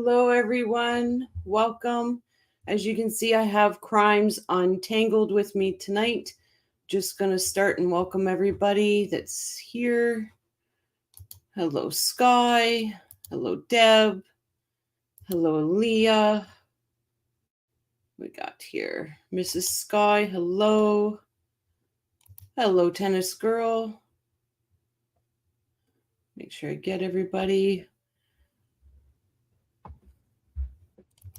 Hello, everyone. Welcome. As you can see, I have Crimes Untangled with me tonight. Just going to start and welcome everybody that's here. Hello, Sky. Hello, Deb. Hello, Leah. We got here Mrs. Sky. Hello. Hello, Tennis Girl. Make sure I get everybody.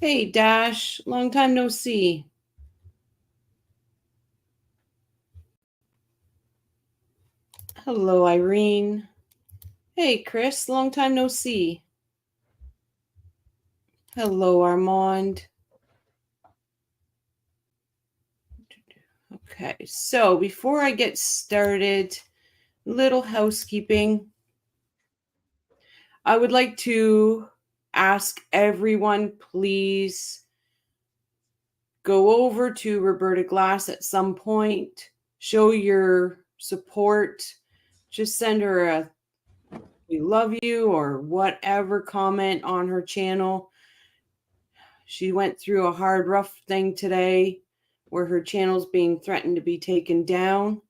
Hey, Dash. Long time no see. Hello, Irene. Hey, Chris. Long time no see. Hello, Armand. Okay, so before I get started, little housekeeping. I would like to ask everyone, please go over to Roberta Glass at some point, show your support, just send her a "we love you" or whatever comment on her channel. She went through a hard, rough thing today where her channel's being threatened to be taken down.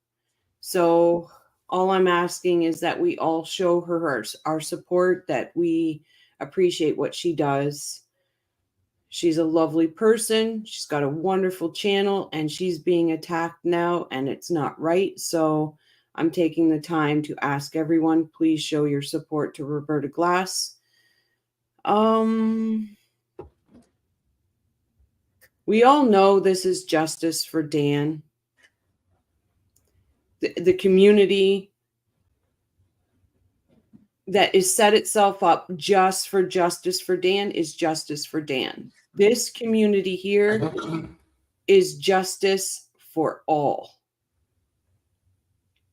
So all I'm asking is that we all show her our support, that we appreciate what she does. She's a lovely person. She's got a wonderful channel, and she's being attacked now, and it's not right. So I'm taking the time to ask everyone, please show your support to Roberta Glass. We all know this is justice for Dan. The community that is set itself up just for justice for Dan is justice for Dan. This community here is justice for all.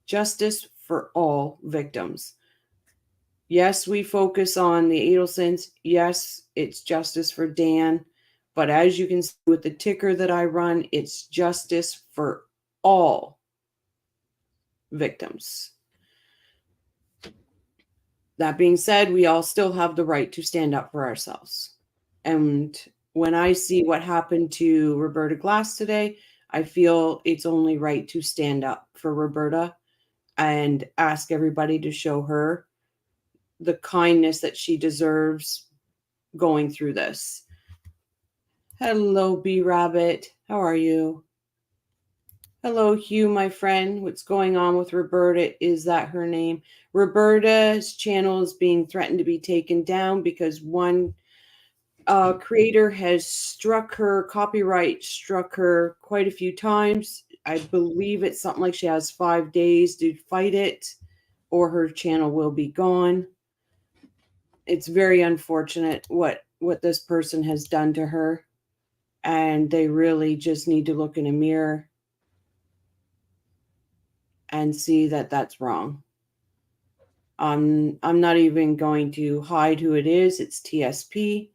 Justice for all victims. Yes, we focus on the Adelsons. Yes, it's justice for Dan. But as you can see with the ticker that I run, it's justice for all victims. That being said, we all still have the right to stand up for ourselves. And when I see what happened to Roberta Glass today, I feel it's only right to stand up for Roberta and ask everybody to show her the kindness that she deserves going through this. Hello, B Rabbit. How are you? Hello, Hugh, my friend. What's going on with Roberta? Is that her name? Roberta's channel is being threatened to be taken down because one creator has struck her quite a few times. I believe it's something like she has 5 days to fight it, or her channel will be gone. It's very unfortunate what this person has done to her, and they really just need to look in a mirror and see that that's wrong. I'm not even going to hide who it is. It's TSP.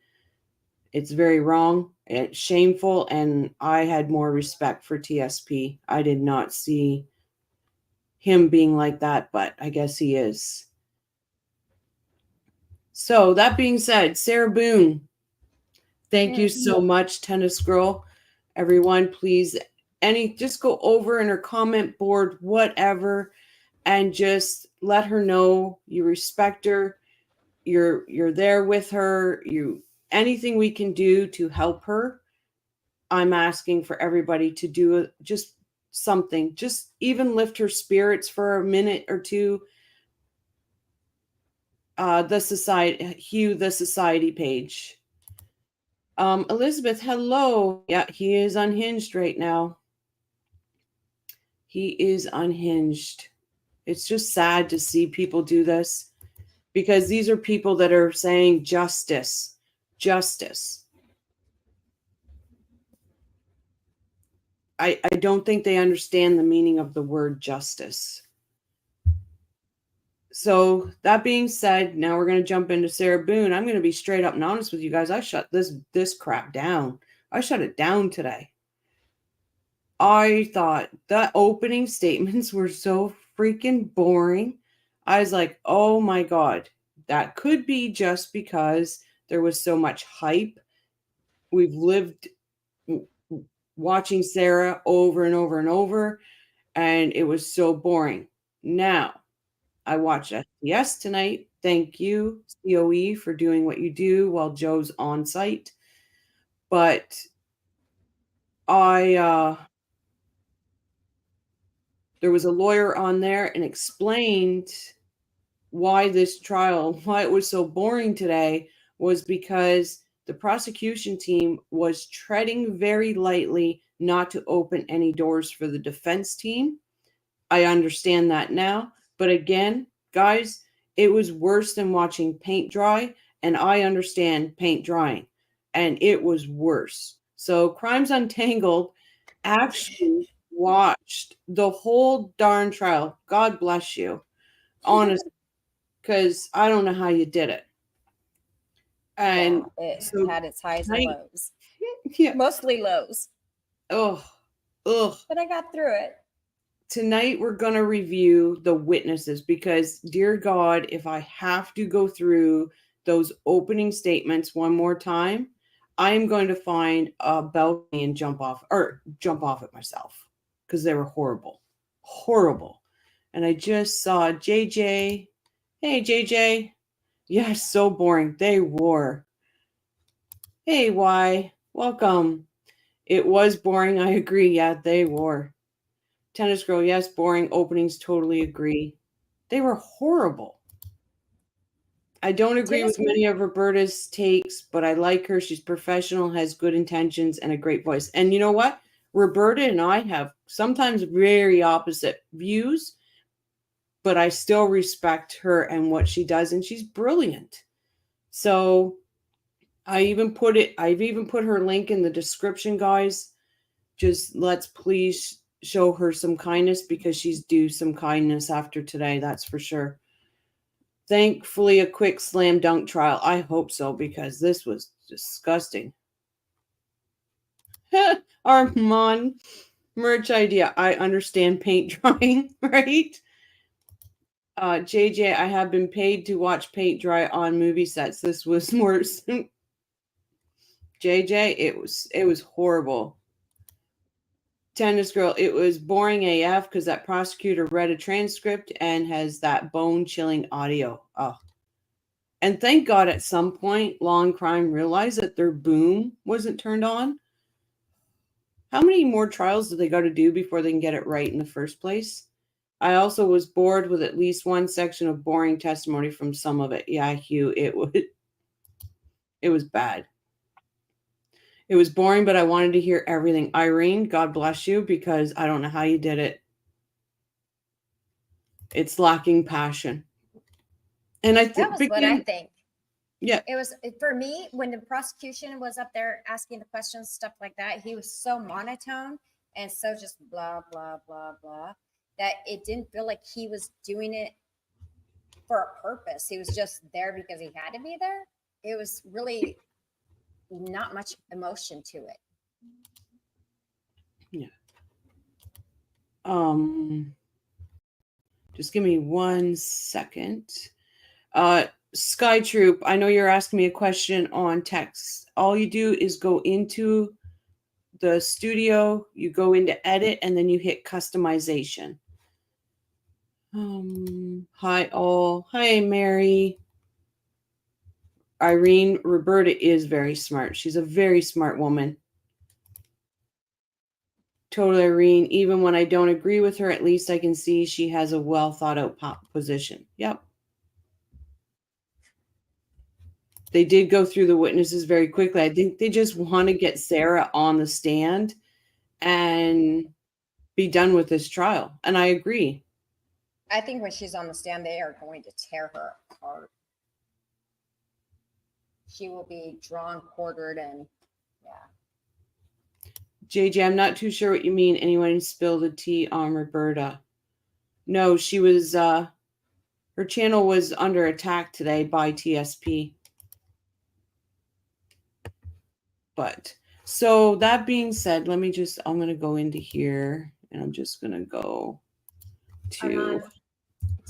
It's very wrong. It's shameful, and I had more respect for TSP. I did not see him being like that, but I guess he is. So that being said, Sarah Boone, thank you so much, Tennis Girl. Everyone, please, just go over in her comment board, whatever, and just let her know you respect her. You're there with her. Anything we can do to help her, I'm asking for everybody to do just something. Just even lift her spirits for a minute or two. The society page. Elizabeth, hello. Yeah, he is unhinged right now. He is unhinged. It's just sad to see people do this, because these are people that are saying justice. I don't think they understand the meaning of the word justice. So that being said, now we're going to jump into Sarah Boone. I'm going to be straight up and honest with you guys. I shut this crap down. I shut it down today. I thought the opening statements were so freaking boring. I was like, oh my God, that could be just because There was so much hype. We've lived watching Sarah over and over and over, and it was so boring. Now, I watched SDS tonight. Thank you, COE, for doing what you do while Joe's on site. But there was a lawyer on there and explained why this trial, why it was so boring today, was because the prosecution team was treading very lightly not to open any doors for the defense team. I understand that now. But again, guys, it was worse than watching paint dry. And I understand paint drying. And it was worse. So Crimes Untangled actually watched the whole darn trial. God bless you. Honestly. Because I don't know how you did it. And it had its highs and lows. Yeah. Mostly lows. Ugh. But I got through it. Tonight we're going to review the witnesses because, dear God, if I have to go through those opening statements one more time, I am going to find a balcony and jump off it myself because they were horrible. Horrible. And I just saw JJ. Hey, JJ. Yeah, so boring. They were. Hey, why? Welcome. It was boring. I agree. Yeah, they were. Tennis Girl, yes, boring. Openings, totally agree. They were horrible. I don't agree with many of Roberta's takes, but I like her. She's professional, has good intentions, and a great voice. And you know what? Roberta and I have sometimes very opposite views, but I still respect her and what she does, and she's brilliant. So I've even put her link in the description, guys. Just let's please show her some kindness because she's due some kindness after today, that's for sure. Thankfully, a quick slam dunk trial. I hope so because this was disgusting. Armand, merch idea. I understand paint drying, right? JJ, I have been paid to watch paint dry on movie sets. This was worse. JJ, it was horrible. Tennis Girl, it was boring AF because that prosecutor read a transcript and has that bone-chilling audio. Oh. And thank God at some point, Law and Crime realized that their boom wasn't turned on. How many more trials do they got to do before they can get it right in the first place? I also was bored with at least one section of boring testimony from some of it. Yeah, Hugh, it was bad. It was boring, but I wanted to hear everything. Irene, God bless you, because I don't know how you did it. It's lacking passion. And I think that was what I think. Yeah. It was, for me, when the prosecution was up there asking the questions, stuff like that, he was so monotone and so just blah, blah, blah, blah, that it didn't feel like he was doing it for a purpose. He was just there because he had to be there. It was really not much emotion to it. Yeah. Just give me 1 second. Sky Troop, I know you're asking me a question on text. All you do is go into the studio, you go into edit, and then you hit customization. Hi all. Hi, Mary. Irene, Roberta is very smart. She's a very smart woman. Totally, Irene. Even when I don't agree with her, at least I can see she has a well thought out position. Yep. They did go through the witnesses very quickly. I think they just want to get Sarah on the stand and be done with this trial. And I agree. I think when she's on the stand, they are going to tear her apart. She will be drawn, quartered, and yeah. JJ, I'm not too sure what you mean. Anyone spilled the tea on Roberta? No, she was, her channel was under attack today by TSP. But, so that being said, I'm going to go into here and I'm just going to go to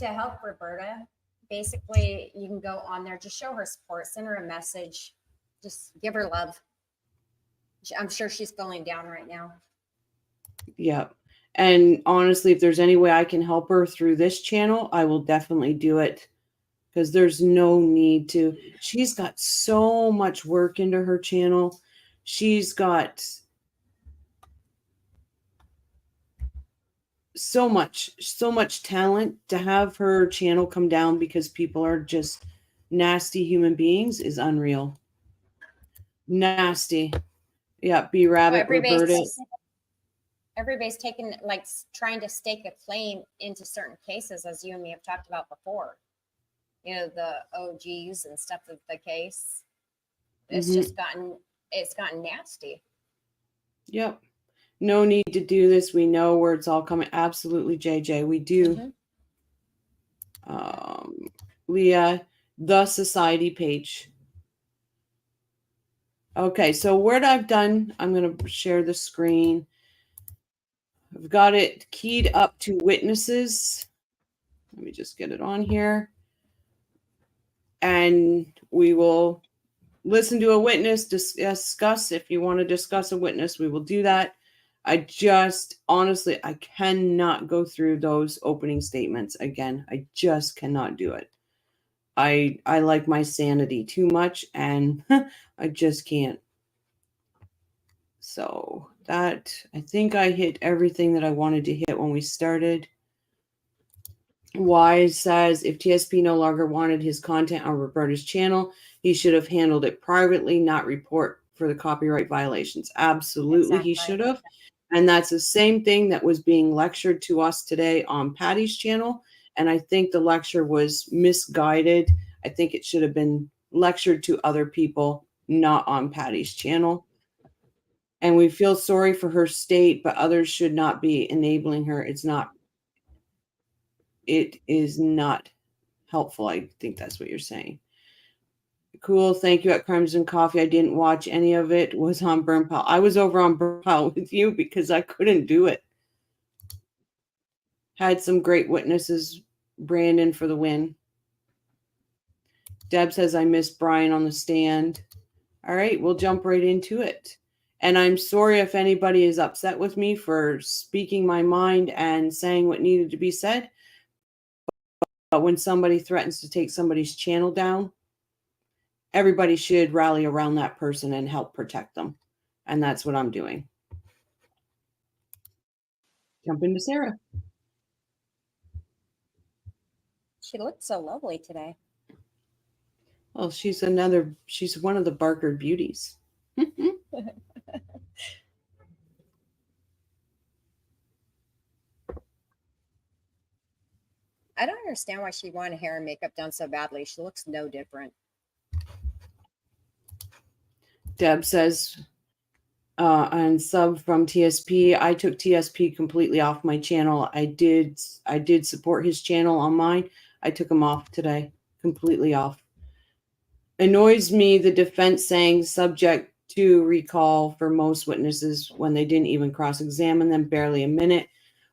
help Roberta, basically you can go on there, just show her support, send her a message, just give her love. I'm sure she's feeling down right now. Yeah. And honestly, if there's any way I can help her through this channel, I will definitely do it, because there's no need to. She's got so much work into her channel. She's got so much talent. To have her channel come down because people are just nasty human beings is unreal. Nasty. Yeah, B Rabbit, Roberta. Everybody's taking, like, trying to stake a claim into certain cases, as you and me have talked about before. You know, the OGs and stuff of the case. It's just gotten nasty. Yep. No need to do this. We know where it's all coming. Absolutely, JJ. We do. Leah, the society page. Okay, so what I've done, I'm going to share the screen. I've got it keyed up to witnesses. Let me just get it on here. And we will listen to a witness, discuss. If you want to discuss a witness, we will do that. Honestly, I cannot go through those opening statements again. I just cannot do it. I like my sanity too much, and I just can't. So that, I think I hit everything that I wanted to hit when we started. Wise says, if TSP no longer wanted his content on Roberta's channel, he should have handled it privately, not report for the copyright violations. Absolutely, exactly. He should have. And that's the same thing that was being lectured to us today on Patty's channel. And I think the lecture was misguided. I think it should have been lectured to other people, not on Patty's channel. And we feel sorry for her state, but others should not be enabling her. It is not helpful. I think that's what you're saying. Cool. Thank you at Crimson Coffee. I didn't watch any of it. It was on Burn Pile. I was over on Burn Pile with you because I couldn't do it. Had some great witnesses. Brandon for the win. Deb says, I miss Brian on the stand. All right, we'll jump right into it. And I'm sorry if anybody is upset with me for speaking my mind and saying what needed to be said. But when somebody threatens to take somebody's channel down, everybody should rally around that person and help protect them. And that's what I'm doing. Jump into Sarah. She looks so lovely today. Well, she's one of the Barker beauties. I don't understand why she wanted hair and makeup done so badly. She looks no different. Deb says, and sub from TSP, I took TSP completely off my channel. I did support his channel on mine. I took him off today, completely off. Annoys me the defense saying subject to recall for most witnesses when they didn't even cross-examine them barely a minute.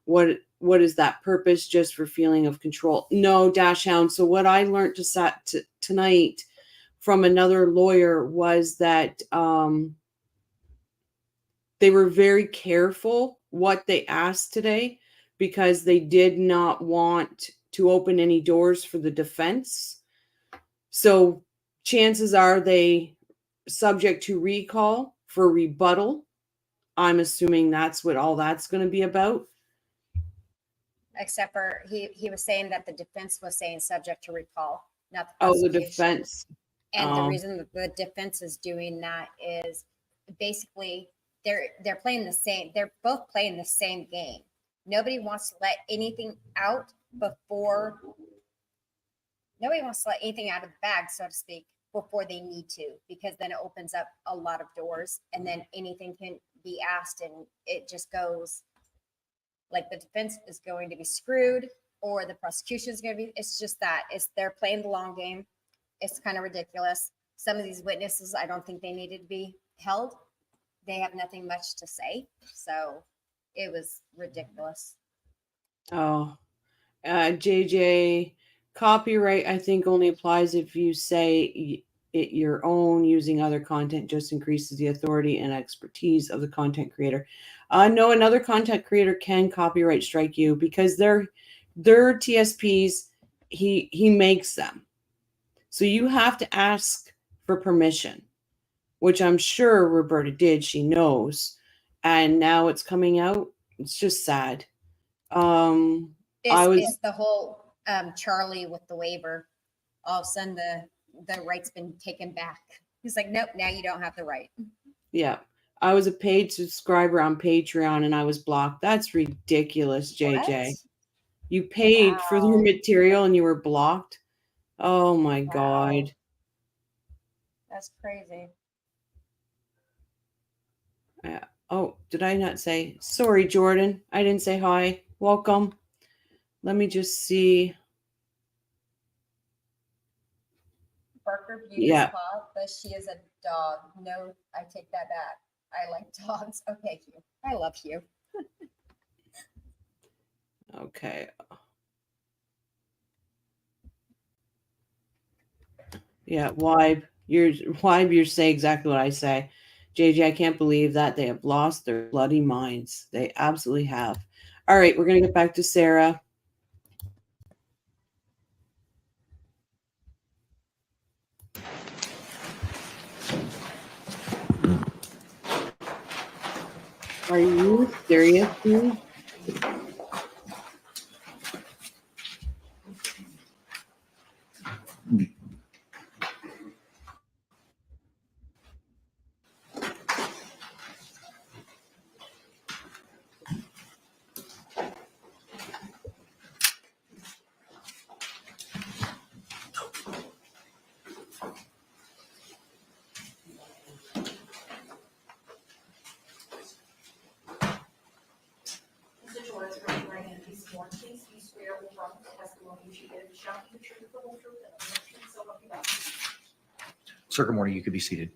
What is that purpose? Just for feeling of control? No, Dash Hound. So what I learned tonight from another lawyer was that they were very careful what they asked today because they did not want to open any doors for the defense. So chances are they subject to recall for rebuttal. I'm assuming that's what all that's going to be about. Except for he was saying that the defense was saying subject to recall, not the prosecution. Oh, the defense. And the reason that the defense is doing that is basically they're playing the same. They're both playing the same game. Nobody wants to let anything out before. Nobody wants to let anything out of the bag, so to speak, before they need to, because then it opens up a lot of doors, and then anything can be asked, and it just goes. Like the defense is going to be screwed, or the prosecution is going to be. It's just that they're playing the long game. It's kind of ridiculous. Some of these witnesses, I don't think they needed to be held. They have nothing much to say, so it was ridiculous. Oh, JJ Copyright, I think, only applies if you say it your own. Using other content just increases the authority and expertise of the content creator. No, another content creator can copyright strike you because their TSPs, he makes them. So you have to ask for permission, which I'm sure Roberta did. She knows. And now it's coming out. It's just sad. Is the whole Charlie with the waiver, all of a sudden the right's been taken back. He's like, nope, now you don't have the right. Yeah. I was a paid subscriber on Patreon and I was blocked. That's ridiculous, JJ. What? You paid for the material and you were blocked? Oh my God. That's crazy. Yeah. Oh, did I not say? Sorry, Jordan. I didn't say hi. Welcome. Let me just see. Barker beauty paw, but she is a dog. No, I take that back. I like dogs. Okay, Hugh. I love you. Okay. Yeah, Wybe, you're saying exactly what I say. JJ, I can't believe that they have lost their bloody minds. They absolutely have. All right, we're going to get back to Sarah. Are you serious, dude? Sir, good morning. You could be seated.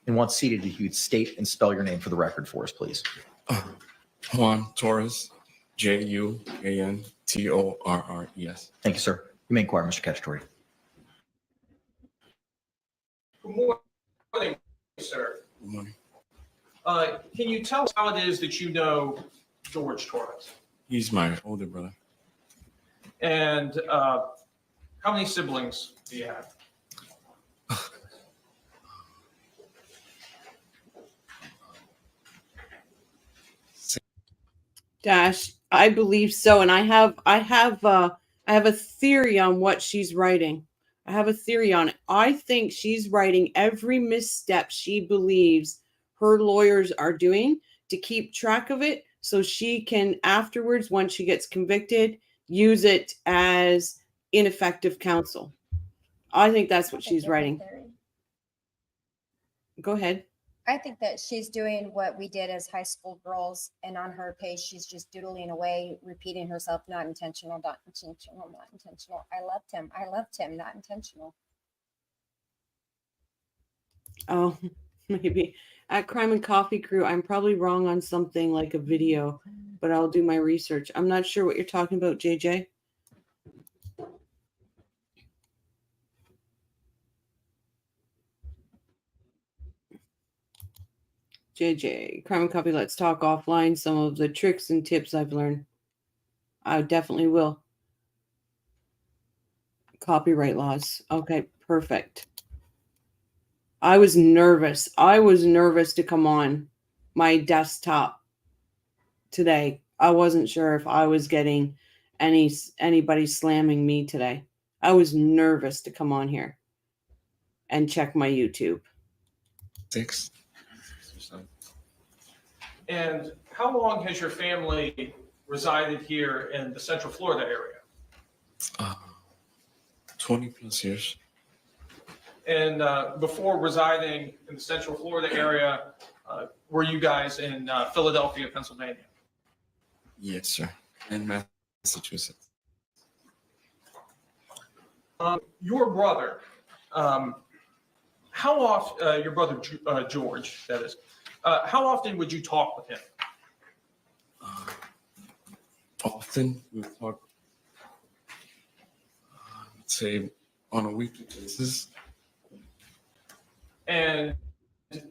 And once seated, if you'd state and spell your name for the record for us, please. Juan Torres, Juantorres. Thank you, sir. You may inquire, Mr. Cacciatore. Good morning, sir. Good morning. Can you tell us how it is that you know George Torres? He's my older brother. And how many siblings do you have? Dash, I believe so, and I have a theory on what she's writing. I have a theory on it. I think she's writing every misstep she believes her lawyers are doing to keep track of it, so she can afterwards, once she gets convicted, use it as ineffective counsel. I think that's what she's writing. Go ahead. I think that she's doing what we did as high school girls, and on her page, she's just doodling away, repeating herself, not intentional, not intentional, not intentional. I loved him, not intentional. Oh, maybe. At Crime and Coffee Crew, I'm probably wrong on something like a video, but I'll do my research. I'm not sure what you're talking about, JJ. JJ, Crime and Coffee, let's talk offline. Some of the tricks and tips I've learned. I definitely will. Copyright laws. Okay, perfect. I was nervous. To come on my desktop today. I wasn't sure if I was getting anybody slamming me today. I was nervous to come on here and check my YouTube. 6. And how long has your family resided here in the Central Florida area? 20 plus years. And before residing in the Central Florida area, were you guys in Philadelphia, Pennsylvania? Yes, sir. And Massachusetts. Your brother, how often, your brother George, that is, how often would you talk with him? Often we talk say on a weekly basis. And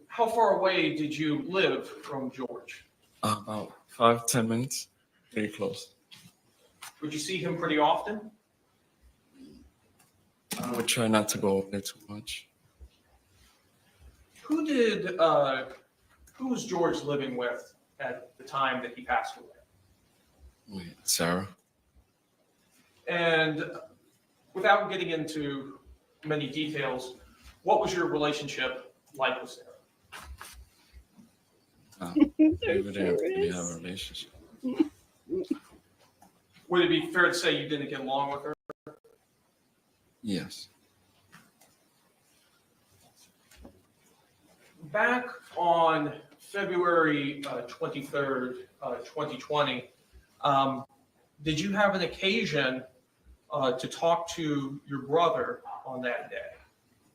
how far away did you live from George? About 5-10 minutes. Pretty close. Would you see him pretty often? I would try not to go over there too much. Who was George living with at the time that he passed away? Wait, Sarah? And without getting into many details, what was your relationship like with Sarah? We didn't really have a relationship. Would it be fair to say you didn't get along with her? Yes. Back on February 23rd, 2020, did you have an occasion to talk to your brother on that day?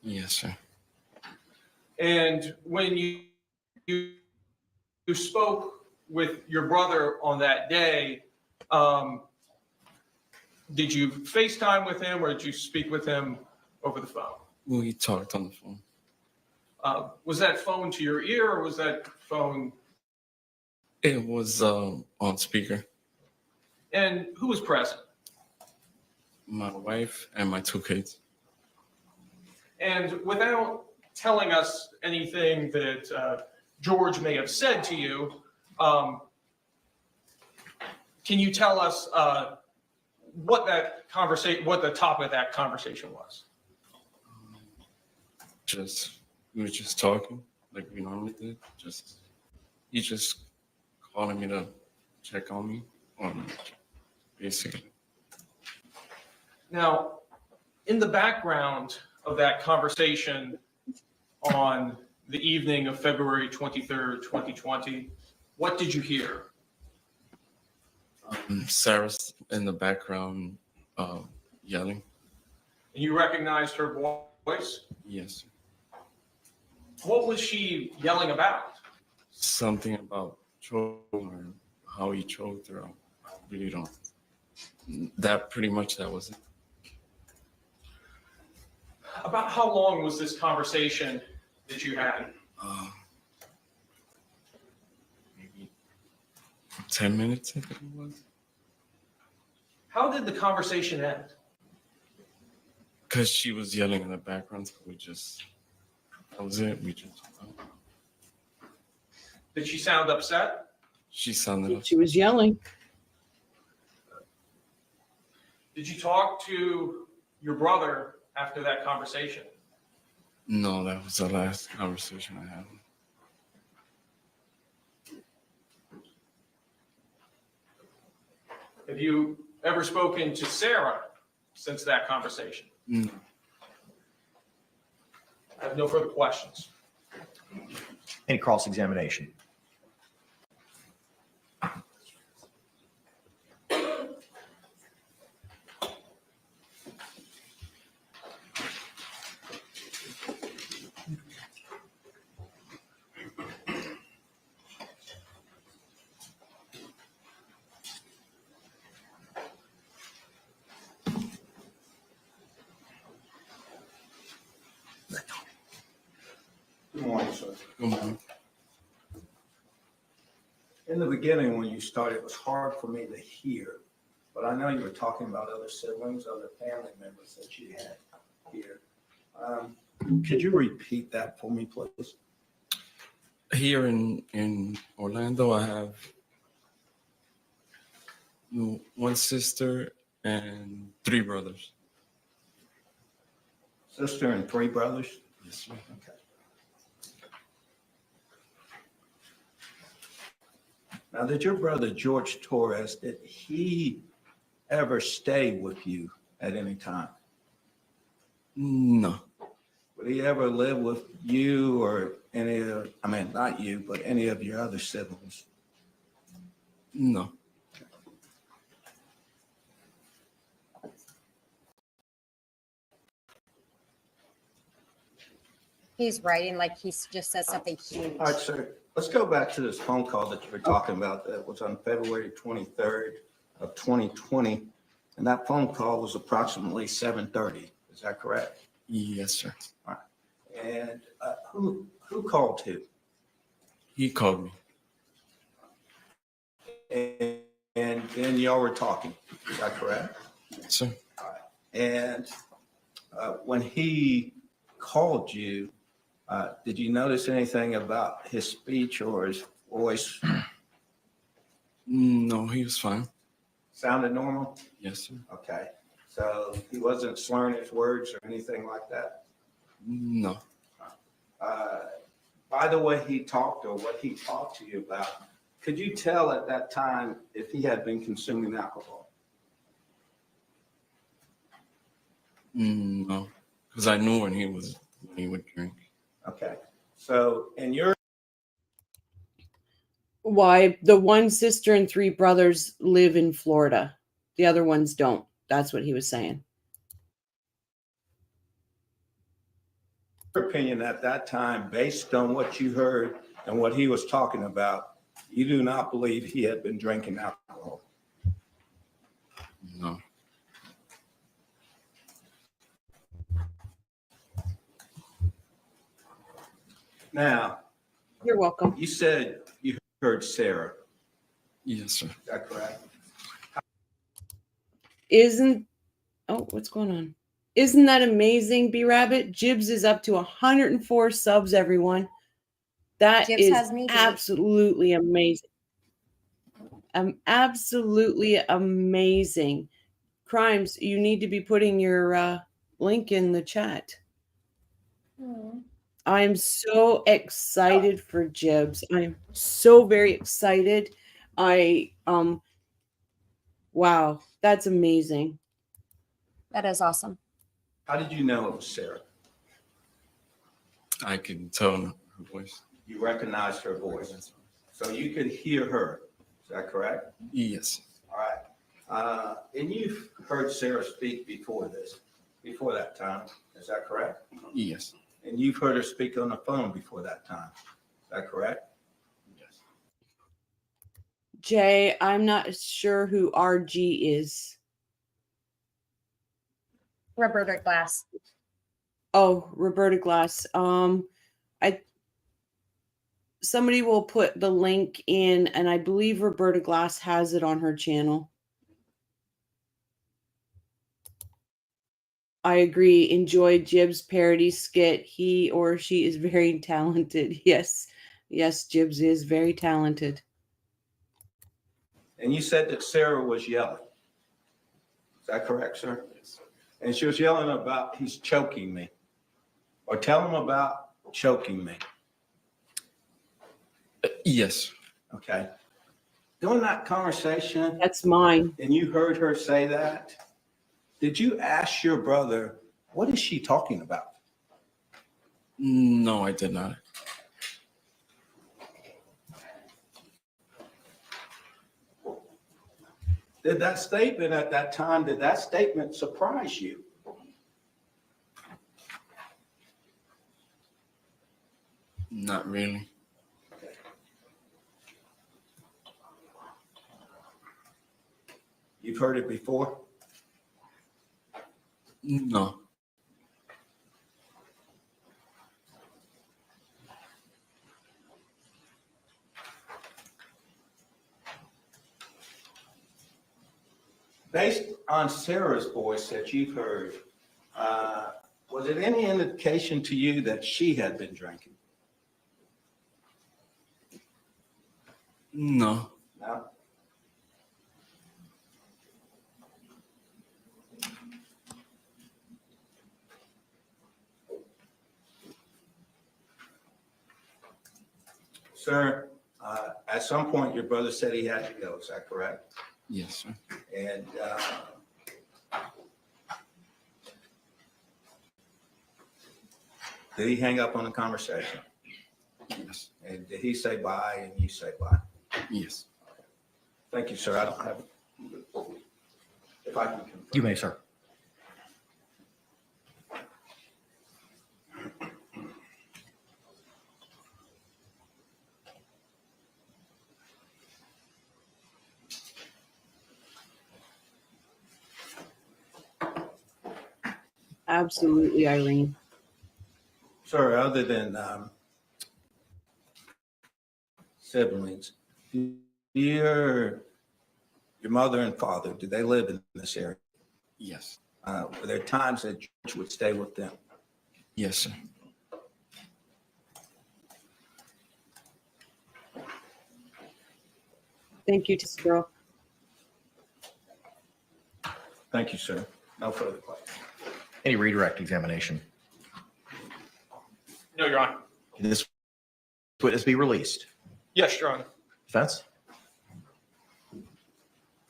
Yes, sir. And when you spoke with your brother on that day, did you FaceTime with him or did you speak with him over the phone? We talked on the phone. Was that phone to your ear or was that phone? It was on speaker. And who was present? My wife and my 2 kids. And without telling us anything that George may have said to you, can you tell us what the topic of that conversation was? We were just talking like we normally did. He just calling me to check on me, basically. Now, in the background of that conversation on the evening of February 23rd, 2020, what did you hear? Sarah's in the background yelling. And you recognized her voice? Yes. What was she yelling about? Something about choking her, how he choked her. I really don't. That was it. About how long was this conversation that you had? Maybe 10 minutes, I think it was. How did the conversation end? Because she was yelling in the background, so that was it. Did she sound upset? She sounded upset. She was yelling. Did you talk to your brother after that conversation? No, that was the last conversation I had. Have you ever spoken to Sarah since that conversation? No. I have no further questions. Any cross-examination? Good morning, sir. Good morning. In the beginning, when you started, it was hard for me to hear, but I know you were talking about other siblings, other family members that you had here. Could you repeat that for me, please? Here in Orlando, I have one sister and 3 brothers. Sister and 3 brothers? Yes, sir. Okay. Now, did your brother George Torres, did he ever stay with you at any time? No. Would he ever live with you or any of, I mean, not you, but any of your other siblings? No. He's writing like he just said something huge. All right, sir. Let's go back to this phone call that you were talking about that was on February 23rd of 2020. And that phone call was approximately 7:30. Is that correct? Yes, sir. And who called who? He called me. And then y'all were talking. Is that correct? Yes, sir. And when he called you, did you notice anything about his speech or his voice? No, he was fine. Sounded normal? Yes, sir. Okay. So he wasn't slurring his words or anything like that? No. By the way he talked or what he talked to you about, could you tell at that time if he had been consuming alcohol? No, because I knew when he would drink. Okay. So in your Why the one sister and three brothers live in Florida. The other ones don't. That's what he was saying. opinion at that time, based on what you heard and what he was talking about, you do not believe he had been drinking alcohol? No. Now, You're welcome. you said you heard Sarah. Yes, sir. Is that correct? What's going on? Isn't that amazing, B Rabbit? Jibs is up to 104 subs, everyone. That Jibs is has me beat. absolutely amazing. Absolutely amazing. Crimes, you need to be putting your link in the chat. I'm so excited for Jibs. I'm so very excited. Wow, that's amazing. That is awesome. How did you know it was Sarah? I could tell her voice. You recognized her voice, so you could hear her. Is that correct? Yes. All right. And you've heard Sarah speak before that time. Is that correct? Yes. And you've heard her speak on the phone before that time. Is that correct? Yes. Jay, I'm not sure who RG is. Roberta Glass. Oh, Roberta Glass. Somebody will put the link in, and I believe Roberta Glass has it on her channel. I agree. Enjoy Jib's parody skit. He or she is very talented. Yes, Jibs is very talented. And you said that Sarah was yelling. Is that correct, sir? Yes. And she was yelling about, he's choking me. Or tell him about choking me. Yes. Okay. During that conversation, That's mine. and you heard her say that, did you ask your brother, what is she talking about? No, I did not. Did that statement at that time, did that statement surprise you? Not really. You've heard it before? No. Based on Sarah's voice that you've heard, was it any indication to you that she had been drinking? No. No? Sir, at some point, your brother said he had to go. Is that correct? Yes, sir. And did he hang up on the conversation? Yes. And did he say bye and you say bye? Yes. Thank you, sir. I don't have, if I can confirm. You may, sir. Absolutely, Irene. Sir, other than siblings, your mother and father, do they live in this area? Yes. Were there times that George would stay with them? Yes, sir. Thank you, Tessa Girl. Thank you, sir. No further questions. Any redirect examination? No, Your Honor. Can this witness be released? Yes, Your Honor. Defense?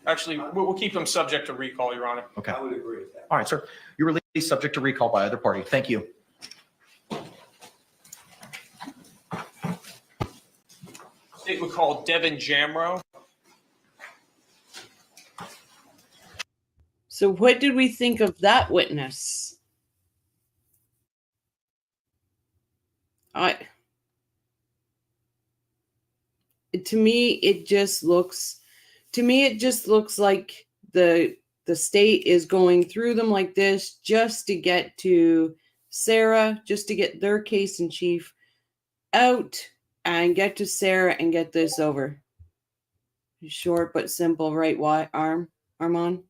Actually, we'll keep him subject to recall, Your Honor. Okay. I would agree with that. All right, sir. You're released subject to recall by either party. Thank you. State would call Devin Jamro. So what did we think of that witness? To me it just looks like the state is going through them like this just to get to Sarah, just to get their case in chief out and get to Sarah and get this over. Short but simple, right? Why, Armand?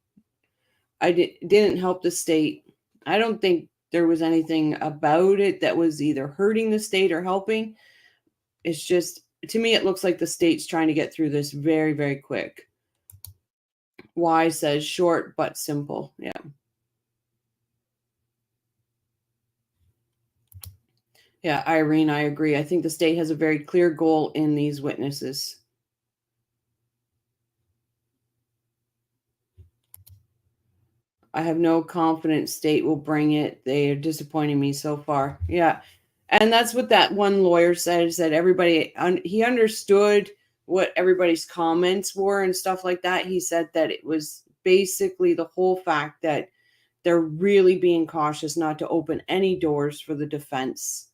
Didn't help the state. I don't think there was anything about it that was either hurting the state or helping. It's just, to me, it looks like the state's trying to get through this very, very quick. Y says short but simple. Yeah. Yeah, Irene, I agree. I think the state has a very clear goal in these witnesses. I have no confidence state will bring it. They are disappointing me so far. Yeah. And that's what that one lawyer said everybody, he understood what everybody's comments were and stuff like that. He said that it was basically the whole fact that they're really being cautious not to open any doors for the defense.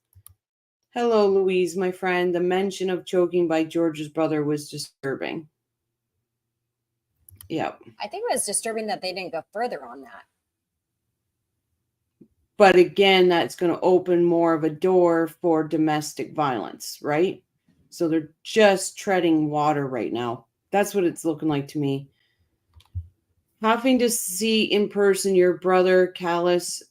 Hello, Louise, my friend. The mention of choking by George's brother was disturbing. Yeah. I think it was disturbing that they didn't go further on that. But again, that's going to open more of a door for domestic violence, right? So they're just treading water right now. That's what it's looking like to me. Having to see in person your brother callous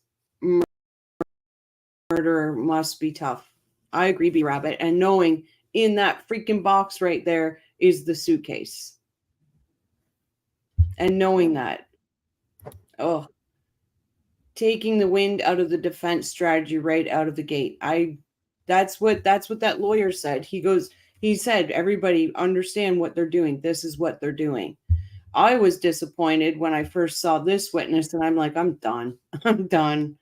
murderer must be tough. I agree, B-Rabbit. And knowing in that freaking box right there is the suitcase. And knowing that, oh, taking the wind out of the defense strategy right out of the gate. That's what that lawyer said. He said, everybody understand what they're doing. This is what they're doing. I was disappointed when I first saw this witness, and I'm like, I'm done. I'm done.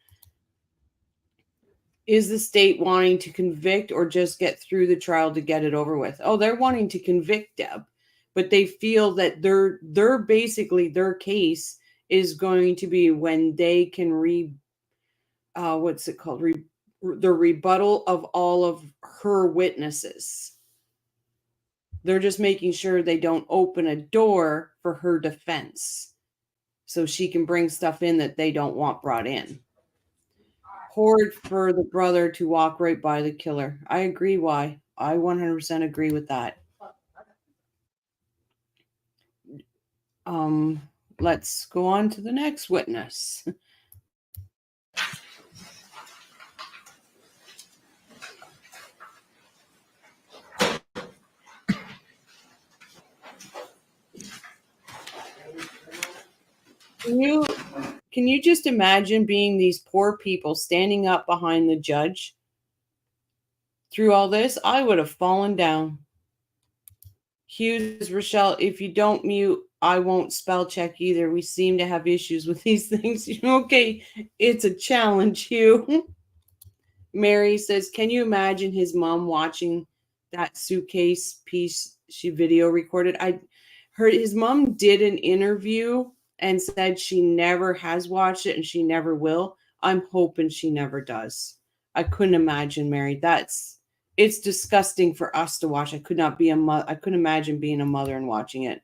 Is the state wanting to convict or just get through the trial to get it over with? Oh, they're wanting to convict, Deb, but they feel that they're basically their case is going to be when they can the rebuttal of all of her witnesses. They're just making sure they don't open a door for her defense so she can bring stuff in that they don't want brought in. Horrid for the brother to walk right by the killer. I agree, why? I 100% agree with that. Let's go on to the next witness. Can you just imagine being these poor people standing up behind the judge through all this? I would have fallen down. Hughes, Rochelle, if you don't mute, I won't spell check either. We seem to have issues with these things. Okay, it's a challenge, Hugh. Mary says, can you imagine his mom watching that suitcase piece she video recorded? I heard his mom did an interview and said she never has watched it and she never will. I'm hoping she never does. I couldn't imagine, Mary. It's disgusting for us to watch. I couldn't imagine being a mother and watching it.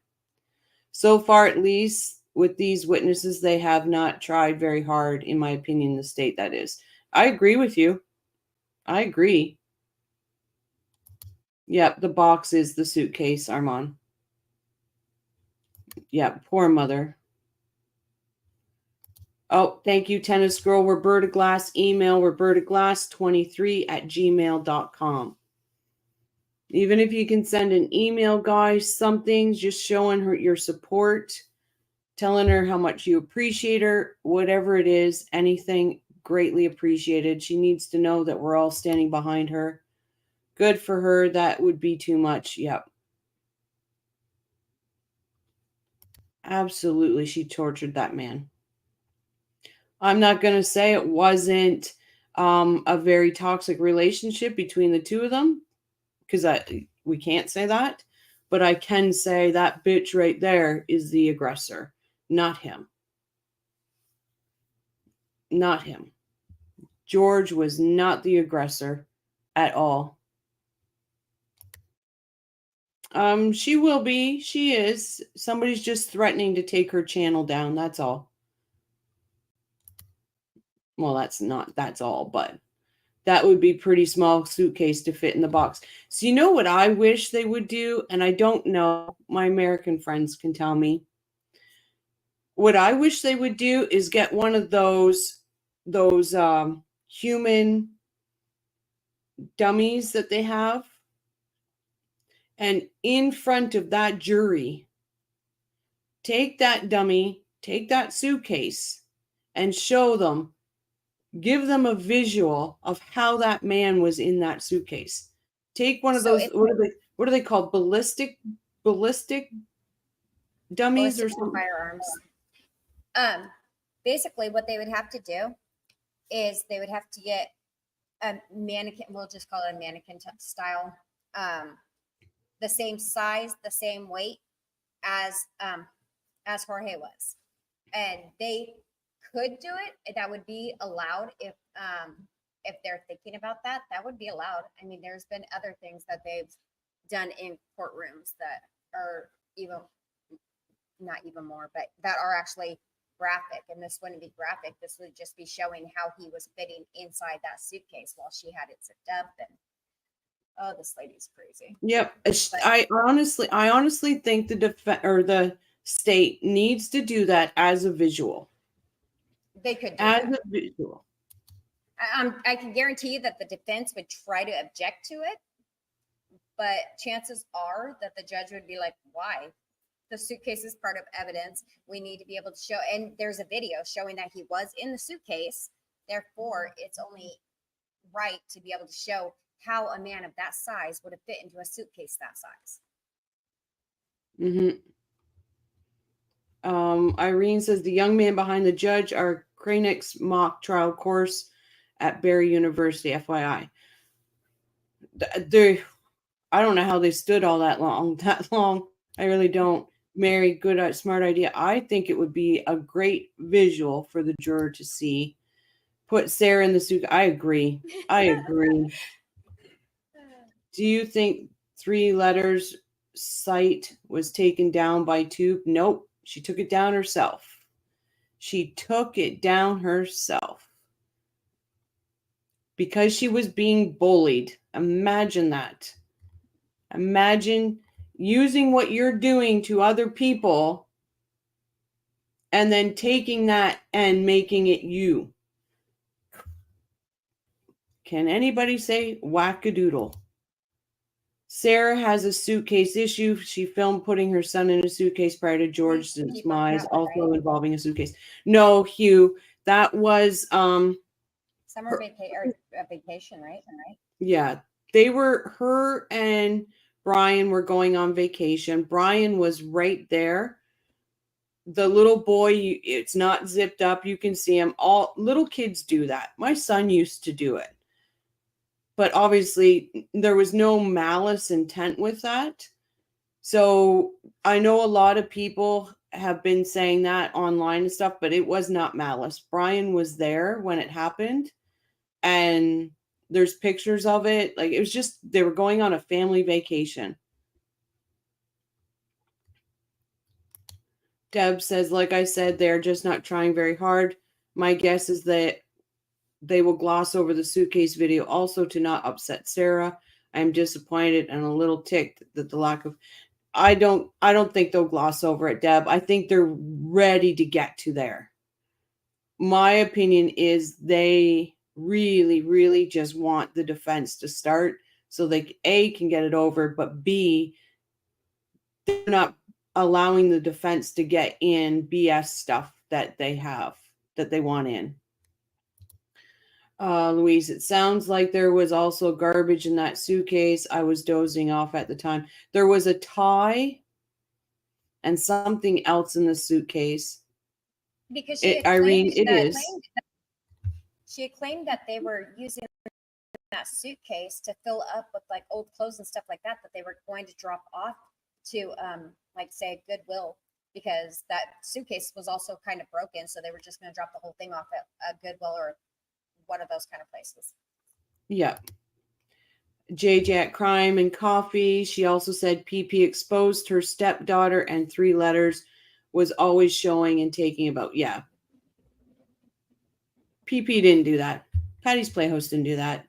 So far, at least, with these witnesses, they have not tried very hard, in my opinion, the state that is. I agree with you. I agree. Yep, the box is the suitcase, Armand. Yep, poor mother. Oh, thank you, Tennis Girl. Roberta Glass, email robertaglass23@gmail.com. Even if you can send an email, guys, something just showing her your support, telling her how much you appreciate her, whatever it is, anything greatly appreciated. She needs to know that we're all standing behind her. Good for her. That would be too much. Yep. Absolutely, she tortured that man. I'm not going to say it wasn't a very toxic relationship between the two of them, because we can't say that. But I can say that bitch right there is the aggressor, not him. Not him. George was not the aggressor at all. She will be. She is. Somebody's just threatening to take her channel down. That's all. Well, that's all, but that would be pretty small suitcase to fit in the box. So you know what I wish they would do? And I don't know. My American friends can tell me. What I wish they would do is get one of those human dummies that they have. And in front of that jury, take that dummy, take that suitcase, and show them, give them a visual of how that man was in that suitcase. Take one of those, what are they called? Ballistic dummies or something? Firearms. Basically what they would have to do is they would have to get a mannequin, we'll just call it a mannequin style, the same size, the same weight as Jorge was. And they could do it. That would be allowed if they're thinking about that. That would be allowed. I mean, there's been other things that they've done in courtrooms that are not even more, but that are actually graphic. And this wouldn't be graphic. This would just be showing how he was fitting inside that suitcase while she had it zipped up. And oh, this lady's crazy. Yep. I honestly think the state needs to do that as a visual. They could do as that. a visual. I can guarantee you that the defense would try to object to it, but chances are that the judge would be like, why? The suitcase is part of evidence. We need to be able to show, and there's a video showing that he was in the suitcase. Therefore, it's only right to be able to show how a man of that size would have fit into a suitcase that size. Irene says the young man behind the judge are Kranick's mock trial course at Barry University, FYI. I don't know how they stood all that long. I really don't. Mary, good, smart idea. I think it would be a great visual for the juror to see. Put Sarah in the suit. I agree. Do you think 3 letters site was taken down by Tube? Nope. She took it down herself. Because she was being bullied. Imagine that. Imagine using what you're doing to other people and then taking that and making it you. Can anybody say wackadoodle? Sarah has a suitcase issue. She filmed putting her son in a suitcase prior to George's demise, also involving a suitcase. No, Hugh, that was Summer vacation, right? Yeah, her and Brian were going on vacation. Brian was right there. The little boy, it's not zipped up. You can see him. All little kids do that. My son used to do it. But obviously, there was no malice intent with that. So I know a lot of people have been saying that online and stuff, but it was not malice. Brian was there when it happened. And there's pictures of it. Like, it was just, they were going on a family vacation. Deb says, like I said, they're just not trying very hard. My guess is that they will gloss over the suitcase video also to not upset Sarah. I'm disappointed and a little ticked that the lack of I don't think they'll gloss over it, Deb. I think they're ready to get to there. My opinion is they really, really just want the defense to start so they A, can get it over, but B, they're not allowing the defense to get in BS stuff that they have, that they want in. Louise, it sounds like there was also garbage in that suitcase. I was dozing off at the time. There was a tie and something else in the suitcase. Because she had Irene, claimed it that, is. she had claimed that they were using that suitcase to fill up with like old clothes and stuff like that they were going to drop off to like say Goodwill, because that suitcase was also kind of broken, so they were just going to drop the whole thing off at Goodwill or one of those kind of places. Yeah. JJ at Crime and Coffee. She also said PP exposed her stepdaughter and 3 letters was always showing and taking about. Yeah. PP didn't do that. Patty's Playhouse didn't do that.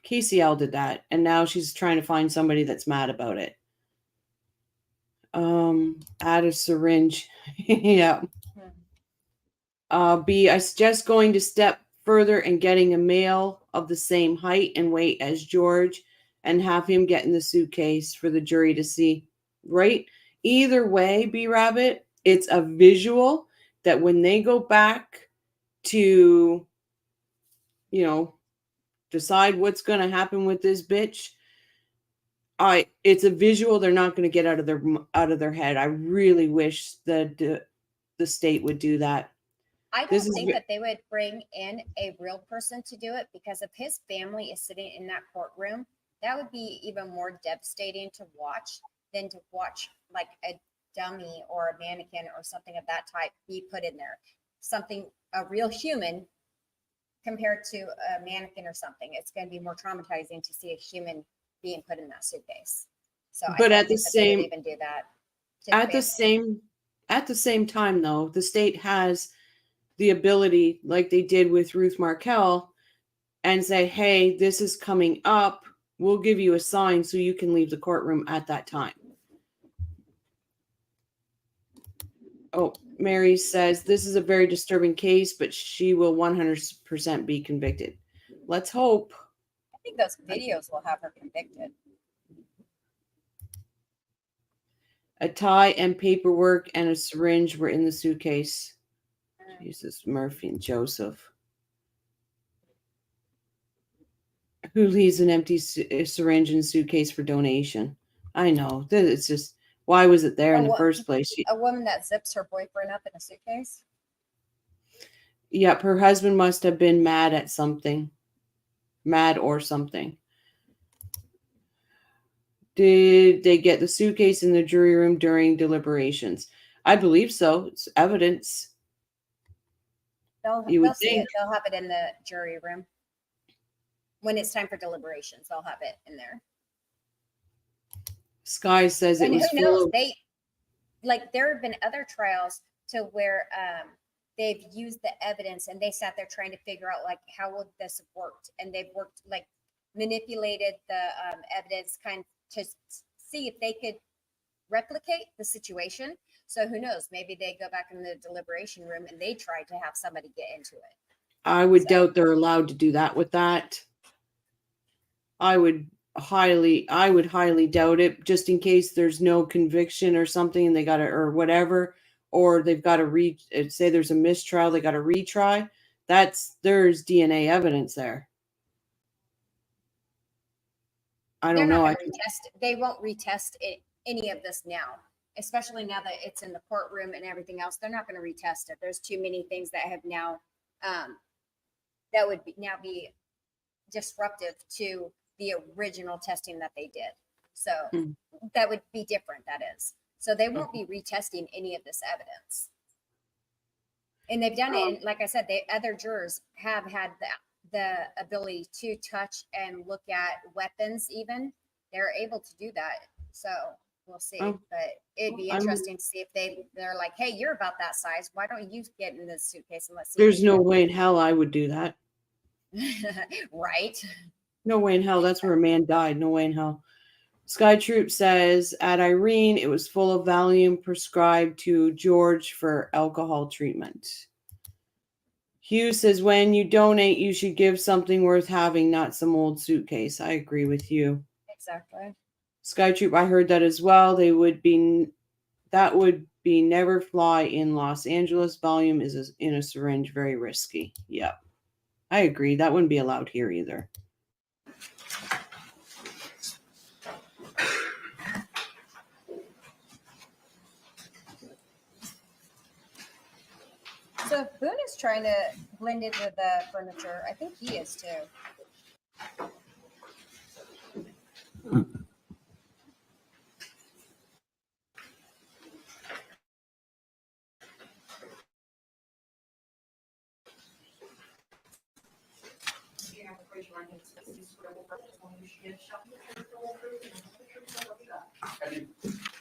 KCL did that. And now she's trying to find somebody that's mad about it. Add a syringe. Yeah. B, I suggest going to step further and getting a male of the same height and weight as George and have him get in the suitcase for the jury to see. Right? Either way, B Rabbit, it's a visual that when they go back to, decide what's going to happen with this bitch, it's a visual they're not going to get out of their head. I really wish that the state would do that. I don't think that they would bring in a real person to do it, because if his family is sitting in that courtroom, that would be even more devastating to watch than to watch like a dummy or a mannequin or something of that type be put in there. A real human compared to a mannequin or something. It's going to be more traumatizing to see a human being put in that suitcase. So, but at the same, even do that. At the same time, though, the state has the ability, like they did with Ruth Markel, and say, hey, this is coming up. We'll give you a sign so you can leave the courtroom at that time. Oh, Mary says, this is a very disturbing case, but she will 100% be convicted. Let's hope. I think those videos will have her convicted. A tie and paperwork and a syringe were in the suitcase. Jesus, Murphy and Joseph. Who leaves an empty syringe in a suitcase for donation? I know. It's just, why was it there in the first place? A woman that zips her boyfriend up in a suitcase? Yep, her husband must have been mad at something. Mad or something. Did they get the suitcase in the jury room during deliberations? I believe so. It's evidence. They'll see it. They'll have it in the jury room. When it's time for deliberations, they'll have it in there. Sky says it was who knows? There have been other trials to where they've used the evidence and they sat there trying to figure out like how would this have worked, and they've worked like manipulated the evidence kind of to see if they could replicate the situation. So who knows? Maybe they go back in the deliberation room and they try to have somebody get into it. I would doubt they're allowed to do that with that. I would highly doubt it, just in case there's no conviction or something and they got to, or whatever, or they've got to say there's a mistrial, they got to retry. There's DNA evidence there. I don't know. They won't retest any of this now, especially now that it's in the courtroom and everything else. They're not going to retest it. There's too many things that have now that would be disruptive to the original testing that they did. So that would be different. That is. So they won't be retesting any of this evidence. And they've done it. And like I said, other jurors have had the ability to touch and look at weapons even. They're able to do that. So we'll see. Oh. But it'd be I'm- interesting to see if they're like, hey, you're about that size. Why don't you get in this suitcase and let's see? There's no way in hell I would do that. Right. No way in hell. That's where a man died. No way in hell. Sky Troop says at Irene, it was full of Valium prescribed to George for alcohol treatment. Hugh says when you donate, you should give something worth having, not some old suitcase. I agree with you. Exactly. Sky Troop, I heard that as well. That would be never fly in Los Angeles. Valium is in a syringe, very risky. Yep. I agree. That wouldn't be allowed here either. So if Boone is trying to blend it with the furniture, I think he is too.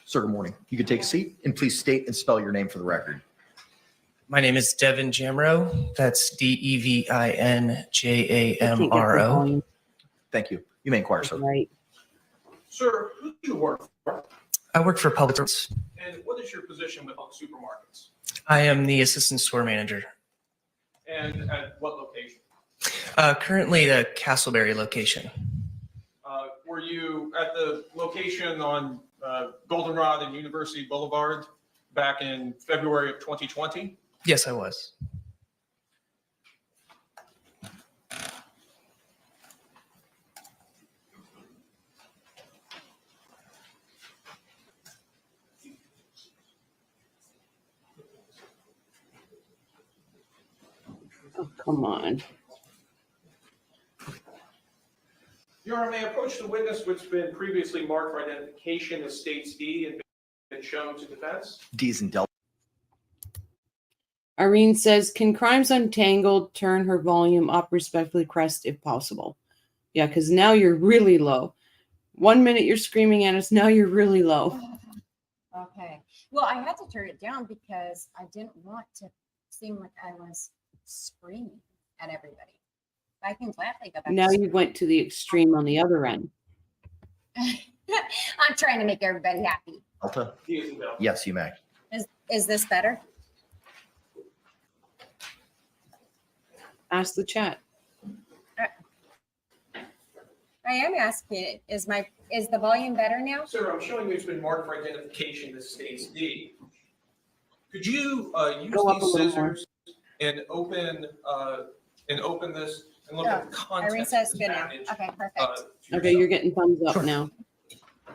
Sir, good morning. You could take a seat and please state and spell your name for the record. My name is Devin Jamro. That's Devinjamro. Thank you. You may inquire, sir. Right. Sir, who do you work for? I work for public service. And what is your position with supermarkets? I am the assistant store manager. And at what location? Currently the Castleberry location. Were you at the location on Goldenrod and University Boulevard back in February of 2020? Yes, I was. Oh, come on. Your Honor, may I approach the witness which has been previously marked for identification as States D and been shown to defense? D's and Delta. Irene says, can Crimes Untangled turn her volume up respectfully, Crest, if possible? Yeah, because now you're really low. 1 minute you're screaming at us, now you're really low. Okay. Well, I had to turn it down because I didn't want to seem like I was screaming at everybody. I can gladly go back. Now to you went to the extreme on the other end. I'm trying to make everybody happy. Delta? D as in Delta. Yes, you may. Is this better? Ask the chat. I am asking, is the volume better now? Sir, I'm showing you it's been marked for identification as States D. Could you use Go up a these little more. scissors and open this and look at the Irene contents says of this good now. package? Okay, perfect. to Okay, yourself? you're getting thumbs up now.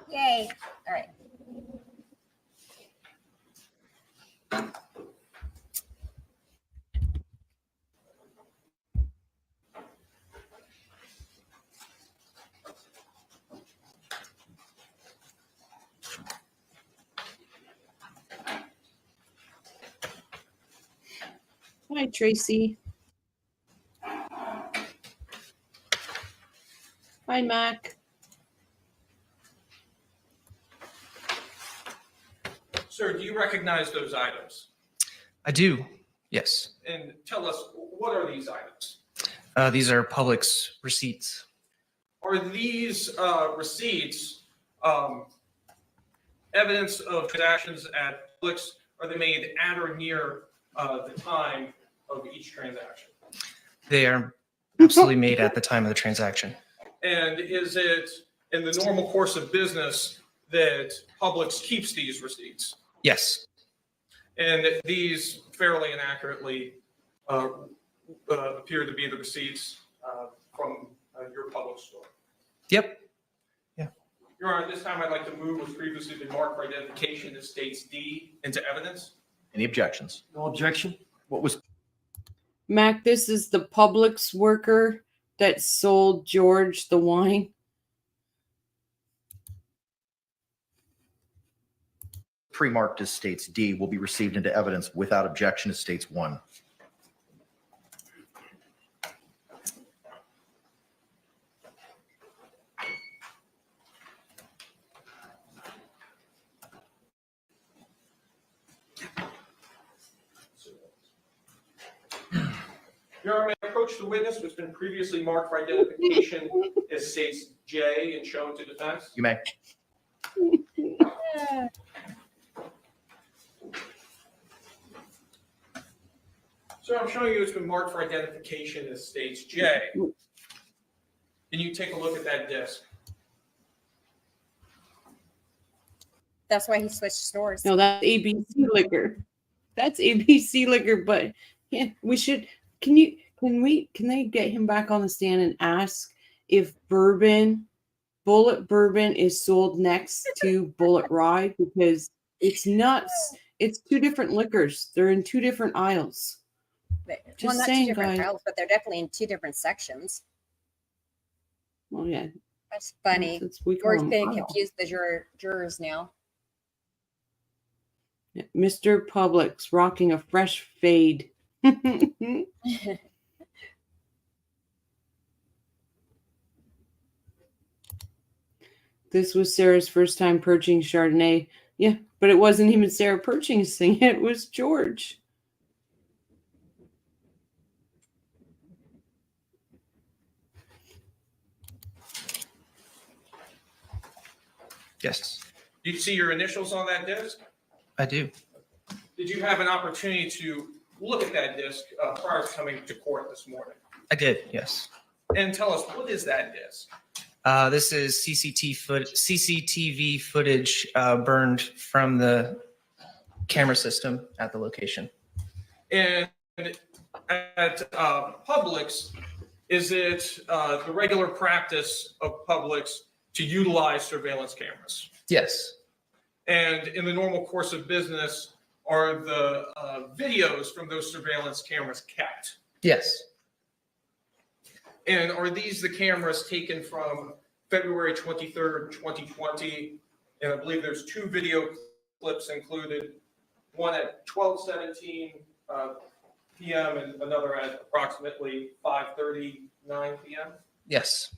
Yay. All right. Hi, Tracy. Hi, Mac. Sir, do you recognize those items? I do. Yes. And tell us, what are these items? These are Publix receipts. Are these receipts evidence of transactions at Publix? Are they made at or near the time of each transaction? They are absolutely made at the time of the transaction. And is it in the normal course of business that Publix keeps these receipts? Yes. And that these fairly and accurately appear to be the receipts from your Publix store? Yep. Your Honor, at this time I'd like to move what's previously been marked for identification as States D into evidence. Any objections? No objection. What was Mac, this is the Publix worker that sold George the wine. pre-marked as States D will be received into evidence without objection as States 1. Your Honor, may I approach the witness who's been previously marked for identification as states J and shown to defense? You may. Sir, I'm showing you it's been marked for identification as states J. Can you take a look at that disc? That's why he switched stores. No, that's ABC liquor. That's ABC liquor, but yeah, we should can they get him back on the stand and ask if Bullet Bourbon is sold next to Bullet Rye, because it's nuts. It's two different liquors. They're in two different aisles. Well, Just not saying, two different guys. aisles, but they're definitely in two different sections. Well, yeah. That's funny. We call We're them going to aisles. confuse the jurors now. Yeah, Mr. Publix rocking a fresh fade. This was Sarah's first time purchasing Chardonnay. Yeah, but it wasn't even Sarah purchasing it. It was George. Yes, Do you see your initials on that disc? I do. Did you have an opportunity to look at that disc prior to coming to court this morning? I did, yes. And tell us, what is that disc? This is CCTV footage burned from the camera system at the location. And at Publix, is it the regular practice of Publix to utilize surveillance cameras? Yes, And in the normal course of business, are the videos from those surveillance cameras kept? yes, And are these the cameras taken from February 23rd, 2020? And I believe there's two video clips included, one at 12:17 p.m. and another at approximately 5:39 p.m. yes,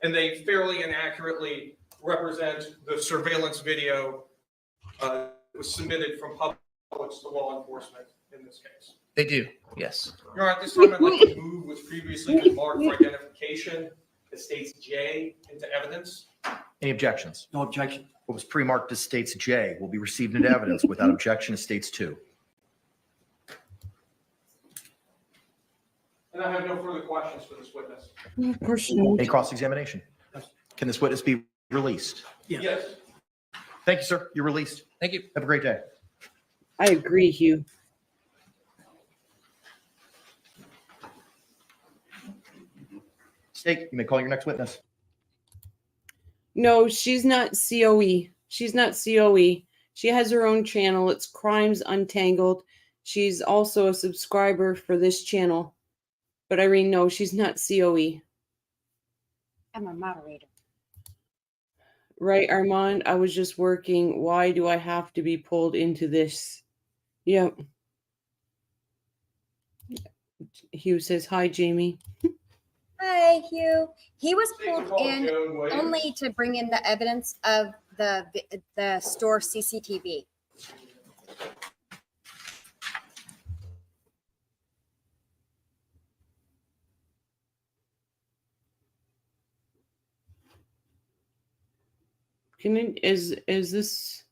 And they fairly and accurately represent the surveillance video that was submitted from Publix to law enforcement in this case. they do, yes. Your Honor, at this time, I'd like to move what's previously been marked for identification as states J into evidence. Any objections? No objection. What was pre-marked as states J will be received into evidence without objection as states 2. And I have no further questions for this witness. Of course not. Any cross-examination? Can this witness be released? Yeah. Yes. Thank you, sir. You're released. Thank you. Have a great day. I agree, Hugh. State, you may call your next witness. No, she's not COE. She's not COE. She has her own channel. It's Crimes Untangled. She's also a subscriber for this channel. But Irene, no, she's not COE. I'm a moderator. Right, Armand? I was just working. Why do I have to be pulled into this? Yep. Hugh says, hi, Jamie. Hi, Hugh. He was Take the pulled call, in Joan Williams. only to bring in the evidence of the store CCTV. Is this?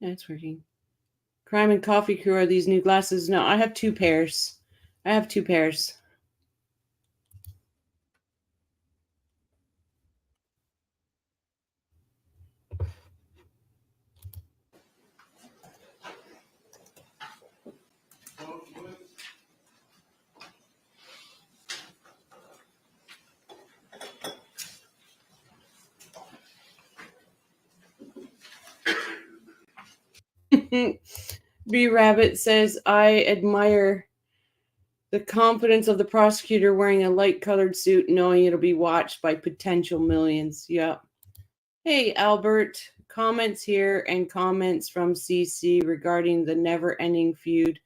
Yeah, it's working. Crime and Coffee Crew are these new glasses? No, I have two pairs. I have two pairs. B Rabbit says, I admire the confidence of the prosecutor wearing a light colored suit, knowing it'll be watched by potential millions. Yep. Hey, Albert, comments here and comments from CC regarding the never ending feud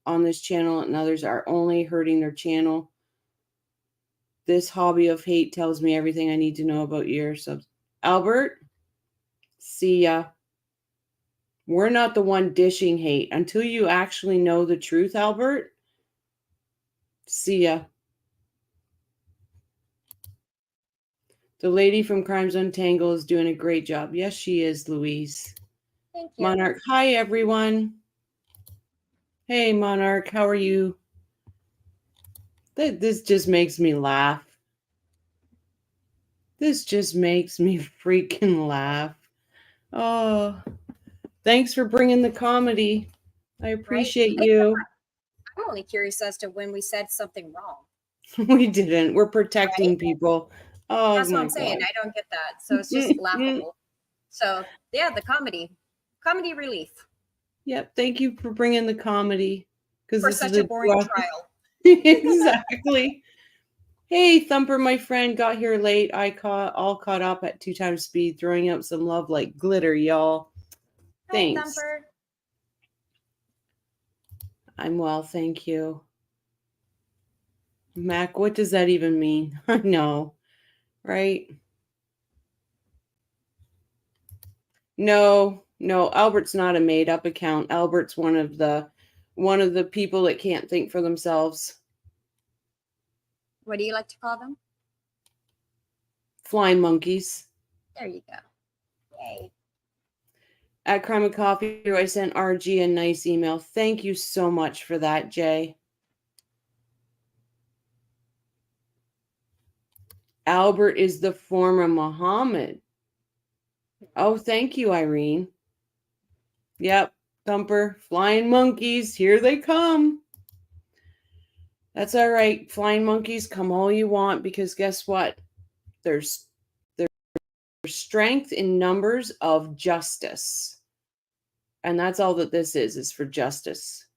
on this channel and others are only hurting their channel. This hobby of hate tells me everything I need to know about your subs. Albert, see ya. We're not the one dishing hate. Until you actually know the truth, Albert, See ya. The lady from Crimes Untangled is doing a great job. Yes, she is, Louise. Thank you. Monarch, hi everyone. Hey Monarch, how are you? This just makes me laugh. This just makes me freaking laugh. Oh, thanks for bringing the comedy. I appreciate you. I'm only curious as to when we said something wrong. We didn't. We're protecting Right? people. Oh That's what my I'm saying. God. I don't get that. So it's just laughable. So yeah, the comedy relief Yep. Thank you for bringing the comedy. for This such is a boring trial. Exactly. Hey, Thumper, my friend, got here late. All caught up at 2 times speed, throwing out some love like glitter, y'all. Hi, Thanks. Thumper. I'm well, thank you. Mac, what does that even mean? I know, right? No, Albert's not a made-up account. Albert's one of the people that can't think for themselves. What do you like to call them? Flying monkeys. There you go. Yay. At Crime and Coffee, I sent RG a nice email. Thank you so much for that, Jay. Albert is the former Muhammad. Oh, thank you, Irene. Yep, Thumper, flying monkeys, here they come. That's all right. Flying monkeys, come all you want, because guess what? There's strength in numbers of justice. And that's all that this is for justice.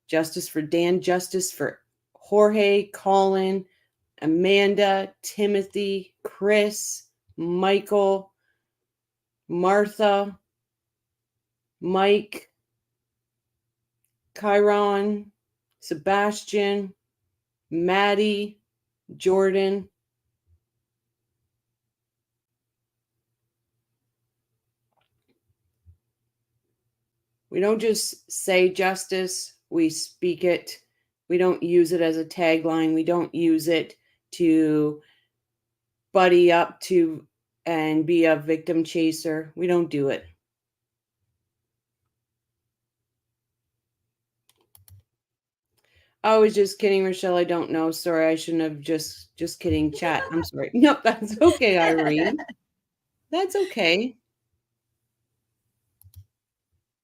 Justice for Dan, justice for Jorge, Colin, Amanda, Timothy, Chris, Michael, Martha, Mike, Chiron, Sebastian, Maddie, Jordan. We don't just say justice, we speak it. We don't use it as a tagline. We don't use it to buddy up to and be a victim chaser. We don't do it. I was just kidding, Rochelle. I don't know. Sorry, I shouldn't have just kidding. Chat. I'm sorry. Nope, that's okay, Irene. That's okay.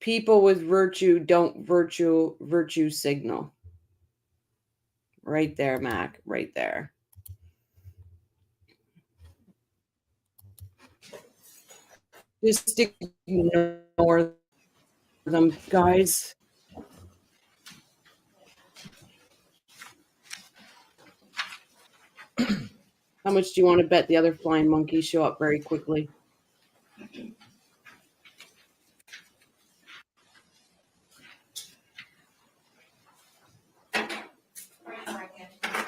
People with virtue don't virtue signal. Right there, Mac. Right there. Just ignore them, guys. How much do you want to bet the other flying monkeys show up very quickly?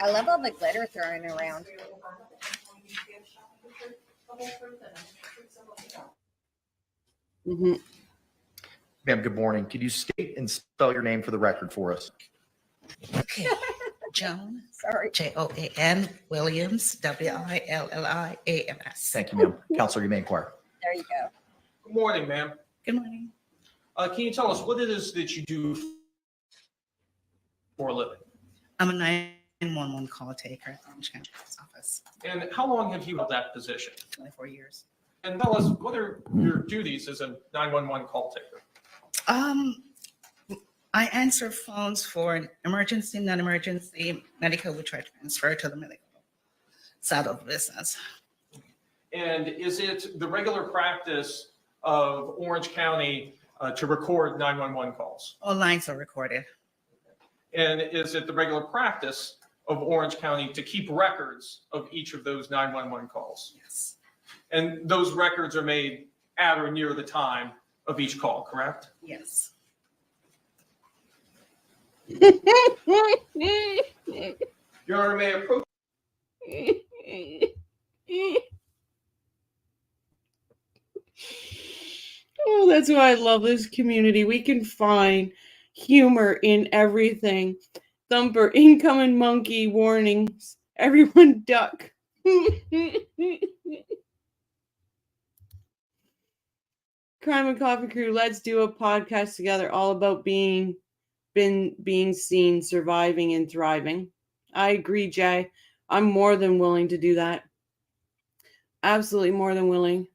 I love all the glitter thrown around. Mm-hmm. Ma'am, good morning. Could you state and spell your name for the record for us? Okay. Joan, Sorry. Joan Williams, Williams. Thank you, ma'am. Counselor, you may inquire. There you go. Good morning, ma'am. Good morning. Can you tell us what it is that you do for a living? I'm a 911 call taker at the Orange County Sheriff's Office, And how long have you held that position? 24 years. And tell us, what are your duties as a 911 call taker? I answer phones for an emergency, non-emergency, medical, we try to transfer to the medical side of the business. And is it the regular practice of Orange County to record 911 calls? All lines are recorded. And is it the regular practice of Orange County to keep records of each of those 911 calls? Yes. And those records are made at or near the time of each call, correct? Yes. Your Honor, may I approach? Oh, that's why I love this community. We can find humor in everything. Thumper, incoming monkey warnings. Everyone duck. Crime and Coffee Crew, let's do a podcast together all about being seen, surviving, and thriving. I agree, Jay. I'm more than willing to do that. Absolutely more than willing.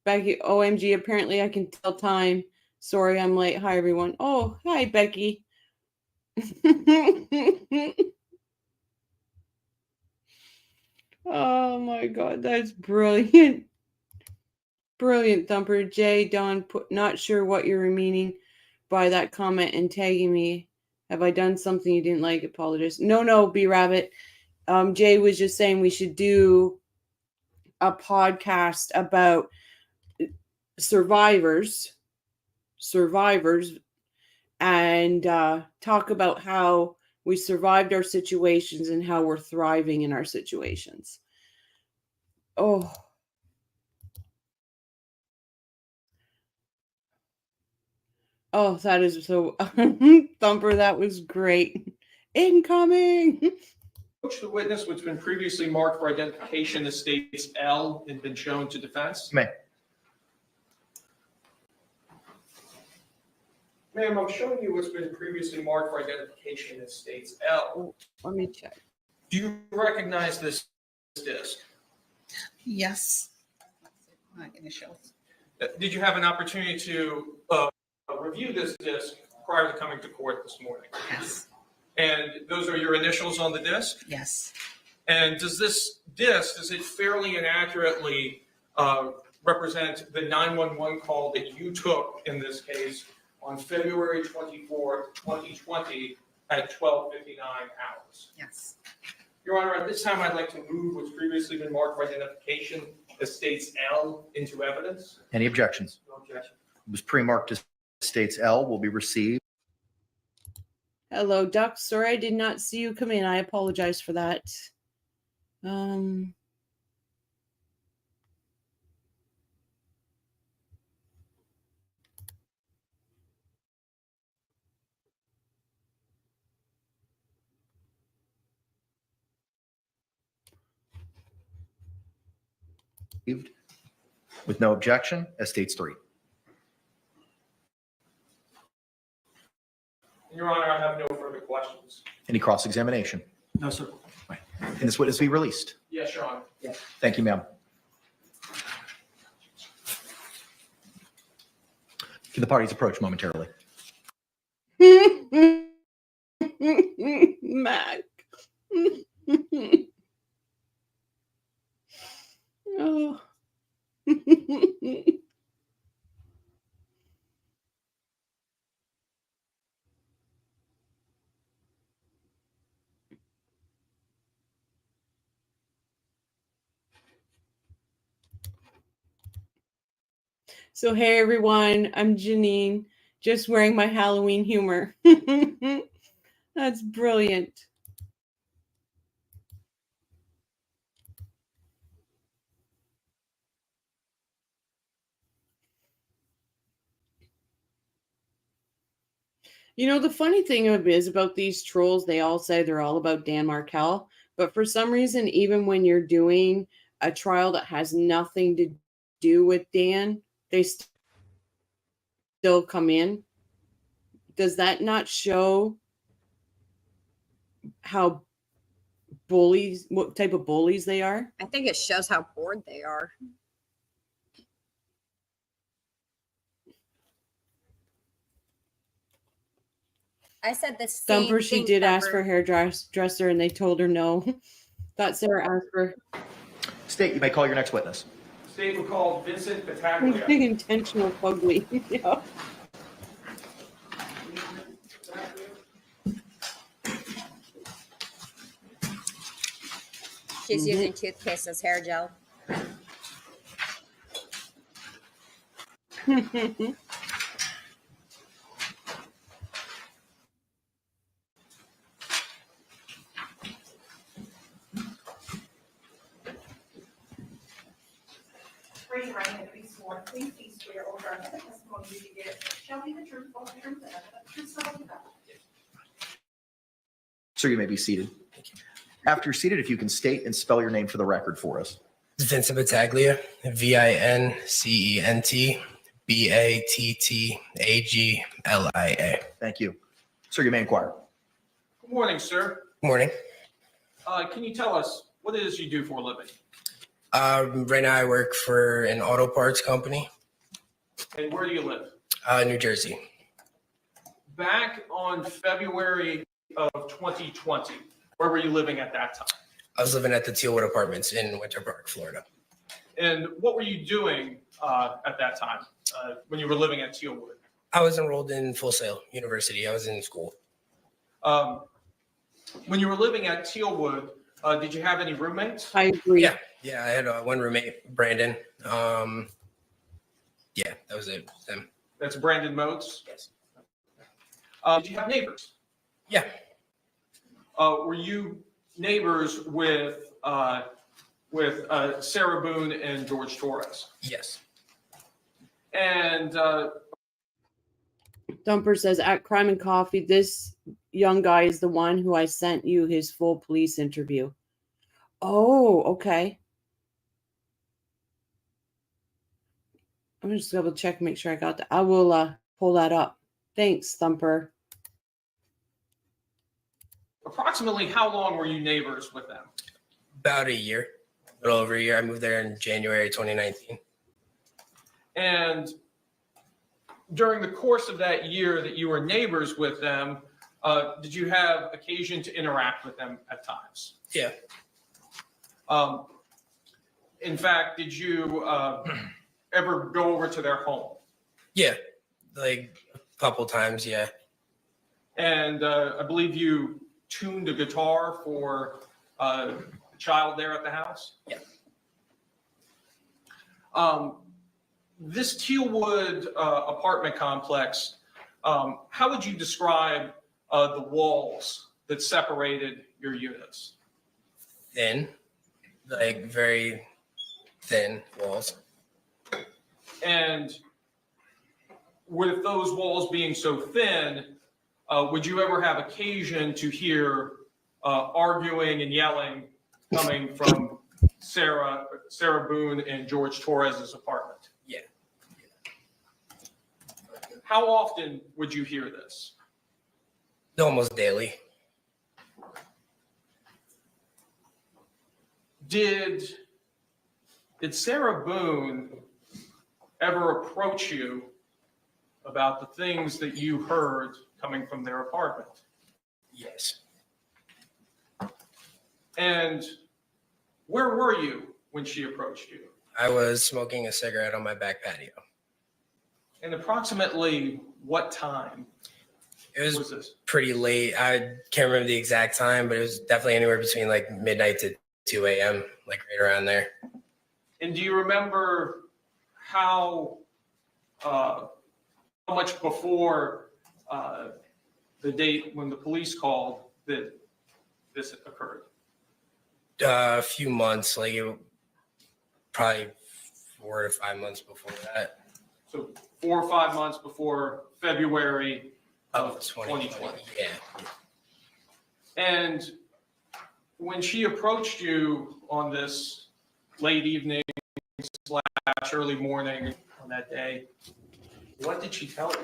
Becky, OMG, apparently I can tell time. Sorry, I'm late. Hi, everyone. Oh, hi, Becky. Oh, my God. That's brilliant. Brilliant, Thumper. Jay, Don, not sure what you're meaning by that comment and tagging me. Have I done something you didn't like? Apologize. No, B-Rabbit. Jay was just saying we should do a podcast about survivors, and talk about how we survived our situations and how we're thriving in our situations. Oh, that is so Thumper, that was great. Incoming. Approach the witness, which has been previously marked for identification as states L and been shown to defense. May. Ma'am, I'm showing you what's been previously marked for identification as states L. Let me check. Do you recognize this disc? Yes. My initials. Did you have an opportunity to review this disc prior to coming to court this morning? Yes. And those are your initials on the disc? Yes. And does this disc, does it fairly and accurately represent the 911 call that you took in this case on February 24th, 2020 at 12:59 hours? Yes. Your Honor, at this time, I'd like to move what's previously been marked for identification as states L into evidence. Any objections? No objection. It was pre-marked as states L will be received. Hello, Duck. Sorry I did not see you come in. I apologize for that. With no objection as states 3. Your Honor, I have no further questions. Any cross-examination? No, sir. Can this witness be released? Yes, Your Honor. Thank you, ma'am. Can the parties approach momentarily? Mac. Oh. So, hey everyone, I'm Janine, just wearing my Halloween humor. That's brilliant. You know, the funny thing is about these trolls, they all say they're all about Dan Markel, but for some reason, even when you're doing a trial that has nothing to do with Dan, they still come in. Does that not show how bullies, what type of bullies they are? I think it shows how bored they are. I said the same Thumper, she thing, did ask for a Thumper. hairdresser and they told her no. Thought Sarah asked for State, you may call your next witness. State will call Vincent big Buglia. intentional ugly. Yeah. She's using toothpaste as hair gel. Raise your right hand to be sworn. Please be swear or affirm that the testimony you give shall be the truth, full truth, and nothing but the truth, so help you God. Sir, you may be seated. After you're seated, if you can state and spell your name for the record for us. Vincent Buglia, Vincent Battaglia. Thank you. Sir, you may inquire. Good morning, sir. Morning. Can you tell us what it is you do for a living? Right now I work for an auto parts company, And where do you live? New Jersey. Back on February of 2020, where were you living at that time? I was living at the Tealwood Apartments in Winter Park, Florida. And what were you doing at that time when you were living at Tealwood? I was enrolled in Full Sail University. I was in school. When you were living at Tealwood, did you have any roommates? I agree. Yeah, I had one roommate, Brandon. Yeah, that was it. Them. That's Brandon Moes. Yes. Did you have neighbors? Yeah. Were you neighbors with Sarah Boone and Jorge Torres? Yes. And Dumper says at Crime and Coffee, this young guy is the one who I sent you his full police interview. Oh, okay. I'm just double check, make sure I got that. I will pull that up. Thanks, Thumper. approximately how long were you neighbors with them? About a year, a little over a year. I moved there in January 2019. And during the course of that year that you were neighbors with them, did you have occasion to interact with them at times? Yeah. In fact, did you ever go over to their home? Yeah, like a couple times, yeah. And I believe you tuned a guitar for a child there at the house? Yeah. This Tealwood apartment complex, how would you describe the walls that separated your units? Thin, like very thin walls. And with those walls being so thin, would you ever have occasion to hear arguing and yelling coming from Sarah Boone and Jorge Torres' apartment? Yeah. How often would you hear this? Almost daily. Did Sarah Boone ever approach you about the things that you heard coming from their apartment? Yes. And where were you when she approached you? I was smoking a cigarette on my back patio. And approximately what time It was was this? pretty late. I can't remember the exact time, but it was definitely anywhere between like midnight to 2 a.m., like right around there. And do you remember how much before the date when the police called that this occurred? A few months, like probably 4 to 5 months before that. So 4 or 5 months before February of 2020. Yeah. And when she approached you on this late evening / early morning on that day, what did she tell you?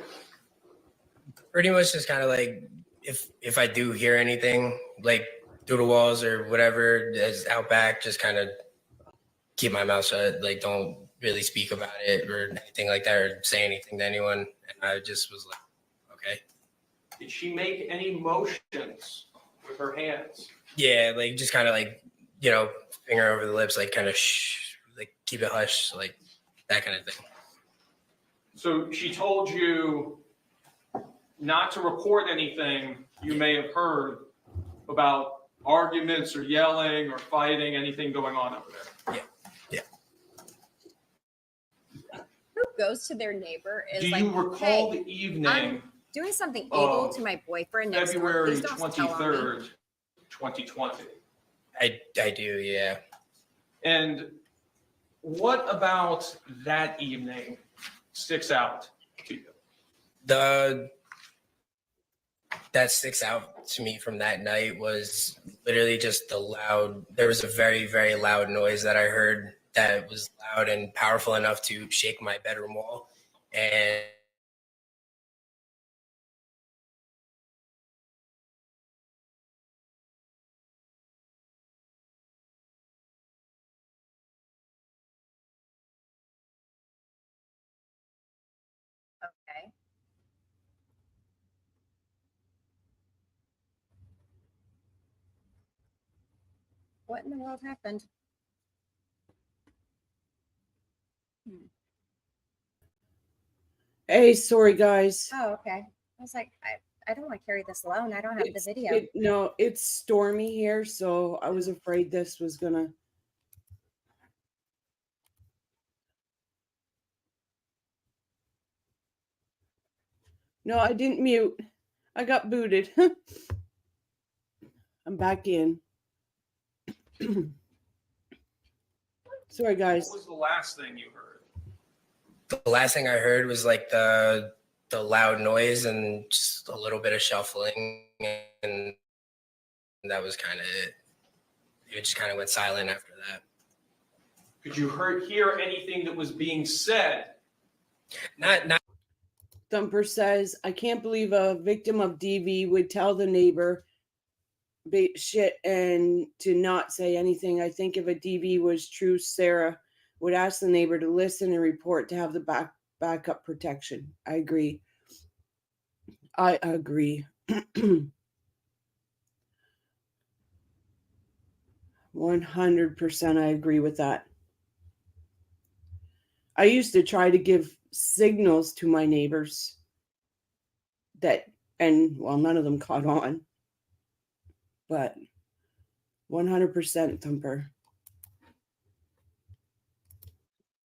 Pretty much just kind of like if I do hear anything like through the walls or whatever is out back, just kind of keep my mouth shut. Like don't really speak about it or anything like that or say anything to anyone. And I just was like, okay. Did she make any motions with her hands? Yeah, like just kind of like, finger over the lips, like kind of shh, like keep it hush, like that kind of thing. So she told you not to report anything you may have heard about arguments or yelling or fighting, anything going on over there. Yeah. Who goes to their neighbor is Do like, you recall hey, the evening, I'm doing something evil to my boyfriend next door. February Please don't tell on me. 23rd, 2020? I do, yeah. And what about that evening sticks out to you? that sticks out to me from that night was literally just there was a very, very loud noise that I heard that was loud and powerful enough to shake my bedroom wall. And Okay. What in the world happened? Hey, sorry guys. Oh, okay. I was like, I don't want to carry this alone. I don't have the video. No, it's stormy here, so I was afraid this was gonna. No, I didn't mute. I got booted. I'm back in. Sorry, guys. What was the last thing you heard? the last thing I heard was like the loud noise and just a little bit of shuffling, and that was kind of it. It just kind of went silent after that. Could you hear anything that was being said? Not Thumper says, I can't believe a victim of DV would tell the neighbor shit and to not say anything. I think if a DV was true, Sarah would ask the neighbor to listen and report to have the backup protection. I agree. 100% I agree with that. I used to try to give signals to my neighbors none of them caught on. But 100% Thumper.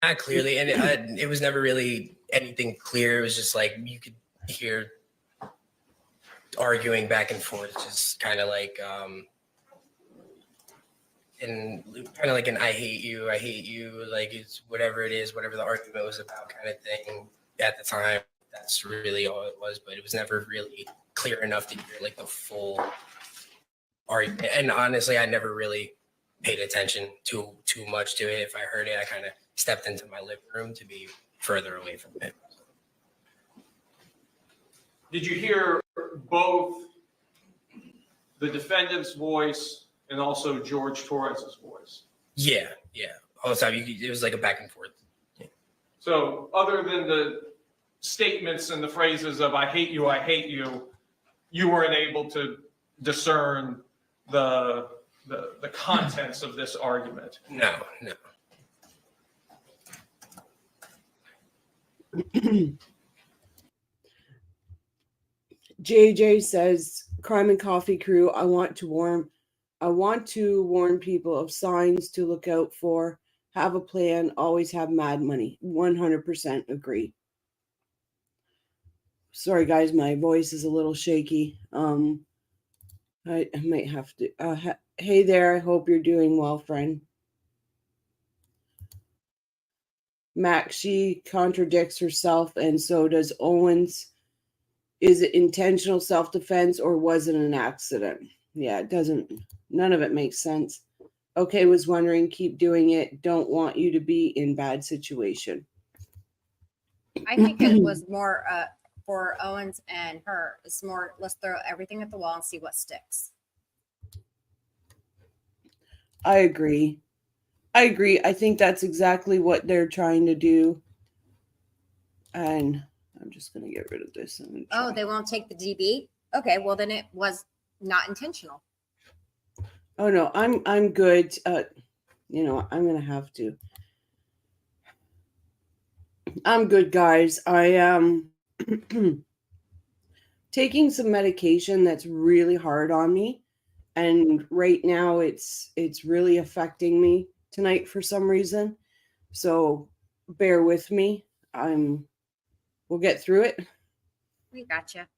Not clearly, and it was never really anything clear. It was just like you could hear arguing back and forth, just kind of like and kind of like an I hate you, like it's whatever it is, whatever the argument was about kind of thing at the time. That's really all it was, but it was never really clear enough to hear like the full argument. And honestly, I never really paid attention too much to it. If I heard it, I kind of stepped into my living room to be further away from it. Did you hear both the defendant's voice and also George Torres's voice? Yeah. All the time. It was like a back and forth. Yeah. So other than the statements and the phrases of I hate you, you weren't able to discern the contents of this argument? No. JJ says, Crime and Coffee crew, I want to warn people of signs to look out for. Have a plan, always have mad money. 100% agree. Sorry guys, my voice is a little shaky. I might have to hey there, I hope you're doing well, friend. Max, she contradicts herself, and so does Owens. Is it intentional self-defense or was it an accident? Yeah, none of it makes sense. Okay, was wondering, keep doing it. Don't want you to be in bad situation. I think it was more for Owens and her. It's more, let's throw everything at the wall and see what sticks. I agree. I think that's exactly what they're trying to do. And I'm just going to get rid of this. Oh, they won't take the DB? Okay, well then it was not intentional. Oh no, I'm good. I'm going to have to. I'm good, guys. I am taking some medication that's really hard on me. And right now it's really affecting me tonight for some reason. So bear with me. We'll get through it. We gotcha.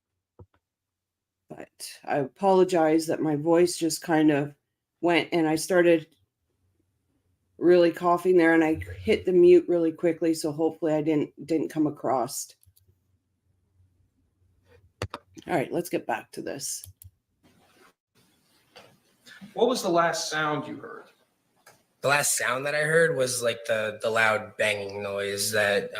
But I apologize that my voice just kind of went and I started really coughing there and I hit the mute really quickly. So hopefully I didn't come across. All right, let's get back to this. What was the last sound you heard? The last sound that I heard was like the loud banging noise that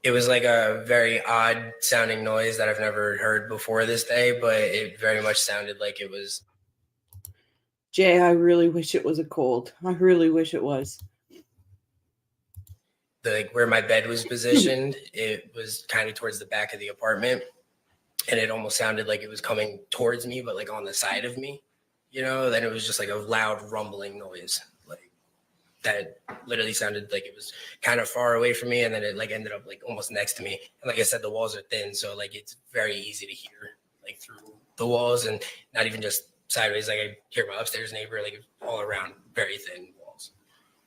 it was like a very odd sounding noise that I've never heard before this day, but it very much sounded like it was. Jay, I really wish it was a cold. I really wish it was. Like where my bed was positioned, it was kind of towards the back of the apartment, and it almost sounded like it was coming towards me, but like on the side of me, you know. Then it was just like a loud rumbling noise, like that literally sounded like it was kind of far away from me, and then it like ended up like almost next to me. And like I said, the walls are thin, so like it's very easy to hear like through the walls, and not even just sideways. Like I hear my upstairs neighbor, like all around, very thin walls.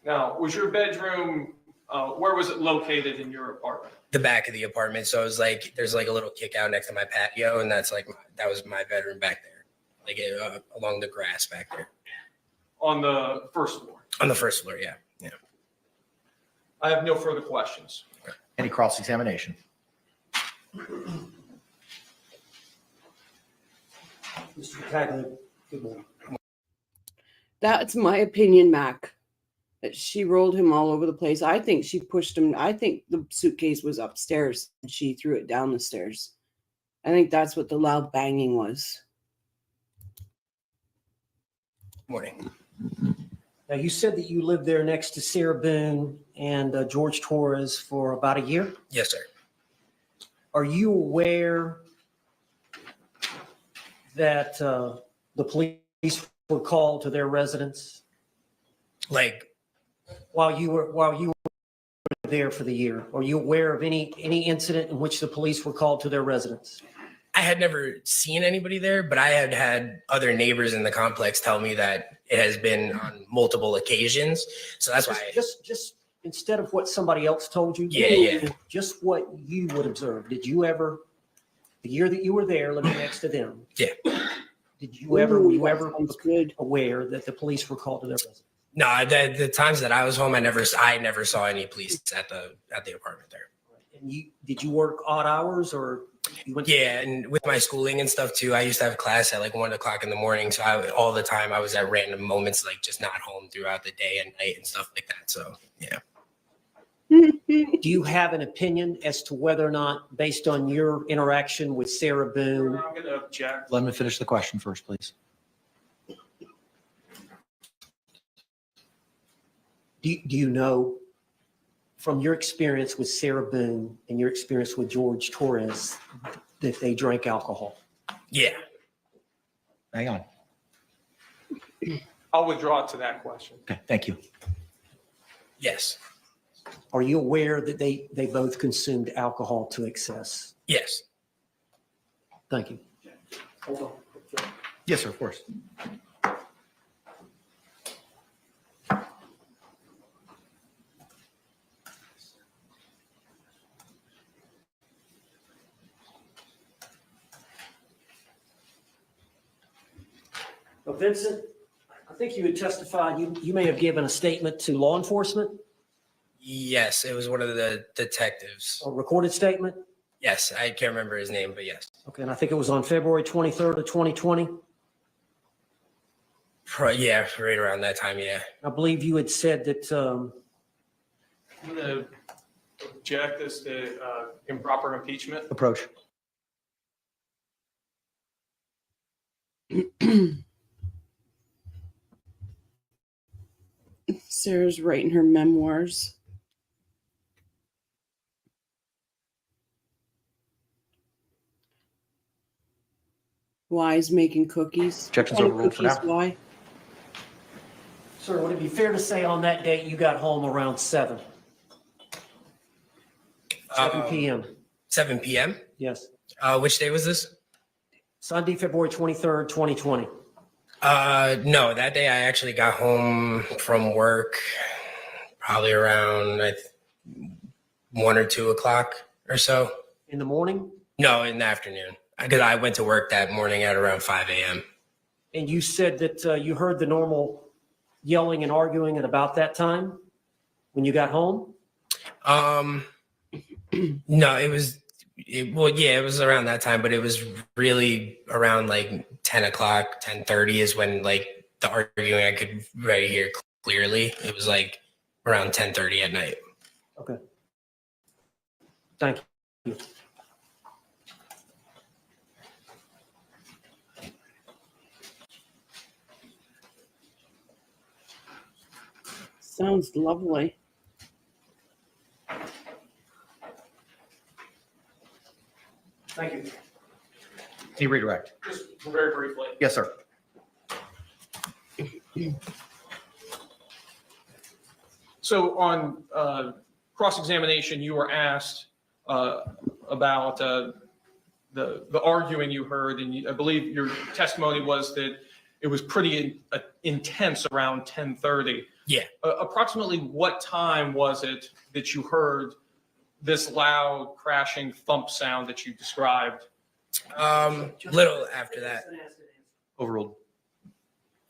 Now, was your bedroom, where was it located in your apartment? The back of the apartment. So it was like, there's like a little kick out next to my patio, and that's like, that was my bedroom back there, like along the grass back there. On the first floor? On the first floor, yeah. Yeah. I have no further questions. Any cross-examination? Mr. Cagley, good morning. That's my opinion, Mac. That she rolled him all over the place. I think she pushed him. I think the suitcase was upstairs and she threw it down the stairs. I think that's what the loud banging was. Morning. Now, you said that you lived there next to Sarah Boone and George Torres for about a year. Yes, sir. Are you aware that the police were called to their residence Like, while you were there for the year? Are you aware of any incident in which the police were called to their residence? I had never seen anybody there, but I had had other neighbors in the complex tell me that it has been on multiple occasions. So that's why. Just instead of what somebody else told you. Yeah. Just what you would observe. Did you ever, the year that you were there living next to them? Yeah. Were you ever good. aware that the police were called to their residence? No, the times that I was home, I never saw any police at the apartment there. And did you work odd hours or you went? Yeah, and with my schooling and stuff too, I used to have class at like 1 o'clock in the morning. So all the time I was at random moments, like just not home throughout the day and night and stuff like that. So yeah. Do you have an opinion as to whether or not, based on your interaction with Sarah Boone? I'm going to object. Let me finish the question first, please. Do you know from your experience with Sarah Boone and your experience with George Torres that they drank alcohol? Yeah. Hang on. I'll withdraw to that question. Okay, thank you. Yes. Are you aware that they both consumed alcohol to excess? Yes. Thank you. Hold on. Yes, sir, of course. Well, Vincent, I think you had testified, you may have given a statement to law enforcement, Yes, it was one of the detectives. a recorded statement. Yes, I can't remember his name, but yes. Okay, and I think it was on February 23rd of 2020. Yeah, right around that time, yeah. I believe you had said that, I'm going to object as to improper impeachment. Approach. Sarah's writing her memoirs. Why's making cookies? Objection's What kind of overruled for now. cookies, Why? sir, would it be fair to say on that date you got home around 7 p.m.? 7 p.m. Yes. Which day was this? Sunday, February 23rd, 2020. No, that day I actually got home from work probably around 1 or 2 o'clock or so. In the morning? No, in the afternoon. Because I went to work that morning at around 5 a.m. And you said that you heard the normal yelling and arguing at about that time when you got home? No, it was Well, yeah, it was around that time, but it was really around like 10 o'clock, 10:30 is when like the arguing I could right hear clearly. It was like around 10:30 at night. Okay. Thank you. Sounds lovely. Thank you. Any redirect? Just very briefly. Yes, sir. So on cross-examination, you were asked about the arguing you heard, and I believe your testimony was that it was pretty intense around 10:30. Yeah. Approximately what time was it that you heard this loud crashing thump sound that you described? Little after that. Overruled.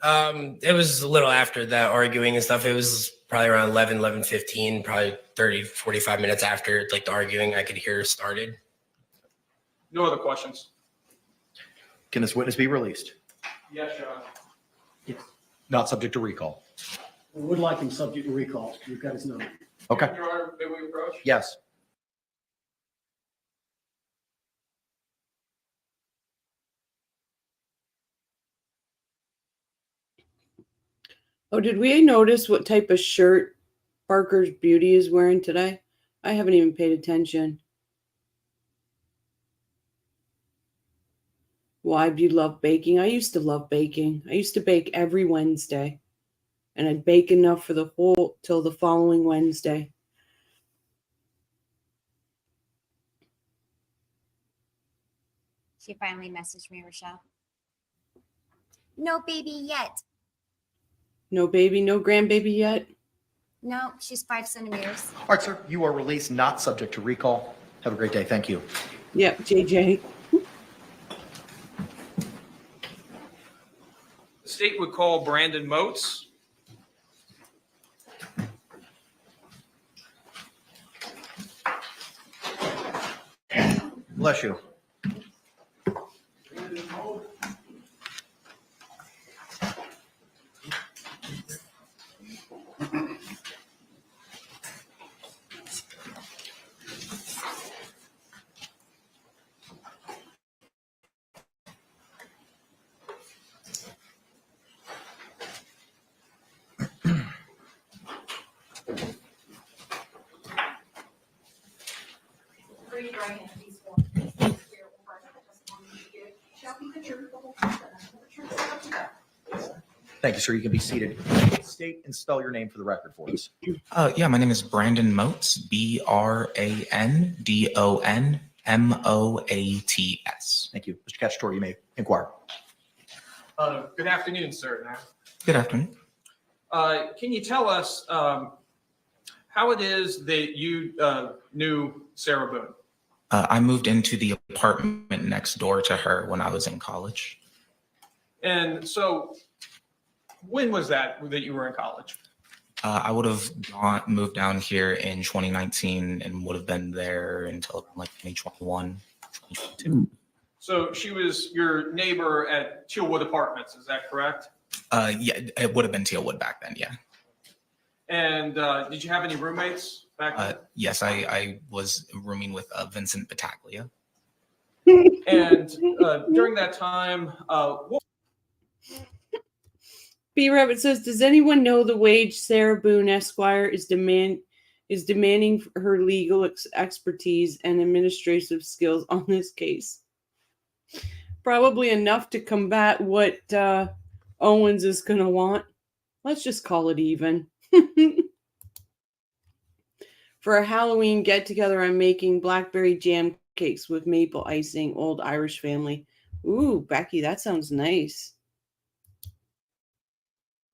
It was a little after that arguing and stuff. It was probably around 11:15, probably 30, 45 minutes after like the arguing I could hear started. No other questions? Can this witness be released? Yes, Your Honor. Not subject to recall. We would like him subject to recall. We've got his number. Okay. Your Honor, may we approach? Yes. Oh, did we notice what type of shirt Parker's Beauty is wearing today? I haven't even paid attention. Why do you love baking? I used to love baking. I used to bake every Wednesday. And I'd bake enough for the whole till the following Wednesday. She finally messaged me, Rochelle. No baby yet. No baby, no grandbaby yet? No, she's 5 centimeters. All right, sir. You are released, not subject to recall. Have a great day. Thank you. Yep, JJ. The state would call Brandon Moes. Bless you. Raise your right hand, please. Please swear or affirm that the testimony you give shall be the truth, the whole truth, and nothing but the truth, so help you God. Thank you, sir. You can be seated. State and spell your name for the record for us. Yeah, my name is Brandon Moes, BRANDON MOATS. Thank you. Mr. Cacciatore, you may inquire. Good afternoon, sir. Good afternoon. Can you tell us how it is that you knew Sarah Boone? I moved into the apartment next door to her when I was in college. And so when was that you were in college? I would have moved down here in 2019 and would have been there until like 2021, 2022. So she was your neighbor at Tealwood Apartments, is that correct? Yeah, it would have been Tealwood back then, yeah. And did you have any roommates back then? Yes, I was rooming with Vincent Buglia. And during that time, what B. Rabbit says, does anyone know the wage Sarah Boone Esquire is demanding for her legal expertise and administrative skills on this case? Probably enough to combat what Owens is going to want. Let's just call it even. For a Halloween get-together, I'm making blackberry jam cakes with maple icing, old Irish family. Ooh, Becky, that sounds nice.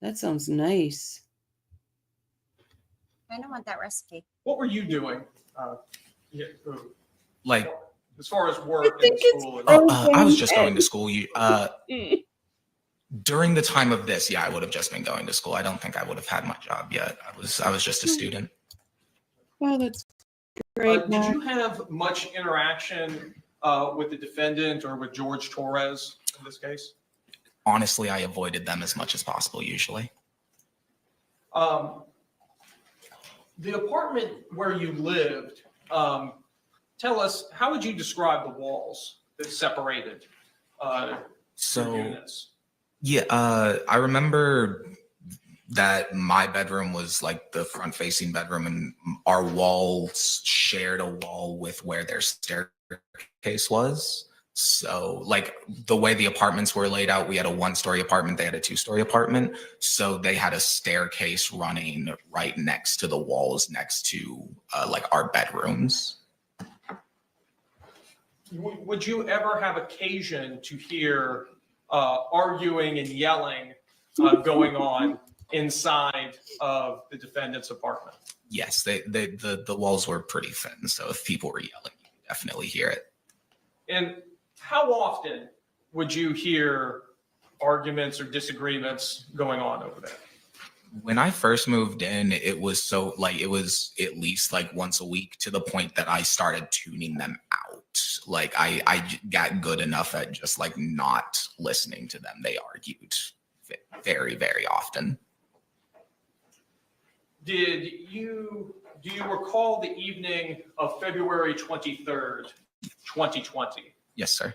That sounds nice. I don't want that recipe. what were you doing? Like, as far as work I in think school. I was just going to school. During the time of this, yeah, I would have just been going to school. I don't think I would have had my job yet. I was just a student. Well, that's Great, Did you have much interaction with the defendant or with George Torres in this case? Honestly, I avoided them as much as possible usually. The apartment where you lived, tell us, how would you describe the walls that separated your units? Yeah, I remember that my bedroom was like the front facing bedroom, and our walls shared a wall with where their staircase was. So like the way the apartments were laid out, we had a 1-story apartment, they had a 2-story apartment. So they had a staircase running right next to the walls next to like our bedrooms. Would you ever have occasion to hear arguing and yelling going on inside of the defendant's apartment? Yes, the walls were pretty thin. So if people were yelling, you could definitely hear it. And how often would you hear arguments or disagreements going on over there? When I first moved in, it was it was at least like once a week, to the point that I started tuning them out. Like I got good enough at just like not listening to them. They argued very, very often. Do you recall the evening of February 23rd, 2020? Yes, sir.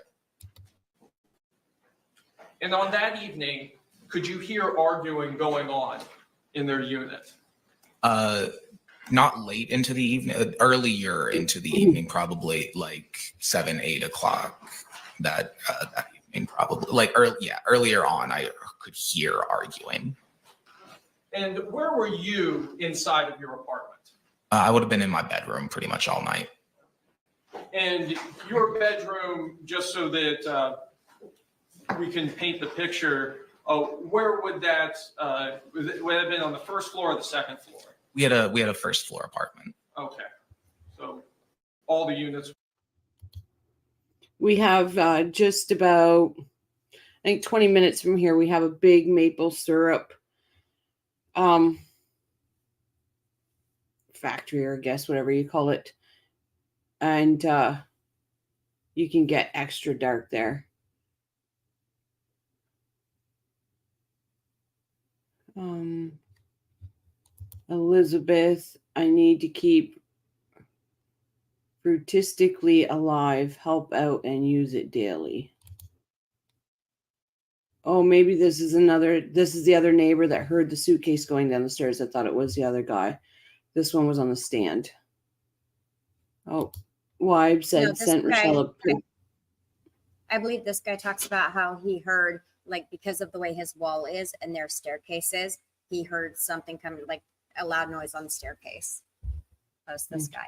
And on that evening, could you hear arguing going on in their unit? Not late into the evening, earlier into the evening, probably like 7, 8 o'clock that evening, probably like earlier on, I could hear arguing. And where were you inside of your apartment? I would have been in my bedroom pretty much all night. And your bedroom, just so that we can paint the picture, where would that would it have been, on the first floor or the second floor? We had a first floor apartment. Okay, so all the units. We have just about, I think 20 minutes from here, we have a big maple syrup factory, or I guess whatever you call it. And you can get extra dark there. Elizabeth, I need to keep fruitistically alive, help out and use it daily. Oh, maybe this is the other neighbor that heard the suitcase going down the stairs. I thought it was the other guy. This one was on the stand. Oh, Wibe said, sent Rochelle a pic. I believe this guy talks about how he heard, like, because of the way his wall is and their staircases, he heard something coming, like a loud noise on the staircase. That's this guy.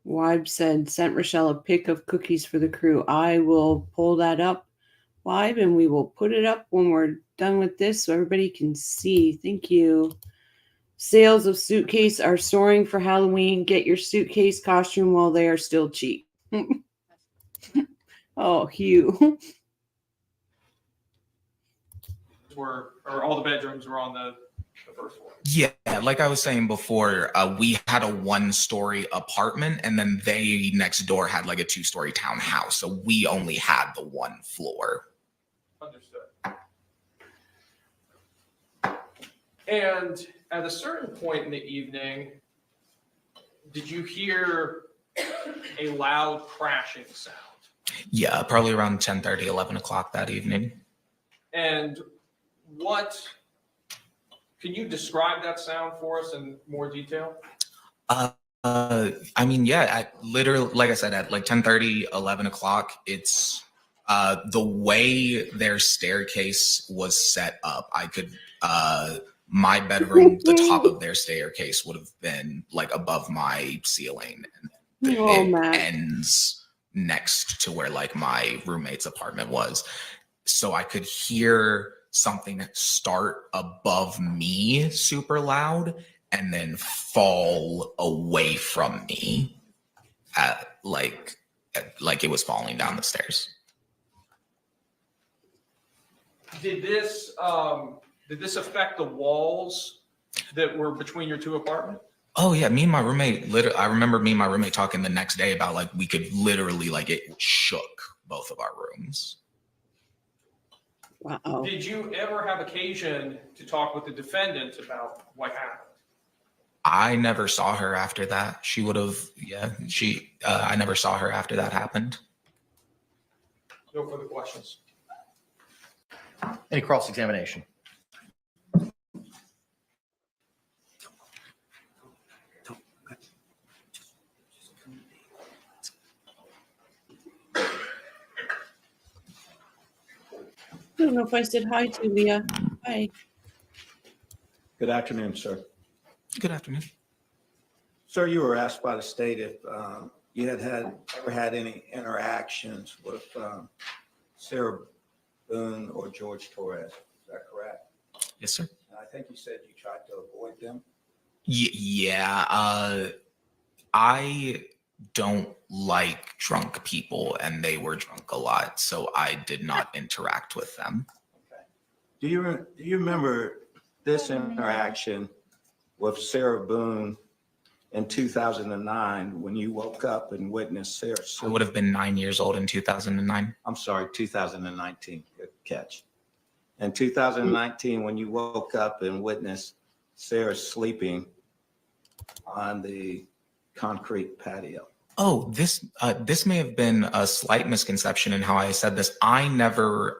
Wibe said, sent Rochelle a pic of cookies for the crew. I will pull that up, Wibe, and we will put it up when we're done with this so everybody can see. Thank you. Sales of suitcase are soaring for Halloween. Get your suitcase costume while they are still cheap. Oh, Hugh. Or all the bedrooms were on the first floor? Yeah, like I was saying before, we had a 1-story apartment, and then they next door had like a 2-story townhouse. So we only had the 1 floor. Understood. And at a certain point in the evening, did you hear a loud crashing sound? Yeah, probably around 10:30, 11 o'clock that evening. And can you describe that sound for us in more detail? I mean, yeah, at literally, like I said, at like 10:30, 11 o'clock, it's the way their staircase was set up. I could, my bedroom, the top of their staircase would have been like above my ceiling, and it ends next to where like my roommate's apartment was. So I could hear something start above me super loud and then fall away from me like it was falling down the stairs. Did this affect the walls that were between your 2 apartments? Oh yeah, me and my roommate. I remember me and my roommate talking the next day about like we could literally like it shook both of our rooms. Wow. Did you ever have occasion to talk with the defendant about what happened? I never saw her after that. She would have. Yeah, I never saw her after that happened. No further questions. Any cross-examination? I don't know if I said hi to Leah. Hi. Good afternoon, sir. Good afternoon. Sir, you were asked by the state if you had ever had any interactions with Sarah Boone or George Torres. Is that correct? Yes, sir. And I think you said you tried to avoid them. Yeah. I don't like drunk people, and they were drunk a lot, so I did not interact with them. Okay. Do you remember this interaction with Sarah Boone in 2009 when you woke up and witnessed Sarah? I would have been 9 years old in 2009. I'm sorry, 2019. Good catch. In 2019, when you woke up and witnessed Sarah sleeping on the concrete patio. Oh, this may have been a slight misconception in how I said this. I never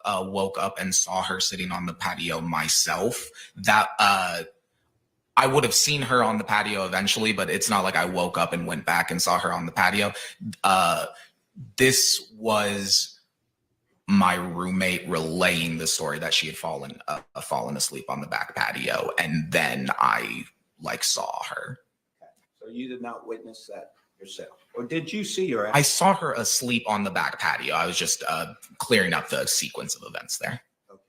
woke up and saw her sitting on the patio myself. That I would have seen her on the patio eventually, but it's not like I woke up and went back and saw her on the patio. This was my roommate relaying the story that she had fallen asleep on the back patio, and then I saw her. So you did not witness that yourself, or did you see her? I saw her asleep on the back patio. I was just clearing up the sequence of events there. Okay,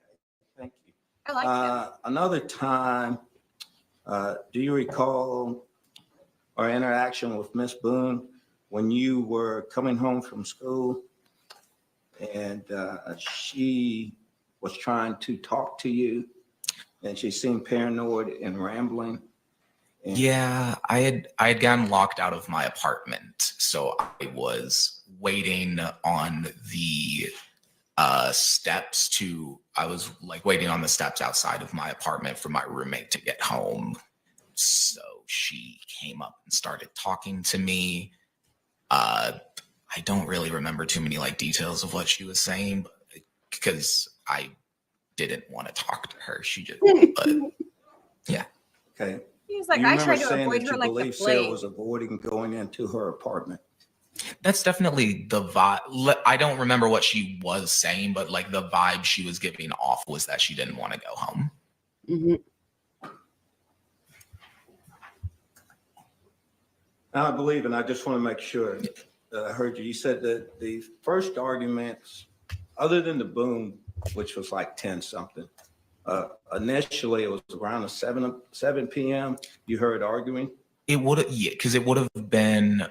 thank you. I like that. Another time, do you recall our interaction with Miss Boone when you were coming home from school and she was trying to talk to you and she seemed paranoid and rambling? Yeah, I had gotten locked out of my apartment, so I was waiting on the steps waiting on the steps outside of my apartment for my roommate to get home. So she came up and started talking to me. I don't really remember too many details of what she was saying, because I didn't want to talk to her. She just, but yeah. Okay. He was like, You I remember tried to saying avoid that her you like the believe Sarah plague. was avoiding going into her apartment. That's definitely the vibe. I don't remember what she was saying, but the vibe she was giving off was that she didn't want to go home. Mm-hmm. I believe, and I just want to make sure that I heard you. You said that the first arguments, other than the boom, which was like 10 something, initially it was around the 7 p.m. You heard arguing. It would have, yeah, because it would have been.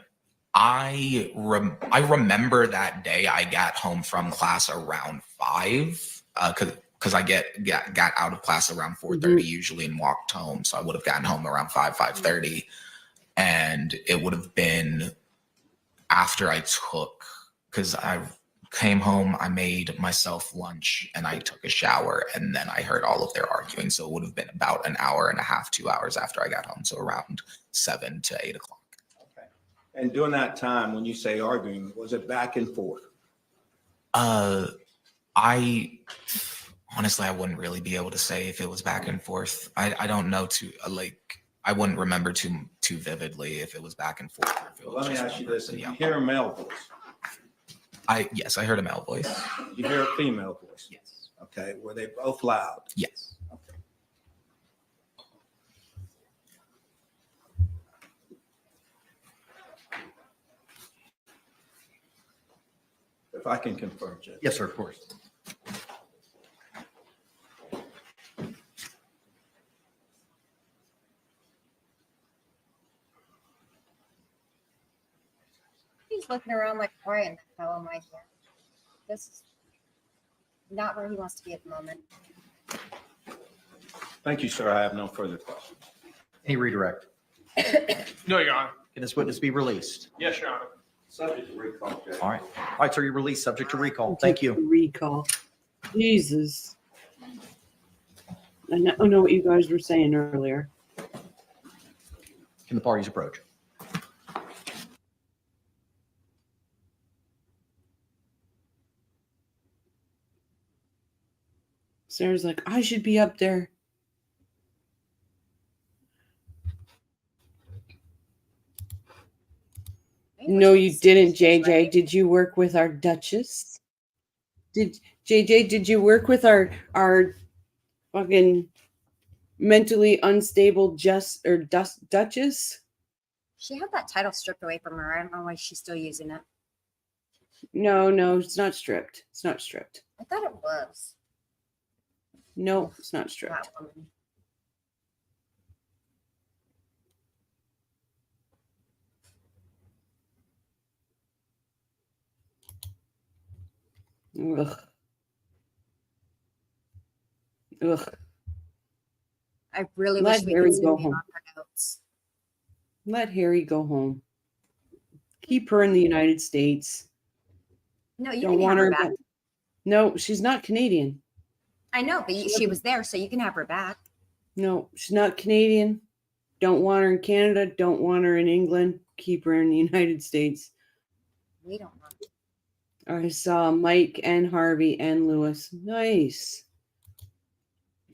I remember that day I got home from class around 5, because I got out of class around 4:30 usually and walked home. So I would have gotten home around 5:30, and it would have been after because I came home, I made myself lunch and I took a shower, and then I heard all of their arguing. So it would have been about an hour and a half, 2 hours after I got home. So around 7 to 8 o'clock. Okay. And during that time, when you say arguing, was it back and forth? I honestly, I wouldn't really be able to say if it was back and forth. I don't know I wouldn't remember too vividly if it was back and forth. Or if it was Let me just ask you one this: person Did you yelling. hear a male voice? Yes, I heard a male voice. Did you hear a female voice? Yes. Okay. Were they both loud? Yes. Okay. If I can confirm, Judge. Yes, sir, of course. He's looking around like, why in the hell am I here? This is not where he wants to be at the moment. Thank you, sir. I have no further questions. Any redirect? No, Your Honor. Can this witness be released? Yes, Your Honor. Subject to recall, Judge. All right. All right, sir, you're released subject to recall. Thank you. Recall. Jesus. I know what you guys were saying earlier. Can the parties approach? Sarah's like, I should be up there. No, you didn't, JJ. Did you work with our Duchess? Did you work with our fucking mentally unstable Duchess? She had that title stripped away from her. I don't know why she's still using it. No, it's not stripped. It's not stripped. I thought it was. No, it's not stripped. That woman. Ugh. Ugh. I really Let wish we Harry could go zoom in home. on her notes. Let Harry go home. Keep her in the United States. No, you Don't can have want her her back. to- No, she's not Canadian. I know, but she was there, so you can have her back. No, she's not Canadian. Don't want her in Canada. Don't want her in England. Keep her in the United States. We don't know. I saw Mike and Harvey and Lewis. Nice.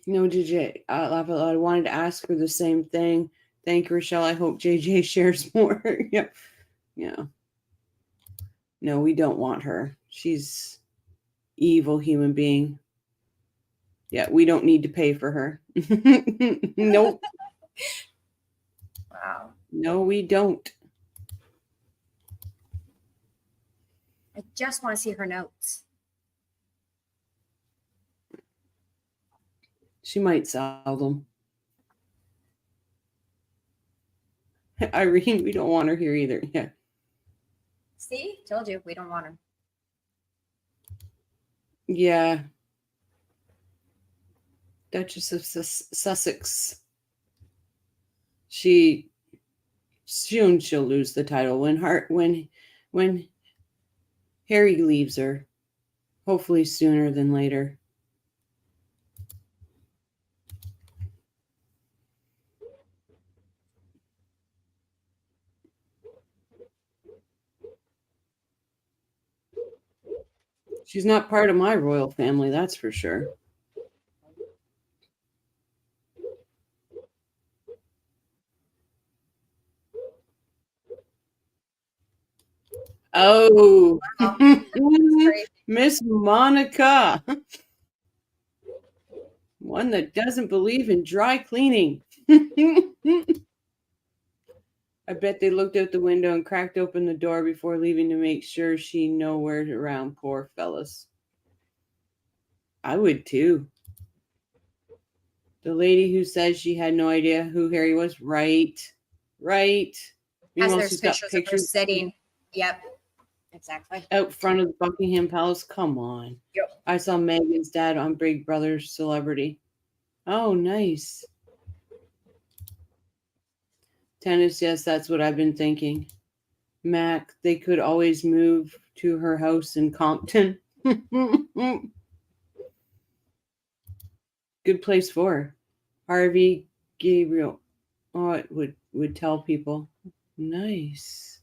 No, JJ. I wanted to ask her the same thing. Thank you, Rochelle. I hope JJ shares more. Yeah. No, we don't want her. She's evil human being. Yeah, we don't need to pay for her. Nope. Wow. No, we don't. I just want to see her notes. She might sell them. Irene, we don't want her here either. Yeah. See? Told you, we don't want her. Yeah. Duchess of Sussex. Soon she'll lose the title when Harry leaves her. Hopefully sooner than later. She's not part of my royal family, that's for sure. Oh, Miss Monica. One that doesn't believe in dry cleaning. I bet they looked out the window and cracked open the door before leaving to make sure she nowhere around. Poor fellas. I would too. The lady who says she had no idea who Harry was, right. As Meanwhile, there's she's got pictures of her sitting. Yep. Exactly. out front of the Buckingham Palace. Come on. Yep. I saw Meghan's dad on Big Brother Celebrity. Oh, nice. Tennis, yes, that's what I've been thinking. Mac, they could always move to her house in Compton. Good place for her. Harvey Gabriel. Oh, it would tell people. Nice.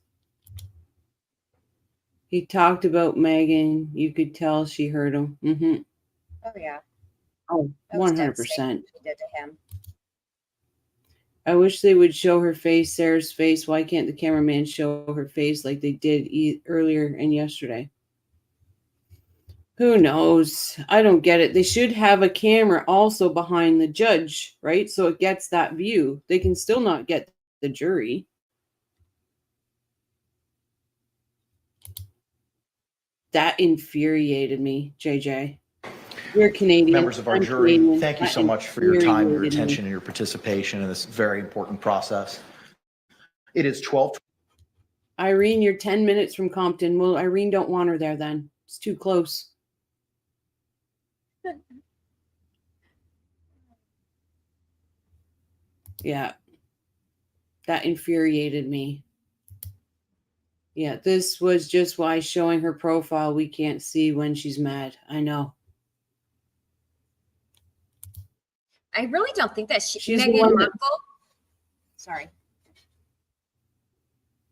He talked about Megan. You could tell she heard him. Mm-hmm. Oh yeah. Oh, That was 100%. devastating what she did to him. I wish they would show her face, Sarah's face. Why can't the cameraman show her face like they did earlier and yesterday? Who knows? I don't get it. They should have a camera also behind the judge, right? So it gets that view. They can still not get the jury. That infuriated me, JJ. You're Canadian. Members of our I'm jury, Canadian. thank you That so much for your time, your infuriated me. attention, and your participation in this very important process. It is 12. Irene, you're 10 minutes from Compton. Well, Irene don't want her there then. It's too close. Yeah. That infuriated me. Yeah, this was just why showing her profile, we can't see when she's mad. I know. I really don't think that She's the Meghan one Markle. that- Sorry.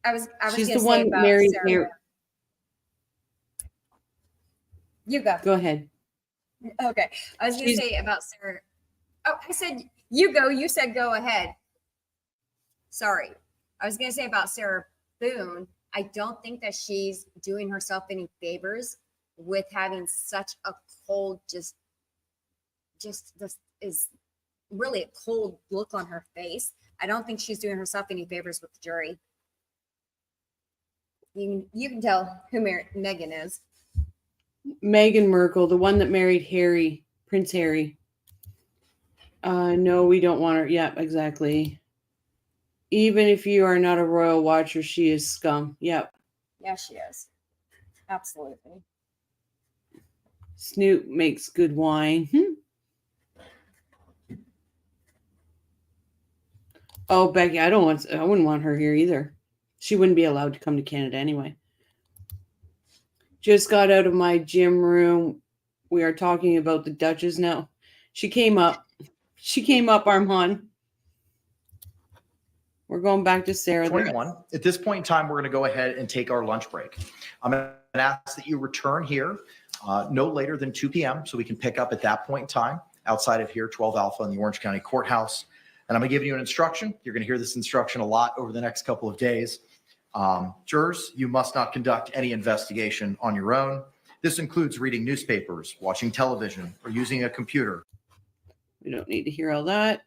I was She's going the to one say that about married Sarah. Harry. You go. Go ahead. Okay. I was going to say about Sarah. Oh, I said you go. You said go ahead. Sorry. I was going to say about Sarah Boone. I don't think that she's doing herself any favors with having such a cold, just this is really a cold look on her face. I don't think she's doing herself any favors with the jury. You can tell who Meghan is. Meghan Markle, the one that married Harry, Prince Harry. No, we don't want her. Yep, exactly. Even if you are not a royal watcher, she is scum. Yep. Yeah, she is. Absolutely. Snoop makes good wine. Oh, Becky, I wouldn't want her here either. She wouldn't be allowed to come to Canada anyway. Just got out of my gym room. We are talking about the Duchess now. She came up, Armand. We're going back to Sarah. 21. At this point in time, we're going to go ahead and take our lunch break. I'm going to ask that you return here no later than 2 p.m. so we can pick up at that point in time outside of here, 12 Alpha in the Orange County Courthouse. And I'm going to give you an instruction. You're going to hear this instruction a lot over the next couple of days. Jurors, you must not conduct any investigation on your own. This includes reading newspapers, watching television, or using a computer. We don't need to hear all that.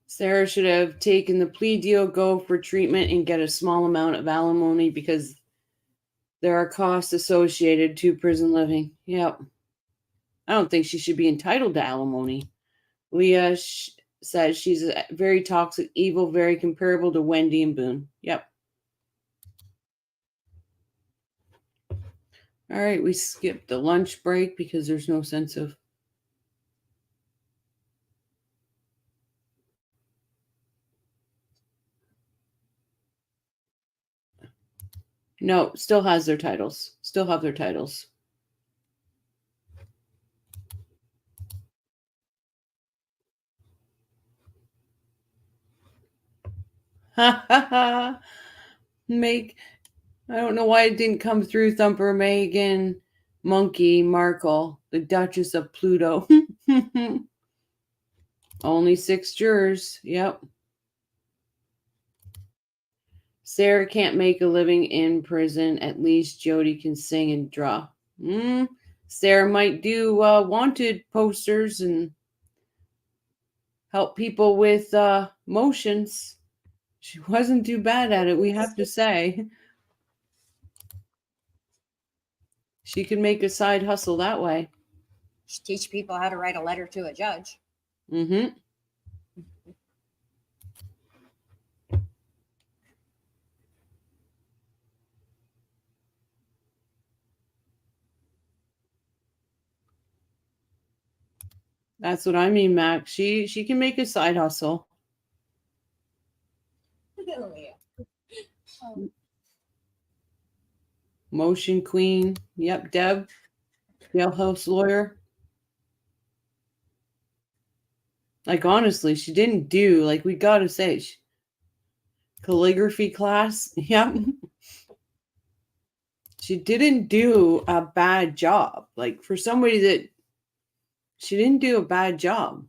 Sarah should have taken the plea deal, go for treatment, and get a small amount of alimony because there are costs associated to prison living. Yep. I don't think she should be entitled to alimony. Leah says she's a very toxic, evil, very comparable to Wendy and Boone. Yep. All right, we skipped the lunch break because there's no sense of... No, still has their titles. Still have their titles. Ha ha ha. I don't know why it didn't come through, Thumper. Meghan Monkey Markle, the Duchess of Pluto. Only 6 jurors. Yep. Sarah can't make a living in prison. At least Jody can sing and draw. Sarah might do wanted posters and help people with motions. She wasn't too bad at it, we have to say. She could make a side hustle that way. She teach people how to write a letter to a judge. Mm-hmm. That's what I mean, Max. She can make a side hustle. Motion queen. Yep, Deb. Jailhouse lawyer. Like, honestly, she didn't do, like, we gotta say, calligraphy class. Yep. She didn't do a bad job. Like, for somebody that, she didn't do a bad job.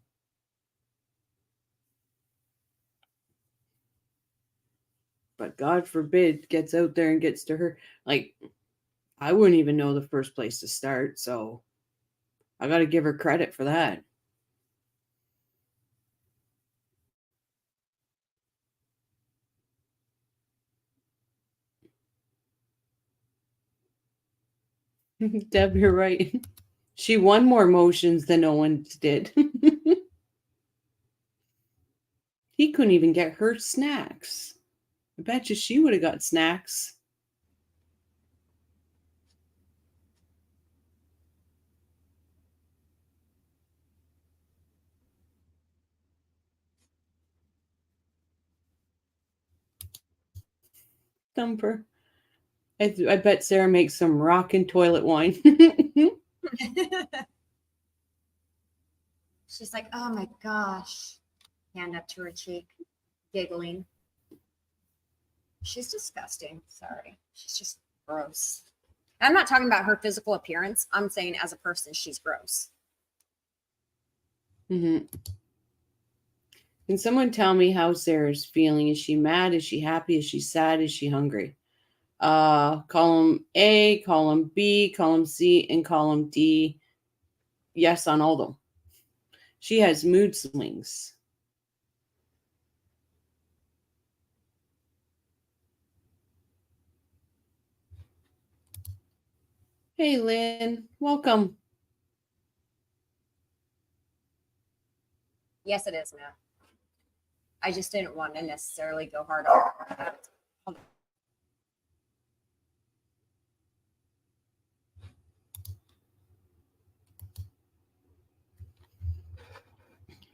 But God forbid gets out there and gets to her. Like, I wouldn't even know the first place to start. So I got to give her credit for that. Deb, you're right. She won more motions than Owens did. He couldn't even get her snacks. I bet you she would have got snacks. Thumper. I bet Sarah makes some rockin' toilet wine. She's like, oh my gosh. Hand up to her cheek, giggling. She's disgusting. Sorry. She's just gross. I'm not talking about her physical appearance. I'm saying as a person, she's gross. Mm-hmm. Can someone tell me how Sarah's feeling? Is she mad? Is she happy? Is she sad? Is she hungry? Column A, column B, column C, and column D. Yes on all of them. She has mood swings. Hey, Lynn. Welcome. Yes, it is, Matt. I just didn't want to necessarily go hard on her.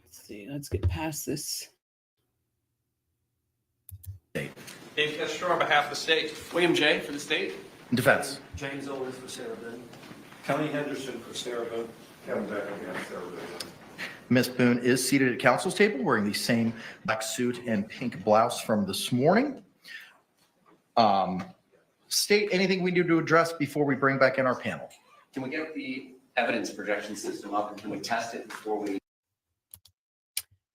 Let's see. Let's get past this. Dave Kester on behalf of the state. William J. for the state. Defense. James Owens for Sarah Boone. Connie Henderson for Sarah Boone. Kevin Beck against Sarah Boone. Ms. Boone is seated at counsel's table wearing the same black suit and pink blouse from this morning. State, anything we need to address before we bring back in our panel? Can we get the evidence projection system up and can we test it before we?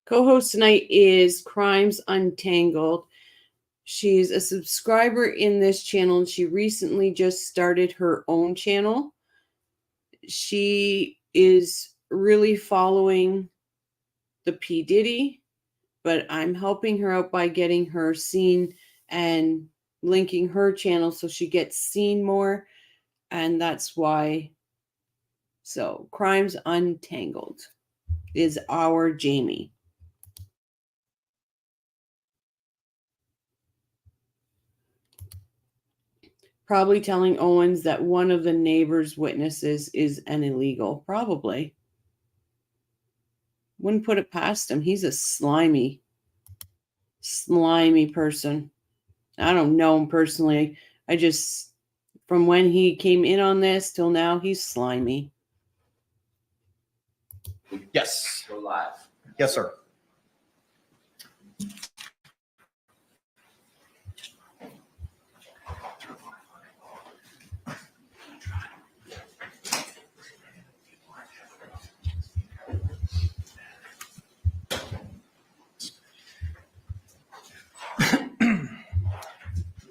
Co-host tonight is Crimes Untangled. She's a subscriber in this channel, and she recently just started her own channel. She is really following the P. Diddy, but I'm helping her out by getting her seen and linking her channel so she gets seen more. And that's why. So, Crimes Untangled is our Jamie. Probably telling Owens that one of the neighbor's witnesses is an illegal. Probably. Wouldn't put it past him. He's a slimy person. I don't know him personally. I just, from when he came in on this till now, he's slimy. Yes. Go live. Yes, sir.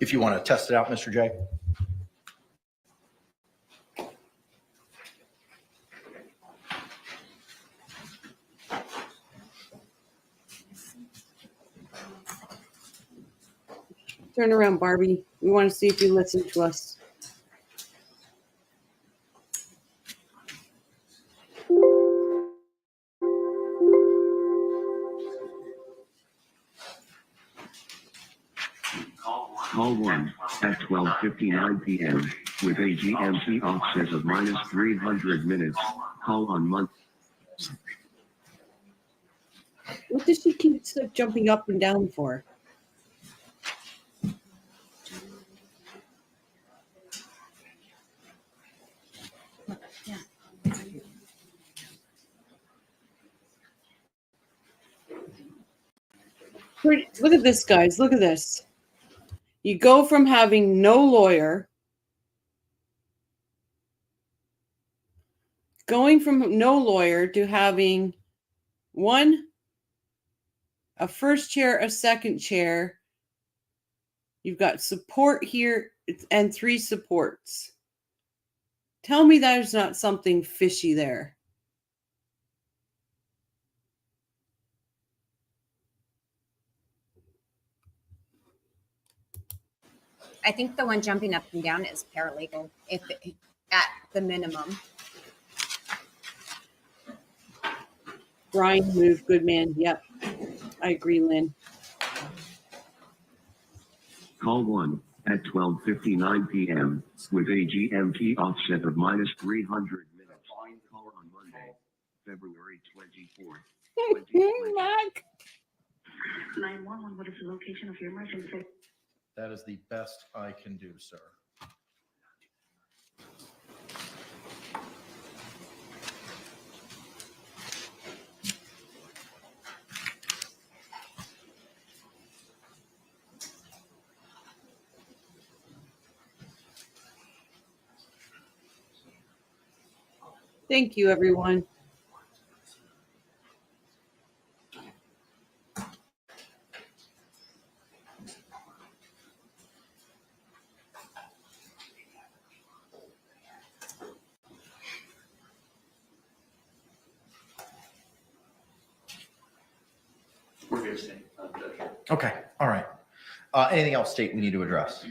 If you want to test it out, Mr. J. Turn around, Barbie. We want to see if you listen to us. Call 1 at 12:59 p.m. with a GMT offset of -300 minutes. Call on month. What does she keep jumping up and down for? Look at this, guys. Look at this. You go from having no lawyer, to having a first chair, a second chair. You've got support here and 3 supports. Tell me there's not something fishy there. I think the one jumping up and down is paralegal, at the minimum. Brian moved, good man. Yep, I agree, Lynn. Call 1 at 12:59 p.m. with a GMT offset of -300 minutes. Call on Monday, February 24th. Mark. 911, what is the location of your emergency? That is the best I can do, sir. Thank you, everyone. We're here, State. Okay, all right. Anything else, State, we need to address?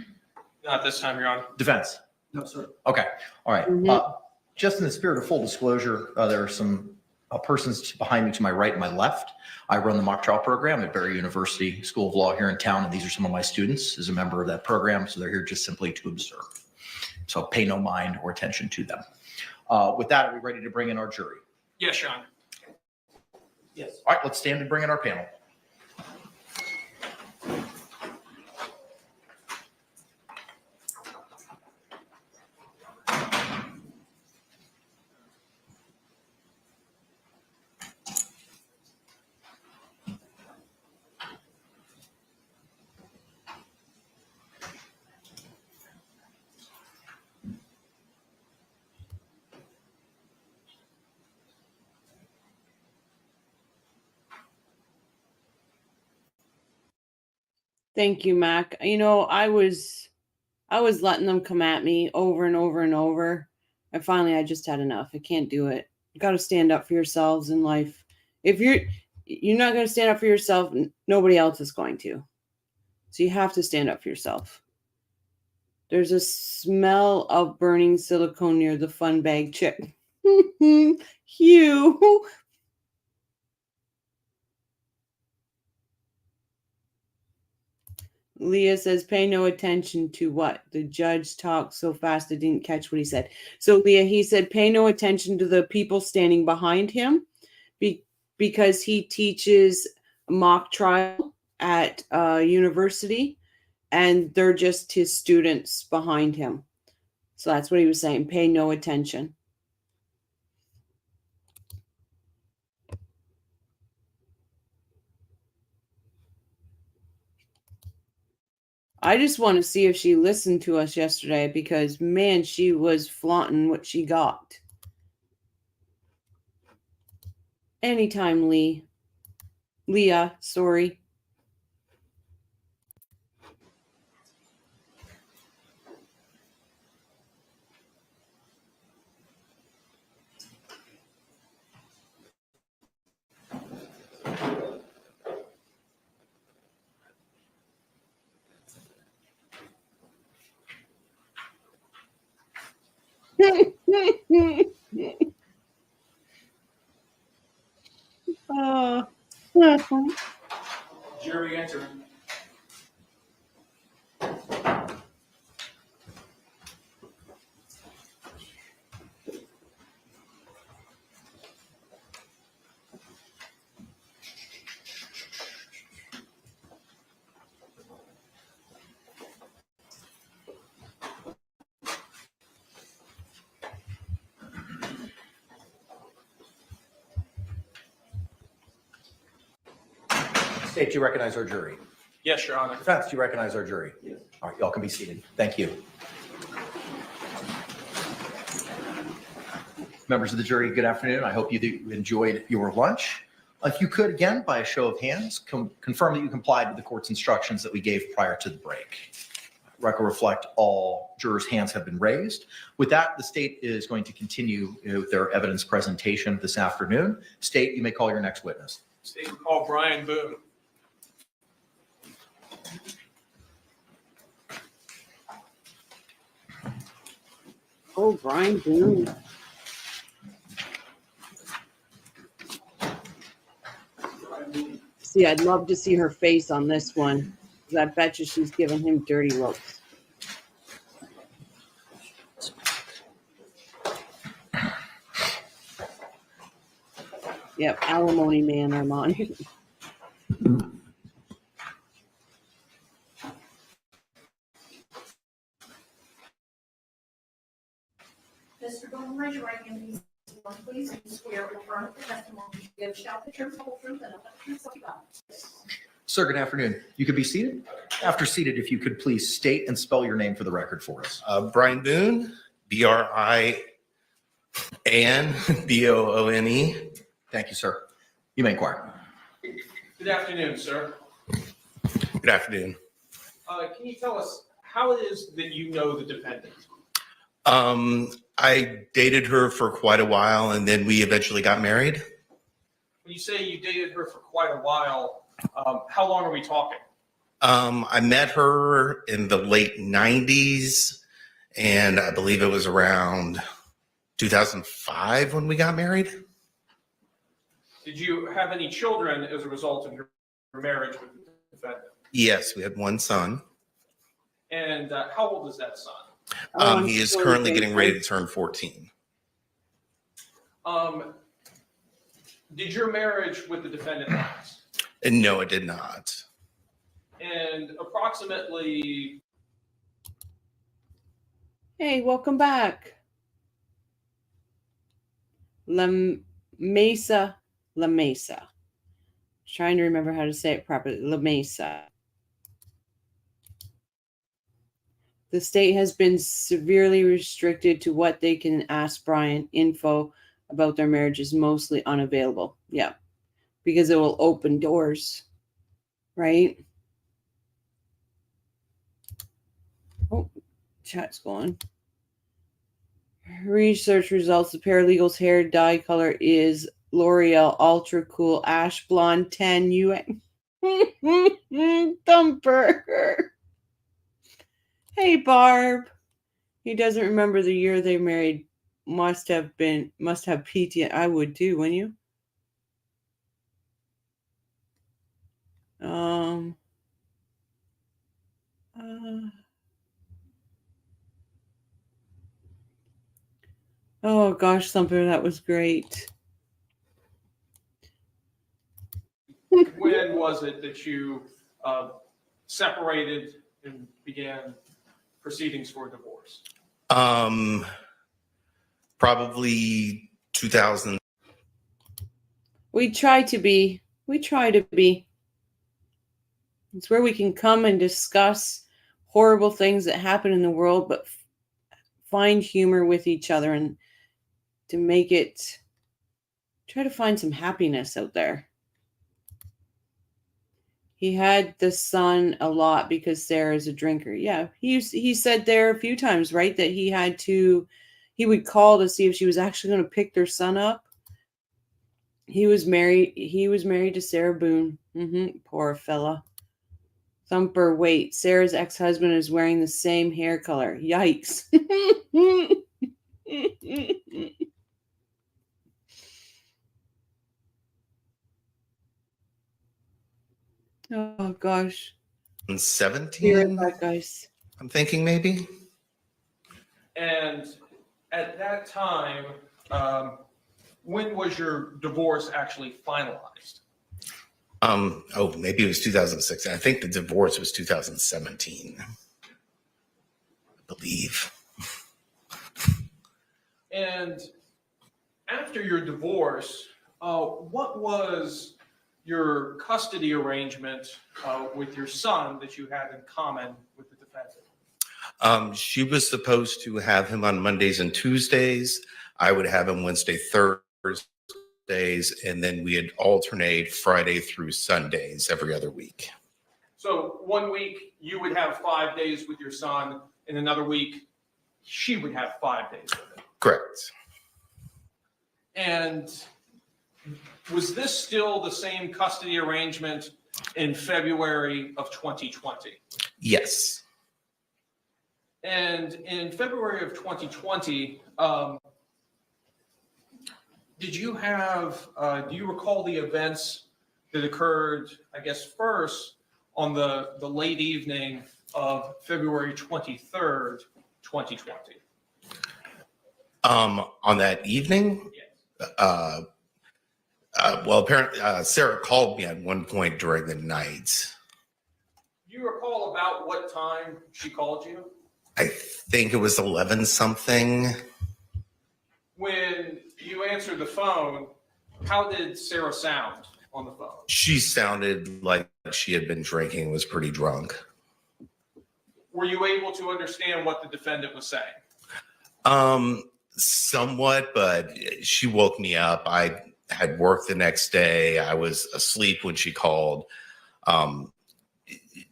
Not this time, Your Honor. Defense? No, sir. Okay, all right. Mhm. Just in the spirit of full disclosure, there are some persons behind me to my right and my left. I run the mock trial program at Barry University School of Law here in town, and these are some of my students as a member of that program, so they're here just simply to observe. So pay no mind or attention to them. With that, are we ready to bring in our jury? Yes, Your Honor. Yes. All right, let's stand and bring in our panel. Thank you, Mac. You know, I was letting them come at me over and over and over. And finally I just had enough. I can't do it. You got to stand up for yourselves in life. If you're not going to stand up for yourself, nobody else is going to. So you have to stand up for yourself. There's a smell of burning silicone near the fun bag chip. Hugh. Leah says, pay no attention to what? The judge talked so fast I didn't catch what he said. So, Leah, he said, pay no attention to the people standing behind him because he teaches mock trial at university, and they're just his students behind him. So that's what he was saying. Pay no attention. I just want to see if she listened to us yesterday because, man, she was flaunting what she got. Anytime, Leah, sorry. Oh. Jury entering. State, do you recognize our jury? Yes, Your Honor. Defense, do you recognize our jury? Yes. All right, y'all can be seated. Thank you. Members of the jury, good afternoon. I hope you enjoyed your lunch. If you could, again, by a show of hands, confirm that you complied with the court's instructions that we gave prior to the break. Record reflect all jurors' hands have been raised. With that, the state is going to continue with their evidence presentation this afternoon. State, you may call your next witness. State call Brian Boone. Oh, Brian Boone. See, I'd love to see her face on this one, because I bet you she's giving him dirty looks. Yep, alimony man, I'm on. raise your right hand, please. Please, do you swear or affirm the testimony you give shall be the truth, the whole truth, and nothing but the truth, so help you God? Sir, good afternoon. You could be seated. After seated, if you could please state and spell your name for the record for us. Brian Boone, Brian Boone. Thank you, sir. You may inquire. Good afternoon, sir. Good afternoon. Can you tell us how it is that you know the defendant? I dated her for quite a while, and then we eventually got married. When you say you dated her for quite a while, how long are we talking? I met her in the late 90s, and I believe it was around 2005 when we got married. Did you have any children as a result of your marriage with the defendant? Yes, we had one son. And how old is that son? He is currently getting ready to turn 14. Did your marriage with the defendant last? And no, it did not. And approximately... Hey, welcome back. La Mesa. Trying to remember how to say it properly. La Mesa. The state has been severely restricted to what they can ask Brian. Info about their marriage is mostly unavailable. Yeah, because it will open doors, right? Oh, chat's going. Research results: the paralegal's hair dye color is L'Oreal Ultra Cool Ash Blonde 10 UN. Thumper. Hey, Barb. He doesn't remember the year they married. Must have PT. I would too, wouldn't you? Oh gosh, Thumper, that was great. When was it that you separated and began proceedings for divorce? Probably 2000. We try to be. It's where we can come and discuss horrible things that happen in the world, but find humor with each other and to make it, try to find some happiness out there. He had the son a lot because Sarah's a drinker. Yeah, he said there a few times, right, that he would call to see if she was actually going to pick their son up. He was married to Sarah Boone. Poor fella. Thumper, wait, Sarah's ex-husband is wearing the same hair color. Yikes. Oh gosh. 17? Guys. I'm thinking maybe. And at that time, when was your divorce actually finalized? Maybe it was 2006. I think the divorce was 2017. I believe. And after your divorce, what was your custody arrangement with your son that you had in common with the defendant? She was supposed to have him on Mondays and Tuesdays. I would have him Wednesday, Thursdays, and then we'd alternate Friday through Sundays every other week. So 1 week you would have 5 days with your son, and another week she would have 5 days with him. Correct. And was this still the same custody arrangement in February of 2020? Yes. And in February of 2020, do you recall the events that occurred, I guess, first on the late evening of February 23rd, 2020? On that evening? Yes. Well, apparently Sarah called me at one point during the night. Do you recall about what time she called you? I think it was 11 something. when you answered the phone, how did Sarah sound on the phone? She sounded like she had been drinking, was pretty drunk. Were you able to understand what the defendant was saying? Somewhat, but she woke me up. I had work the next day. I was asleep when she called.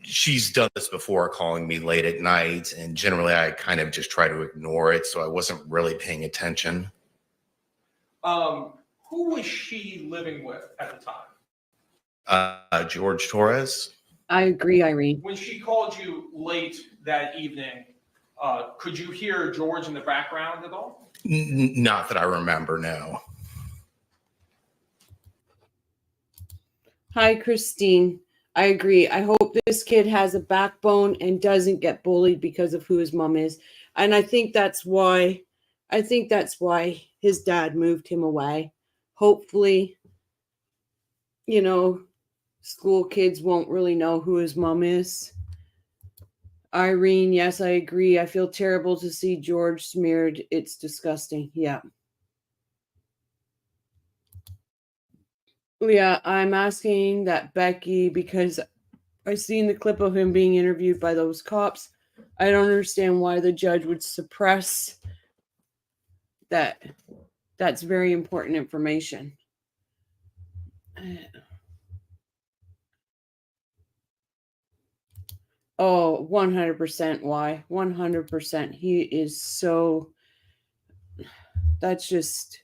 She's done this before, calling me late at night, and generally I kind of just try to ignore it, so I wasn't really paying attention. Who was she living with at the time? Jorge Torres. I agree, Irene. When she called you late that evening, could you hear George in the background at all? Not that I remember, no. Hi, Christine. I agree. I hope this kid has a backbone and doesn't get bullied because of who his mom is. And I think that's why his dad moved him away. Hopefully, you know, school kids won't really know who his mom is. Irene, yes, I agree. I feel terrible to see George smeared. It's disgusting. Yeah. Yeah, I'm asking that Becky, because I seen the clip of him being interviewed by those cops. I don't understand why the judge would suppress that. That's very important information. Oh, 100% why. 100%. He is so, that's just,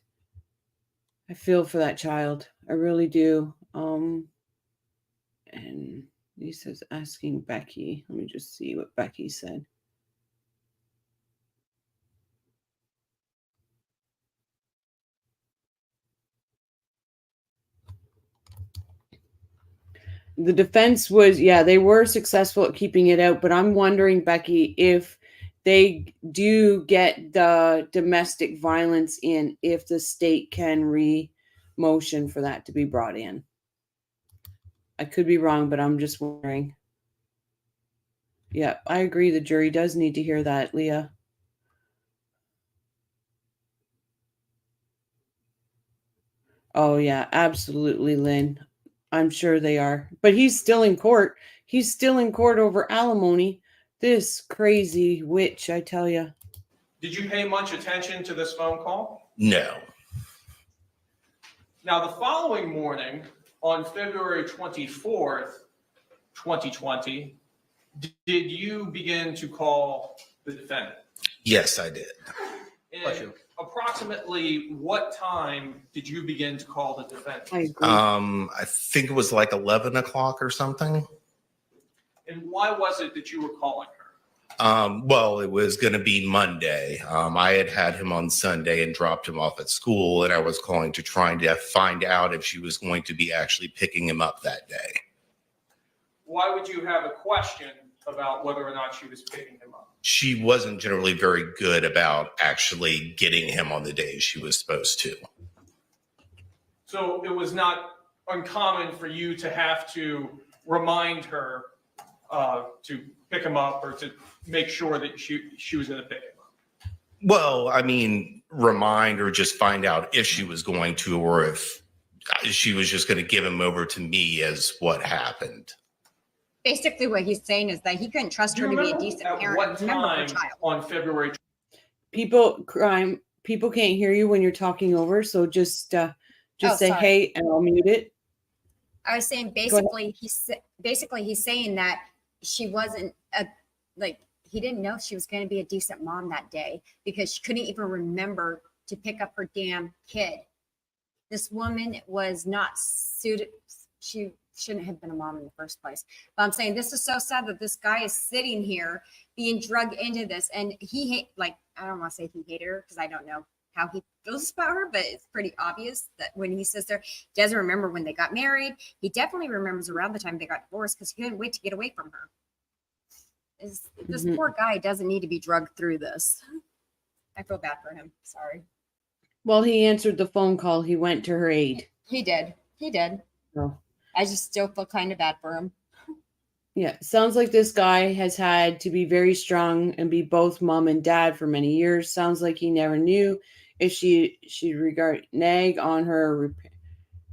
I feel for that child. I really do. And he says, asking Becky. Let me just see what Becky said. The defense was, yeah, they were successful at keeping it out, but I'm wondering, Becky, if they do get the domestic violence in, if the state can motion for that to be brought in. I could be wrong, but I'm just wondering. Yeah, I agree. The jury does need to hear that, Leah. Oh, yeah, absolutely, Lynn. I'm sure they are. But he's still in court. He's still in court over alimony. This crazy witch, I tell you. Did you pay much attention to this phone call? No. Now, the following morning, on February 24th, 2020, did you begin to call the defendant? Yes, I did. And approximately what time did you begin to call the defendant? I think it was like 11 o'clock or something. And why was it that you were calling her? Well, it was going to be Monday. I had him on Sunday and dropped him off at school, and I was calling to trying to find out if she was going to be actually picking him up that day. Why would you have a question about whether or not she was picking him up? She wasn't generally very good about actually getting him on the day she was supposed to. So it was not uncommon for you to have to remind her to pick him up or to make sure that she was going to pick him up? Well, I mean, remind or just find out if she was going to, or if she was just going to give him over to me as what happened. Basically, what he's saying is that he couldn't trust her to be a decent parent. What time on February? People can't hear you when you're talking over, so just say sorry. hey, and I'll mute it. I was saying basically he's saying that she wasn't he didn't know she was going to be a decent mom that day because she couldn't even remember to pick up her damn kid. This woman was not suited. She shouldn't have been a mom in the first place. But I'm saying this is so sad that this guy is sitting here being drugged into this, and I don't want to say he hated her because I don't know how he feels about her, but it's pretty obvious that when he says there, he doesn't remember when they got married. He definitely remembers around the time they got divorced because he couldn't wait to get away from her. This poor guy doesn't need to be drugged through this. I feel bad for him. Sorry. Well, he answered the phone call. He went to her aid. He did. Oh. I just still feel kind of bad for him. Yeah, sounds like this guy has had to be very strong and be both mom and dad for many years. Sounds like he never knew if she'd renege on her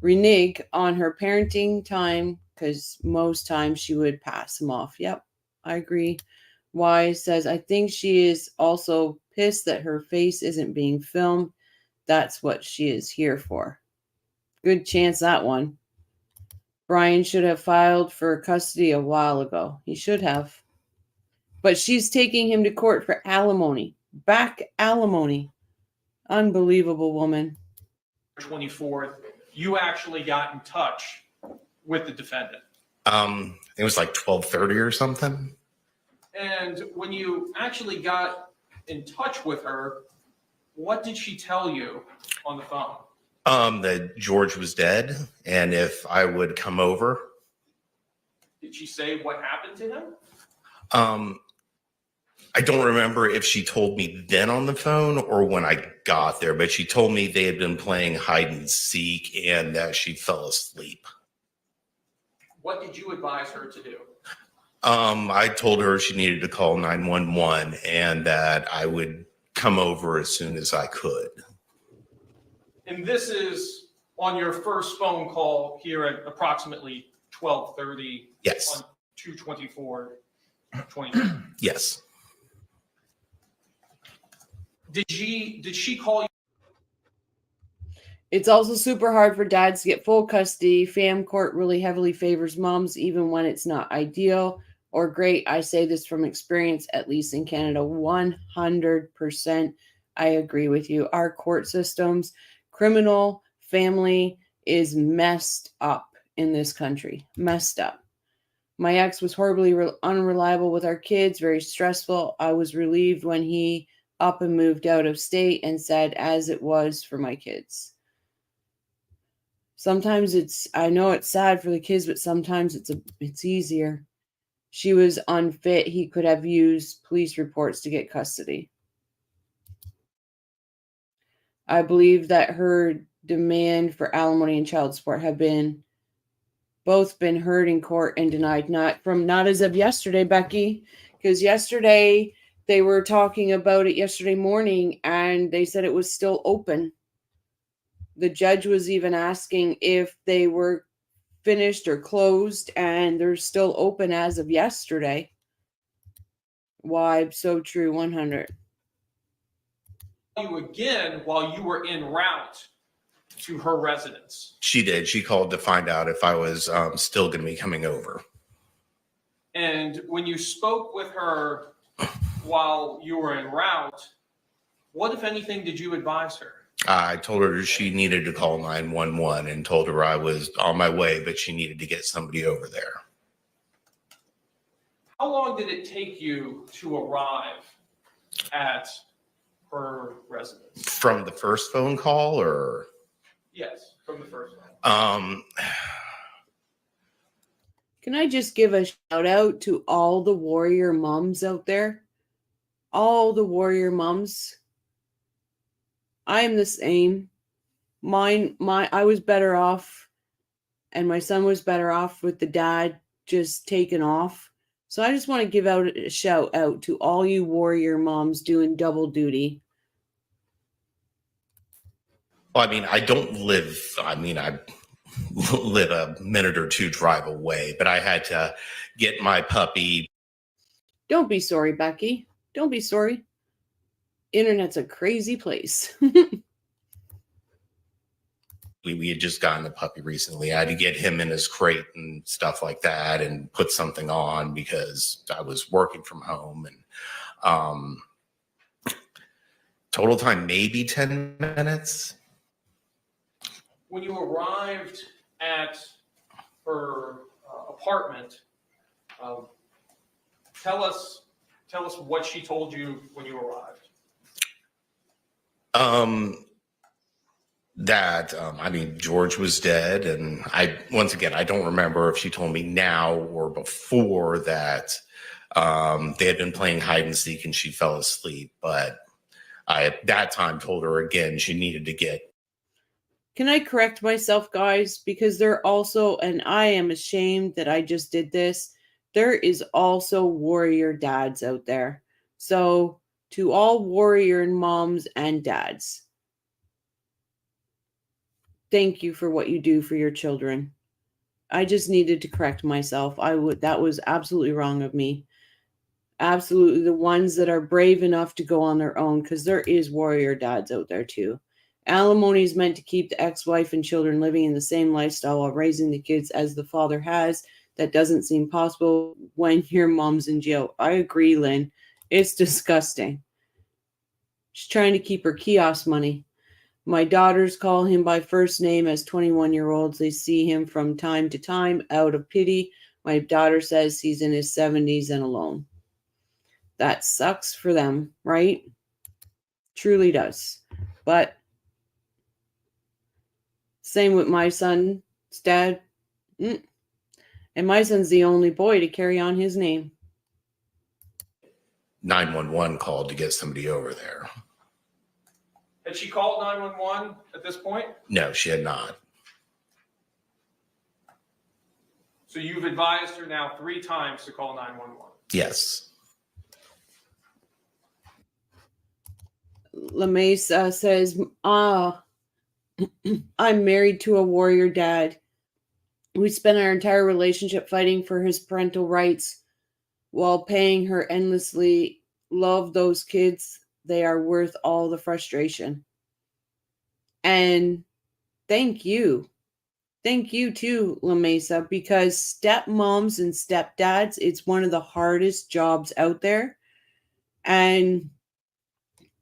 parenting time, because most times she would pass him off. Yep, I agree. Wise says, I think she is also pissed that her face isn't being filmed. That's what she is here for. Good chance that one. Brian should have filed for custody a while ago. He should have. But she's taking him to court for alimony. Back alimony. Unbelievable woman. 24th, you actually got in touch with the defendant. It was like 12:30 or something. And when you actually got in touch with her, what did she tell you on the phone? That George was dead, and if I would come over. Did she say what happened to him? I don't remember if she told me then on the phone or when I got there, but she told me they had been playing hide and seek and that she fell asleep. What did you advise her to do? I told her she needed to call 911 and that I would come over as soon as I could. And this is on your first phone call here at approximately 12:30. Yes. On 2/24/20. Yes. Did she call you? It's also super hard for dads to get full custody. Fam court really heavily favors moms, even when it's not ideal or great. I say this from experience, at least in Canada, 100%. I agree with you. Our court systems, criminal family is messed up in this country. Messed up. My ex was horribly unreliable with our kids, very stressful. I was relieved when he up and moved out of state and said as it was for my kids. Sometimes I know it's sad for the kids, but sometimes it's easier. She was unfit. He could have used police reports to get custody. I believe that her demand for alimony and child support have both been heard in court and denied. Not as of yesterday, Becky, because yesterday they were talking about it yesterday morning and they said it was still open. The judge was even asking if they were finished or closed, and they're still open as of yesterday. Why? So true, 100. You again while you were en route to her residence. She did. She called to find out if I was still going to be coming over. And when you spoke with her while you were en route, what, if anything, did you advise her? I told her she needed to call 911 and told her I was on my way, but she needed to get somebody over there. How long did it take you to arrive at her residence? From the first phone call or? Yes, from the first one. Can I just give a shout out to all the warrior moms out there? All the warrior moms. I am the same. I was better off, and my son was better off with the dad just taken off. So I just want to give out a shout out to all you warrior moms doing double duty. Well, I live a minute or two drive away, but I had to get my puppy. Don't be sorry, Becky. Don't be sorry. Internet's a crazy place. We had just gotten a puppy recently. I had to get him in his crate and stuff like that and put something on because I was working from home. And total time, maybe 10 minutes. When you arrived at her apartment, tell us what she told you when you arrived. George was dead, and once again, I don't remember if she told me now or before that they had been playing hide and seek and she fell asleep. But I, at that time, told her again she needed to get. Can I correct myself, guys? Because there also, and I am ashamed that I just did this, there is also warrior dads out there. So to all warrior moms and dads, thank you for what you do for your children. I just needed to correct myself. That was absolutely wrong of me. Absolutely. The ones that are brave enough to go on their own, because there is warrior dads out there too. Alimony is meant to keep the ex-wife and children living in the same lifestyle while raising the kids as the father has. That doesn't seem possible when your mom's in jail. I agree, Lynn. It's disgusting. She's trying to keep her kiosk money. My daughters call him by first name as 21-year-olds. They see him from time to time out of pity. My daughter says he's in his 70s and alone. That sucks for them, right? Truly does. But same with my son's dad. And my son's the only boy to carry on his name. 911 called to get somebody over there. Had she called 911 at this point? No, she had not. So you've advised her now 3 times to call 911. Yes. LaMesa says, I'm married to a warrior dad. We spent our entire relationship fighting for his parental rights while paying her endlessly. Love those kids. They are worth all the frustration. And thank you. Thank you too, LaMesa, because stepmoms and stepdads, it's one of the hardest jobs out there. And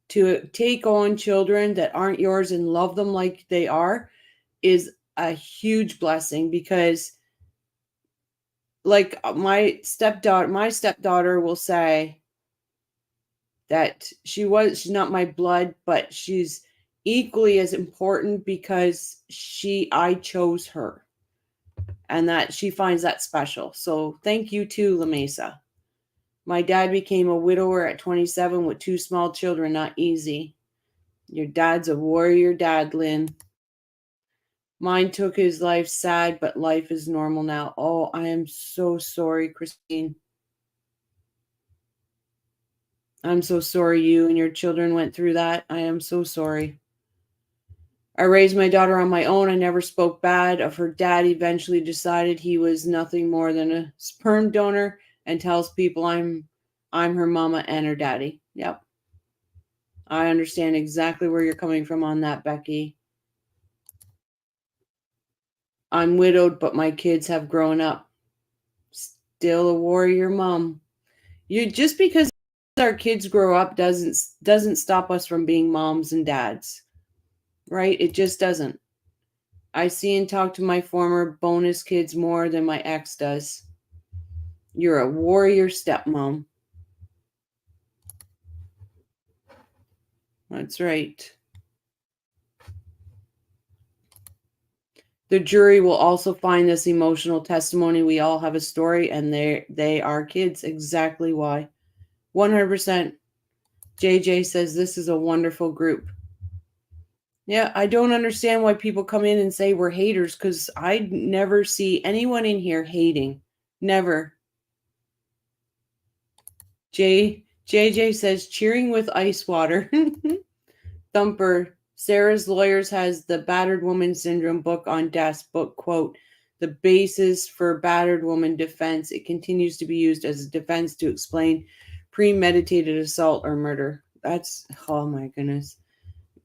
to take on children that aren't yours and love them like they are is a huge blessing, because like my stepdaughter will say that she's not my blood, but she's equally as important because I chose her, and that she finds that special. So thank you too, LaMesa. My dad became a widower at 27 with 2 small children. Not easy. Your dad's a warrior dad, Lynn. Mine took his life sad, but life is normal now. Oh, I am so sorry, Christine. I'm so sorry you and your children went through that. I am so sorry. I raised my daughter on my own. I never spoke bad of her dad. Eventually decided he was nothing more than a sperm donor and tells people I'm her mama and her daddy. Yep. I understand exactly where you're coming from on that, Becky. I'm widowed, but my kids have grown up. Still a warrior mom. Just because our kids grow up doesn't stop us from being moms and dads. Right? It just doesn't. I see and talk to my former bonus kids more than my ex does. You're a warrior stepmom. That's right. The jury will also find this emotional testimony. We all have a story, and they are kids. Exactly why. 100%. JJ says this is a wonderful group. Yeah, I don't understand why people come in and say we're haters, because I never see anyone in here hating. Never. JJ says cheering with ice water. Thumper. Sarah's Lawyers has the Battered Woman Syndrome book on desk. Book quote, the basis for battered woman defense. It continues to be used as a defense to explain premeditated assault or murder. That's, oh my goodness.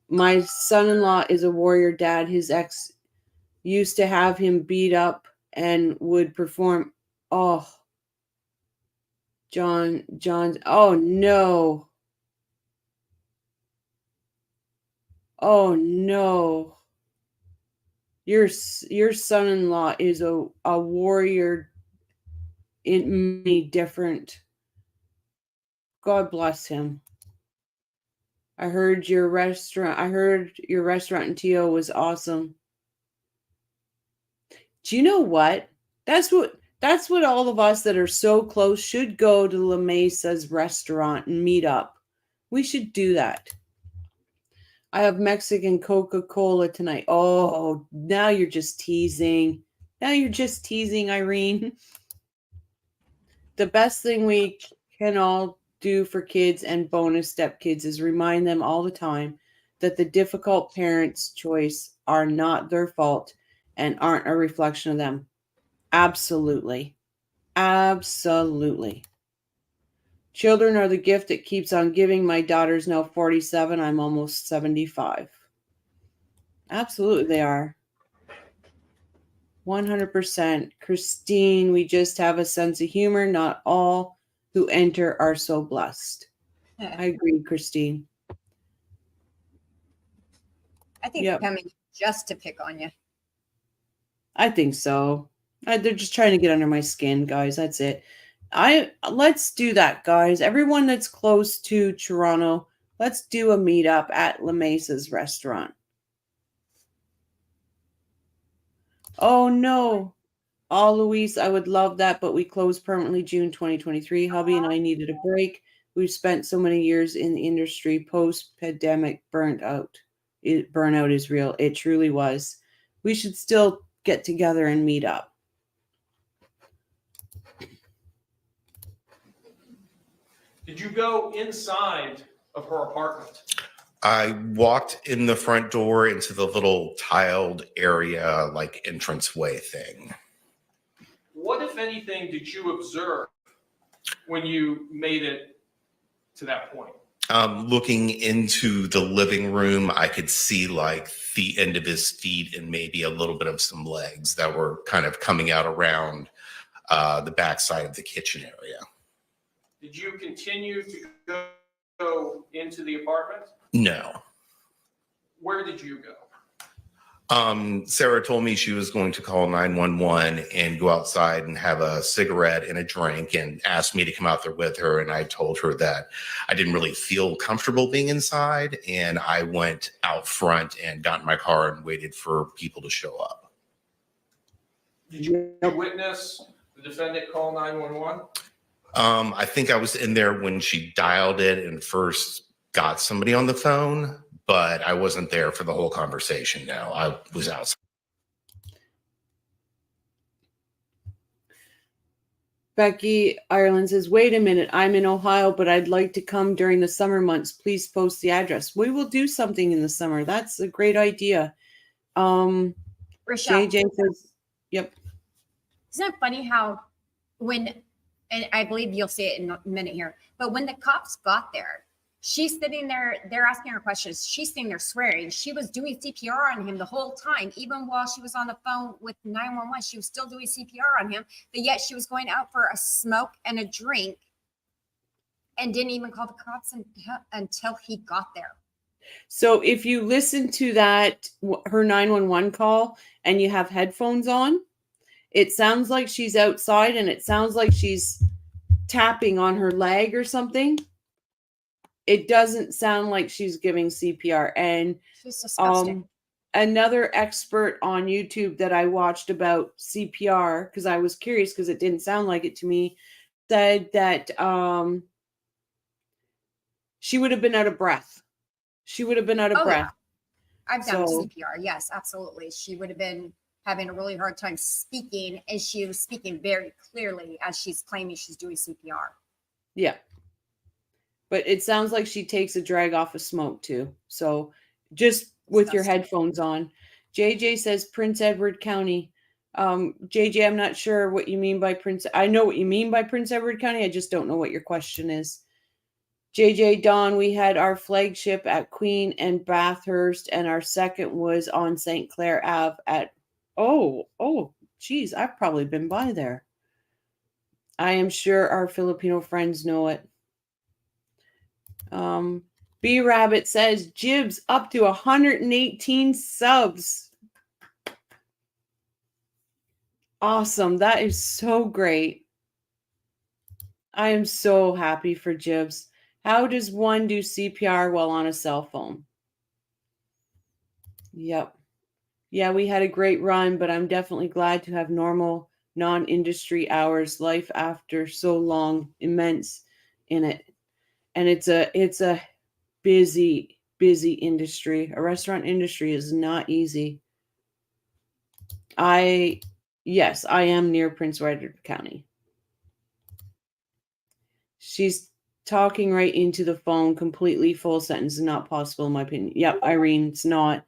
My son-in-law is a warrior dad. His ex used to have him beat up and would perform. Oh, John, oh no. Oh no. Your son-in-law is a warrior in many different. God bless him. I heard your restaurant in TO was awesome. Do you know what? That's what all of us that are so close should go to La Mesa's restaurant and meet up. We should do that. I have Mexican Coca-Cola tonight. Oh, now you're just teasing. Irene. The best thing we can all do for kids and bonus stepkids is remind them all the time that the difficult parent's choice are not their fault and aren't a reflection of them. Absolutely. Absolutely. Children are the gift that keeps on giving. My daughter's now 47. I'm almost 75. Absolutely, they are. 100%. Christine, we just have a sense of humor. Not all who enter are so blessed. I agree, Christine. I think Yep. they're coming just to pick on you. I think so. They're just trying to get under my skin, guys. That's it. Let's do that, guys. Everyone that's close to Toronto, let's do a meetup at La Mesa's restaurant. Oh no. Oh, Luis, I would love that, but we closed permanently June 2023. Hubby and I needed a break. We've spent so many years in the industry. Post-pandemic burnout is real. It truly was. We should still get together and meet up. Did you go inside of her apartment? I walked in the front door into the little tiled area, like entranceway thing. What, if anything, did you observe when you made it to that point? Looking into the living room, I could see like the end of his feet and maybe a little bit of some legs that were kind of coming out around the backside of the kitchen area. Did you continue to go into the apartment? No. Where did you go? Sarah told me she was going to call 911 and go outside and have a cigarette and a drink and asked me to come out there with her. And I told her that I didn't really feel comfortable being inside. And I went out front and got in my car and waited for people to show up. Did you witness the defendant call 911? I think I was in there when she dialed it and first got somebody on the phone, but I wasn't there for the whole conversation. No, I was outside. Becky Ireland says, wait a minute, I'm in Ohio, but I'd like to come during the summer months. Please post the address. We will do something in the summer. That's a great idea. Rochelle, JJ says, yep. Isn't it funny how when, and I believe you'll see it in a minute here, but when the cops got there, she's sitting there, they're asking her questions. She's sitting there swearing. She was doing CPR on him the whole time. Even while she was on the phone with 911, she was still doing CPR on him, but yet she was going out for a smoke and a drink and didn't even call the cops until he got there. So if you listen to that, her 911 call, and you have headphones on, it sounds like she's outside and it sounds like she's tapping on her leg or something. It doesn't sound like she's giving CPR. And she's disgusting. Another expert on YouTube that I watched about CPR, because I was curious because it didn't sound like it to me, said that she would have been out of breath. She would have been out of breath. Yeah. I've done CPR. Yes, absolutely. She would have been having a really hard time speaking, and she was speaking very clearly as she's claiming she's doing CPR. Yeah. But it sounds like she takes a drag off of smoke too. So just with your headphones on. JJ says Prince Edward County. JJ, I'm not sure what you mean by Prince. I know what you mean by Prince Edward County. I just don't know what your question is. JJ Dawn, we had our flagship at Queen and Bathurst, and our second was on St. Clair Ave at, geez, I've probably been by there. I am sure our Filipino friends know it. B Rabbit says Jibs up to 118 subs. Awesome. That is so great. I am so happy for Jibs. How does one do CPR while on a cell phone? Yep. Yeah, we had a great run, but I'm definitely glad to have normal non-industry hours, life after so long, immense in it. And it's a busy industry. A restaurant industry is not easy. Yes, I am near Prince Edward County. She's talking right into the phone, completely full sentence is not possible in my opinion. Yep, Irene, it's not.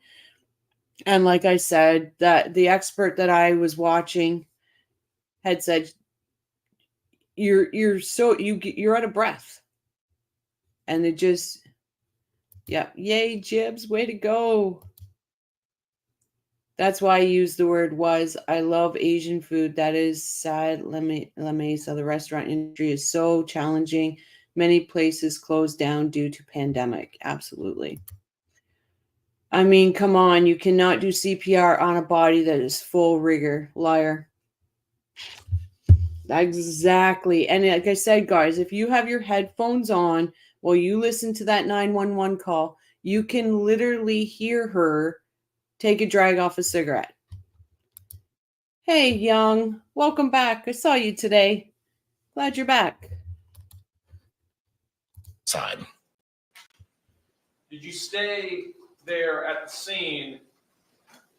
And like I said, that the expert that I was watching had said, you're out of breath. And it just, yeah, yay, Jibs, way to go. That's why I use the word was. I love Asian food. That is sad. La Mesa, the restaurant industry is so challenging. Many places closed down due to pandemic. Absolutely. I mean, come on. You cannot do CPR on a body that is full rigor. Liar. Exactly. And like I said, guys, if you have your headphones on while you listen to that 911 call, you can literally hear her take a drag off a cigarette. Hey, Young. Welcome back. I saw you today. Glad you're back. Side. Did you stay there at the scene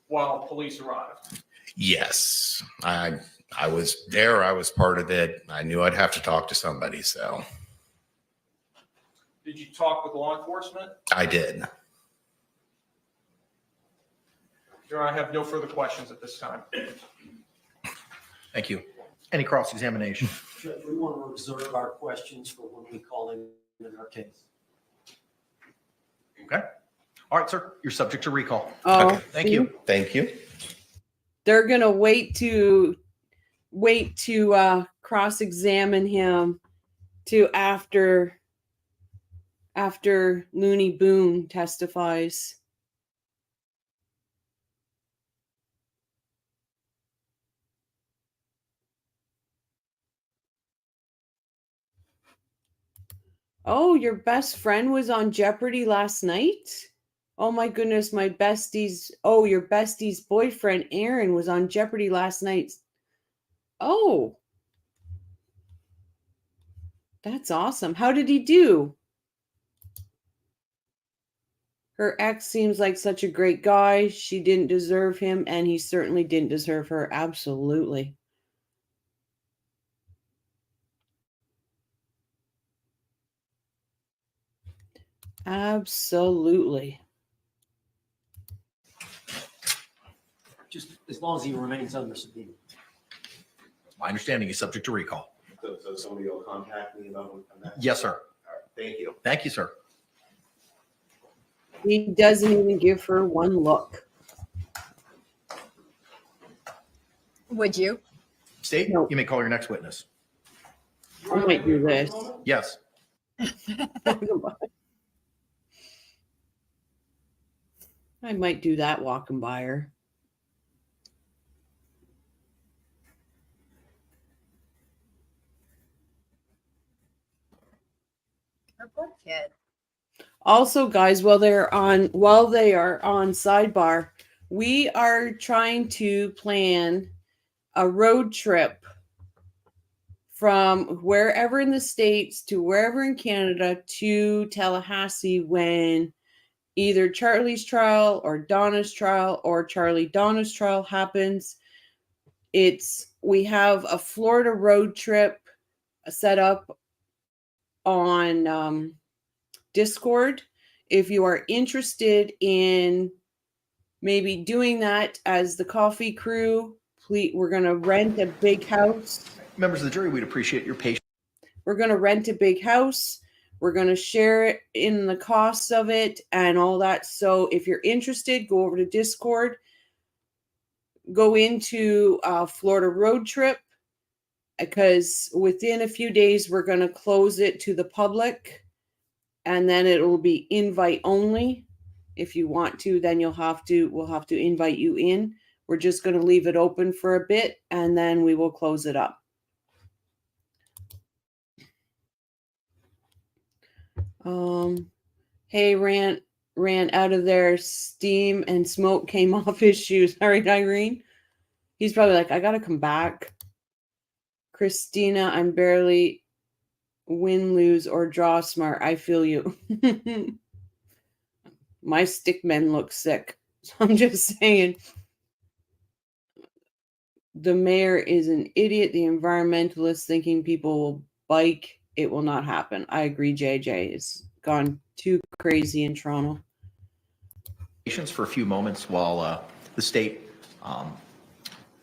while police arrived? Yes, I was there. I was part of it. I knew I'd have to talk to somebody, so Did you talk with law enforcement? I did. Your Honor, I have no further questions at this time. Thank you. Any cross-examination? Judge, we want to reserve our questions for when we call in our case. Okay. All right, sir. You're subject to recall. Oh, Okay. Thank you. Thank you. They're gonna wait to cross-examine him to after Looney Boone testifies. Oh, your best friend was on Jeopardy last night? Oh my goodness, my bestie's, oh, your bestie's boyfriend, Aaron, was on Jeopardy last night. Oh, that's awesome. How did he do? Her ex seems like such a great guy. She didn't deserve him, and he certainly didn't deserve her. Absolutely. Absolutely. Just as long as he remains under subpoena. My understanding is subject to recall. So somebody will contact me about when I'm back? Yes, sir. All right, thank you. Thank you, sir. He doesn't even give her one look. Would you? State, No. you may call your next witness. I might do this. Yes. I might do that walking by her. Her poor kid. Also, guys, while they are on sidebar, we are trying to plan a road trip from wherever in the States to wherever in Canada to Tallahassee when either Charlie's trial or Donna's trial or Donna's trial happens. We have a Florida road trip set up on Discord. If you are interested in maybe doing that as the coffee crew, please, we're going to rent a big house. Members of the jury, we'd appreciate your patience. We're going to rent a big house. We're going to share it in the costs of it and all that. So if you're interested, go over to Discord, go into a Florida road trip, because within a few days, we're going to close it to the public. And then it will be invite only. If you want to, then we'll have to invite you in. We're just going to leave it open for a bit and then we will close it up. Hey, ran out of there. Steam and smoke came off his shoes. All right, Irene. He's probably like, I got to come back. Christina, I'm barely win, lose, or draw smart. I feel you. My stick men look sick. So I'm just saying. The mayor is an idiot. The environmentalists thinking people will bike. It will not happen. I agree, JJ. It's gone too crazy in Toronto. patience for a few moments while the state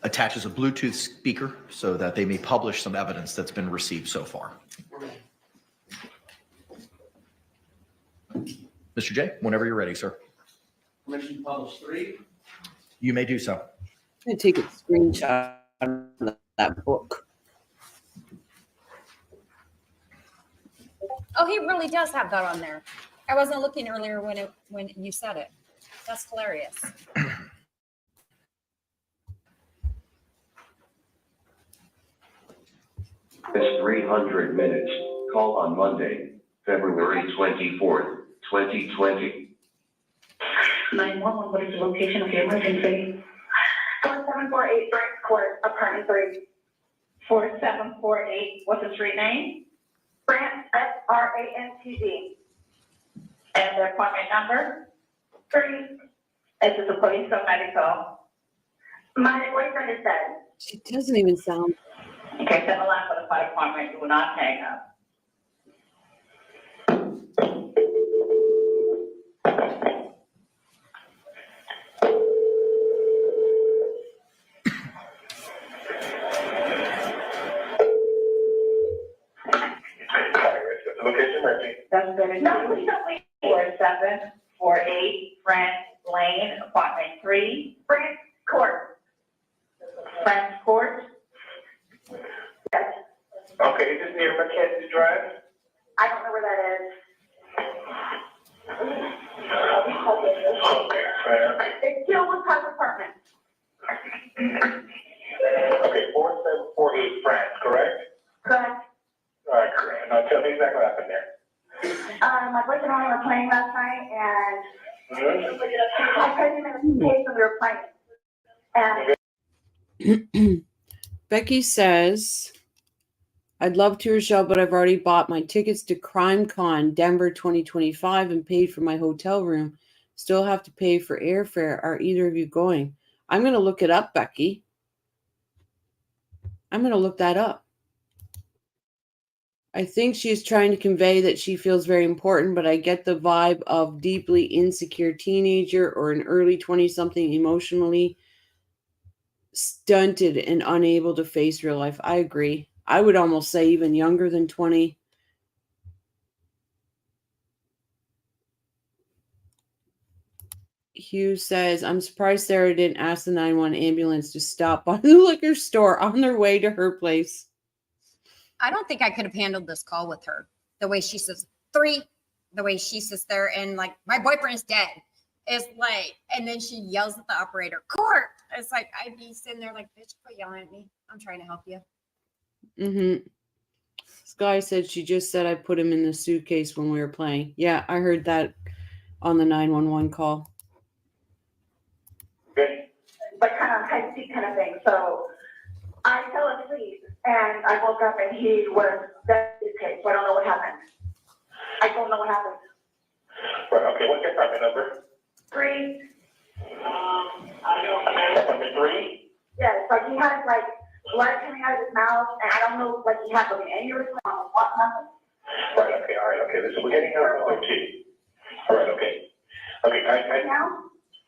attaches a Bluetooth speaker so that they may publish some evidence that's been received so far. Mr. J, whenever you're ready, sir. Permission to publish 3. You may do so. I'm going to take a screenshot of that book. Oh, he really does have that on there. I wasn't looking earlier when you said it. That's hilarious. It's 300 minutes. Call on Monday, February 24th, 2020. 911, what is the location of the emergency? 4748 Brent Court, apartment 3. 4748, what's the street name? Brant, F-R-A-N-T-D. And the appointment number? 3. Is this a police or medical? My boyfriend is dead. She doesn't even sound. Okay, send a line for the fire department. Do not hang up. Location ready. That's good. No, we don't wait. 4748 Brent Lane, apartment 3, Brent Court. Brent Court. Yes. Okay, is this near Mackenzie Drive? I don't know where that is. Okay, fair. It's Gilwood Park Apartment. Okay, 4748 France, correct? Correct. All right, correct. Now tell me exactly what happened there. My boyfriend and I were playing last night, and I put him in the case when we were playing. And Becky says, I'd love to, Rochelle, but I've already bought my tickets to CrimeCon Denver 2025 and paid for my hotel room. Still have to pay for airfare. Are either of you going? I'm going to look it up, Becky. I'm going to look that up. I think she's trying to convey that she feels very important, but I get the vibe of deeply insecure teenager or an early 20-something emotionally stunted and unable to face real life. I agree. I would almost say even younger than 20. Hugh says, I'm surprised Sarah didn't ask the 911 ambulance to stop by the liquor store on their way to her place. I don't think I could have handled this call with her. The way she says 3, the way she sits there and like, my boyfriend is dead. It's like, and then she yells at the operator, court. It's like, I'd be sitting there like, bitch, quit yelling at me. I'm trying to help you. Mm-hmm. Sky said she just said I put him in the suitcase when we were playing. Yeah, I heard that on the 911 call. but kind of high speed kind of thing. So I fell asleep and I woke up and he was dead in his case. So I don't know what happened. I don't know what happened. Right, okay, what's your apartment number? 3. Apartment 3? Yes, like he had like blood coming out of his mouth, and I don't know, like he had like an aneurysm or what happened. Right, okay, all right, okay, listen, we're getting number 13. All right, okay. Okay, Now?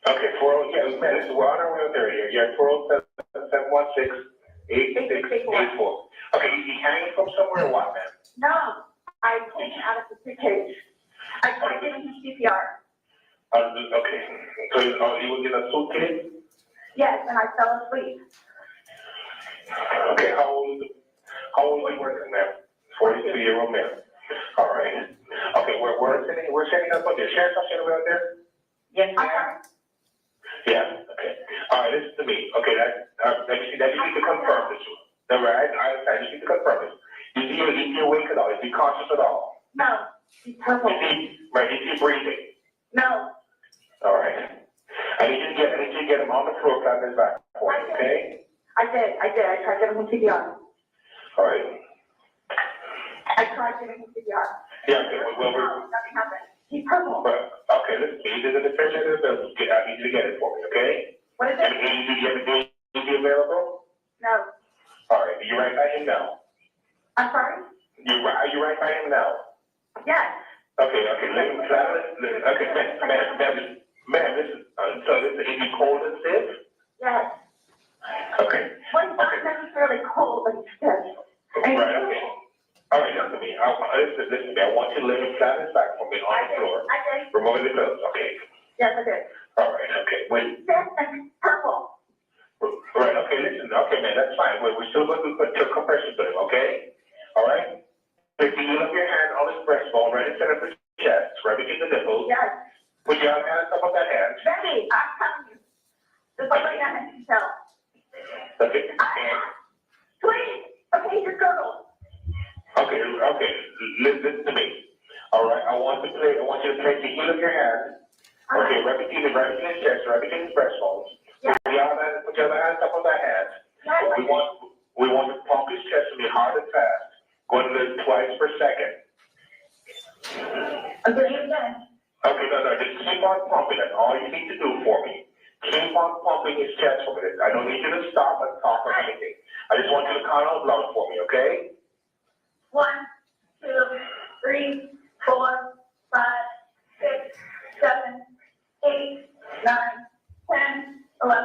Okay, 40, yeah, man, this is, we're on our way up there here. Yeah, 407-716-8684. Okay, you hanging from somewhere or what, man? No, I pulled him out of the suitcase. I tried giving him CPR. Okay, so he was in a suitcase? Yes, and I fell asleep. Okay, how old is he working, ma'am? 42-year-old man. All right. Okay, we're setting up on the sheriff's station out there? Yes, ma'am. Yeah, okay. All right, listen to me. Okay, that you need to confirm this. No, right, I just need to confirm this. Is he awake at all? Is he conscious at all? No, he's purple. Is he breathing? No. All right. I need you to get him on the floor, flat on his back, okay? I did. I tried giving him CPR. All right. I tried giving him CPR. Yeah, okay, well, Nothing happened. He's purple. okay, listen, he did the fair share of the bill. I need you to get it for me, okay? What is it? Is he available? No. All right, are you right by him now? I'm sorry? Are you right by him now? Yes. Okay, okay, ma'am, Ma'am, this is, so this is you cold and stiff? Yes. Okay. Well, it's not necessarily cold, but it's stiff. Right, okay. All right, listen to me. Listen to me. I want you to lay it flat and back for me on the floor. I did. Removing the pillows, okay. Yes, I did. All right, okay. Wait. Stiff and purple. Right, okay, listen. Okay, man, that's fine. We're still going to put your compression to him, okay? All right? If you lift your hand on his breastbone, right in center of his chest, right between the nipples. Yes. Put your hand up on that hand. Ready, I'm telling you. Just like that, I can tell. Okay. Please, okay, your girdle. Okay, listen to me. All right, I want you to place the heel of your hand. Okay, right between his chest, right between his breastbones. Yes. Put your other hand up on that hand. Yes. We want to pump his chest to be hard and fast. Going to lift twice per second. Again, again. Okay, no, just keep on pumping. That's all you need to do for me. Keep on pumping his chest for me. I don't need you to stop and talk or anything. I just want you to count out loud for me, okay? 1, 2, 3, 4, 5, 6, 7, 8, 9, 10, 11,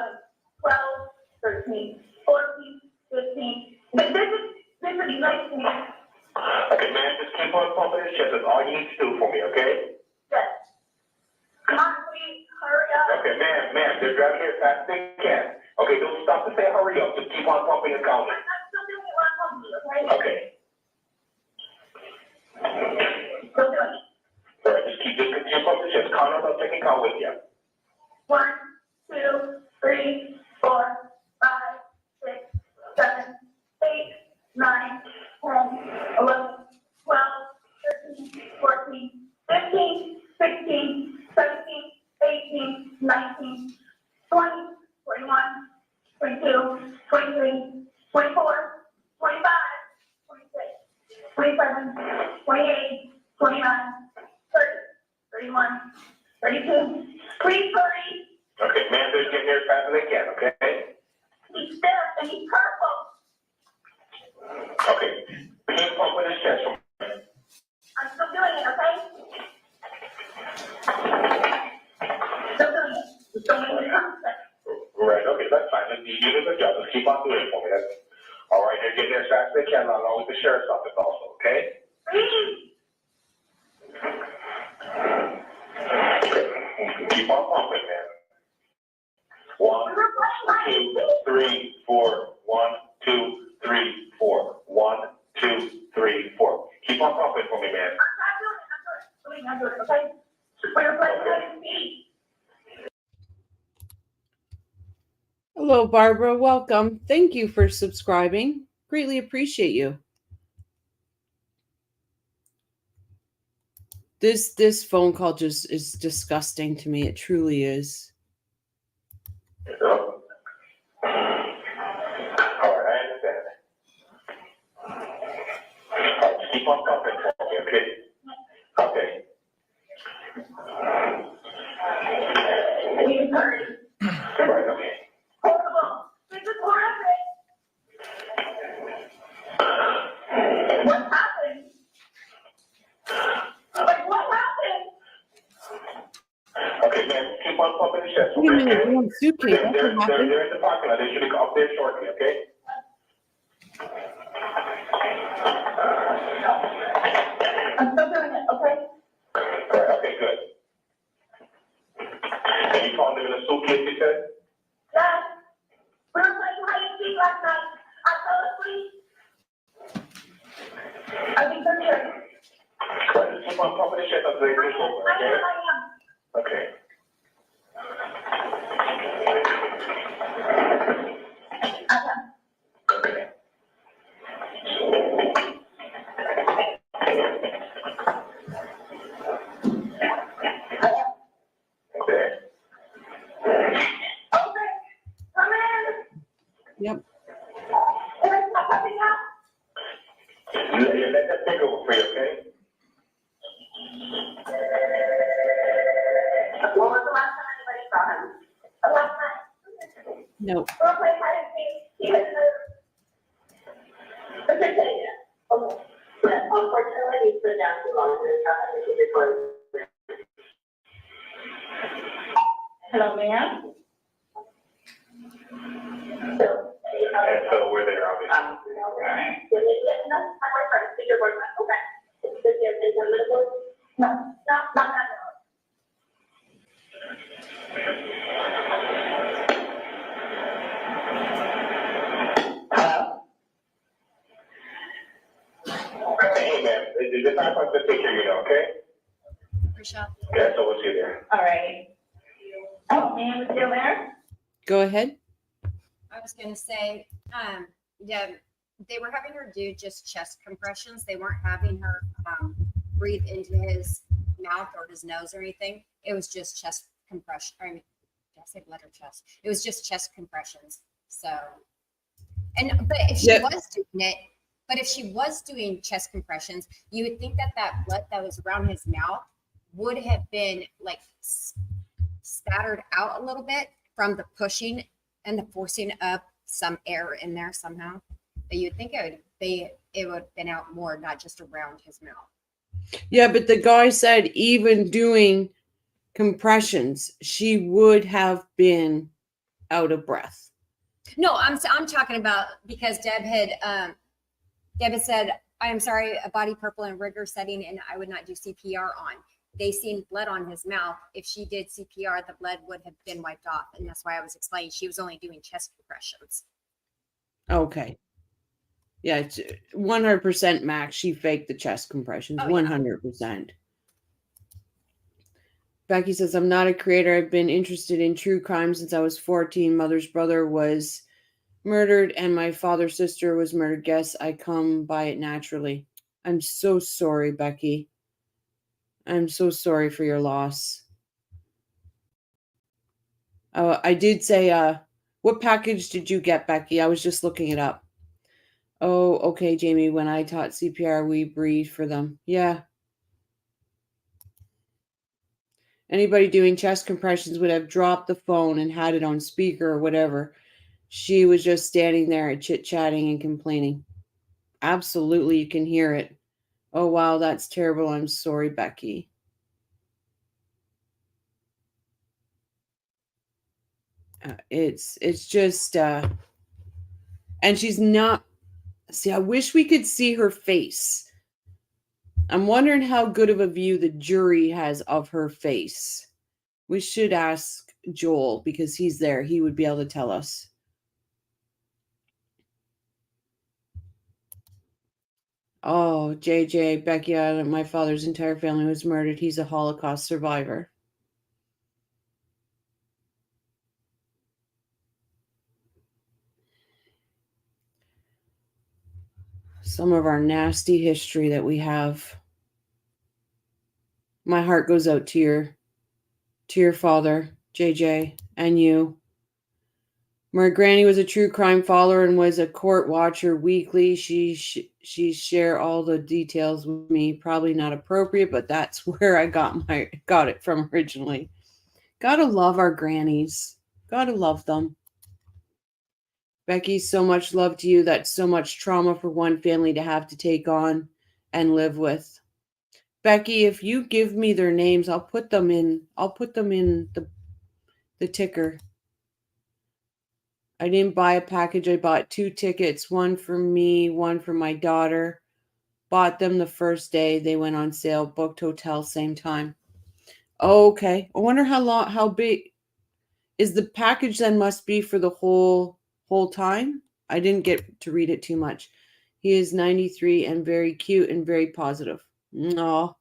12, 13, 14, 15. This is nice to me. Okay, man, just keep on pumping his chest. That's all you need to do for me, okay? Yes. Come on, please, hurry up. Okay, ma'am, they're driving here as fast as they can. Okay, don't stop to say hurry up. Just keep on pumping and counting. I'm still doing it while I'm pumping you, okay? Okay. Still doing it. All right, just keep pumping his chest. Count out, I'll take a count with you. 1, 2, 3, 4, 5, 6, 7, 8, 9, 10, 11, 12, 13, 14, 15, 16, 17, 18, 19, 20, 21, 22, 23, 24, 25, 26, 27, 28, 29, 30, 31, 32. Please hurry. Okay, man, they're getting here as fast as they can, okay? He's stiff and he's purple. Okay, keep pumping his chest for me. I'm still doing it, okay? Still doing it. Just don't make me concept. Right, okay, that's fine. You did a good job. Just keep on doing it for me. That's all right. They're getting there as fast as they can, along with the sheriff's office also, okay? Please. Keep on pumping, man. 1, 2, 3, 4. 1, 2, 3, 4. 1, 2, 3, 4. Keep on pumping for me, man. I'm doing it, okay? Put your place on your feet. Hello, Barbara. Welcome. Thank you for subscribing. Greatly appreciate you. This phone call just is disgusting to me. It truly is. All right, I understand. All right, just keep on pumping for me, okay? Okay. Please hurry. Right, okay. Horrible. This is horrific. What happened? Like, what happened? Okay, man, keep on pumping the chest. Wait a minute, we have a suitcase. That's They're what happened. in the parking lot. They should be up there shortly, okay? I'm still doing it, okay? All right, okay, good. And you found them in a suitcase, you said? Yes. We were playing hide and seek last night. I fell asleep. I think they're here. Right, just keep on pumping the chest until they push over, okay? I am. Okay. Okay. Okay. Okay. Come in. Yep. There's not coming out. Let that take over for you, okay? When was the last time anybody saw him? The last night. No. We were playing hide and seek. He was in the kitchen. Okay. Unfortunately, he's been down too long. We're trying to keep it going. Hello, ma'am. And so we're there, obviously. Alright. No, not that. Hey, man, is this not like the picture, okay? Rochelle. Yeah, so we'll see you there. All right. Oh, ma'am, still there? Go ahead. I was going to say, yeah, they were having her do just chest compressions. They weren't having her breathe into his mouth or his nose or anything. It was just chest compression. I mean, did I say blood or chest? It was just chest compressions. So, but if she was doing it, but if she was doing chest compressions, you would think that that blood that was around his mouth would have been like spattered out a little bit from the pushing and the forcing of some air in there somehow. But you'd think it would have been out more, not just around his mouth. Yeah, but the guy said even doing compressions, she would have been out of breath. No, I'm talking about because Deb had said, I am sorry, a body purple and rigor setting, and I would not do CPR on. They seen blood on his mouth. If she did CPR, the blood would have been wiped off. And that's why I was explaining she was only doing chest compressions. Okay. Yeah, it's 100% Max. She faked the chest compressions. 100%. Becky says, I'm not a creator. I've been interested in true crime since I was 14. Mother's brother was murdered and my father's sister was murdered. Guess I come by it naturally. I'm so sorry, Becky. I'm so sorry for your loss. Oh, I did say, what package did you get, Becky? I was just looking it up. Oh, okay, Jamie. When I taught CPR, we breathed for them. Yeah. Anybody doing chest compressions would have dropped the phone and had it on speaker or whatever. She was just standing there and chit-chatting and complaining. Absolutely, you can hear it. Oh, wow, that's terrible. I'm sorry, Becky. It's just, and she's not. See, I wish we could see her face. I'm wondering how good of a view the jury has of her face. We should ask Joel because he's there. He would be able to tell us. Oh, JJ, Becky, my father's entire family was murdered. He's a Holocaust survivor. Some of our nasty history that we have. My heart goes out to your father, JJ, and you. My granny was a true crime follower and was a court watcher weekly. She share all the details with me. Probably not appropriate, but that's where I got it from originally. Gotta love our grannies. Gotta love them. Becky, so much love to you. That's so much trauma for one family to have to take on and live with. Becky, if you give me their names, I'll put them in the ticker. I didn't buy a package. I bought 2 tickets, one for me, one for my daughter. Bought them the first day they went on sale. Booked hotel same time. Okay. I wonder how big is the package then must be for the whole time. I didn't get to read it too much. He is 93 and very cute and very positive. Aw.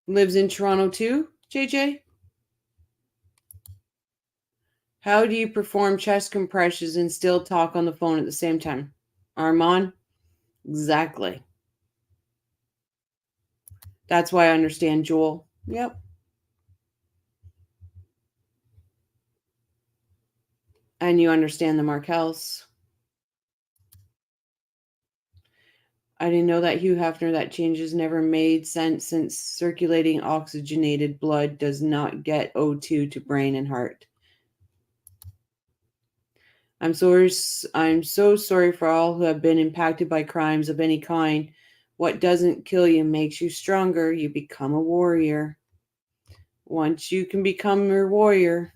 Lives in Toronto too, JJ? How do you perform chest compressions and still talk on the phone at the same time? Armand? Exactly. That's why I understand Joel. Yep. And you understand the Markels. I didn't know that, Hugh Hefner. That changes never made sense since circulating oxygenated blood does not get O2 to brain and heart. I'm so sorry for all who have been impacted by crimes of any kind, What doesn't kill you makes you stronger. You become a warrior. Once you can become your warrior,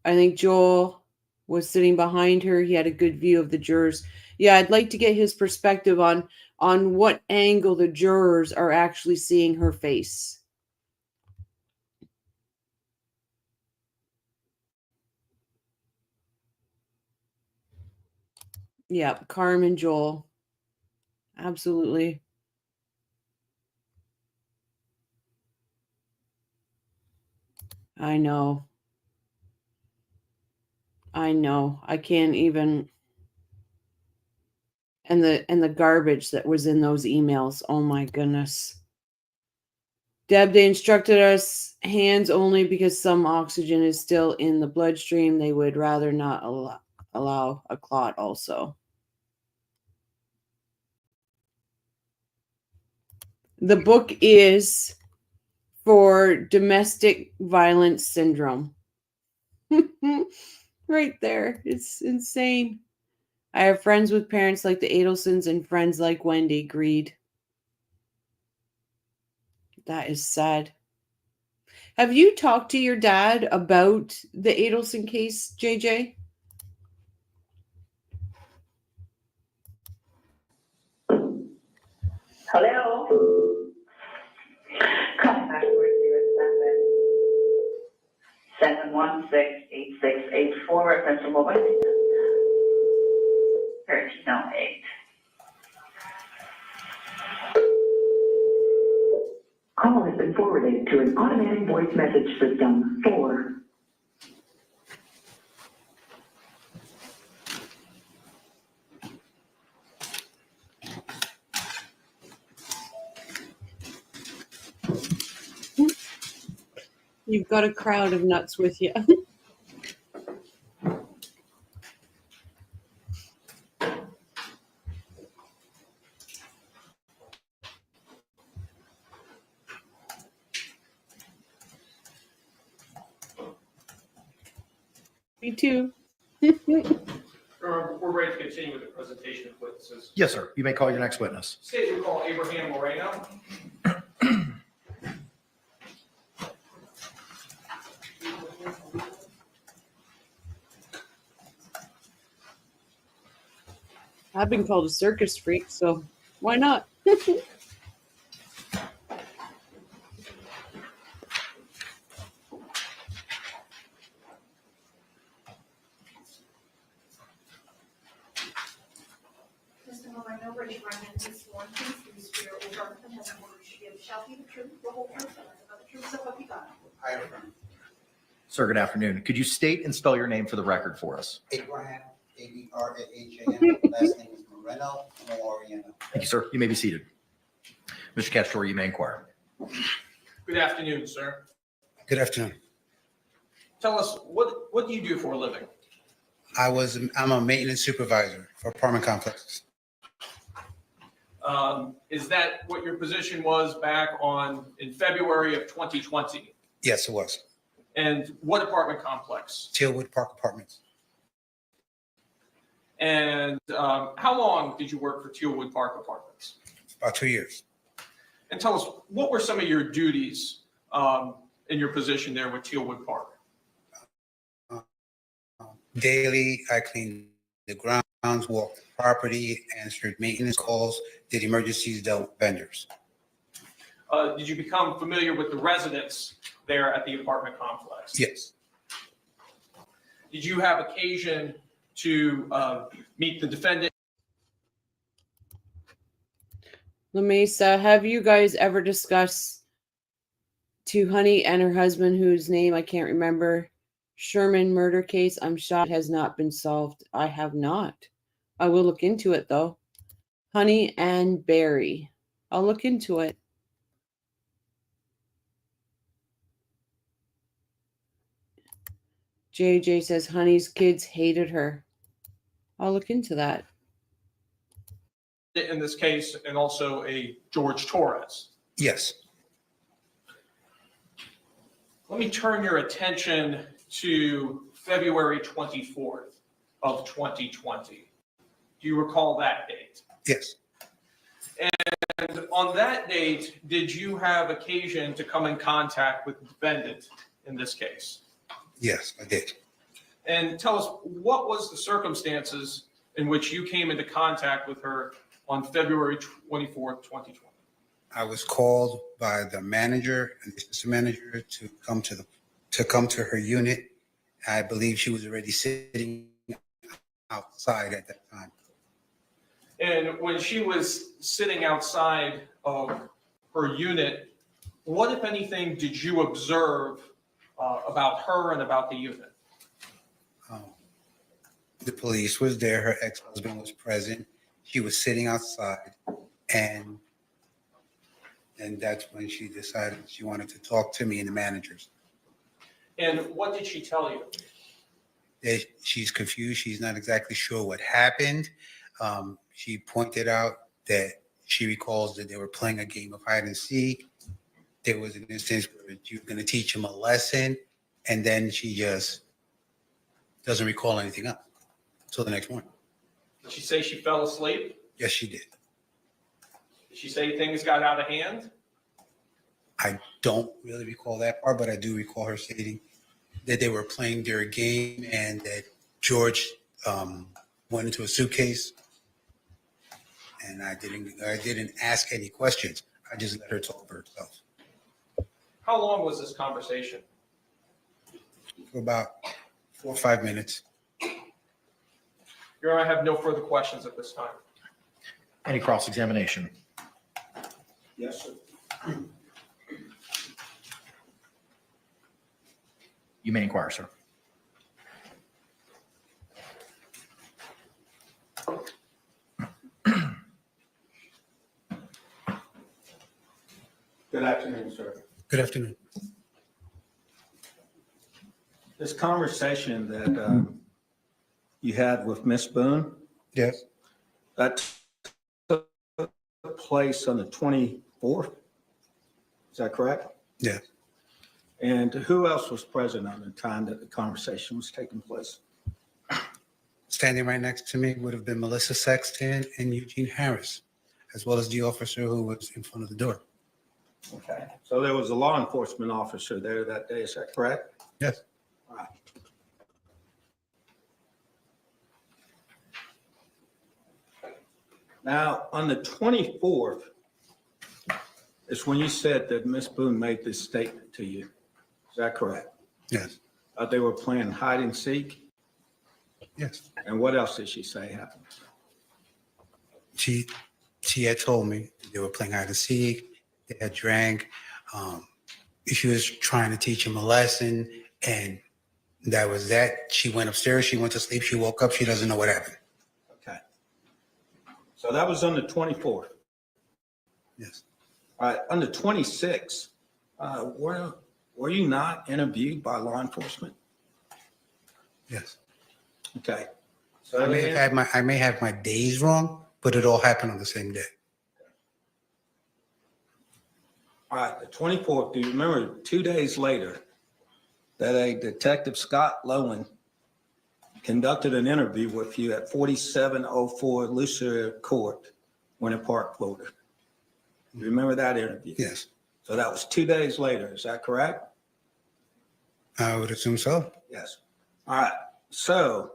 I think Joel was sitting behind her. He had a good view of the jurors. Yeah, I'd like to get his perspective on what angle the jurors are actually seeing her face. Yeah, Carmen, Joel. Absolutely. I know. I can't even. And the garbage that was in those emails. Oh my goodness. Deb, they instructed us hands only because some oxygen is still in the bloodstream. They would rather not allow a clot also. The book is for domestic violence syndrome. Right there. It's insane. I have friends with parents like the Adelsons and friends like Wendy. Greed. That is sad. Have you talked to your dad about the Adelson case, JJ? Hello? Contact 407-716-8684, reference to mobile 1308. Call has been forwarded to an automatic voice message system. 4. You've got a crowd of nuts with you. Me too. We're ready to continue with the presentation of witnesses. Yes, sir. You may call your next witness. State we call Abraham Moreno. I've been called a circus freak, so why not? Mr. Moreno, raise your right hand and sworn to you swear or affirm has ordered you to give Shelly the truth, the whole truth, and nothing but the truth, so help you God. I affirm. Sir, good afternoon. Could you state and spell your name for the record for us? Abraham, Abraham, last name is Moreno, Moreno. Thank you, sir. You may be seated. Mr. Castro, you may inquire. Good afternoon, sir. Good afternoon. Tell us, what do you do for a living? I'm a maintenance supervisor for apartment complexes. Is that what your position was back in February of 2020? Yes, it was. And what apartment complex? Tealwood Park Apartments. And how long did you work for Tealwood Park Apartments? About 2 years. And tell us, what were some of your duties in your position there with Tealwood Park? Daily, I cleaned the grounds, walked the property, answered maintenance calls, did emergencies, dealt with vendors. Did you become familiar with the residents there at the apartment complex? Yes. Did you have occasion to meet the defendant? La Mesa, have you guys ever discussed to Honey and her husband, whose name I can't remember, Sherman murder case? I'm shocked it has not been solved. I have not. I will look into it though. Honey and Barry. I'll look into it. JJ says Honey's kids hated her. I'll look into that. In this case, and also a Jorge Torres. Yes. Let me turn your attention to February 24th of 2020. Do you recall that date? Yes, And on that date, did you have occasion to come in contact with the defendant in this case? yes, I did. And tell us, what was the circumstances in which you came into contact with her on February 24th, 2020? I was called by the manager and the assistant manager to come to her unit. I believe she was already sitting outside at that time. And when she was sitting outside of her unit, what, if anything, did you observe about her and about the unit? The police was there. Her ex-husband was present. She was sitting outside, and that's when she decided she wanted to talk to me and the managers. And what did she tell you? That she's confused. She's not exactly sure what happened. She pointed out that she recalls that they were playing a game of hide and seek. There was an instance where you were going to teach him a lesson, and then she just doesn't recall anything else until the next morning. Did she say she fell asleep? Yes, she did. Did she say things got out of hand? I don't really recall that part, but I do recall her stating that they were playing their game and that George went into a suitcase, and I didn't ask any questions. I just let her talk for herself. How long was this conversation? For about 4 or 5 minutes. Your Honor, I have no further questions at this time. Any cross-examination? Yes, sir. You may inquire, sir. Good afternoon, sir. Good afternoon. This conversation that you had with Miss Boone, Yes, that took place on the 24th. Is that correct? yes. And who else was present on the time that the conversation was taking place? Standing right next to me would have been Melissa Sexton and Eugene Harris, as well as the officer who was in front of the door. Okay. So there was a law enforcement officer there that day, is that correct? Yes. All right. Now, on the 24th is when you said that Miss Boone made this statement to you. Is that correct? Yes. They were playing hide and seek? Yes. And what else did she say happened? She had told me they were playing hide and seek. They had drank. She was trying to teach him a lesson, and that was that. She went upstairs. She went to sleep. She woke up. She doesn't know what happened. Okay. So that was on the 24th. Yes. All right. On the 26th, were you not interviewed by law enforcement? Yes. Okay. I may have my days wrong, but it all happened on the same day. All right, the 24th, do you remember 2 days later that a Detective Scott Lowen conducted an interview with you at 4704 Lucier Court, Winter Park, Florida? You remember that interview? Yes. So that was 2 days later, is that correct? I would assume so. Yes. All right, so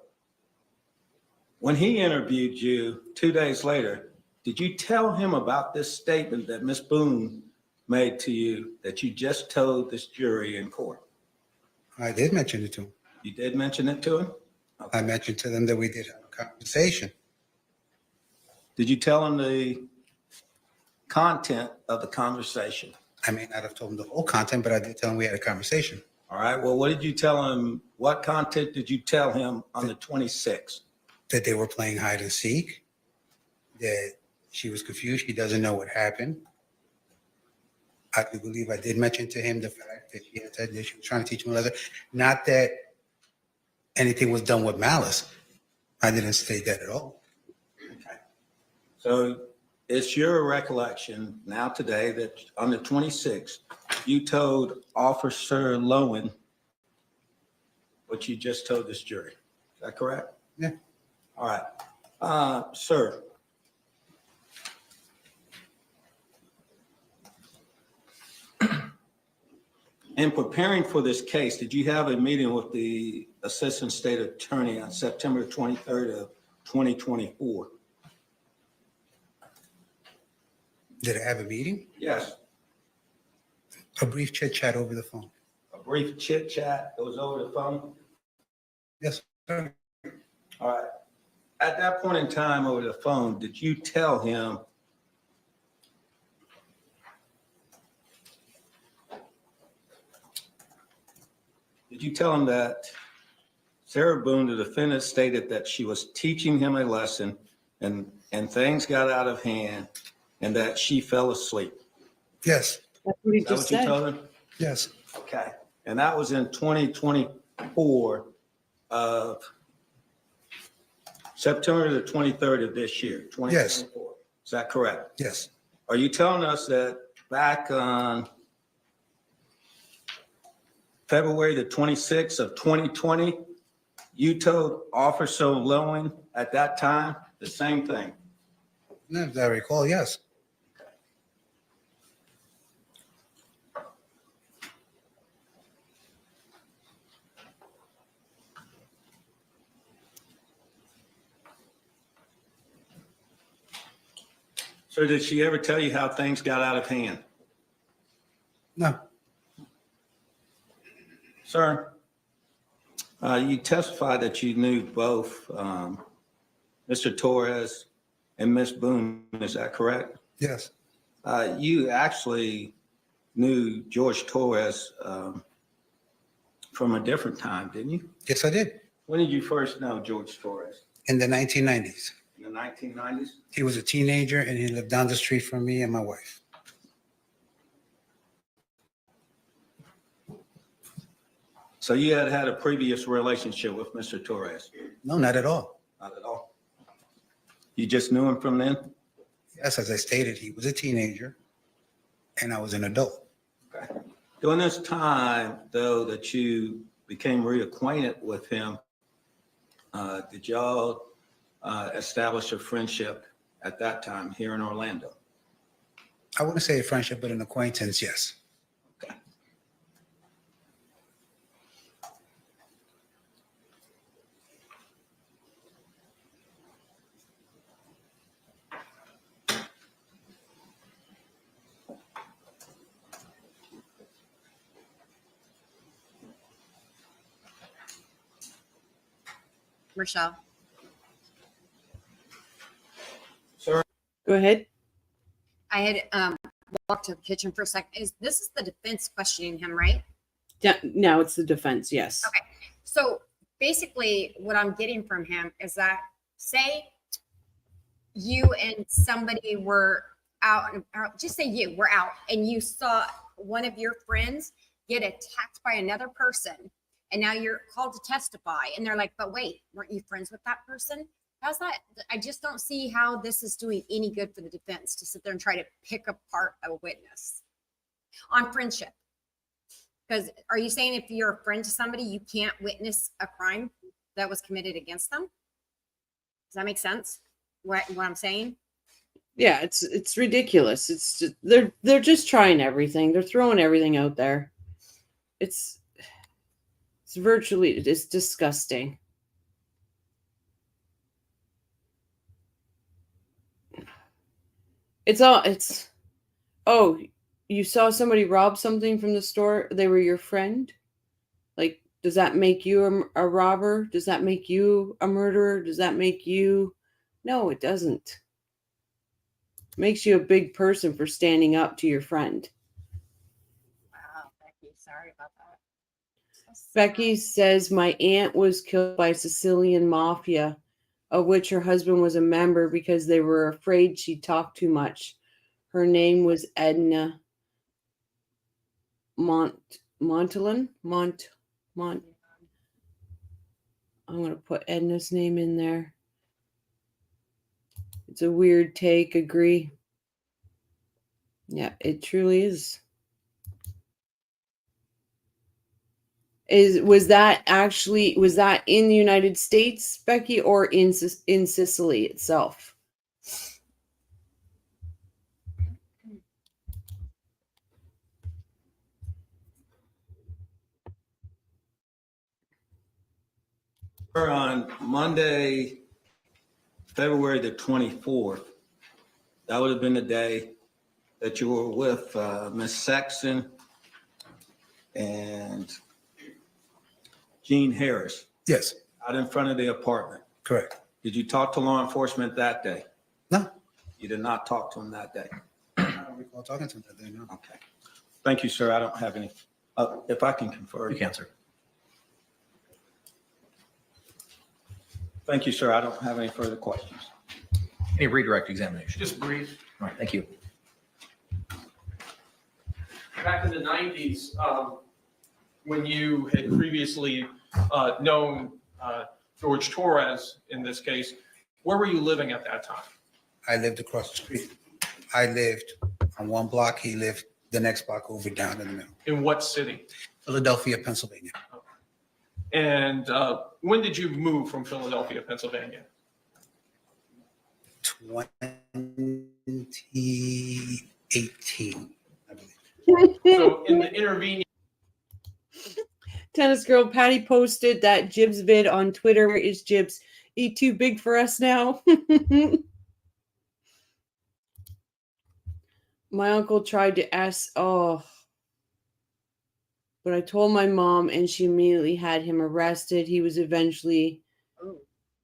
when he interviewed you 2 days later, did you tell him about this statement that Miss Boone made to you that you just told this jury in court? I did mention it to him. You did mention it to him? I mentioned to them that we did have a conversation. Did you tell him the content of the conversation? I may not have told him the whole content, but I did tell him we had a conversation. All right, well, what did you tell him? What content did you tell him on the 26th? That they were playing hide and seek, that she was confused. She doesn't know what happened. I do believe I did mention to him the fact that she had said that she was trying to teach him a lesson. Not that anything was done with malice. I didn't state that at all. Okay. So it's your recollection now today that on the 26th, you told Officer Lowen what you just told this jury. Is that correct? Yeah. All right. Sir. In preparing for this case, did you have a meeting with the Assistant State Attorney on September 23rd of 2024? Did I have a meeting? Yes. A brief chit chat over the phone. A brief chit chat, it was over the phone? Yes, sir. All right. At that point in time over the phone, did you tell him that Sarah Boone, the defendant, stated that she was teaching him a lesson and things got out of hand and that she fell asleep? Yes. That's what he Is that just what you said. told him? Yes. Okay. And that was in 2024 of September the 23rd of this year, 2024. Yes. Is that correct? Yes. Are you telling us that back on February the 26th of 2020, you told Officer Lowen at that time the same thing? As I recall, yes. So did she ever tell you how things got out of hand? No. Sir, you testified that you knew both Mr. Torres and Miss Boone. Is that correct? Yes. You actually knew George Torres from a different time, didn't you? Yes, I did. When did you first know George Torres? In the 1990s. In the 1990s? He was a teenager and he lived down the street from me and my wife. So you had had a previous relationship with Mr. Torres? No, not at all. Not at all. You just knew him from then? Yes, as I stated, he was a teenager and I was an adult. Okay. During this time, though, that you became reacquainted with him, did y'all establish a friendship at that time here in Orlando? I wouldn't say a friendship, but an acquaintance, yes. Okay. Michelle. Sir? Go ahead. I had walked to the kitchen for a second. This is the defense questioning him, right? Yeah, now it's the defense. Yes. Okay. So basically, what I'm getting from him is that, say you and somebody were out, or just say you were out, and you saw one of your friends get attacked by another person, and now you're called to testify, and they're like, but wait, weren't you friends with that person? How's that? I just don't see how this is doing any good for the defense to sit there and try to pick apart a witness on friendship. Because are you saying if you're a friend to somebody, you can't witness a crime that was committed against them? Does that make sense? What I'm saying? Yeah, it's ridiculous. It's just, they're just trying everything. They're throwing everything out there. It's it's disgusting. Oh, you saw somebody rob something from the store, they were your friend? Like, does that make you a robber? Does that make you a murderer? Does that make you? No, it doesn't. It makes you a big person for standing up to your friend. Wow, Becky, sorry about that. Becky says, my aunt was killed by Sicilian mafia, of which her husband was a member because they were afraid she talked too much. Her name was Edna Montalin. I'm going to put Edna's name in there. It's a weird take, agree. Yeah, it truly is. Was that in the United States, Becky, or in Sicily itself? On Monday, February the 24th, that would have been the day that you were with Miss Sexton and Gene Harris. Yes, Out in front of the apartment. correct. Did you talk to law enforcement that day? No. You did not talk to them that day? I don't recall talking to him that day, no. Okay. Thank you, sir. I don't have any, if I can confer. You can, sir. Thank you, sir. I don't have any further questions. Any redirect examination? Just brief. All right, thank you. Back in the 90s, when you had previously known Jorge Torres in this case, where were you living at that time? I lived across the street. I lived on one block. He lived the next block over down in the middle. In what city? Philadelphia, Pennsylvania. And when did you move from Philadelphia, Pennsylvania? 2018, I believe. So in the intervening. Tennis girl Patty posted that Jibs vid on Twitter. Where is Jibs? He too big for us now. My uncle tried to ask, but I told my mom and she immediately had him arrested. He was eventually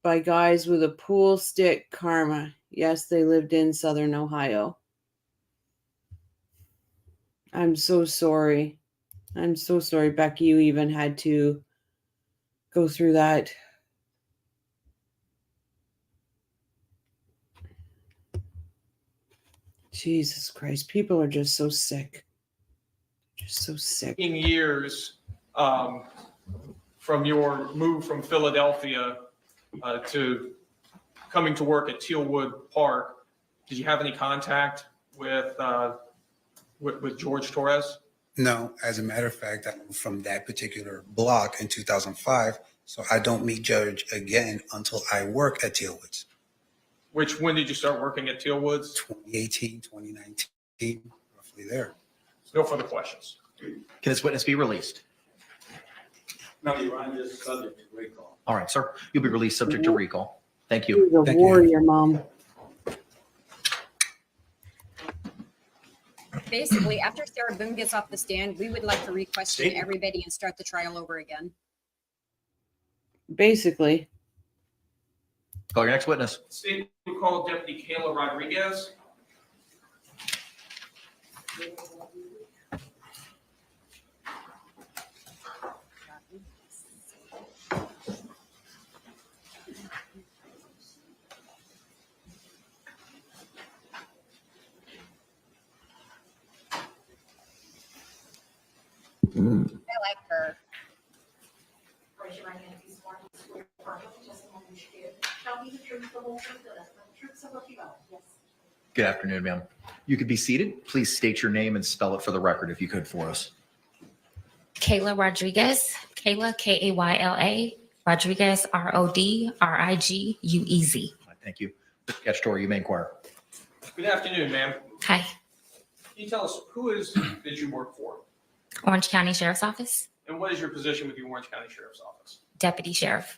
by guys with a pool stick. Karma. Yes, they lived in Southern Ohio. I'm so sorry. I'm so sorry, Becky, you even had to go through that. Jesus Christ, people are just so sick. Just so sick. Years from your move from Philadelphia to coming to work at Tealwood Park, did you have any contact with Jorge Torres? No, as a matter of fact, I moved from that particular block in 2005, so I don't meet Judge again until I work at Tealwoods. When did you start working at Tealwoods? 2018, 2019, roughly there. No further questions. Can this witness be released? No, Your Honor, just subject to recall. All right, sir. You'll be released subject to recall. Thank you. You're the warrior, Mom. Basically, after Sarah Boone gets off the stand, we would like to re-question everybody and start the trial over again. Basically. Call your next witness. State will call Deputy Kayla Rodriguez. I like her. Raise your right hand if you swear to swear affirm the testimony you give shall be the truth, the whole truth, and nothing but the truth, so help you God. Yes. Good afternoon, ma'am. You could be seated. Please state your name and spell it for the record if you could for us. Kayla Rodriguez. Kayla, Kayla, Rodriguez, Rodriguez. Thank you. Sketch Torre, you may inquire. Good afternoon, ma'am. Hi. Can you tell us did you work for? Orange County Sheriff's Office, And what is your position with the Orange County Sheriff's Office? Deputy Sheriff.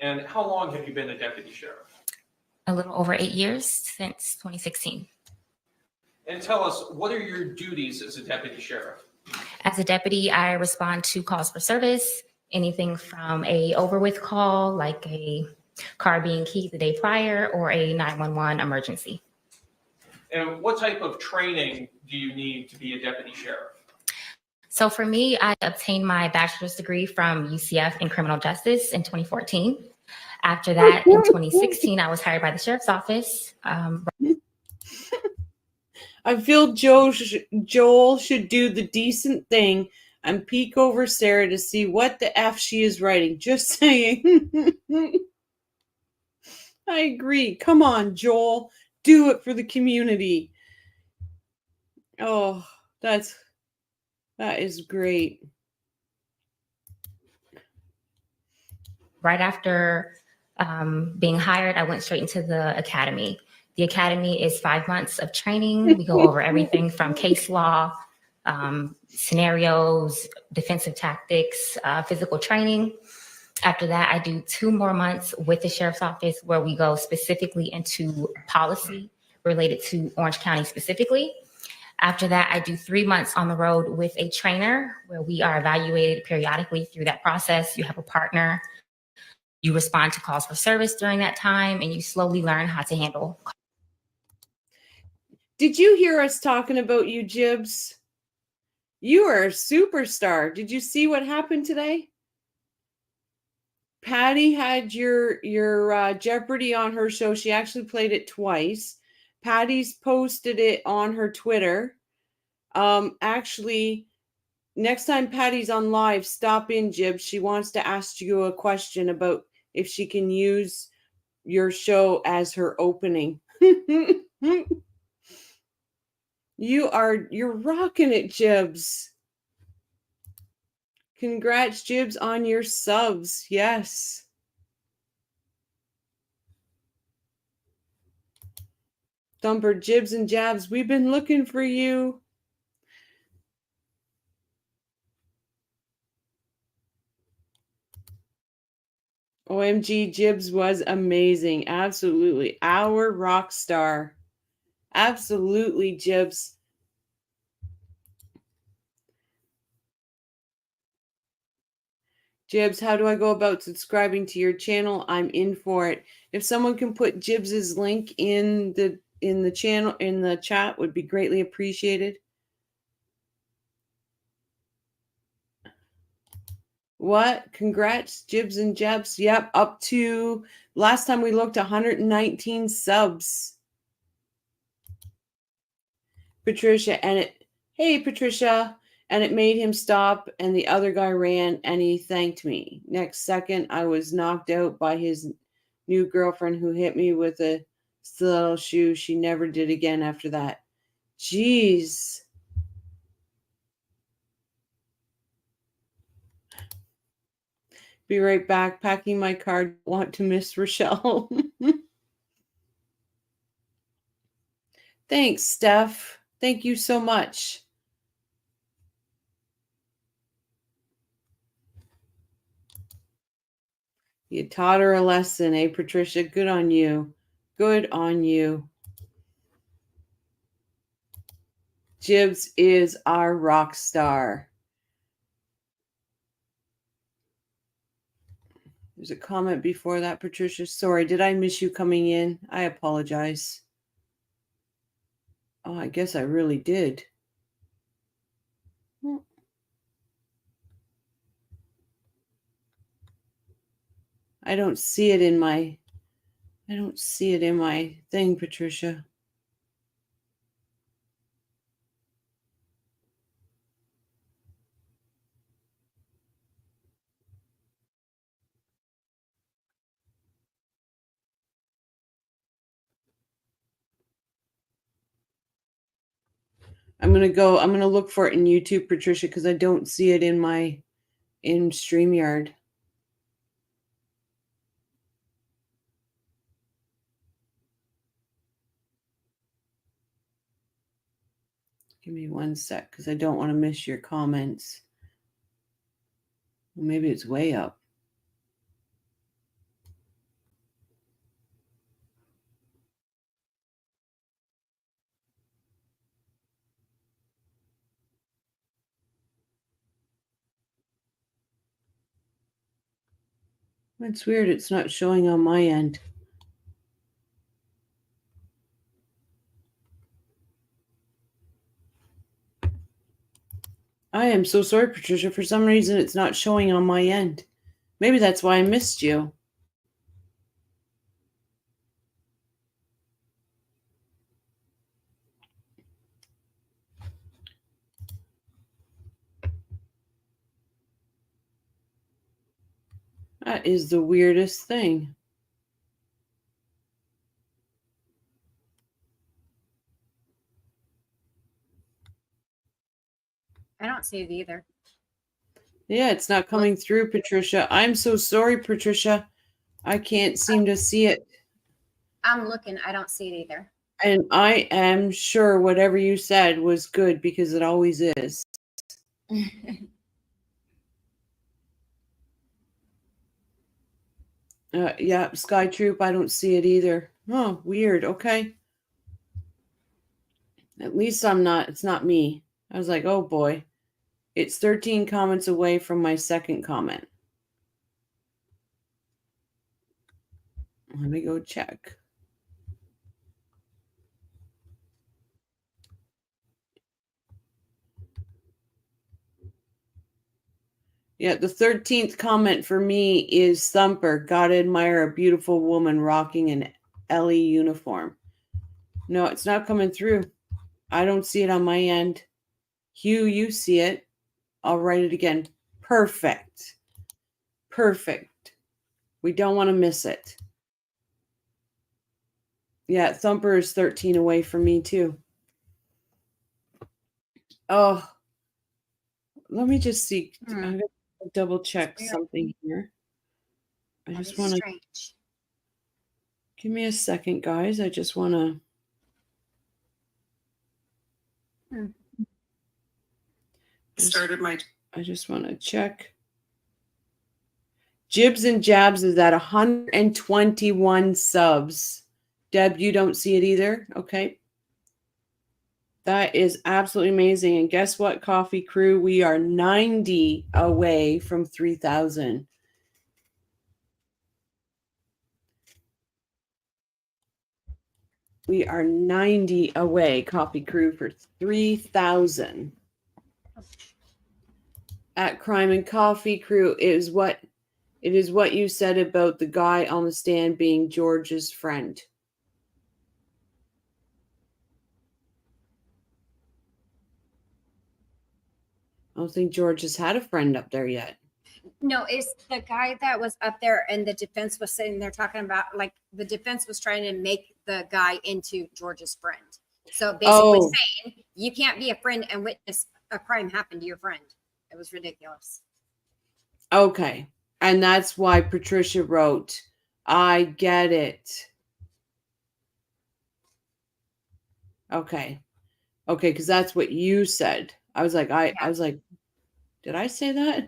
And how long have you been a deputy sheriff? A little over 8 years, since 2016. And tell us, what are your duties as a deputy sheriff? As a deputy, I respond to calls for service, anything from a over with call, like a car being keyed the day prior, or a 911 emergency. And what type of training do you need to be a deputy sheriff? So for me, I obtained my bachelor's degree from UCF in criminal justice in 2014. After that, in 2016, I was hired by the sheriff's office. I feel Joel should do the decent thing and peek over Sarah to see what the F she is writing. Just saying. I agree. Come on, Joel. Do it for the community. Oh, that is great. Right after being hired, I went straight into the academy. The academy is 5 months of training. We go over everything from case law, scenarios, defensive tactics, physical training. After that, I do 2 more months with the sheriff's office where we go specifically into policy related to Orange County specifically. After that, I do 3 months on the road with a trainer where we are evaluated periodically through that process. You have a partner. You respond to calls for service during that time, and you slowly learn how to handle. Did you hear us talking about you, Jibs? You are a superstar. Did you see what happened today? Patty had your Jeopardy on her show. She actually played it twice. Patty's posted it on her Twitter. Actually, next time Patty's on live, stop in, Jibs. She wants to ask you a question about if she can use your show as her opening. You're rocking it, Jibs. Congrats, Jibs, on your subs. Yes. Thumper, Jibs and Jabs, we've been looking for you. OMG, Jibs was amazing. Absolutely. Our rock star. Absolutely, Jibs. Jibs, how do I go about subscribing to your channel? I'm in for it. If someone can put Jibs's link in the channel, in the chat, would be greatly appreciated. What? Congrats, Jibs and Jebs. Yep, up to last time we looked, 119 subs. Patricia, and it, hey, Patricia, and it made him stop, and the other guy ran, and he thanked me. Next second, I was knocked out by his new girlfriend who hit me with a stiletto shoe. She never did again after that. Jeez. Be right back. Packing my car. Want to miss Rochelle. Thanks, Steph. Thank you so much. You taught her a lesson, eh, Patricia? Good on you. Good on you. Jibs is our rock star. There's a comment before that, Patricia. Sorry, did I miss you coming in? I apologize. Oh, I guess I really did. I don't see it in my thing, Patricia. I'm gonna look for it in YouTube, Patricia, because I don't see it in StreamYard. Give me 1 sec, because I don't want to miss your comments. Well, maybe it's way up. It's weird. It's not showing on my end. I am so sorry, Patricia. For some reason, it's not showing on my end. Maybe that's why I missed you. That is the weirdest thing. I don't see it either. Yeah, it's not coming through, Patricia. I'm so sorry, Patricia. I can't seem to see it. I'm looking. I don't see it either. And I am sure whatever you said was good because it always is. Yeah, Sky Troop, I don't see it either. Oh, weird. Okay. At least it's not me. I was like, oh boy. It's 13 comments away from my second comment. Let me go check. Yeah, the 13th comment for me is Thumper. Gotta admire a beautiful woman rocking an Ellie uniform. No, it's not coming through. I don't see it on my end. Hugh, you see it. I'll write it again. Perfect. Perfect. We don't want to miss it. Yeah, Thumper is 13 away from me too. Oh, let me just see. I'm going to double check something here. I just want to. Give me a second, guys. I just want to. I just want to check. Jibs and Jabs is at 121 subs. Deb, you don't see it either? Okay. That is absolutely amazing. And guess what, Coffee Crew? We are 90 away from 3,000. We are 90 away, Coffee Crew, for 3,000. At Crime and Coffee Crew, it is what you said about the guy on the stand being George's friend. I don't think George has had a friend up there yet. No, it's the guy that was up there and the defense was sitting there talking about, like, the defense was trying to make the guy into George's friend. So basically saying you can't be a friend and witness a crime happen to your friend. It was ridiculous. Okay. And that's why Patricia wrote, I get it. Okay. Okay, because that's what you said. I was like, I was like, did I say that?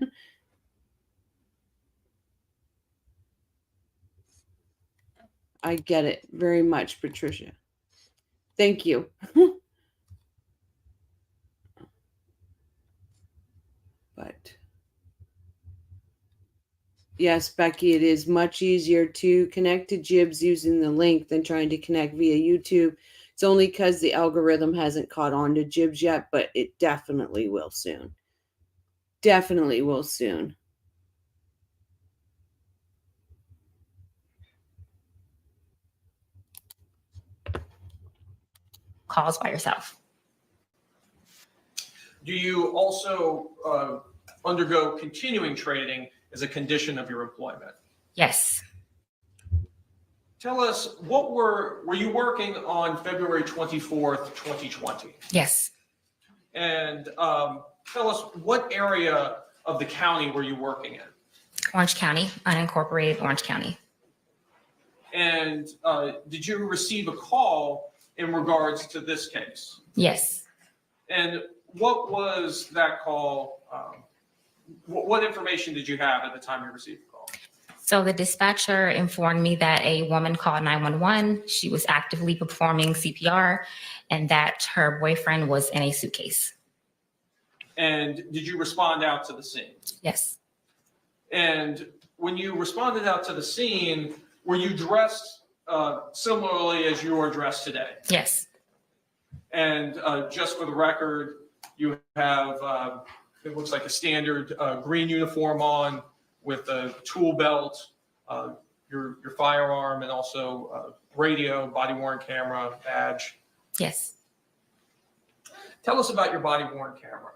I get it very much, Patricia. Thank you. But yes, Becky, it is much easier to connect to Jibs using the link than trying to connect via YouTube. It's only because the algorithm hasn't caught on to Jibs yet, but it definitely will soon. Definitely will soon. Calls by yourself. Do you also undergo continuing training as a condition of your employment? Yes. Tell us, were you working on February 24th, 2020? Yes. And tell us, what area of the county were you working in? Orange County, unincorporated Orange County. And did you receive a call in regards to this case? Yes. And what was that call? What information did you have at the time you received the call? So the dispatcher informed me that a woman called 911. She was actively performing CPR and that her boyfriend was in a suitcase. And did you respond out to the scene? Yes. And when you responded out to the scene, were you dressed similarly as you are dressed today? Yes. And just for the record, you have, it looks like a standard green uniform on with a tool belt, your firearm, and also radio, body-worn camera, badge. Yes. Tell us about your body-worn camera.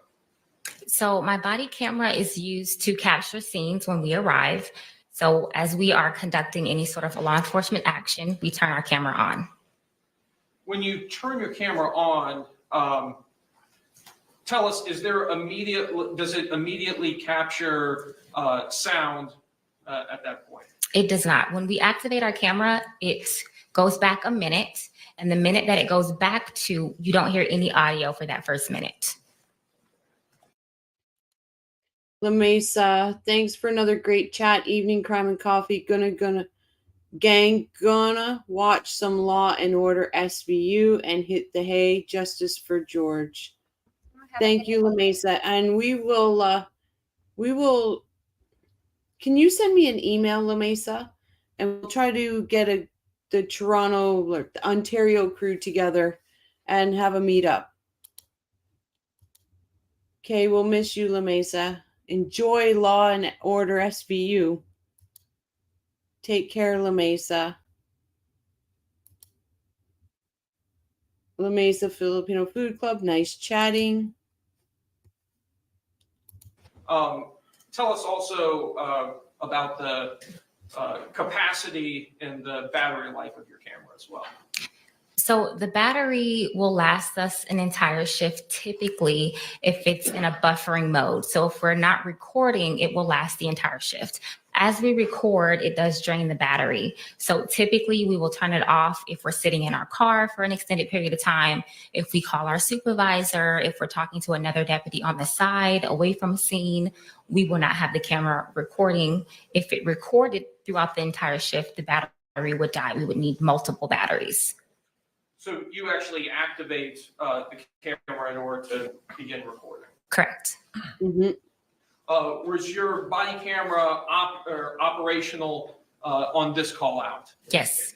So my body camera is used to capture scenes when we arrive. So as we are conducting any sort of law enforcement action, we turn our camera on. When you turn your camera on, tell us, does it immediately capture sound at that point? It does not. When we activate our camera, it goes back a minute. And the minute that it goes back to, you don't hear any audio for that first minute. La Mesa, thanks for another great chat. Evening Crime and Coffee. Gonna watch some Law and Order SVU and hit the hay. Justice for George. Thank you, La Mesa. And we will, can you send me an email, La Mesa? And we'll try to get the Toronto or the Ontario crew together and have a meetup. Okay, we'll miss you, La Mesa. Enjoy Law and Order SVU. Take care, La Mesa. La Mesa Filipino Food Club, nice chatting. Tell us also about the capacity and the battery life of your camera as well. So the battery will last us an entire shift, typically if it's in a buffering mode. So if we're not recording, it will last the entire shift. As we record, it does drain the battery. So typically we will turn it off if we're sitting in our car for an extended period of time, if we call our supervisor, if we're talking to another deputy on the side, away from scene, we will not have the camera recording. If it recorded throughout the entire shift, the battery would die. We would need multiple batteries. So you actually activate the camera in order to begin recording? Correct. Mm-hmm. Was your body camera operational on this call out? Yes.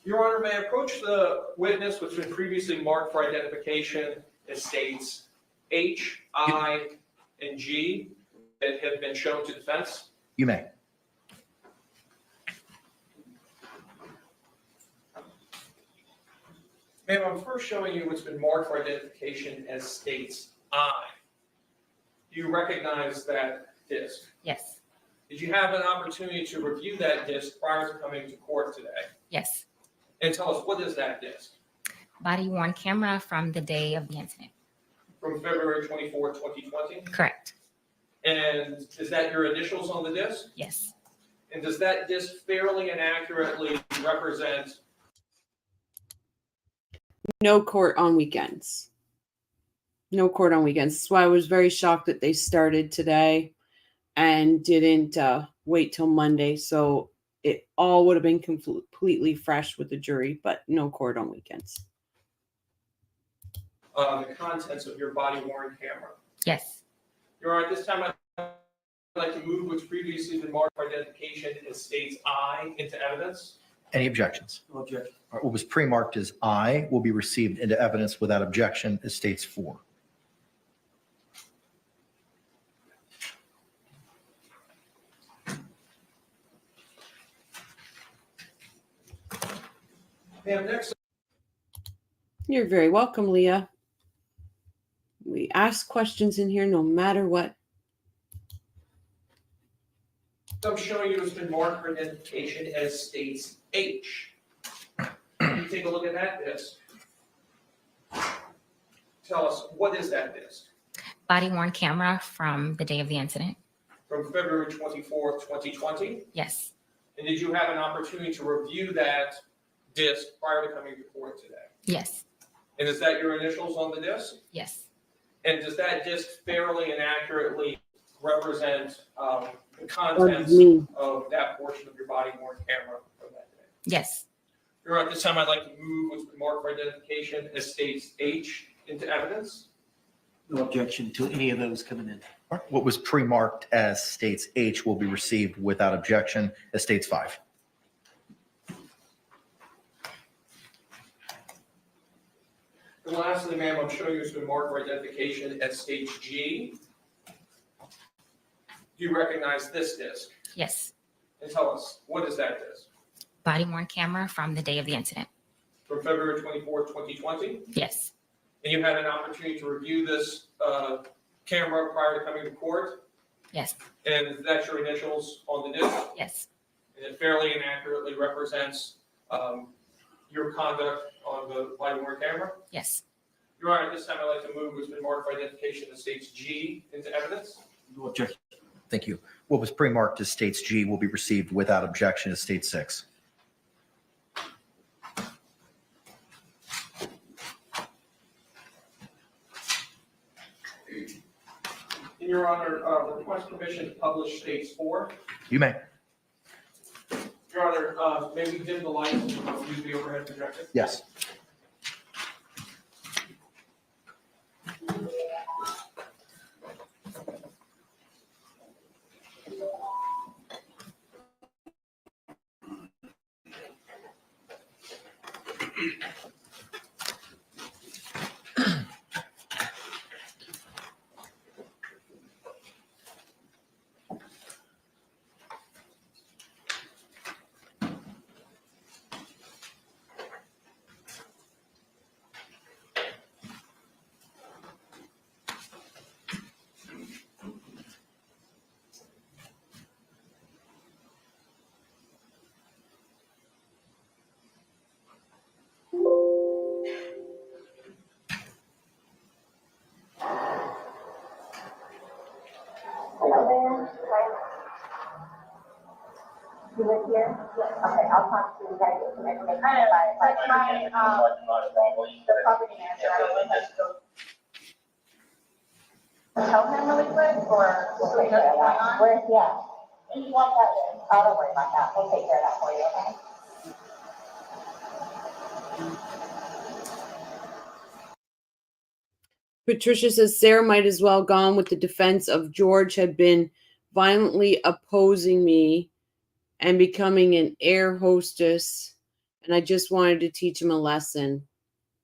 Your Honor, may I approach the witness which has been previously marked for identification as states H, I, and G that have been shown to defense? You may. Ma'am, I'm first showing you what's been marked for identification as states I. Do you recognize that disc? Yes. Did you have an opportunity to review that disc prior to coming to court today? Yes. And tell us, what is that disc? Body worn camera from the day of the incident. From February 24, 2020? Correct. And is that your initials on the disc? Yes. And does that disc fairly and accurately represent? No court on weekends. No court on weekends. That's why I was very shocked that they started today and didn't wait till Monday. So it all would have been completely fresh with the jury, but no court on weekends. The contents of your body-worn camera. Yes. Your Honor, at this time, I'd like to move what's previously been marked for identification as states I into evidence. Any objections? No objection. All right, what was pre-marked as I will be received into evidence without objection as states 4. Ma'am, next. You're very welcome, Leah. We ask questions in here no matter what. I'm showing you what's been marked for identification as states H. You take a look at that disc. Tell us, what is that disc? Body worn camera from the day of the incident. From February 24th, 2020? Yes. And did you have an opportunity to review that disc prior to coming to court today? Yes. And is that your initials on the disc? Yes. And does that disc fairly and accurately represent the contents of that portion of your body-worn camera from that day? Yes. Your Honor, at this time, I'd like to move what's been marked for identification as states H into evidence. No objection to any of those coming in. All right, what was pre-marked as states H will be received without objection as states 5. And lastly, ma'am, I'm showing you it's been marked for identification at stage G. Do you recognize this disc? Yes. And tell us, what is that disc? Body worn camera from the day of the incident. From February 24th, 2020? Yes. And you had an opportunity to review this camera prior to coming to court? Yes. And that's your initials on the disc? Yes. And it fairly and accurately represents your conduct on the body worn camera? Yes. Your Honor, at this time I'd like to move what's been marked for identification as states G into evidence. No objection. Thank you. What was pre-marked as states G will be received without objection as state 6. In your Honor, request permission to publish states 4. You may. Your Honor, may we dim the lights and use the overhead projector? Yes. Hello there. You live here? Yes. Okay, I'll talk to you guys, get some information. The property manager, I don't know if I should go tell him really quick, or we'll take care of that. Where's he at? You want that in? Oh, don't worry about that. We'll take care of that for you, okay? Patricia says Sarah might as well gone with the defense of George had been violently opposing me and becoming an air hostess, and I just wanted to teach him a lesson.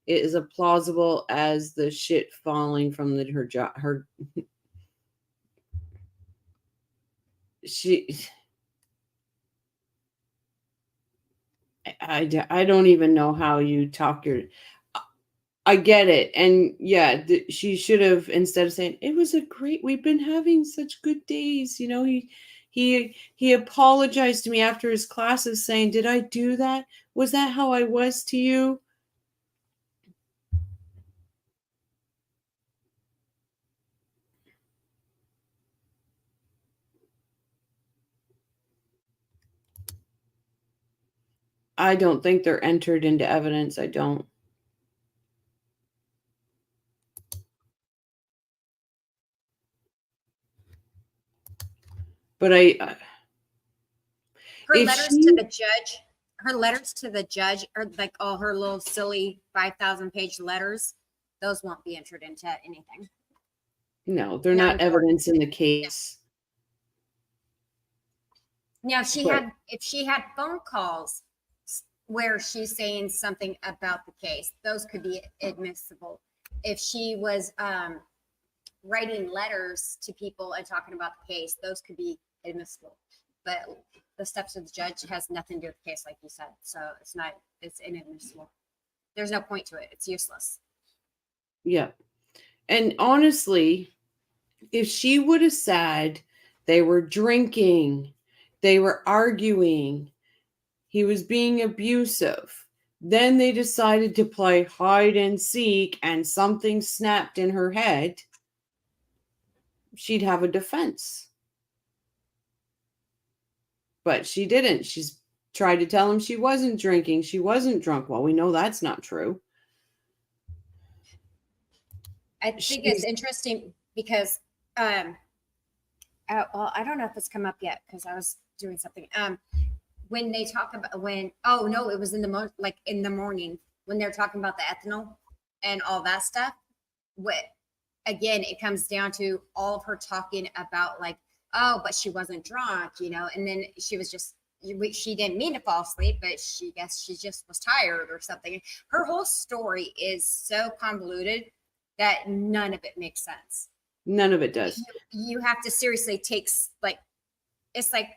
It is as plausible as the shit falling from her job. I don't even know how you talk your. I get it. And yeah, she should have, instead of saying, it was we've been having such good days. You know, he apologized to me after his classes saying, did I do that? Was that how I was to you? I don't think they're entered into evidence. I don't. But her letters to the judge are like all her little silly 5,000-page letters. Those won't be entered into anything. No, they're not evidence in the case. Now, if she had phone calls where she's saying something about the case, those could be admissible. If she was writing letters to people and talking about the case, those could be admissible. But the steps of the judge has nothing to do with the case, like you said. So it's inadmissible. There's no point to it. It's useless. Yeah. And honestly, if she would have said they were drinking, they were arguing, he was being abusive, then they decided to play hide and seek and something snapped in her head, she'd have a defense. But she didn't. She's tried to tell him she wasn't drinking. She wasn't drunk. Well, we know that's not true. I think it's interesting because, well, I don't know if it's come up yet because I was doing something. When they talk about it was in the morning when they're talking about the ethanol and all that stuff. Again, it comes down to all of her talking about like, oh, but she wasn't drunk, you know, and then she was just she didn't mean to fall asleep, but she just was tired or something. Her whole story is so convoluted that none of it makes sense. None of it does. You have to seriously take it's like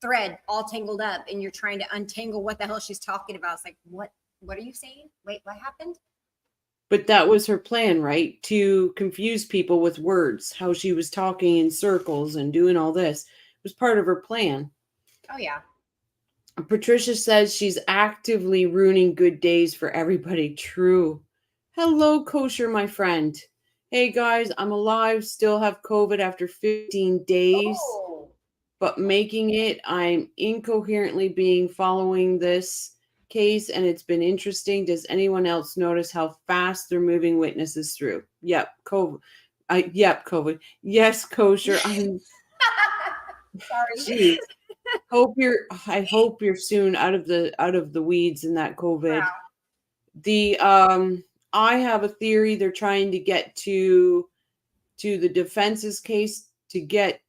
thread all tangled up, and you're trying to untangle what the hell she's talking about. It's like, what are you saying? Wait, what happened? But that was her plan, right? To confuse people with words, how she was talking in circles and doing all this. It was part of her plan. Oh, yeah. Patricia says she's actively ruining good days for everybody. True. Hello, Kosher, my friend. Hey, guys, I'm alive. Still have COVID after 15 days. Oh. But making it, I'm incoherently following this case, and it's been interesting. Does anyone else notice how fast they're moving witnesses through? Yep, COVID. COVID. Yes, Kosher. I'm sorry. Geez. I hope you're soon out of the weeds in that COVID. Wow. The I have a theory they're trying to get to the defense's case to get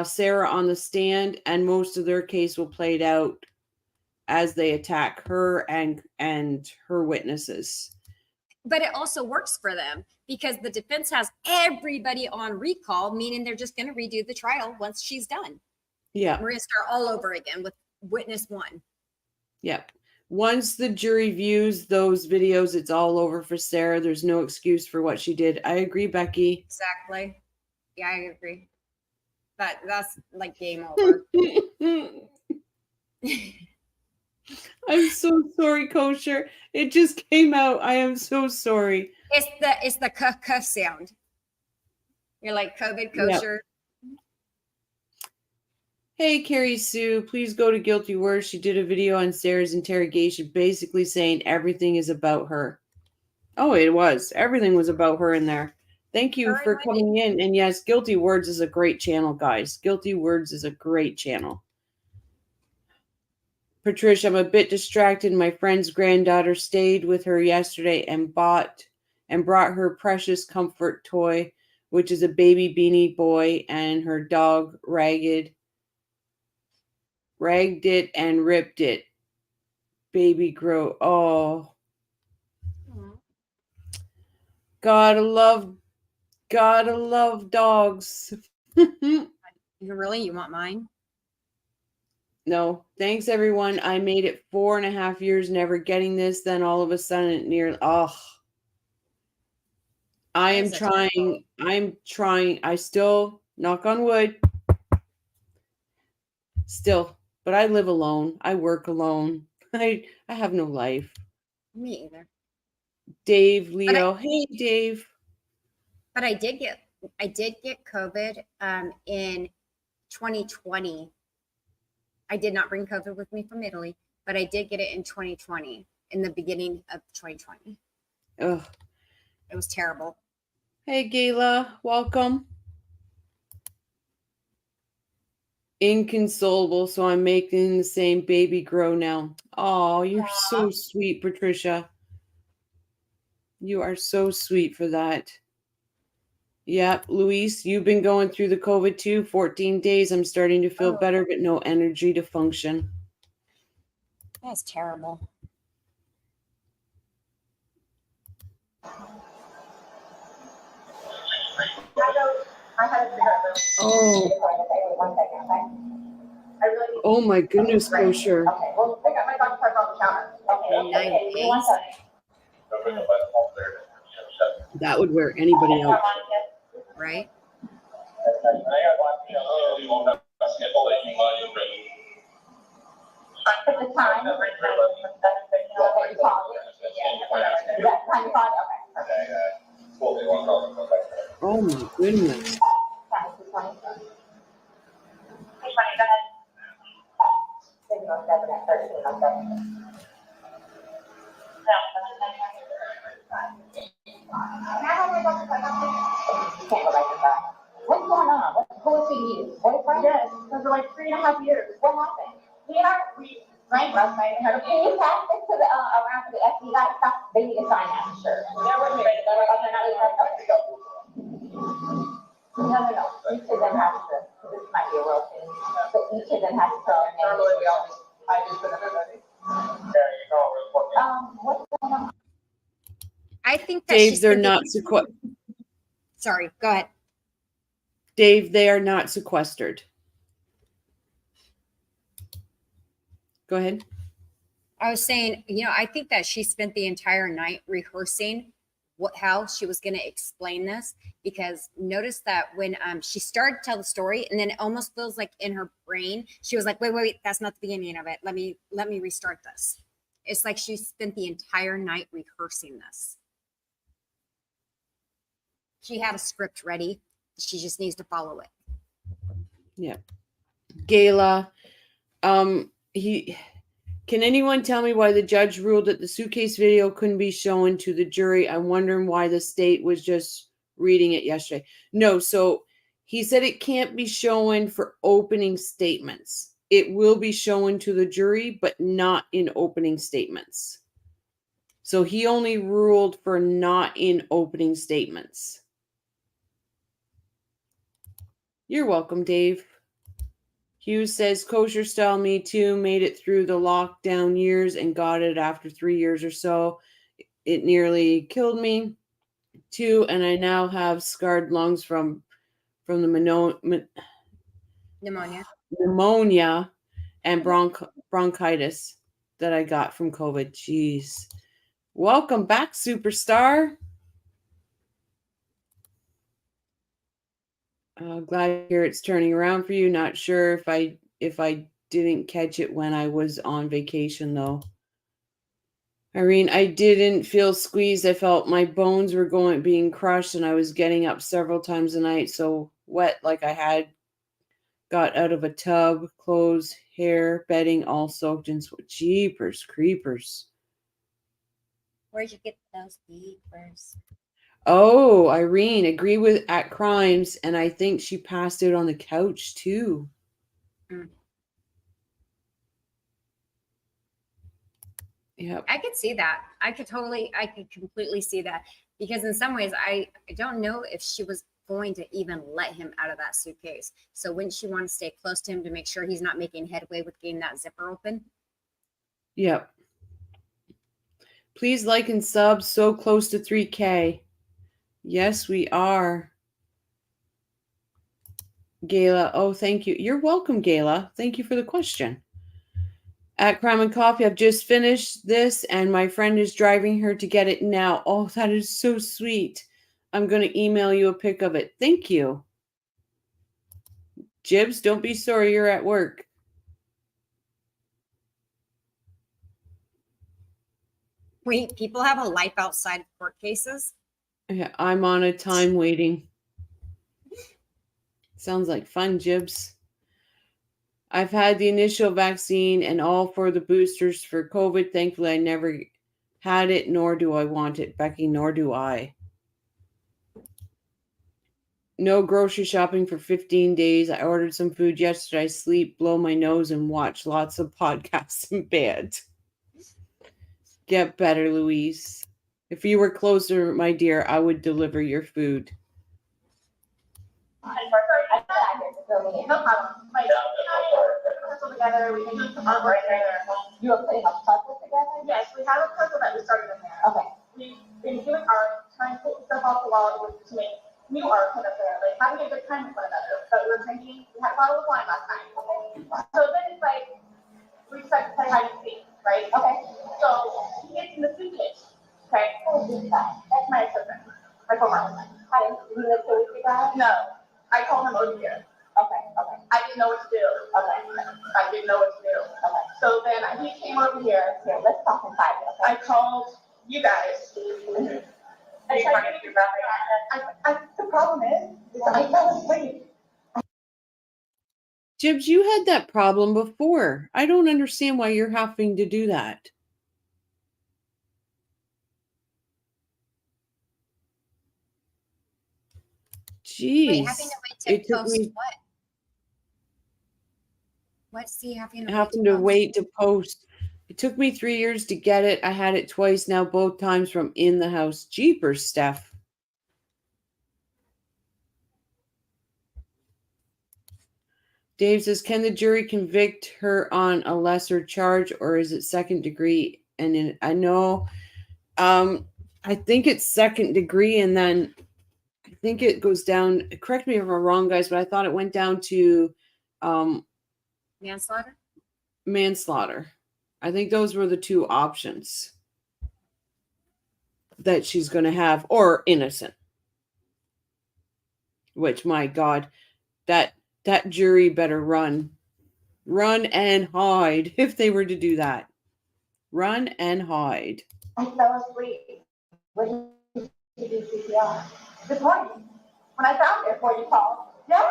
Sarah on the stand, and most of their case will play it out as they attack her and her witnesses. But it also works for them because the defense has everybody on recall, meaning they're just going to redo the trial once she's done. Yeah. We're going to start all over again with witness one. Yep. Once the jury views those videos, it's all over for Sarah. There's no excuse for what she did. I agree, Becky. Exactly. Yeah, I agree. That's like game over. I'm so sorry, Kosher. It just came out. I am so sorry. It's the cuh sound. You're like COVID Kosher. Yep. Hey, Carrie Sue, please go to Guilty Words. She did a video on Sarah's interrogation, basically saying everything is about her. Oh, it was. Everything was about her in there. Thank you for coming in. And yes, Guilty Words is a great channel, guys. Guilty Words is a great channel. Patricia, I'm a bit distracted. My friend's granddaughter stayed with her yesterday and brought her precious comfort toy, which is a baby beanie boy, and her dog ragged it and ripped it. Baby grow. Oh. Gotta love dogs. You want mine? No, thanks everyone. I made it 4.5 years never getting this. Then all of a sudden it nearly, I'm trying. I still, knock on wood, still, but I live alone. I work alone. I have no life. Me either. Dave, Leo. Hey, Dave. But I did get COVID in 2020. I did not bring COVID with me from Italy, but I did get it in 2020, in the beginning of 2020. Ugh. It was terrible. Hey, Gayla. Welcome. Inconsolable, so I'm making the same baby grow now. Oh, you're so sweet, Patricia. You are so sweet for that. Yep, Luis, you've been going through the COVID too. 14 days. I'm starting to feel better, but no energy to function. That's terrible. Oh my goodness, Kosher. Okay, well, pick up my dog park on the counter. Okay. 9 days. That would wear anybody out. Right? At the time. Oh my goodness. What's going on? What's he need? Boyfriend? Yes, because for like 3.5 years. What happened? We drank last night and had a can you pass this to the around to the FBI stuff? They need to sign that, sure. No. You should then have to, this might be a real thing. But each of them has to fill their name. Normally, I just put everybody. Yeah, you call it. What's going on? I think that Dave, she's they're been not sequestered. Sorry, go ahead. Dave, they are not sequestered. Go ahead. I was saying, I think that she spent the entire night rehearsing how she was going to explain this, because notice that when she started to tell the story, and then it almost feels like in her brain she was like, wait, that's not the beginning of it. Let me restart this. It's like she spent the entire night rehearsing this. She had a script ready. She just needs to follow it. Yeah. Gayla, can anyone tell me why the judge ruled that the suitcase video couldn't be shown to the jury? I'm wondering why the state was just reading it yesterday. No, so he said it can't be shown for opening statements. It will be shown to the jury, but not in opening statements. So he only ruled for not in opening statements. You're welcome, Dave. Hughes says, kosher style Me Too, made it through the lockdown years and got it after 3 years or so. It nearly killed me too, and I now have scarred lungs from the pneumonia and bronchitis that I got from COVID. Jeez. Welcome back, superstar. Glad to hear it's turning around for you. Not sure if I didn't catch it when I was on vacation, though. Irene, I didn't feel squeezed. I felt my bones were being crushed, and I was getting up several times a night, so wet like I had got out of a tub, clothes, hair, bedding, all soaked in sweat. Jeepers creepers. Where'd you get those beepers? Oh, Irene, agree with at crimes, and I think she passed out on the couch too. Yeah, I could see that. I could completely see that, because in some ways I don't know if she was going to even let him out of that suitcase. So wouldn't she want to stay close to him to make sure he's not making headway with getting that zipper open? Yep. Please like and sub. So close to 3K. Yes, we are. Gayla. Oh, thank you. You're welcome, Gayla. Thank you for the question. At Crime and Coffee, I've just finished this, and my friend is driving her to get it now. Oh, that is so sweet. I'm going to email you a pic of it. Thank you. Jibs, don't be sorry you're at work. Wait, people have a life outside of court cases? Yeah, I'm on a time waiting. Sounds like fun, Jibs. I've had the initial vaccine and all for the boosters for COVID. Thankfully, I never had it, nor do I want it. Becky, nor do I. No grocery shopping for 15 days. I ordered some food yesterday. I sleep, blow my nose, and watch lots of podcasts in bed. Get better, Louise. If you were closer, my dear, I would deliver your food. No problem. Together, we can do some artwork together. You are putting a puzzle together? Yes, we have a puzzle that we started in there. Okay. We've been doing art, trying to put stuff off the wall to make new art put up there, like having a good time with one another. But we were drinking, we had a bottle of wine last night. So then it's like, we decided to play hide and seek, right? Okay. So he gets in the suitcase. Okay. Who is this guy? That's my husband. My former husband. Hi. You live with the guy? No. I told him over here. Okay. I didn't know what to do. Okay. I didn't know what to do. Okay. So then he came over here. Here, let's talk inside. Okay. I called you guys. Mm-hmm. The problem is, I fell asleep. Jibs, you had that problem before. I don't understand why you're having to do that. Jeez. Wait, having to wait to post what? What's he having to wait to post? It took me 3 years to get it. I had it twice now, both times from in the house. Jeepers, Steph. Dave says, can the jury convict her on a lesser charge, or is it second degree? And I know, I think it's second degree, and then I think it goes down. Correct me if I'm wrong, guys, but I thought it went down to Manslaughter? manslaughter. I think those were the two options that she's going to have, or innocent. Which, my God, that jury better run and hide if they were to do that. Run and hide. I fell asleep. When you do CPR. This morning, when I found it, before you called, yeah,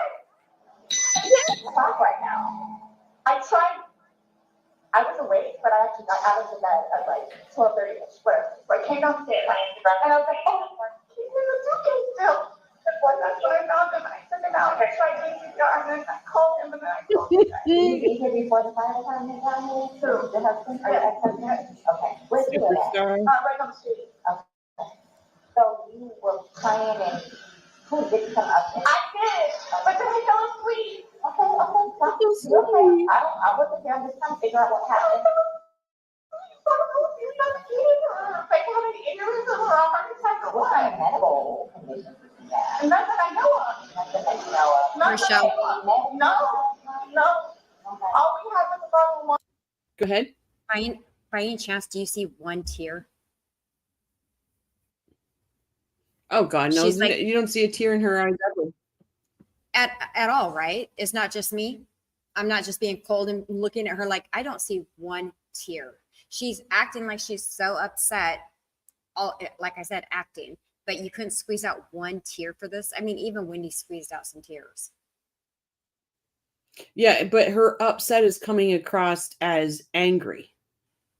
I'm off right now. I tried. I was awake, but I actually got out of the bed at like 12:30ish, whatever. So I came downstairs and I was like, oh, he's in the suitcase still. Before that's when I found him, and I took him out. I tried doing CPR, and then I called him, and then I called him back. Did you be here before the fire department got here? Who? The husband? Or the ex-husband? Okay. Where's he at? Right on the street. Okay. So you were praying, and who did come up? I did, but then I fell asleep. Okay. Okay. I wasn't there. I'm just trying to figure out what happened. Like having aneurysm or a heart attack or what? Medical condition. And not that I know of. Not that I know of. Not that I know of. No. All we had was a bottle of wine. Go ahead. By any chance, do you see one tear? Oh God, no! She's like- You don't see a tear in her eyes ever. At all, right? It's not just me. I'm not just being cold and looking at her like I don't see one tear. She's acting like she's so upset. All like I said, acting. But you couldn't squeeze out one tear for this. I mean, even Wendy squeezed out some tears. Yeah, but her upset is coming across as angry.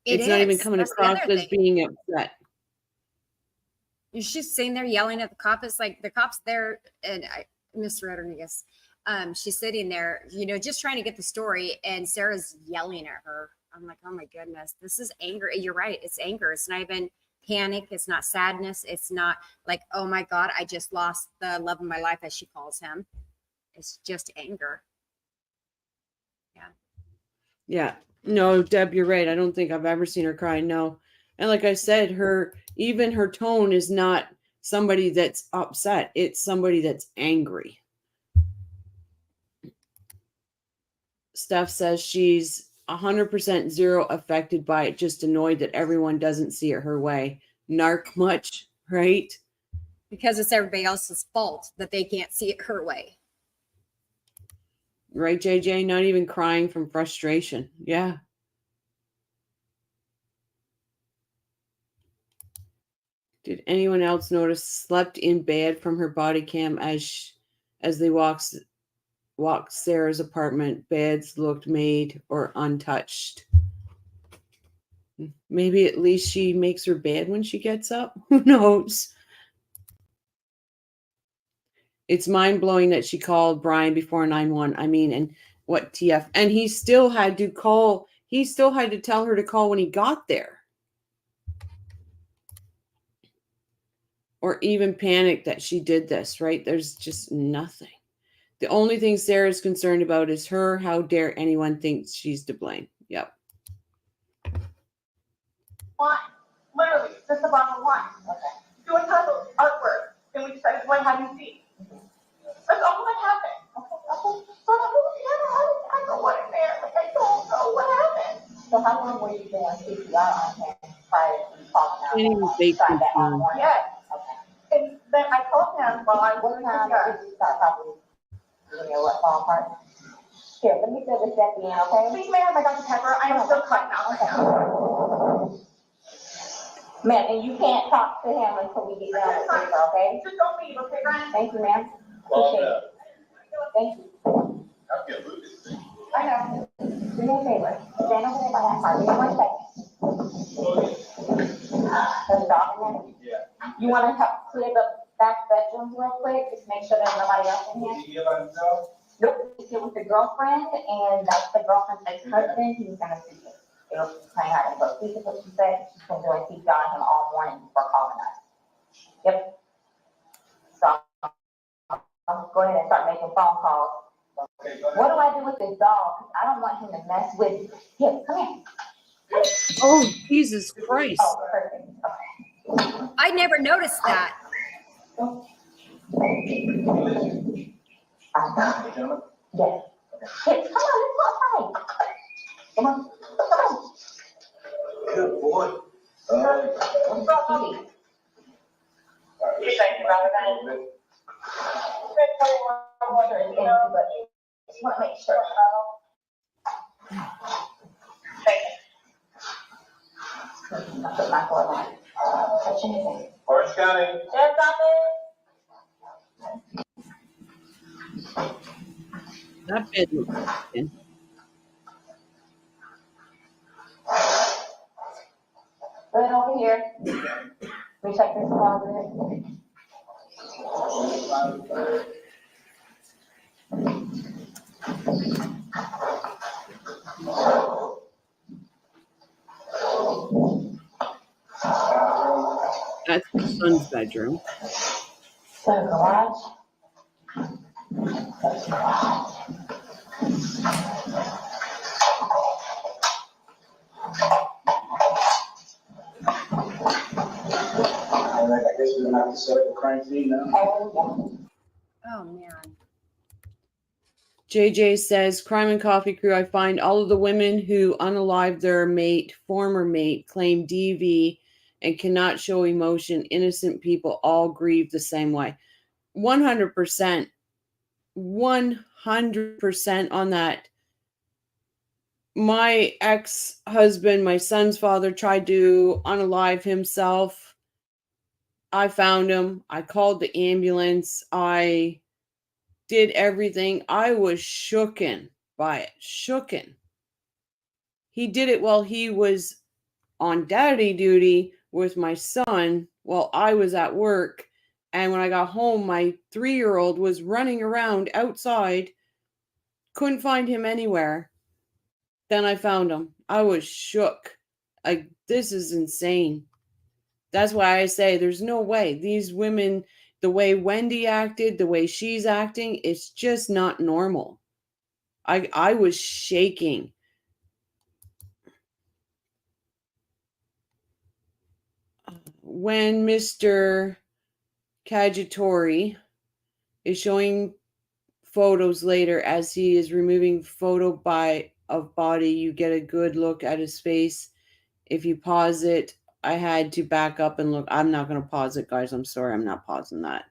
It's not even coming across as being upset. She's sitting there yelling at the cop. It's like the cop's there, and Miss Rodriguez, she's sitting there, just trying to get the story, and Sarah's yelling at her. I'm like, oh my goodness, this is anger. You're right, it's anger. It's not even panic. It's not sadness. It's not like, oh my God, I just lost the love of my life, as she calls him. It's just anger. Yeah. No, Deb, you're right. I don't think I've ever seen her cry. No. And like I said, even her tone is not somebody that's upset. It's somebody that's angry. Steph says she's 100% zero affected by it, just annoyed that everyone doesn't see it her way. Narc much, right? Because it's everybody else's fault that they can't see it her way. Right, JJ? Not even crying from frustration. Yeah. Did anyone else notice slept in bed from her body cam as they walked Sarah's apartment? Beds looked made or untouched. Maybe at least she makes her bed when she gets up. Who knows? It's mind-blowing that she called Brian before 911. I mean, and what TF? And he still had to call. He still had to tell her to call when he got there. Or even panic that she did this, right? There's just nothing. The only thing Sarah's concerned about is her. How dare anyone think she's to blame? Yep. Wine. Literally, just a bottle of wine. Okay. Doing puzzles, artwork. Then we decided to play hide and seek. That's all that happened. Okay. So I don't know what in there. Like, I don't know what happened. So how long were you doing CPR on him prior to falling out? Can't even say CPR. Yes. Okay. And then I told him while I was did you start probably, what, fall apart? Here, let me fill this at the end, okay? Please, ma'am, I got the pepper. I am still cutting out right now. Ma'am, and you can't talk to him until we get done with this, okay? Just don't leave, okay, Brian? Thank you, ma'am. Appreciate it. Thank you. I know. Do me a favor. Stand over there by that part. Give me 1 second. There's a dog in there? Yeah. You want to help clear the back bedrooms real quick? Just make sure there's nobody else in here. Is he here by himself? Nope. He's here with the girlfriend, and that's the girlfriend's ex-husband. He's going to see you. It'll explain how to go. This is what she said. She's been doing CPR on him all morning before calling us. Yep. So I'll go ahead and start making phone calls. Okay, what do I do with with this dog. I don't want him to mess with him. Come here. Oh, Jesus Christ. Oh, perfect. Okay. I never noticed that. Yes. Hey, come on, let's go outside. Come on. Come on. Good boy. What's up, honey? You thank you, brother. But just want to make sure. Thank you. I put my foot on. Touch anything. Orange County. Yes, That bed looks good. right over here. We check this closet. That's the son's bedroom. So garage. That's garage. I guess we're gonna have to set up a crime scene now. Oh, man. JJ says, Crime and Coffee Crew, I find all of the women who unalive their mate, former mate, claim DV and cannot show emotion. Innocent people all grieve the same way. 100%. 100% on that. My ex-husband, my son's father, tried to unalive himself. I found him. I called the ambulance. I did everything. I was shooken by it. Shooken. He did it while he was on daddy duty with my son while I was at work. And when I got home, my 3-year-old was running around outside. Couldn't find him anywhere. Then I found him. I was shook. This is insane. That's why I say there's no way. These women, the way Wendy acted, the way she's acting, it's just not normal. I was shaking. When Mr. Caggiatore is showing photos later as he is removing photo of body, you get a good look at his face. If you pause it, I had to back up and look. I'm not going to pause it, guys. I'm sorry. I'm not pausing that.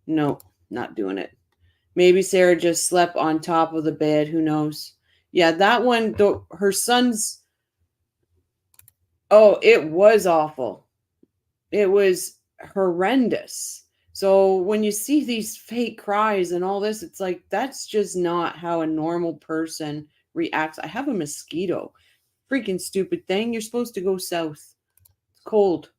No, not doing it. Maybe Sarah just slept on top of the bed. Who knows? Yeah, that one, her son's. Oh, it was awful. It was horrendous. So when you see these fake cries and all this, it's like, that's just not how a normal person reacts. I have a mosquito. Freaking stupid thing. You're supposed to go south. It's cold.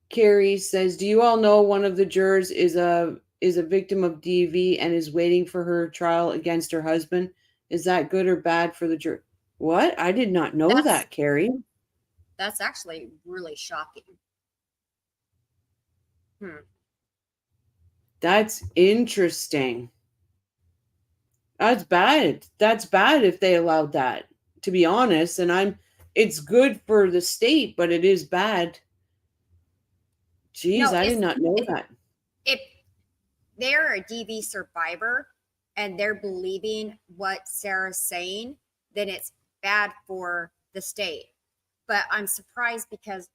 Carrie says, do you all know one of the jurors is a victim of DV and is waiting for her trial against her husband? Is that good or bad for the juror? What? I did not know that, Carrie. That's actually really shocking. That's interesting. That's bad. That's bad if they allowed that, to be honest. And it's good for the state, but it is bad. Jeez, No, I did not know that. If they're a DV survivor and they're believing what Sarah's saying, then it's bad for the state. But I'm surprised because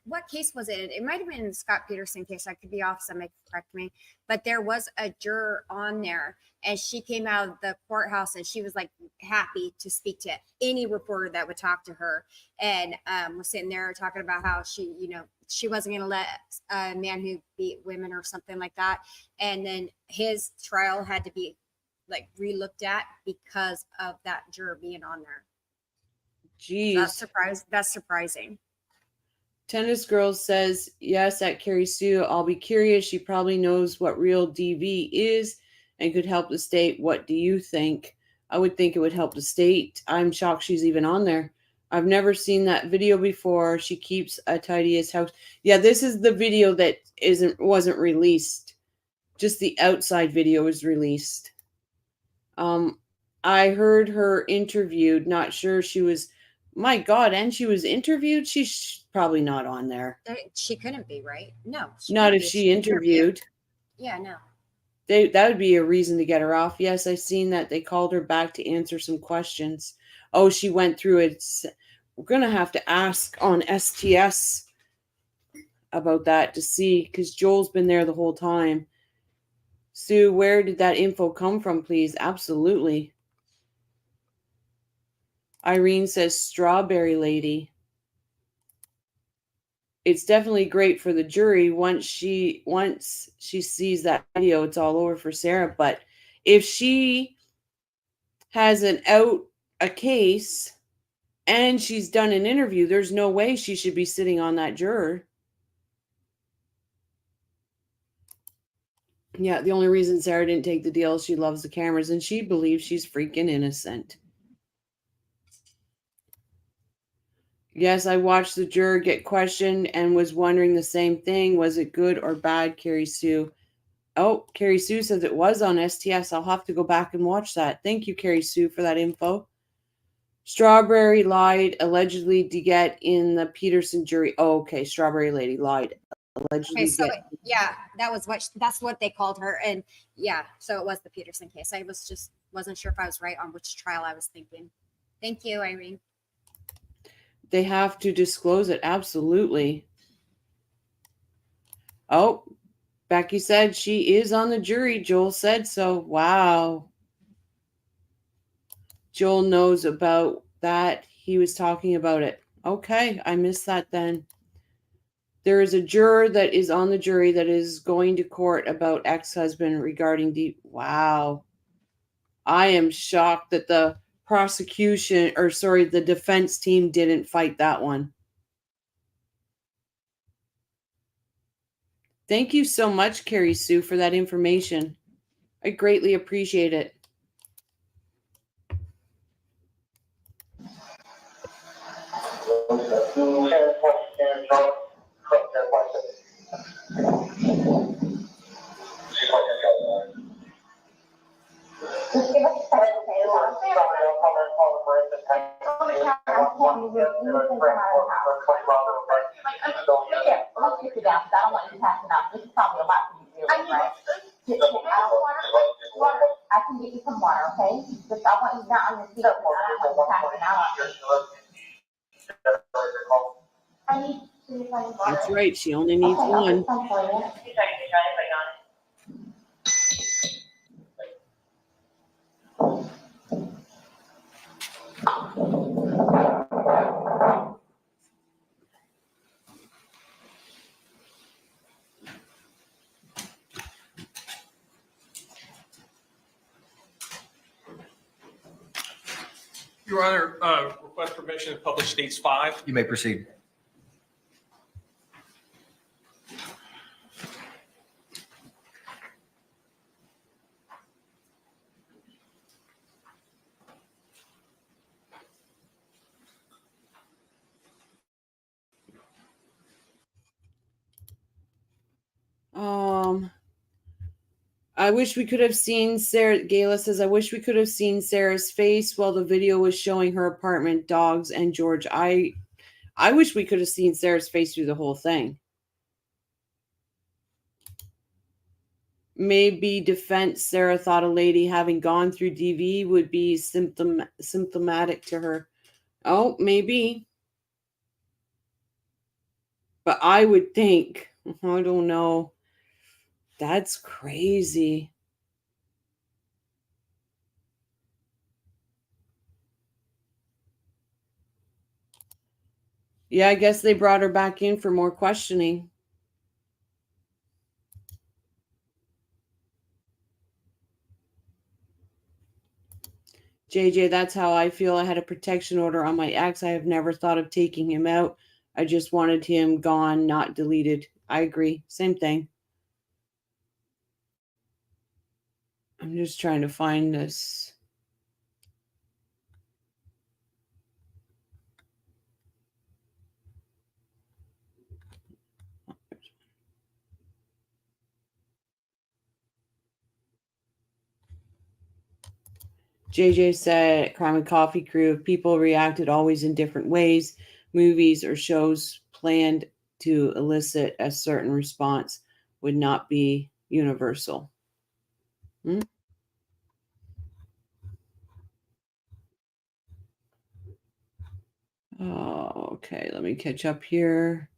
what case was it? It might have been the Scott Peterson case. I could be off, somebody correct me. But there was a juror on there, and she came out of the courthouse, and she was like happy to speak to any reporter that would talk to her, and was sitting there talking about how she wasn't going to let a man who beat women or something like that, and then his trial had to be like re-looked at because of that juror being on there. Jeez, that's surprising. Tennis Girl says, yes, at Carrie Sue. I'll be curious. She probably knows what real DV is and could help the state. What do you think? I would think it would help the state. I'm shocked she's even on there. I've never seen that video before. She keeps a tidiest house. Yeah, this is the video that wasn't released. Just the outside video was released. I heard her interviewed. Not sure she was. My God, and she was interviewed. She's probably not on there. She couldn't be, right? No. Not couldn't if be. she interviewed. Yeah, no. That would be a reason to get her off. Yes, I seen that they called her back to answer some questions. Oh, she went through it. We're gonna have to ask on STS about that to see, because Joel's been there the whole time. Sue, where did that info come from, please? Absolutely. Irene says strawberry lady. It's definitely great for the jury. Once she sees that video, it's all over for Sarah. But if she has a case and she's done an interview, there's no way she should be sitting on that juror. Yeah, the only reason Sarah didn't take the deal is she loves the cameras and she believes she's freaking innocent. Yes, I watched the juror get questioned and was wondering the same thing. Was it good or bad, Carrie Sue? Oh, Carrie Sue says it was on STS. I'll have to go back and watch that. Thank you, Carrie Sue, for that info. Strawberry lied allegedly to get in the Peterson jury. Oh, okay. Strawberry lady lied allegedly. Okay, so yeah, that's what they called her. And yeah, so it was the Peterson case. I wasn't sure if I was right on which trial I was thinking. Thank you, Irene. They have to disclose it. Absolutely. Oh, Becky said she is on the jury. Joel said so. Wow. Joel knows about that. He was talking about it. Okay, I missed that then. There is a juror that is on the jury that is going to court about ex-husband regarding wow. I am shocked that the the defense team didn't fight that one. Thank you so much, Carrie Sue, for that information. I greatly appreciate it. Let's get you down, because I don't want you passing out. This is probably a lot for you to deal with, right? I can get you some water, okay? Just, I want you not on your feet, because I don't want you passing out. I need to find water. That's right. She only needs one. Your Honor, request permission to publish States 5. You may proceed. I wish we could have seen Sarah. Gayla says, I wish we could have seen Sarah's face while the video was showing her apartment, dogs, and George. I wish we could have seen Sarah's face through the whole thing. Maybe defense Sarah thought a lady having gone through DV would be symptomatic to her. Oh, maybe. But I would think, I don't know. That's crazy. Yeah, I guess they brought her back in for more questioning. JJ, that's how I feel. I had a protection order on my ex. I have never thought of taking him out. I just wanted him gone, not deleted. I agree. Same thing. I'm just trying to find this. JJ said, Crime and Coffee Crew, people reacted always in different ways. Movies or shows planned to elicit a certain response would not be universal. Oh, okay, let me catch up here.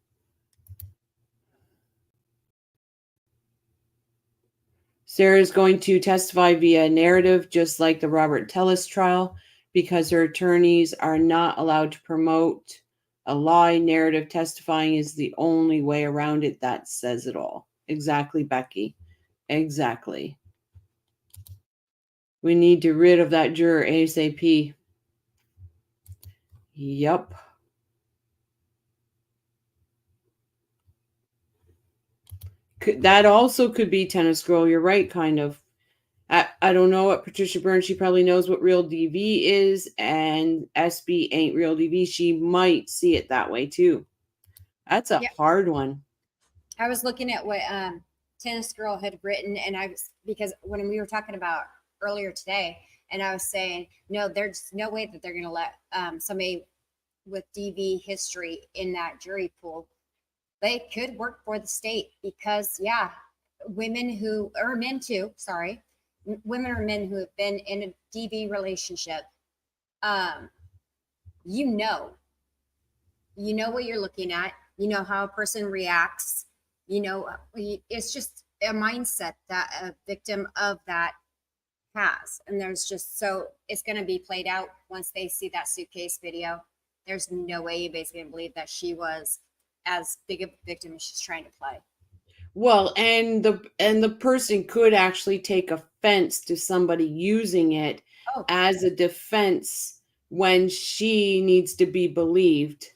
Sarah is going to testify via narrative, just like the Robert Tellis trial, because her attorneys are not allowed to promote a lie. Narrative testifying is the only way around it. That says it all. Exactly, Becky. Exactly. We need to rid of that juror ASAP. Yep. That also could be Tennis Girl. You're right, kind of. I don't know what Patricia Byrne. She probably knows what real DV is, and SB ain't real DV. She might see it that way too. That's a hard one. I was looking at what Tennis Girl had written, and because when we were talking about earlier today, and I was saying, no, there's no way that they're going to let somebody with DV history in that jury pool. They could work for the state because, women who, or men too, sorry, women or men who have been in a DV relationship, you know what you're looking at, you know how a person reacts, it's just a mindset that a victim of that has. And there's just, so it's going to be played out once they see that suitcase video. There's no way you basically believe that she was as big a victim as she's trying to play. Well, and the person could actually take offense to somebody using it as a defense when she needs to be believed.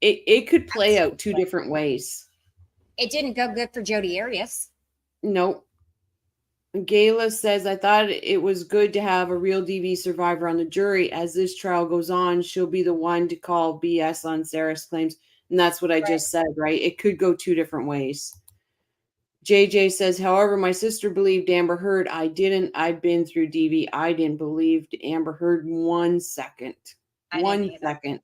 It could play out two different ways. It didn't go good for Jodi Arias. Nope. Gayla says, I thought it was good to have a real DV survivor on the jury. As this trial goes on, she'll be the one to call BS on Sarah's claims. And that's what I just said, right? It could go two different ways. JJ says, however, my sister believed Amber Heard. I didn't. I've been through DV. I didn't believe Amber Heard 1 second. 1 second.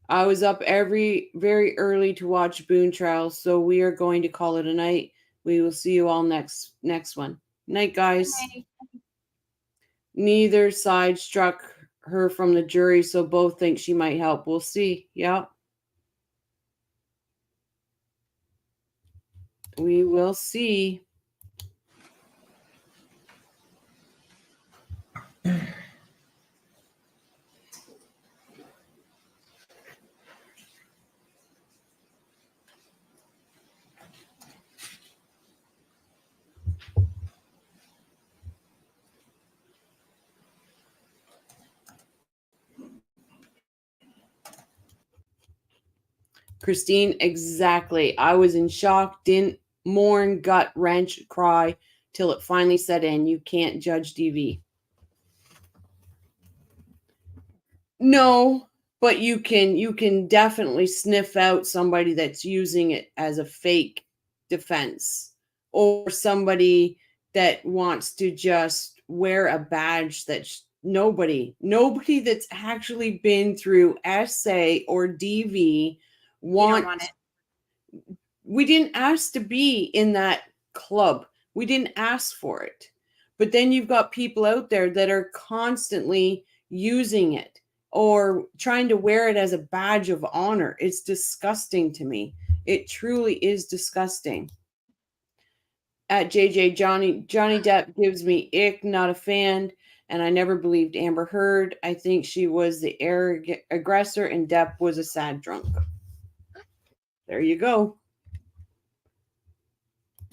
I was up very early to watch Boone trial, so we are going to call it a night. We will see you all next one. Night, guys. Night. Neither side struck her from the jury, so both think she might help. We'll see. Yep. We will see. Christine, exactly. I was in shock, didn't mourn, gut wrench, cry till it finally set in. You can't judge DV. No, but you can definitely sniff out somebody that's using it as a fake defense, or somebody that wants to just wear a badge that nobody that's actually been through SA or DV want it. We didn't ask to be in that club. We didn't ask for it. But then you've got people out there that are constantly using it or trying to wear it as a badge of honor. It's disgusting to me. It truly is disgusting. At JJ, Johnny Depp gives me ick, not a fan, and I never believed Amber Heard. I think she was the arrogant aggressor and Depp was a sad drunk. There you go.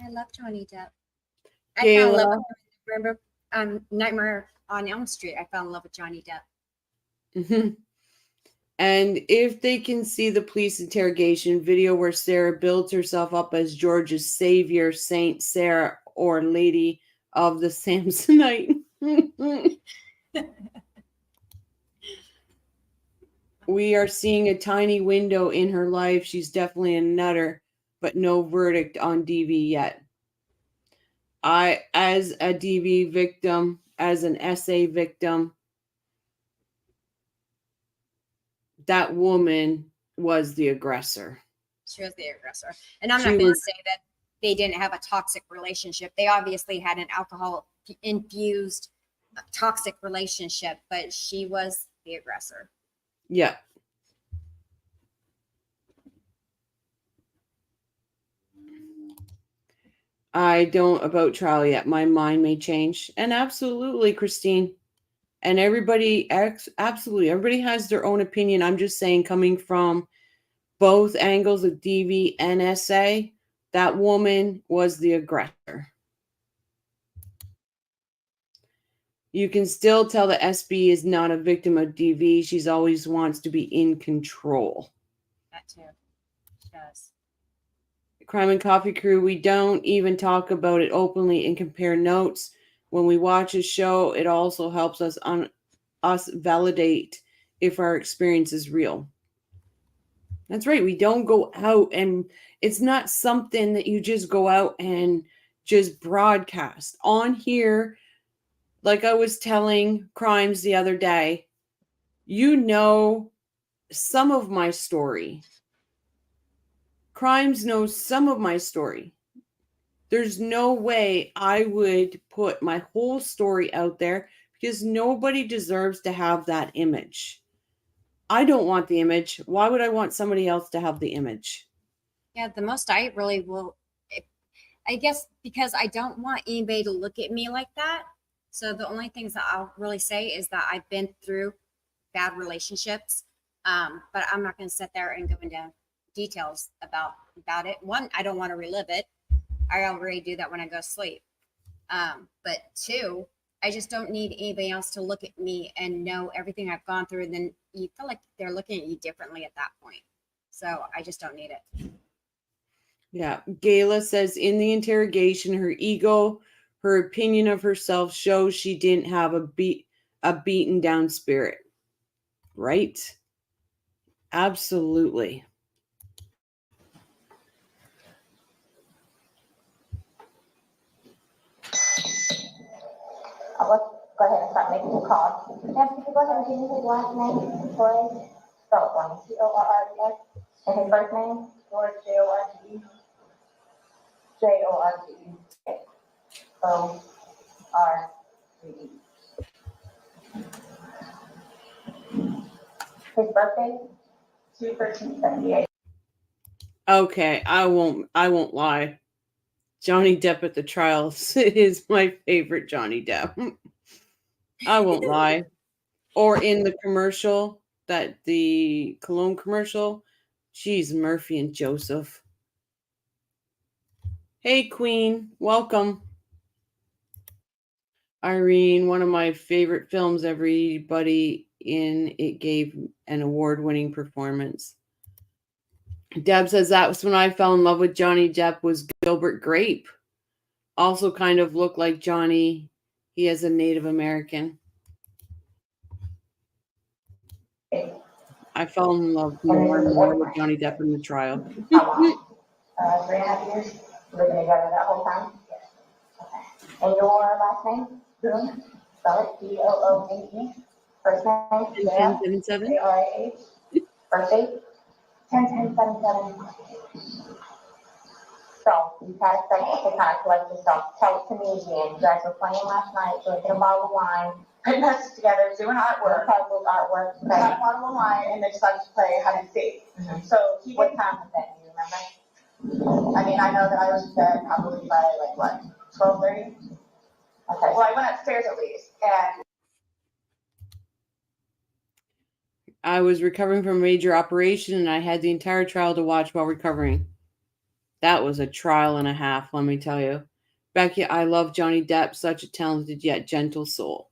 I love Johnny Depp. I fell in love with him. Remember Nightmare on Elm Street? I fell in love with Johnny Depp. Mm-hmm. And if they can see the police interrogation video where Sarah builds herself up as George's savior, Saint Sarah, or Lady of the Samsonite. We are seeing a tiny window in her life. She's definitely a nutter, but no verdict on DV yet. I, as a DV victim, as an SA victim, that woman was the aggressor. She was the aggressor. And I'm She not going to was- say that they didn't have a toxic relationship. They obviously had an alcohol infused toxic relationship, but she was the aggressor. Yeah. I don't about trial yet. My mind may change. And absolutely, Christine. And everybody, absolutely, everybody has their own opinion. I'm just saying, coming from both angles of DV and SA, that woman was the aggressor. You can still tell that SB is not a victim of DV. She's always wants to be in control. That too. She does. Crime and Coffee Crew, we don't even talk about it openly and compare notes. When we watch a show, it also helps us validate if our experience is real. That's right. We don't go out, and it's not something that you just go out and just broadcast. On here, like I was telling Crimes the other day, you know some of my story. Crimes knows some of my story. There's no way I would put my whole story out there because nobody deserves to have that image. I don't want the image. Why would I want somebody else to have the image? Yeah, the most I really will, I guess, because I don't want anybody to look at me like that. So the only things that I'll really say is that I've been through bad relationships, but I'm not going to sit there and go into details about it. One, I don't want to relive it. I already do that when I go to sleep. But two, I just don't need anybody else to look at me and know everything I've gone through. And then you feel like they're looking at you differently at that point. So I just don't need it. Yeah. Gayla says in the interrogation, her ego, her opinion of herself shows she didn't have a beaten down spirit. Right? Absolutely. Let's go ahead and start making the calls. Deb, could you go ahead and give me his last name, Torres? Spell it for me. Torres. And his first name? George, Jorge. Jorge. O-R-E. His birthday? 2/13/78. Okay, I won't lie. Johnny Depp at the trials is my favorite Johnny Depp. I won't lie. Or in the commercial, the cologne commercial, geez, Murphy and Joseph. Hey, Queen, welcome. Irene, one of my favorite films. Everybody in it gave an award-winning performance. Deb says that was when I fell in love with Johnny Depp was Gilbert Grape. Also kind of looked like Johnny. He is a Native American. I fell in love more and more with Johnny Depp in the trial. How long? 3.5 years? Living together that whole time? Okay. And your last name? Boone? Spell it. B-O-O-N-E. First name? 1077. A-R-A-H. Birthday? 10/10/77. So you had a second to kind of collect yourself. Tell it to me again. You guys were playing last night, drinking a bottle of wine, putting us together, doing artwork. Artwork. We had a bottle of wine, and they decided to play hide and seek. So what time was that? Do you remember? I mean, I know that I was in bed probably by like what, 12:30. Okay. Well, I went upstairs at least, and I was recovering from a major operation and I had the entire trial to watch while recovering. That was a trial and a half, let me tell you. Becky, I love Johnny Depp, such a talented yet gentle soul.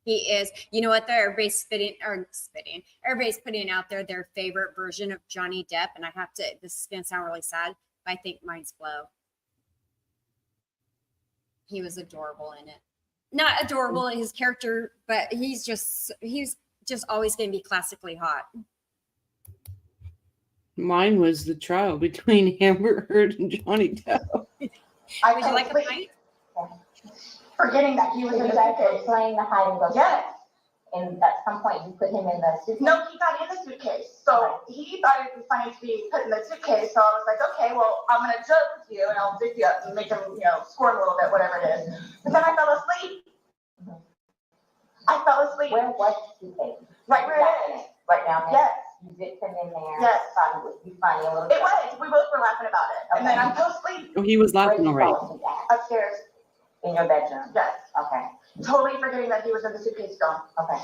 He is. You know what? Everybody's everybody's putting out there their favorite version of Johnny Depp. And I have to, this is going to sound really sad, but I think mine's Flo. He was adorable in it. Not adorable in his character, but he's just always going to be classically hot. Mine was the trial between Amber Heard and Johnny Depp. Would you like a pint? Forgetting that he was in the suitcase. Playing the hide and go. Yes. And at some point you put him in the suitcase? No, he got in the suitcase. So he thought it would be funny to be put in the suitcase. So I was like, okay, well, I'm going to joke with you and I'll dig you up and make him, squirm a little bit, whatever it is. But then I fell asleep. I fell asleep. Where was the suitcase? Right where it is. Right down there? Yes. You zipped him in there. Yes. Thought it would be funny a little bit. It was. We both were laughing about it. Okay. And then I fell asleep. Oh, he was laughing already. Upstairs. In your bedroom? Yes. Okay. Totally forgetting that he was in the suitcase gone. Okay.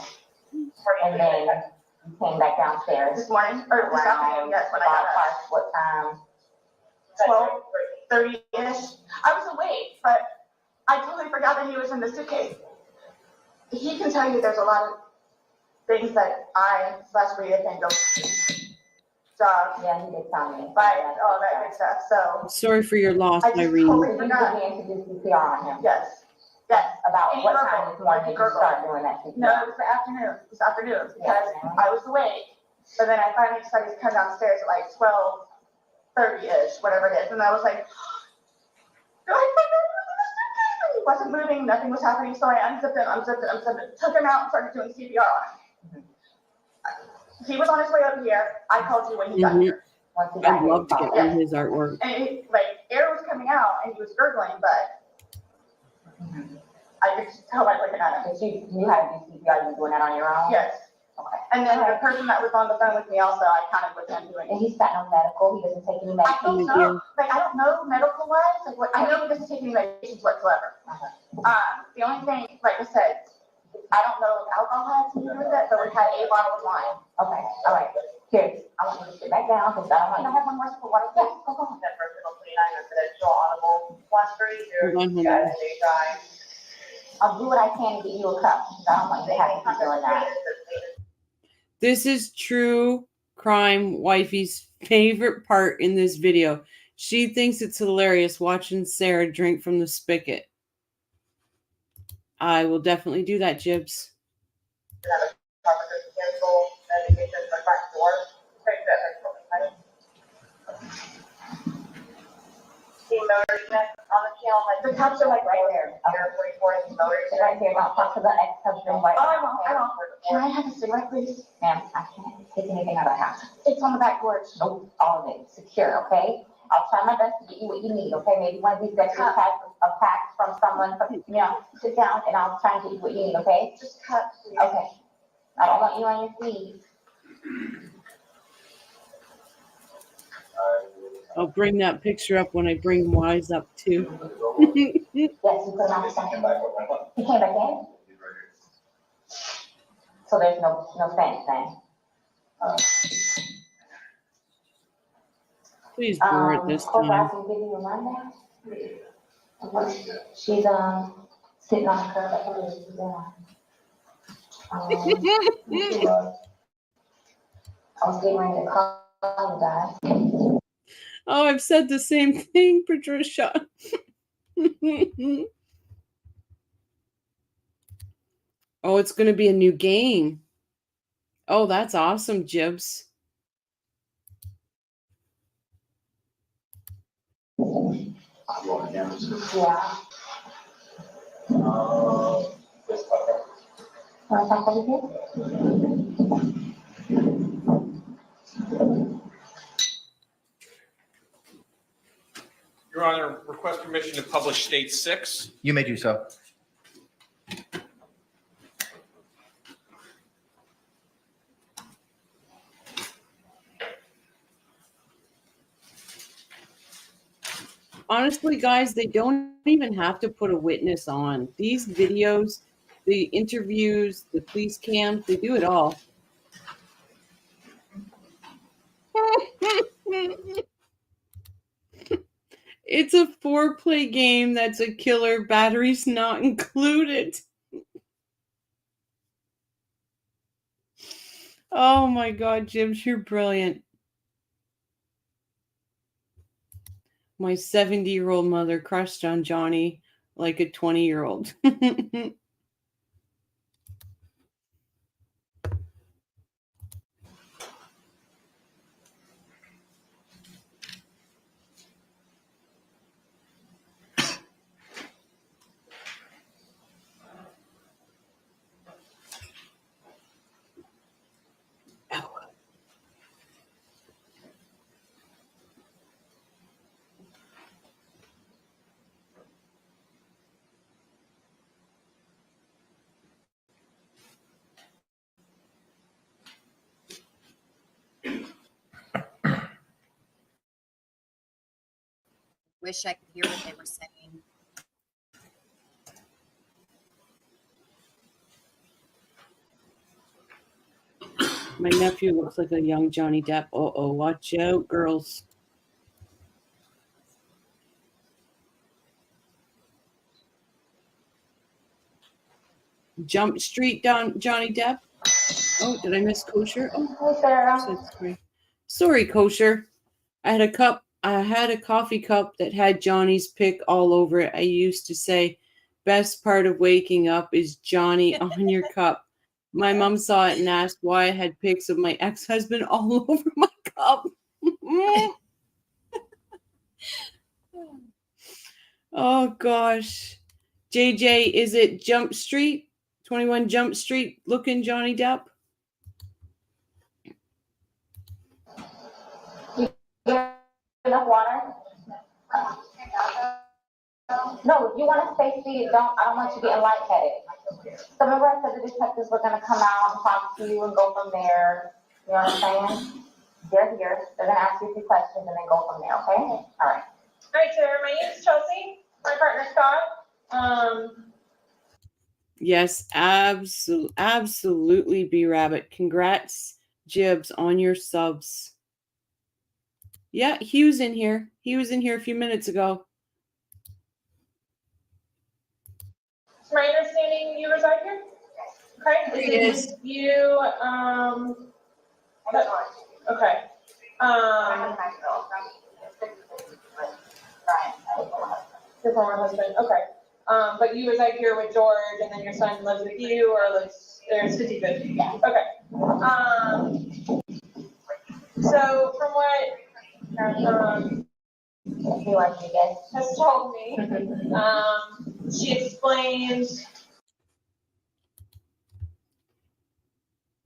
And then you came back downstairs. This morning, or this afternoon, yes, when I got up. What time? 12:30-ish. I was awake, but I totally forgot that he was in the suitcase. He can tell you there's a lot of things that I/Rita can go job. Yeah, he did tell me. But all that good stuff. So Sorry for your loss, I just Irene. totally forgot. You did CPR on him. Yes. Yes. About what time this morning did you start doing that CPR? No, it was the afternoon. This afternoon because I was awake. But then I finally decided to come downstairs at like 12:30-ish, whatever it is. And I was like, he wasn't moving, nothing was happening. So I unzipped him, took him out and started doing CPR on him. He was on his way up here. I called you when he got here. I'd love to get one of his artwork. And air was coming out and he was gurgling, but I could tell by looking at him. But you knew how to do CPR, you were doing that on your own? Yes. Okay. And then the person that was on the phone with me also, I counted with him doing it. And he's got no medical, he doesn't take any medication? I don't know, I don't know medical wise, I know he doesn't take any medications whatsoever. The only thing, like I said, I don't know if alcohol had to do with it, but we had a bottle of wine. Okay, all right. Here, I want you to sit back down, because I don't want you to have one more sip of water. Yes, go on. I'll do what I can to get you a cup, because I don't want you to have to keep doing that. This is true crime wifey's favorite part in this video. She thinks it's hilarious watching Sarah drink from the spigot. I will definitely do that, Jibs. The cups are like right there. Right here, don't talk to the ex-husband right now. Oh, I won't. Can I have a cigarette, please? Ma'am, I can't take anything out of the house. It's on the back porch. Nope, all of it, secure, okay? I'll try my best to get you what you need, okay? Maybe one of these extra packs from someone, sit down and I'll try and get you what you need, okay? Just cut, please. Okay. I don't want you on your feet. I'll bring that picture up when I bring Wise up too. Yes, you put him on the second. He came back in? So there's no thanks then? Please bore it this time. I can give you a rundown. She's sitting on the curb at the I was getting ready to call you guys. Oh, I've said the same thing, Patricia. Oh, it's going to be a new game. Oh, that's awesome, Jibs. Yeah. Your Honor, request permission to publish State 6. You may do so. Honestly, guys, they don't even have to put a witness on. These videos, the interviews, the police cams, they do it all. It's a 4-play game that's a killer. Batteries not included. Oh my God, Jibs, you're brilliant. My 70-year-old mother crushed on Johnny like a 20-year-old. wish I could hear what they were saying. My nephew looks like a young Johnny Depp. Uh-oh, watch out, girls. Jump Street down Johnny Depp. Oh, did I miss Kosher? Oh, sorry, Kosher. I had a coffee cup that had Johnny's pic all over it. I used to say, best part of waking up is Johnny on your cup. My mom saw it and asked why I had pics of my ex-husband all over my cup. Oh, gosh. JJ, is it Jump Street? 21 Jump Street looking Johnny Depp? Enough water? No, you want to stay seated. I don't want you getting lightheaded. So remember I said the detectives were going to come out and talk to you and go from there. You know what I'm saying? They're here. They're going to ask you a few questions and then go from there, okay? All right. All right, Sarah, my name is Chelsea. My partner, Scott. Yes, absolutely, B-Rabbit. Congrats, Jibs, on your subs. Yeah, he was in here. He was in here a few minutes ago. It's my understanding you reside here? Okay. Is it with you? Okay. Your former husband. Okay. But you reside here with George, and then your son lives with you, or lives there's 50-50. Yeah. Okay. So from what has told me, she explained.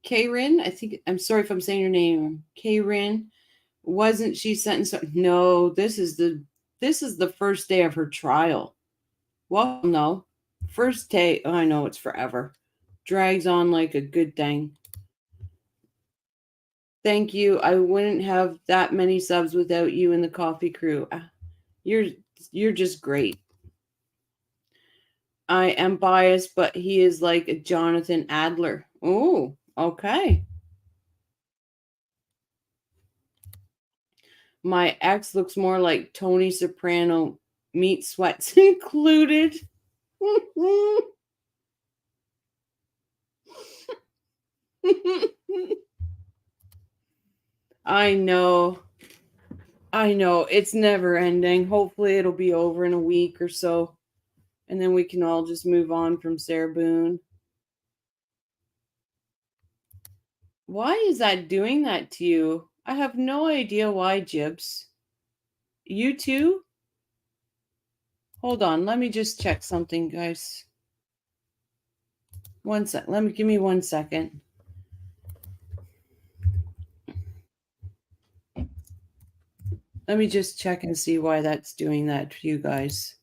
Karen, I think, I'm sorry if I'm saying your name. Karen, wasn't she sentenced? No, this is the first day of her trial. Well, no. First day, oh, I know it's forever. Drags on like a good thing. Thank you. I wouldn't have that many subs without you and the coffee crew. You're just great. I am biased, but he is like a Jonathan Adler. Oh, okay. My ex looks more like Tony Soprano, meat sweats included. I know. It's never ending. Hopefully it'll be over in a week or so. And then we can all just move on from Sarah Boone. Why is that doing that to you? I have no idea why, Jibs. You too? Hold on. Let me just check something, guys. One sec. Give me 1 second. Let me just check and see why that's doing that to you guys.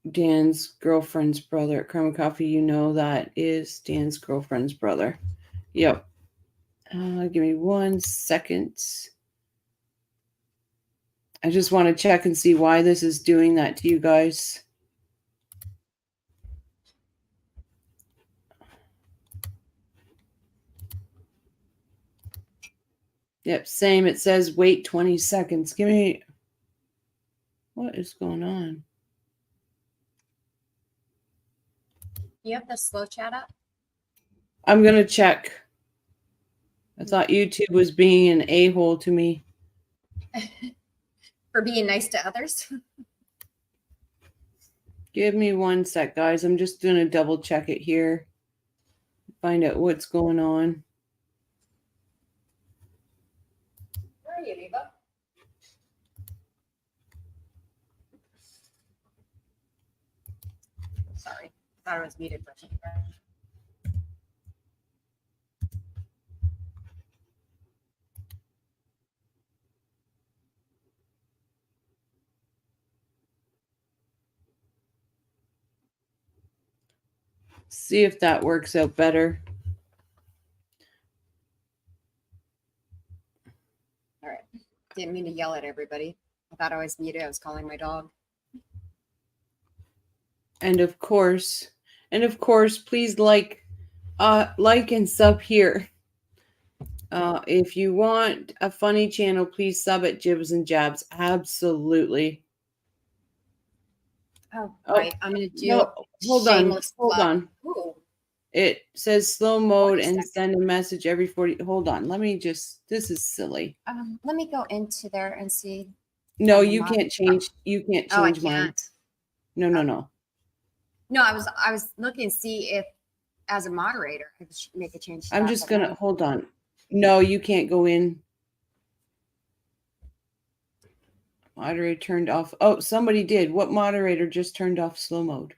Dan's girlfriend's brother. Karma Coffee, you know that is Dan's girlfriend's brother. Yep. Give me 1 second. I just want to check and see why this is doing that to you guys. Yep, same. It says wait 20 seconds. Give me... What is going on? You have the slow chat up? I'm going to check. I thought YouTube was being an a-hole to me. For being nice to others? Give me 1 sec, guys. I'm just going to double check it here. Find out what's going on. Where are you, Eva? Sorry. I thought it was muted for a second. See if that works out better. Didn't mean to yell at everybody. I thought I was muted. I was calling my dog. And of course, please like and sub here. If you want a funny channel, please sub at Jibs and Jabs. Absolutely. Oh, right. I'm gonna do. No, hold on. shameless plug. Ooh. It says slow mode and send a message every 40. Hold on. Let me just. This is silly. Let me go into there and see. No, you can't change. You can't Oh, I change mine. can't. No. No, I was looking to see if, as a moderator, I could make a change. To I'm that, just but gonna hold on. No, you can't go in. Moderator turned off. Oh, somebody did. What moderator just turned off slow mode?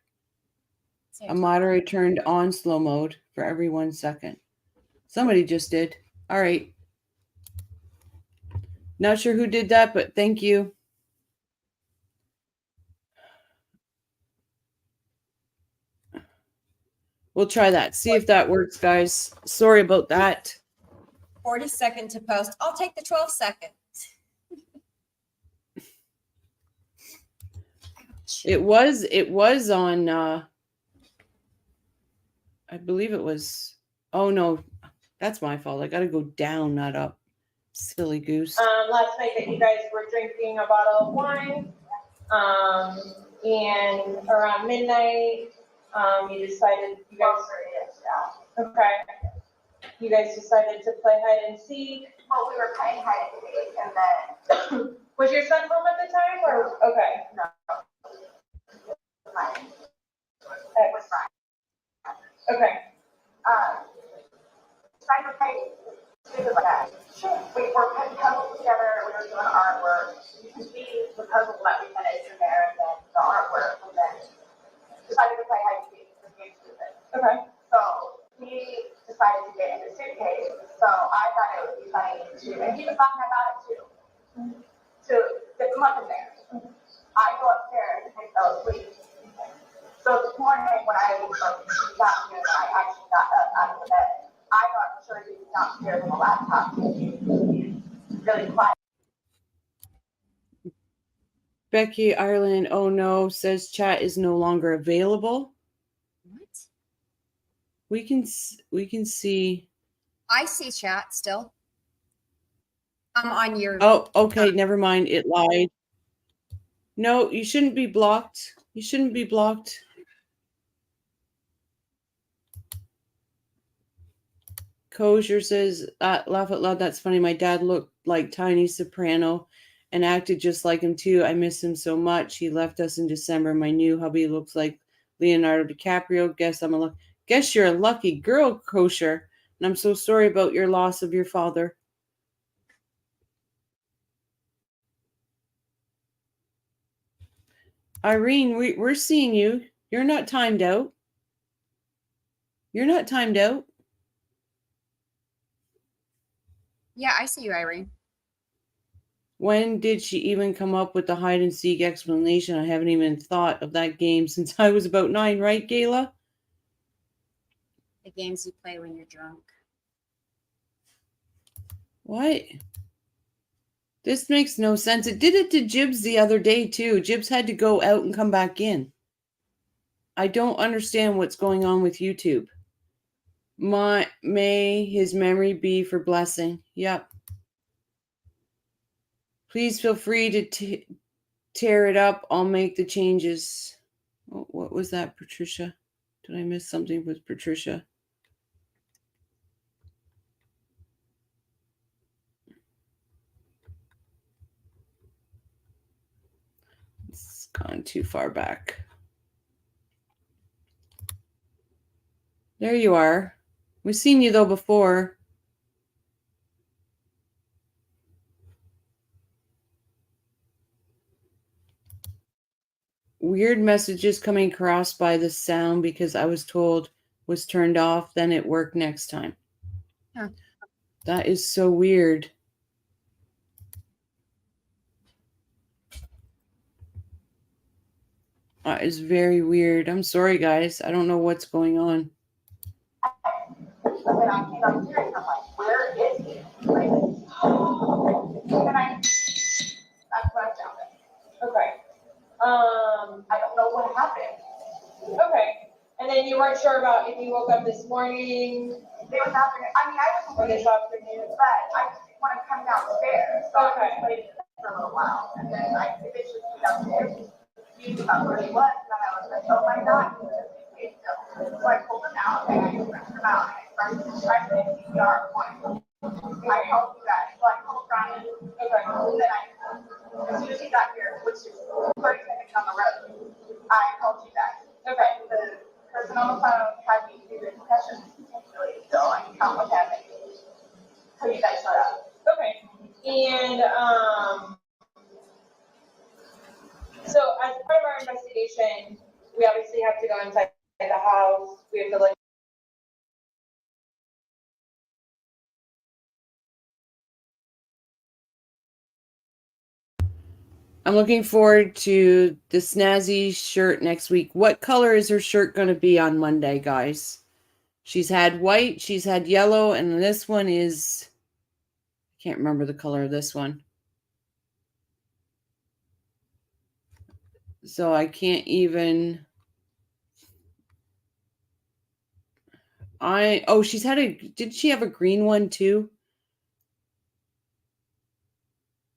A moderator turned on slow mode for every 1 second. Somebody just did. All right. Not sure who did that, but thank you. We'll try that. See if that works, guys. Sorry about that. 40-second to post. I'll take the 12 seconds. It was on I believe it was. Oh no, that's my fault. I gotta go down, not up. Silly goose. Last night that you guys were drinking a bottle of wine, and around midnight, you decided you guys. Okay. You guys decided to play hide and seek. Well, we were playing hide and seek, and then Was your son home at the time, or okay? no, mine. It was fine. Okay. Cyber play stupid like that. Sure. We were putting puzzles together. We were doing artwork. You can see the puzzle that we finished in there, and then the artwork, and then decided to play hide and seek. It was being stupid. Okay. So he decided to get in the suitcase. So I thought it would be funny to, and he was talking about it too, to get them up in there. I go upstairs and I fell asleep. So this morning when I got here, I actually got up out of the bed. I thought sure he was downstairs on the laptop. Really quiet. Becky Ireland, oh no, says chat is no longer available. What? We can see. I see chat still. I'm on your. Oh, okay, never mind. It lied. No, you shouldn't be blocked. You shouldn't be blocked. Kosher says, laugh out loud. That's funny. My dad looked like Tiny Soprano and acted just like him too. I miss him so much. He left us in December. My new hubby looks like Leonardo DiCaprio. Guess you're a lucky girl, Kosher. And I'm so sorry about your loss of your father. Irene, we're seeing you. You're not timed out. You're not timed out. Yeah, I see you, Irene. When did she even come up with the hide and seek explanation? I haven't even thought of that game since I was about 9, right, Gayla? The games you play when you're drunk. What? This makes no sense. It did it to Jibs the other day, too. Jibs had to go out and come back in. I don't understand what's going on with YouTube. May his memory be for blessing. Yep. Please feel free to tear it up. I'll make the changes. Oh, what was that, Patricia? Did I miss something with Patricia? It's gone too far back. There you are. We've seen you, though, before. Weird messages coming across by the sound because I was told was turned off, then it worked next time. Huh. That is so weird. That is very weird. I'm sorry, guys. I don't know what's going on. And I came upstairs and I'm like, where is he? Like, and I about if you woke up this morning. It was afternoon. I mean, I was Or this afternoon. but I just want to come downstairs. So Okay. I just waited for a little while. And then I eventually came downstairs. He knew about where he was. And then I was like, oh my God. So I pulled him out and I ripped him out. And I started to try to make CPR point. I helped you guys. So I called Brian. Okay. And then as soon as he got here, which is 30 seconds on the road, I called you guys. Okay. The person on the phone had me do the concussions continually, so I can count what's happening. So you guys shut up. Okay. And so as part of our investigation, we obviously have to go inside the house. We have to like. I'm looking forward to the snazzy shirt next week. What color is her shirt going to be on Monday, guys? She's had white, she's had yellow, and this one is, I can't remember the color of this one. So I can't even, she's had did she have a green one too?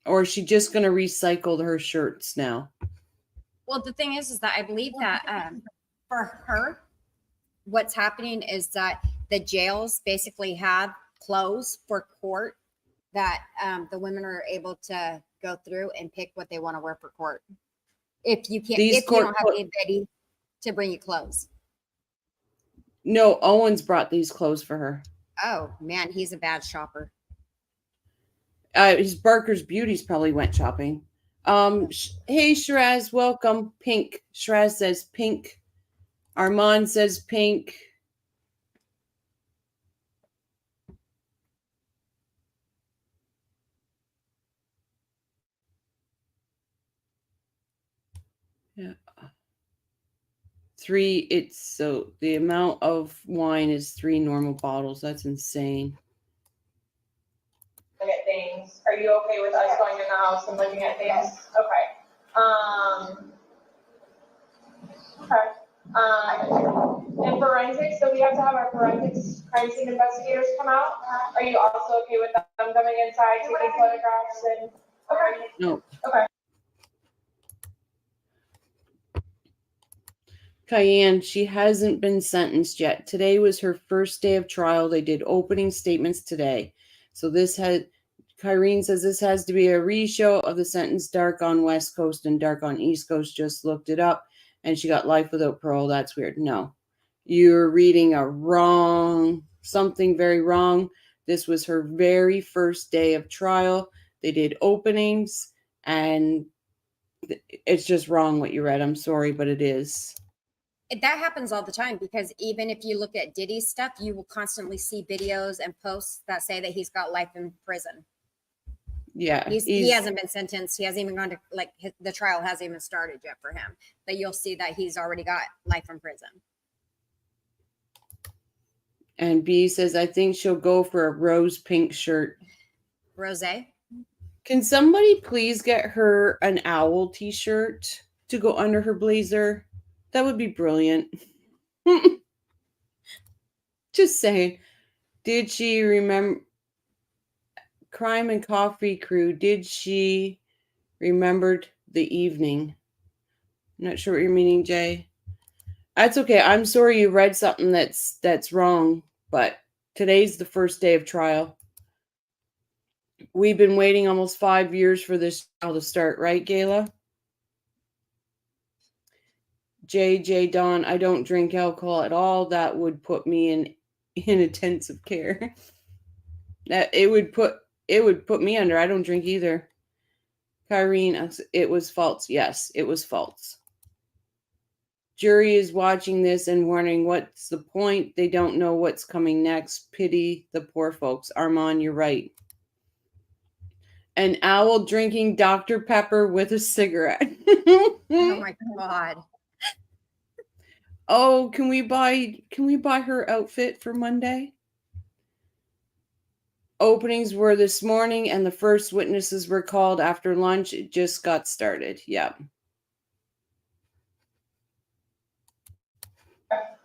Or is she just going to recycle her shirts now? Well, the thing is that I believe that for her, what's happening is that the jails basically have clothes for court that the women are able to go through and pick what they want to wear for court. If you can't, if you don't have anybody to bring you clothes. No, Owens brought these clothes for her. Oh man, he's a bad shopper. His Barker's Beauties probably went shopping. Hey, Shiraz, welcome. Pink. Shiraz says pink. Armand says pink. Yeah. So the amount of wine is 3 normal bottles. That's insane. Look at things. Are you okay with us going in the house and looking at things? Okay. And forensics, so we have to have our forensics crime scene investigators come out. Are you also okay with them coming inside, taking photographs and? Okay. No. Okay. Cayenne, she hasn't been sentenced yet. Today was her first day of trial. They did opening statements today. So Kyrene says this has to be a re-show of the sentence, dark on West Coast and dark on East Coast. Just looked it up and she got life without parole. That's weird. No, you're reading something very wrong. This was her very first day of trial. They did openings and it's just wrong what you read. I'm sorry, but it is. That happens all the time because even if you look at Diddy's stuff, you will constantly see videos and posts that say that he's got life in prison. Yeah. He hasn't been sentenced. He hasn't even gone to, the trial hasn't even started yet for him. But you'll see that he's already got life in prison. And B says, I think she'll go for a rose pink shirt. Rose? Can somebody please get her an owl t-shirt to go under her blazer? That would be brilliant. Just saying. Did she remember Crime and Coffee Crew? Did she remembered the evening? I'm not sure what you're meaning, Jay. That's okay. I'm sorry you read something that's wrong, but today's the first day of trial. We've been waiting almost 5 years for this trial to start, right, Gayla? JJ Don, I don't drink alcohol at all. That would put me in intensive care. That it would put me under. I don't drink either. Kyrene, it was false. Yes, it was false. Jury is watching this and wondering what's the point. They don't know what's coming next. Pity the poor folks. Armand, you're right. An owl drinking Dr. Pepper with a cigarette. Oh my God. Oh, can we buy her outfit for Monday? Openings were this morning and the first witnesses were called after lunch. It just got started. Yeah.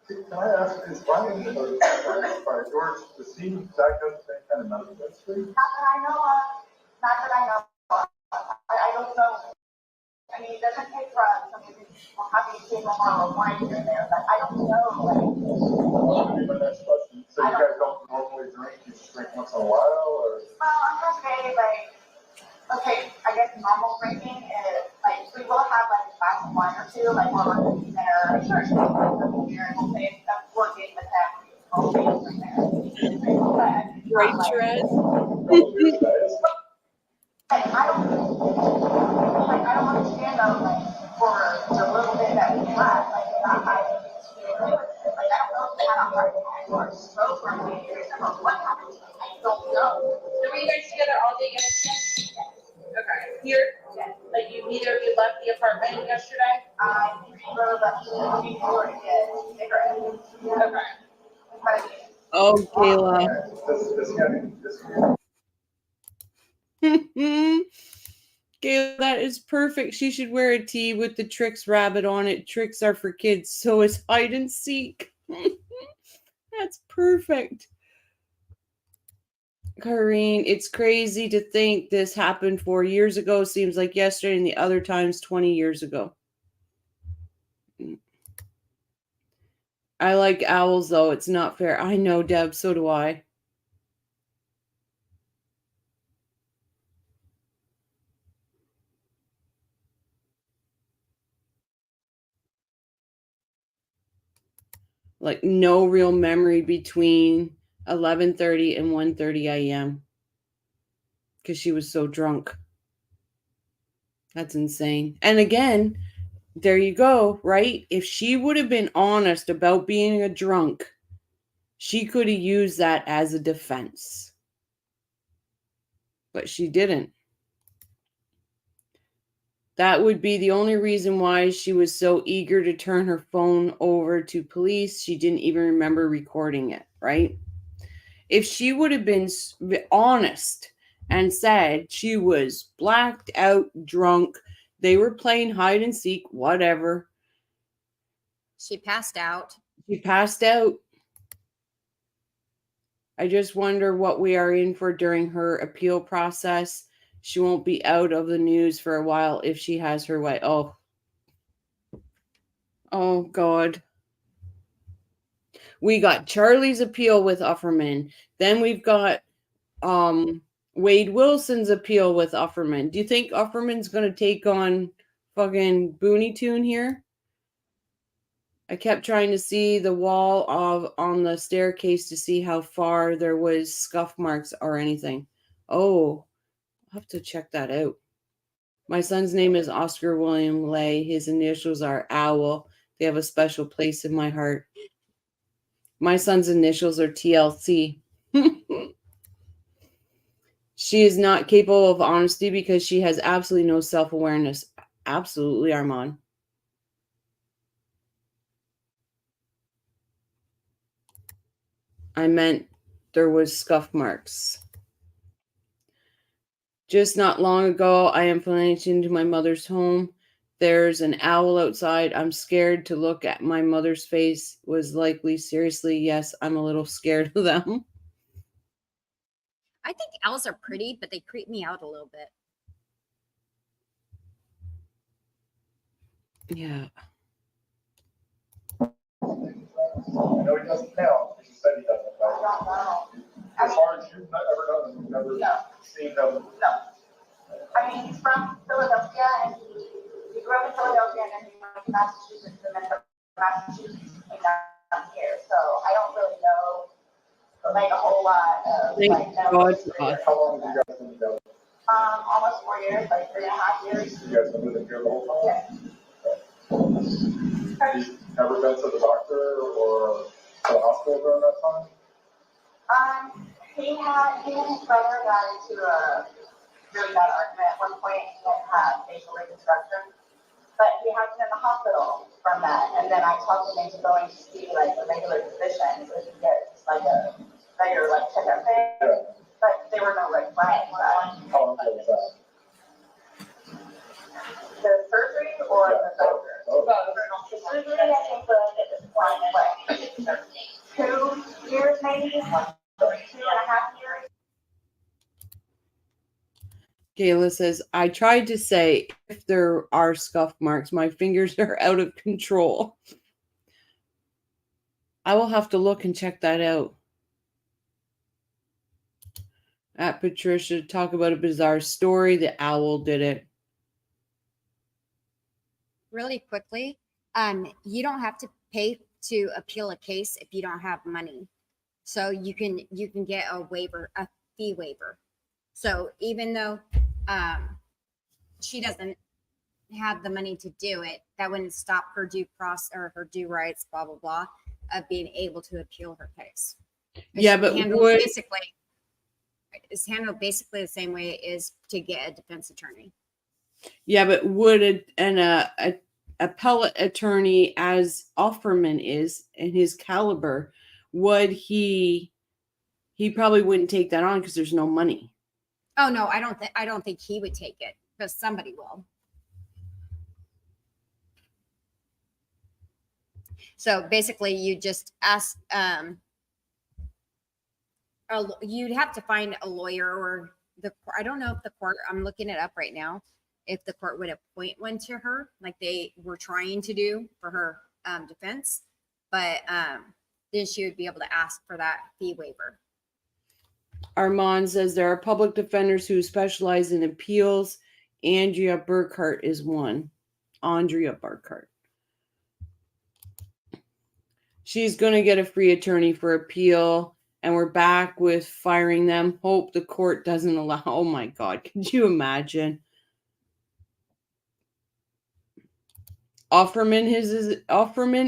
Can I ask, is Brian, sorry, George, does he diagnose any kind of medical history? Not that I know of. Not that I know of. I don't know. I mean, he doesn't take drugs. I mean, we'll have you take a bottle of wine here and there, but I don't know. My next question. So you guys don't normally drink? You just drink once in a while, or? Well, I'm gonna say okay, I guess normal drinking is we will have a glass of wine or two, like while we're sitting there. Sure, here, and we'll say that's working with him. Right, Shred? I don't understand though, for the little bit that we had, not having I don't know if they had a heart attack or a stroke or anything, or what happened. I don't know. So were you guys together all day yesterday? Okay. Here? Like neither of you left the apartment yesterday? I remember that we were to get cigarettes. Okay. Oh, Kayla. Kayla, that is perfect. She should wear a tee with the Tricks rabbit on it. Tricks are for kids, so is hide and seek. That's perfect. Karine, it's crazy to think this happened 4 years ago. Seems like yesterday, and the other times 20 years ago. I like owls, though. It's not fair. I know, Deb. So do I. Like, no real memory between 11:30 and 1:30 a.m. because she was so drunk. That's insane. And again, there you go, right? If she would have been honest about being a drunk, she could have used that as a defense. But she didn't. That would be the only reason why she was so eager to turn her phone over to police. She didn't even remember recording it, right? If she would have been honest and said she was blacked out, drunk, they were playing hide and seek, whatever. She passed out. She passed out. I just wonder what we are in for during her appeal process. She won't be out of the news for a while if she has her way. Oh, God. We got Charlie's appeal with Ufferman. Then we've got Wade Wilson's appeal with Ufferman. Do you think Ufferman's going to take on fucking Booney Tune here? I kept trying to see the wall on the staircase to see how far there was scuff marks or anything. Oh, I'll have to check that out. My son's name is Oscar William Lay. His initials are Owl. They have a special place in my heart. My son's initials are TLC. She is not capable of honesty because she has absolutely no self-awareness. Absolutely, Armand. I meant there was scuff marks. Just not long ago, I am planning into my mother's home. There's an owl outside. I'm scared to look at my mother's face. Was likely, seriously, yes, I'm a little scared of them. I think owls are pretty, but they creep me out a little bit. Yeah. I know he doesn't now. He said he doesn't now. As far as you've ever done, you've never seen them. No. I mean, he's from Philadelphia, and he grew up in Philadelphia, and then he went to Massachusetts, and then from Massachusetts came down here. So I don't really know, like, a whole lot of, Thank God. How long have you guys been together? Almost 4 years, like 3.5 years. You guys been living here the whole time? Yeah. Have you ever been to the doctor or to the hospital during that time? He and his brother got into a really bad argument at one point. He had facial reconstruction, but he hasn't been in the hospital from that. And then I talked him into going to see like a regular physician so he could get just like a regular like checkup thing. Yeah. But there were no red flags. How long ago was that? The surgery or the doctor? The surgery, I think, was at this point, like, 2 years maybe, 2.5 years. Kayla says, I tried to say if there are scuff marks, my fingers are out of control. I will have to look and check that out. At Patricia, talk about a bizarre story. The owl did it. Really quickly, you don't have to pay to appeal a case if you don't have money. So you can get a waiver, a fee waiver. So even though she doesn't have the money to do it, that wouldn't stop her due process or her due rights, blah blah blah, of being able to appeal her case. Yeah, but it's handled basically the same way it is to get a defense attorney. Yeah, but would an appellate attorney, as Offerman is and his caliber, would he probably wouldn't take that on because there's no money. Oh no, I don't think he would take it, but somebody will. So basically you just ask, you'd have to find a lawyer or I don't know if the court, I'm looking it up right now, if the court would appoint one to her, like they were trying to do for her defense, but then she would be able to ask for that fee waiver. Armand says there are public defenders who specialize in appeals. Andrea Burkhart is one. Andrea Burkhart. She's going to get a free attorney for appeal, and we're back with firing them. Hope the court doesn't allow. Oh my God, could you imagine? Offerman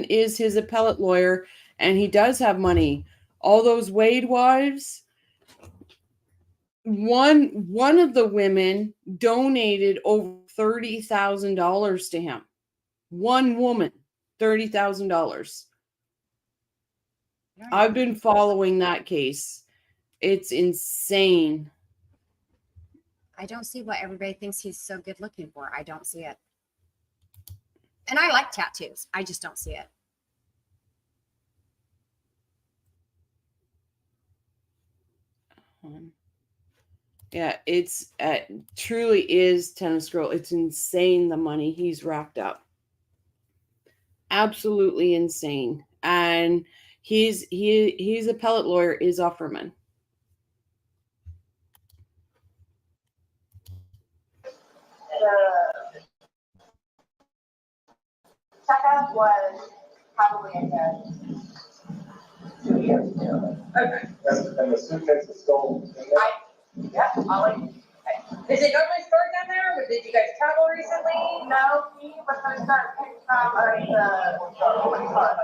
is his appellate lawyer, and he does have money. All those Wade wives. One of the women donated over $30,000 to him. One woman, $30,000. I've been following that case. It's insane. I don't see what everybody thinks he's so good looking for. I don't see it. And I like tattoos. I just don't see it. Yeah, it's truly is Tennis Girl. It's insane the money he's racked up. Absolutely insane. And his appellate lawyer is Offerman. The checkup was probably in the 2 years too. Okay. And the suitcase is still in there? Yep, Ollie. Is it normally stored down there, or did you guys travel recently? No, he was going to start picking from what do you call it?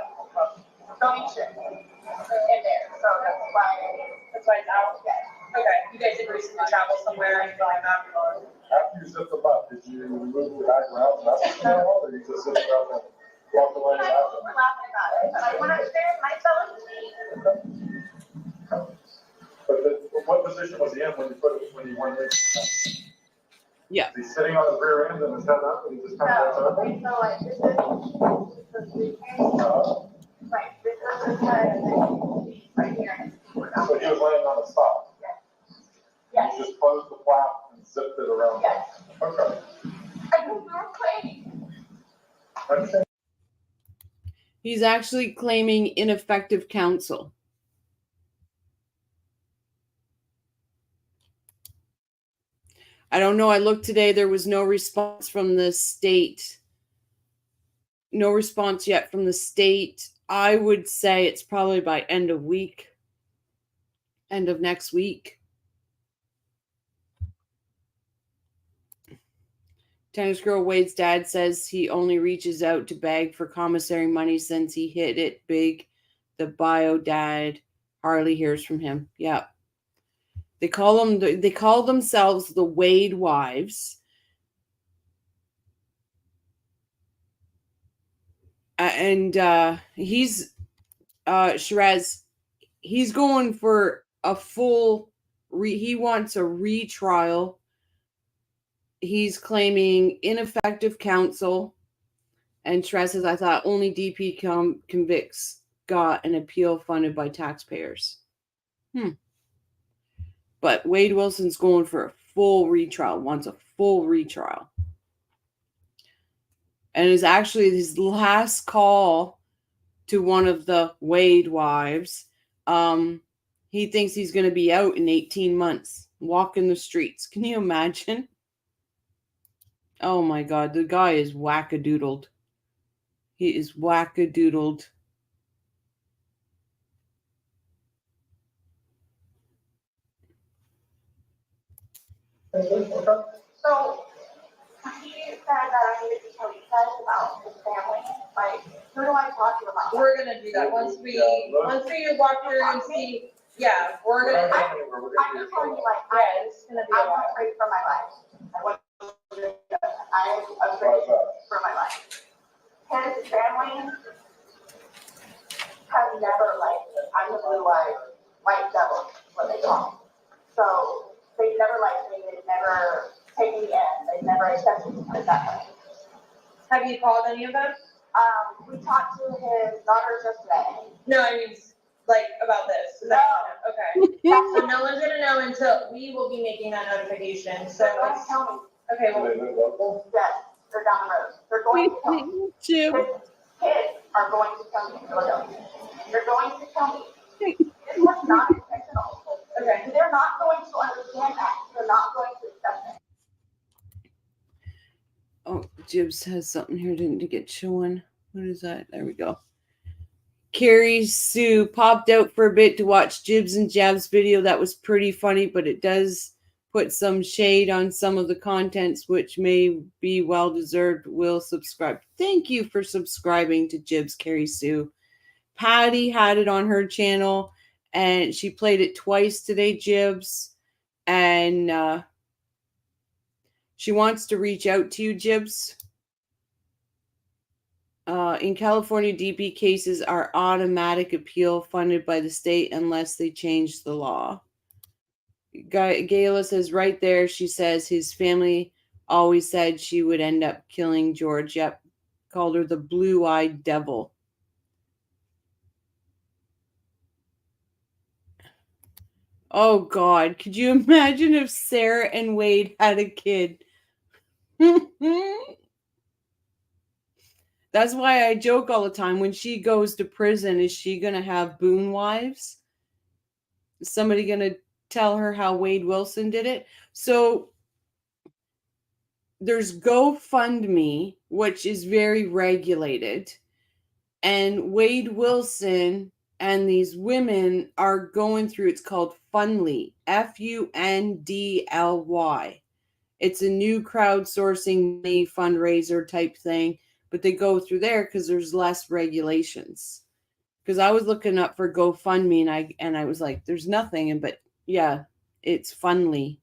Donation in there, so that's why it's out. Yes. Okay, you guys did recently travel somewhere and go like that? After you zipped them up, did you move the bag around and that's or you just zipped it up and walked away? I was laughing about it, but I went upstairs and I fell asleep. But what position was he in when you went in? Yeah. Is he sitting on his rear end and his head up and he just kind of Okay, so like this is the suitcase. Right, this is his head and then right here. So he was laying on his side? Yes. You just closed the flap and zipped it around? Yes. Okay. I was not cleaning. He's actually claiming ineffective counsel. I don't know. I looked today. There was no response from the state. No response yet from the state. I would say it's probably by end of next week. Tennis Girl Wade's dad says he only reaches out to beg for commissary money since he hit it big. The bio dad hardly hears from him. Yeah. They call themselves the Wade wives. And he's Shiraz, he's going for a full he wants a retrial. He's claiming ineffective counsel. And Shiraz says, I thought only DP convicts. got an appeal funded by taxpayers. But Wade Wilson's going for a full retrial, wants a full retrial. And it's actually his last call to one of the Wade wives. He thinks he's going to be out in 18 months, walking the streets. Can you imagine? Oh my God, the guy is wackadoodled. He is wackadoodled. So he said that I needed to tell you guys about his family. Like, who do I talk to about that? We're gonna do that once we walk through and see. Yeah, we're gonna. I'm just telling you, like, It's gonna be a I'm while. afraid for my life. I'm afraid for my life. His family has never liked me. I'm the blue-eyed white devil, what they call me. So they've never liked me. They've never taken me in. They've never accepted me at that point. Have you called any of them? We talked to his daughters yesterday. No, I mean, like, about this. No. Okay. So no one's gonna know until we will be making that notification, so They're going to it's, tell me. okay, well, Yes, they're down the road. They're going to tell me. Jim. His kids are going to tell me. They're going to tell me. This was not intentional. okay. They're not going to understand that. They're not going to accept it. Oh, Jibs has something here didn't get showing. What is that? There we go. Carrie Sue popped out for a bit to watch Jibs and Jabs video. That was pretty funny, but it does put some shade on some of the contents, which may be well deserved. Will subscribe. Thank you for subscribing to Jibs, Carrie Sue. Patty had it on her channel, and she played it twice today, Jibs. And she wants to reach out to you, Jibs. In California, DP cases are automatic appeal funded by the state unless they change the law. Gayla says right there, she says his family always said she would end up killing George. Yep. Called her the blue-eyed devil. Oh, God. Could you imagine if Sarah and Wade had a kid? That's why I joke all the time. When she goes to prison, is she going to have Boone wives? Is somebody going to tell her how Wade Wilson did it? So there's GoFundMe, which is very regulated. And Wade Wilson and these women are going through, it's called Fundly, Fundly. It's a new crowdsourcing money fundraiser type thing, but they go through there because there's less regulations. Because I was looking up for GoFundMe and I was like, there's nothing. But yeah, it's Fundly.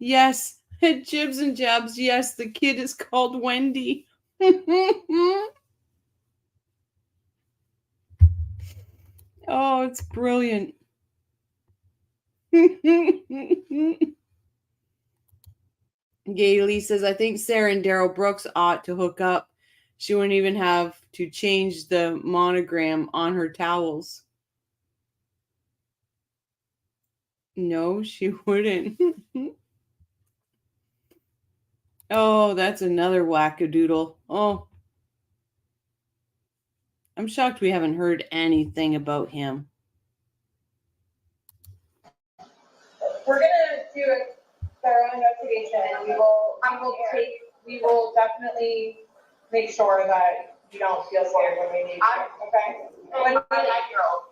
Yes, Jibs and Jabs. Yes, the kid is called Wendy. Oh, it's brilliant. Gailey says, I think Sarah and Daryl Brooks ought to hook up. She wouldn't even have to change the monogram on her towels. No, she wouldn't. Oh, that's another wackadoodle. Oh. I'm shocked we haven't heard anything about him. We're gonna do a thorough investigation, and we will definitely make sure that you don't feel scared when we need you, okay? My 9-year-old.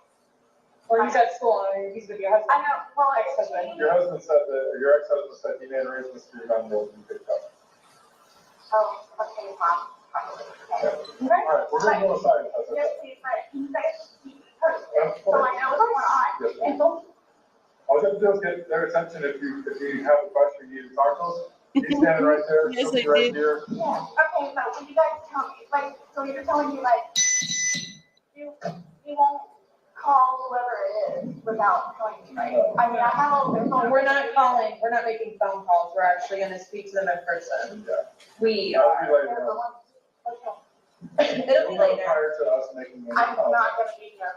Or he's at school, and he's with your husband. I know, well, Ex-husband. Your husband said that, your ex-husband said he made arrangements for your gun to be picked up. Oh, okay, Mom. All right, we're gonna go aside. Yes, please, right. So I know what's going on. And don't. All you have to do is get their attention if you have a question you need to talk to us. He's standing right there. Yes, she'll be I right did. here. Yeah, okay, so when you guys tell me, like, so you're telling me, like, you won't call whoever it is without telling me, right? I mean, I have all their phone. We're not calling, we're not making phone calls, we're actually gonna speak to them in person. Yeah. We That'll are. be later on. It'll be later. Prior to us making. I'm not gonna be here.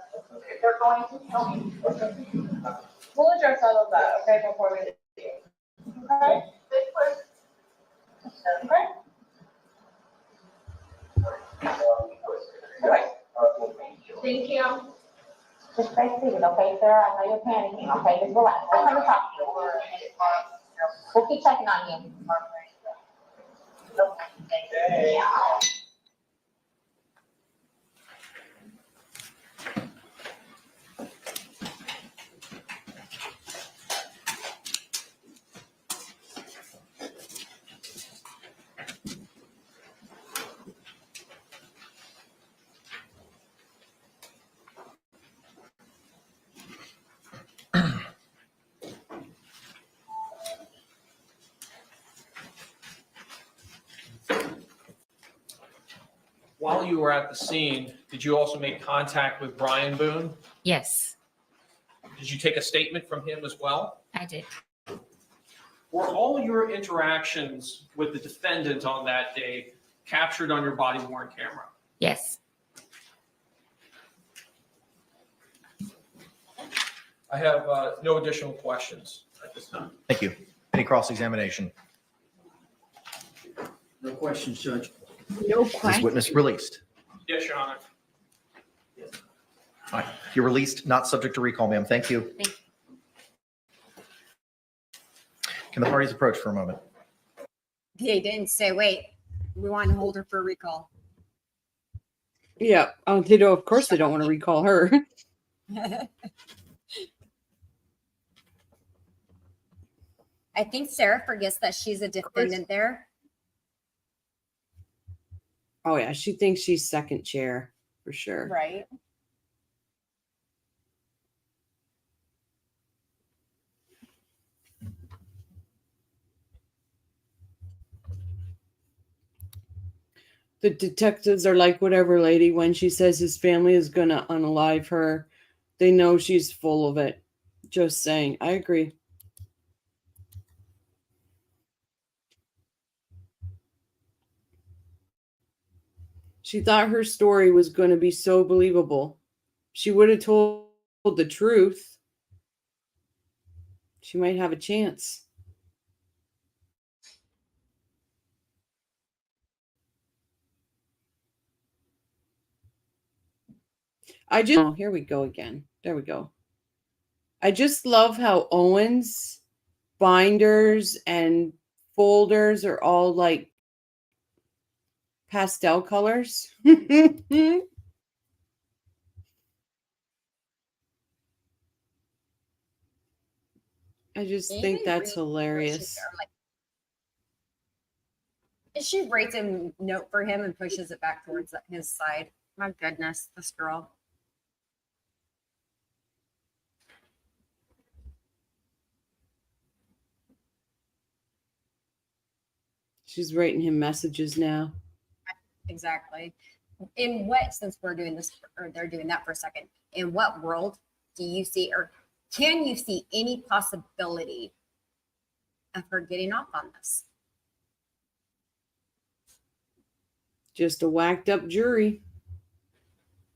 They're going to kill me. We'll address all of that, okay, before we leave. Okay? This was, Okay? Okay. thank you. Just stay seated, okay, Sarah? I know you're panicking, okay? Just relax. I'm gonna talk to you. We'll keep checking on you. While you were at the scene, did you also make contact with Brian Boone? Yes, Did you take a statement from him as well? I did. Were all your interactions with the defendant on that day captured on your body worn camera? Yes. I have no additional questions at this time. Thank you. Any cross-examination? No questions, Judge. No Is question. witness released? Yes, Your Honor. All right. You're released, not subject to recall, ma'am. Thank you. Thank you. Can the parties approach for a moment? They didn't say, wait, we want to hold her for recall. Yeah. Oh, they don't. Of course, they don't want to recall her. I think Sarah forgets that she's a defendant there. Oh yeah, she thinks she's second chair for sure. Right. The detectives are like, whatever, lady. When she says his family is gonna unalive her, they know she's full of it. Just saying. I agree. She thought her story was going to be so believable. She would have told the truth. She might have a chance. Oh, here we go again. There we go. I just love how Owen's binders and folders are all like pastel colors. I just think that's hilarious. She writes a note for him and pushes it back towards his side. My goodness, this girl. She's writing him messages now. Exactly. In what, since we're doing this, or they're doing that for a second, in what world do you see, or can you see any possibility of her getting off on this? Just a whacked up jury.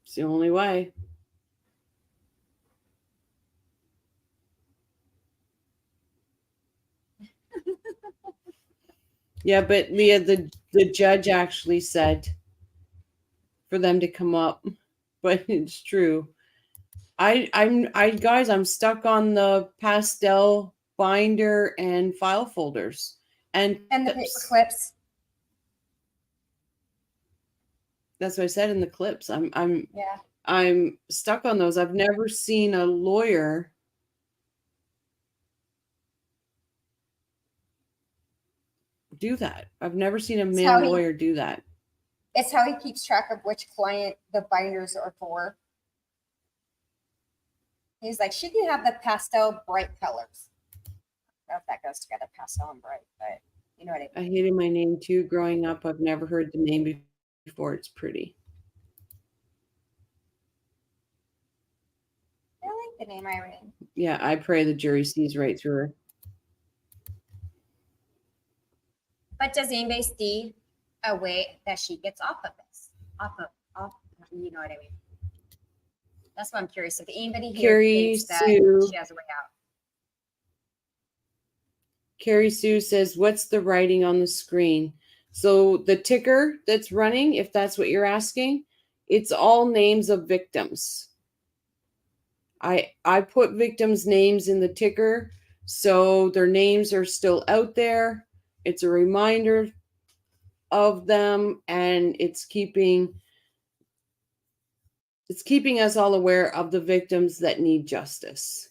It's the only way. Yeah, but Leah, the judge actually said for them to come up, but it's true. Guys, I'm stuck on the pastel binder and file folders and the paper clips. That's what I said in the clips. Yeah. I'm stuck on those. I've never seen a lawyer do that. I've never seen a male lawyer do that. It's how he keeps track of which client the binders are for. He's like, she can have the pastel bright colors. I don't know if that goes together, pastel and bright, but you know what I mean. I hated my name too growing up. I've never heard the name before. It's pretty. I like the name Irene. Yeah, I pray the jury sees right through her. But does anybody see a way that she gets off of this? off, you know what I mean? That's what I'm curious. If anybody here Carrie thinks that Sue. she has a way out. Carrie Sue says, what's the writing on the screen? So the ticker that's running, if that's what you're asking, it's all names of victims. I put victims' names in the ticker, so their names are still out there. It's a reminder of them, and it's keeping us all aware of the victims that need justice.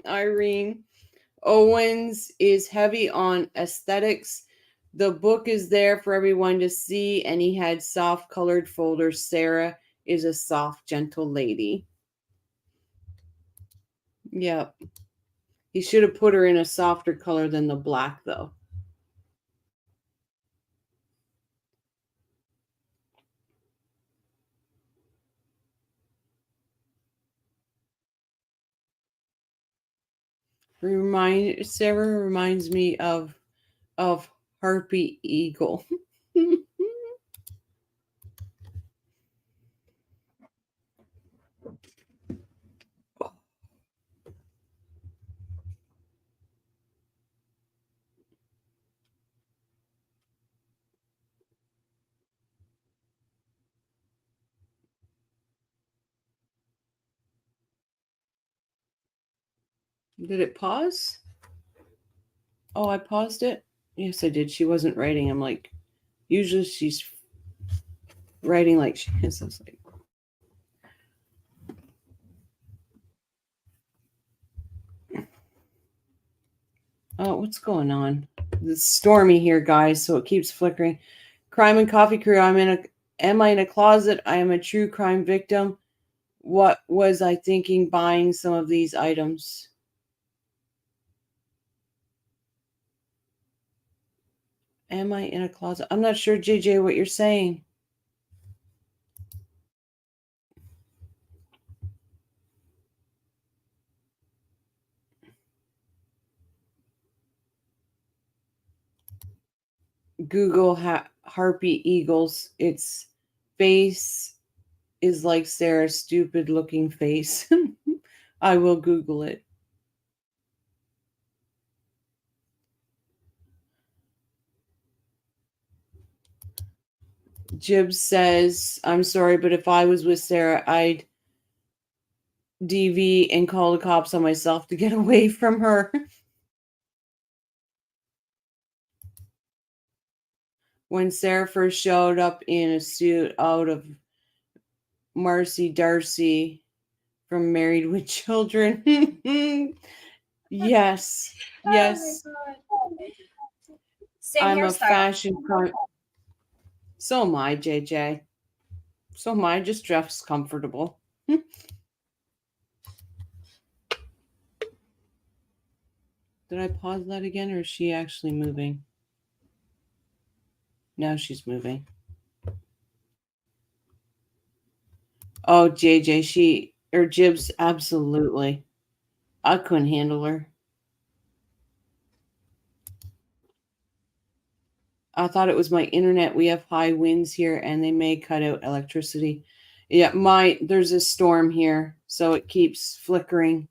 Irene Owens is heavy on aesthetics. The book is there for everyone to see, and he had soft colored folders. Sarah is a soft, gentle lady. Yep. He should have put her in a softer color than the black, though. Sarah reminds me of Harpy Eagle. Did it pause? Oh, I paused it? Yes, I did. She wasn't writing. I'm like, usually she's writing like she is. I was like, oh, what's going on? It's stormy here, guys, so it keeps flickering. Crime and Coffee Crew. Am I in a closet? I am a true crime victim. What was I thinking buying some of these items? Am I in a closet? I'm not sure, JJ, what you're saying. Google Harpy Eagles. Its face is like Sarah's stupid looking face. I will Google it. Jib says, I'm sorry, but if I was with Sarah, I'd DV and call the cops on myself to get away from her. When Sarah first showed up in a suit out of Marcy Darcy from Married with Children. Yes. Yes. Oh Same I'm a hairstyle. fashion crime. So am I, JJ. So am I. Just dress comfortable. Did I pause that again, or is she actually moving? Now she's moving. Oh, JJ, Jibs, absolutely. I couldn't handle her. I thought it was my internet. We have high winds here, and they may cut out electricity. Yeah, there's a storm here, so it keeps flickering.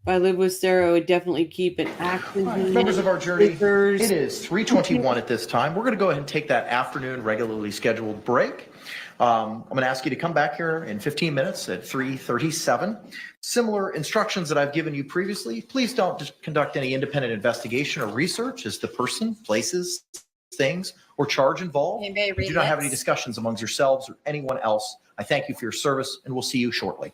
If I live with Sarah, I would definitely keep an active. Members of our journey, it is 3:21 at this time. We're going to go ahead and take that afternoon regularly scheduled break. I'm going to ask you to come back here in 15 minutes at 3:37. Similar instructions that I've given you previously. Please don't just conduct any independent investigation or research as the person, places, things, or charge involved. Do not have any discussions amongst yourselves or anyone else. I thank you for your service, and we'll see you shortly.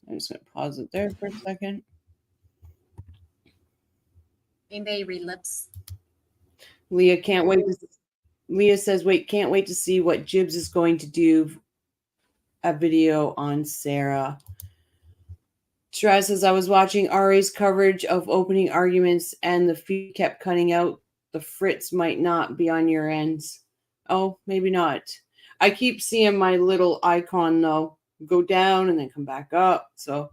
I'm just going to pause it there for a second. Anybody read lips? Leah, can't wait. Leah says, wait, can't wait to see what Jibs is going to do a video on Sarah. Shrez says, I was watching RA's coverage of opening arguments and the feed kept cutting out. The Fritz might not be on your ends. Oh, maybe not. I keep seeing my little icon, though, go down and then come back up. So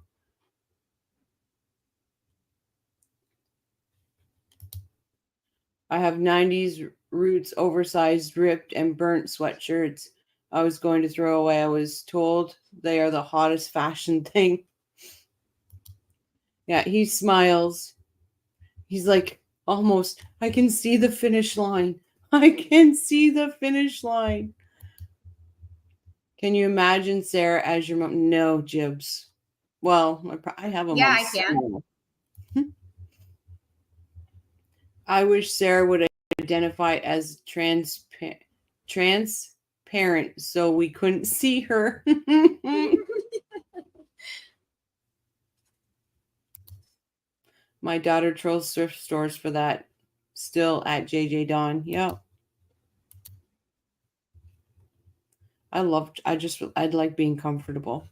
I have 90s roots, oversized, ripped, and burnt sweatshirts I was going to throw away. I was told they are the hottest fashion thing. Yeah, he smiles. He's like, almost, I can see the finish line. I can see the finish line. Can you imagine Sarah as your mom? No, Jibs. Well, I have a Yeah, mom. I can. I wish Sarah would identify as transparent so we couldn't see her. My daughter trolls thrift stores for that. Still at JJ Dawn. Yep. I'd like being comfortable.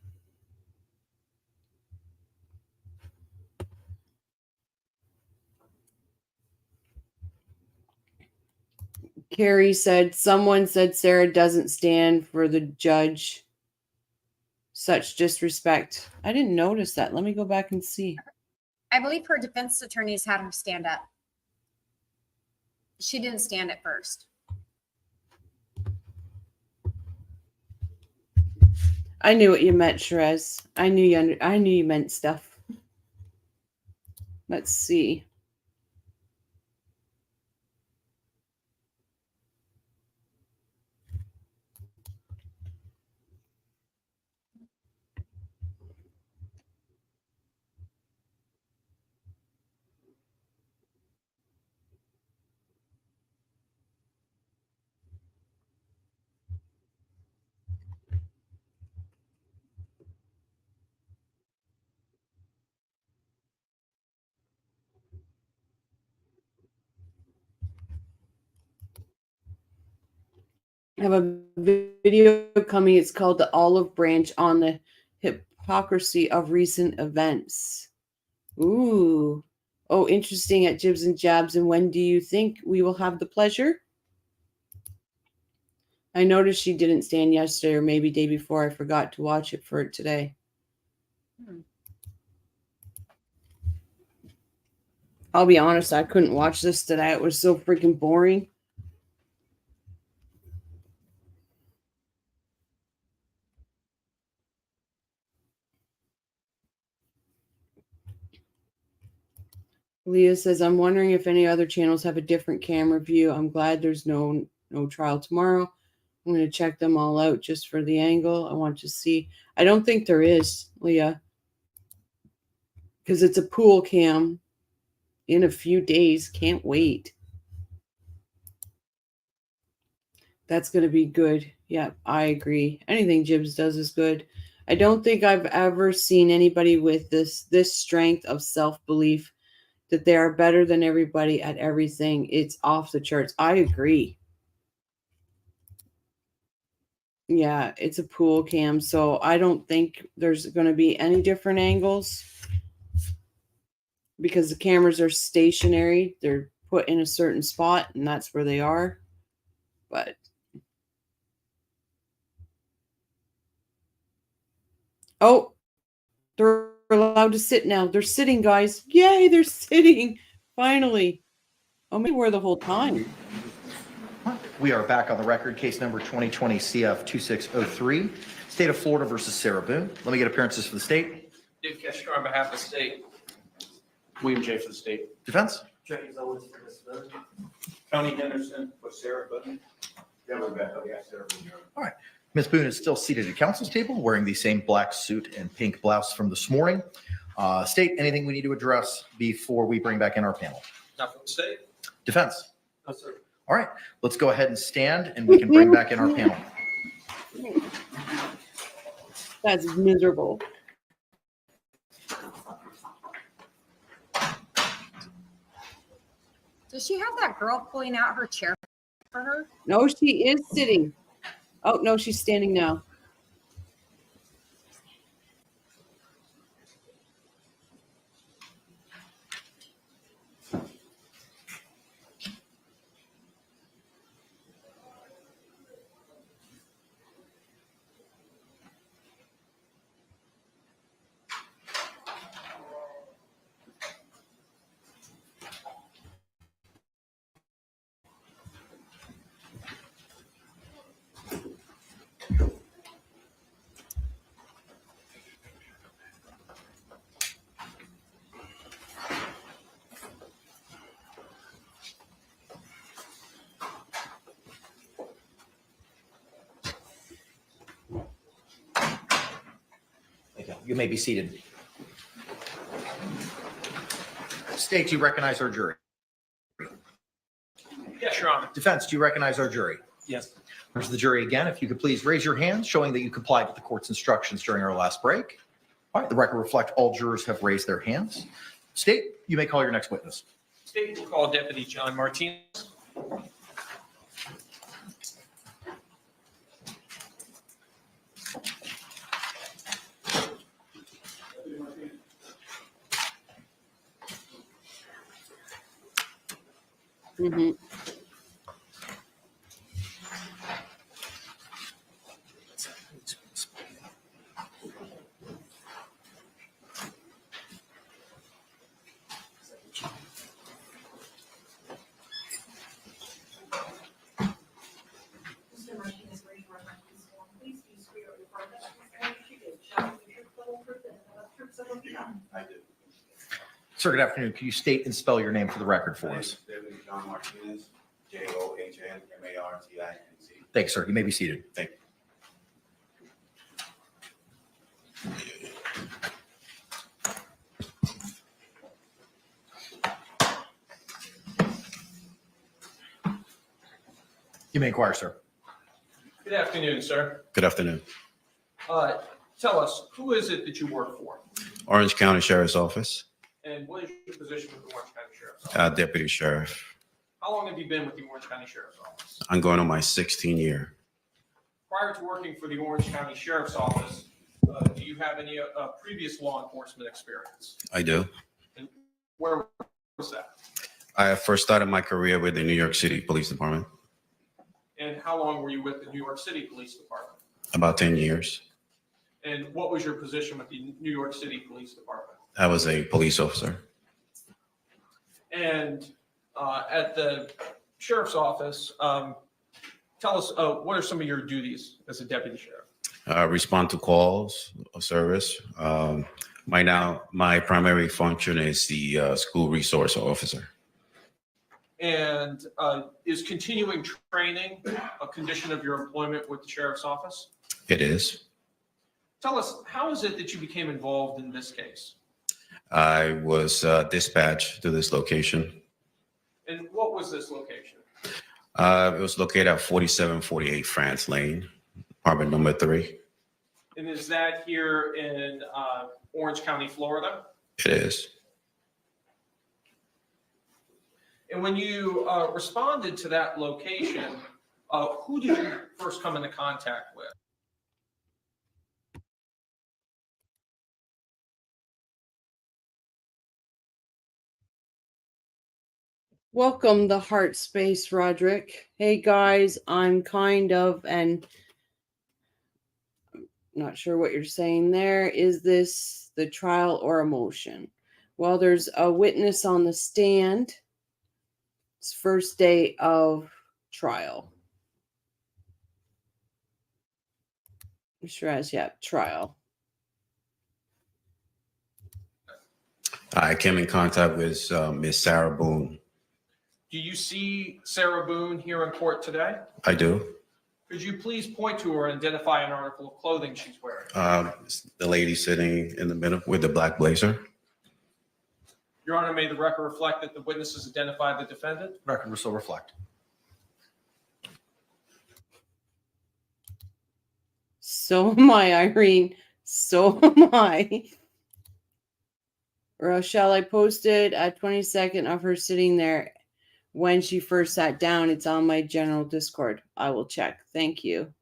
Carrie said, someone said Sarah doesn't stand for the judge. Such disrespect. I didn't notice that. Let me go back and see. I believe her defense attorneys had her stand up. She didn't stand at first. I knew what you meant, Shrez. I knew you meant stuff. Let's see. I have a video coming. It's called The Olive Branch on the Hypocrisy of Recent Events. Ooh. Oh, interesting at Jibs and Jabs. And when do you think we will have the pleasure? I noticed she didn't stand yesterday or maybe day before. I forgot to watch it for today. I'll be honest, I couldn't watch this today. It was so freaking boring. Leah says, I'm wondering if any other channels have a different camera view. I'm glad there's no trial tomorrow. I'm going to check them all out just for the angle. I want to see. I don't think there is, Leah, because it's a pool cam in a few days. Can't wait. That's going to be good. Yeah, I agree. Anything Jibs does is good. I don't think I've ever seen anybody with this strength of self-belief that they are better than everybody at everything. It's off the charts. I agree. Yeah, it's a pool cam, so I don't think there's going to be any different angles because the cameras are stationary. They're put in a certain spot, and that's where they are. But oh, they're allowed to sit now. They're sitting, guys. Yay, they're sitting. Finally. Oh, maybe we're the whole time. We are back on the record, case number 2020 CF 2603, State of Florida versus Sarah Boone. Let me get appearances for the state. Dave Kester on behalf of the state. William J. for the state. Defense. James Owens for this vote. Tony Henderson for Sarah Boone. Yeah, Rebecca, yeah, Sarah Boone. All right. Ms. Boone is still seated at counsel's table, wearing the same black suit and pink blouse from this morning. State, anything we need to address before we bring back in our panel? Not from the state. Defense. No, sir. All right. Let's go ahead and stand, and we can bring back in our panel. That's miserable. Does she have that girl pulling out her chair for her? No, she is sitting. Oh, no, she's standing now. You may be seated. State, do you recognize our jury? Yes, Your Honor. Defense, do you recognize our jury? Yes. Members of the jury, again, if you could please raise your hands, showing that you complied with the court's instructions during our last break. All right, the record reflect all jurors have raised their hands. State, you may call your next witness. State will call Deputy John Martine. Mm-hmm. Mr. Martinez, raise your right hand, please. Please, do you swear or affirm that the testimony you give shall be the truth, the whole truth, and nothing but the truth, so help you God? I do. Sir, good afternoon. Can you state and spell your name for the record for us? Deputy John Martinez, JOHNMARTINZ. Thank you, sir. You may be seated. Thank you. You may inquire, sir. Good afternoon, sir. Good afternoon. Tell us, who is it that you work for? Orange County Sheriff's Office, And what is your position with the Orange County Sheriff's Office? Deputy Sheriff. How long have you been with the Orange County Sheriff's Office? I'm going on my 16th year. Prior to working for the Orange County Sheriff's Office, do you have any previous law enforcement experience? I do. And where was that? I first started my career with the New York City Police Department, And how long were you with the New York City Police Department? about 10 years. And what was your position with the New York City Police Department? I was a police officer. And at the sheriff's office, tell us, what are some of your duties as a deputy sheriff? Respond to calls of service. My primary function is the school resource officer. And is continuing training a condition of your employment with the sheriff's office? It is. Tell us, how is it that you became involved in this case? I was dispatched to this location. And what was this location? It was located at 4748 France Lane, apartment number 3. And is that here in Orange County, Florida? It is. And when you responded to that location, who did you first come into contact with? Welcome the heart space, Roderick. Hey guys, I'm kind of, and I'm not sure what you're saying there. Is this the trial or a motion? Well, there's a witness on the stand. It's first day of trial. Sure as, yeah, trial. I came in contact with Miss Sarah Boone. Do you see Sarah Boone here in court today? I do. Could you please point to her and identify an article of clothing she's wearing? The lady sitting in the middle with the black blazer. Your Honor, may the record reflect that the witnesses identified the defendant? Record will so reflect. So am I, Irene. So am I. Rochelle, I posted a 22nd of her sitting there when she first sat down. It's on my general Discord. I will check. Thank you.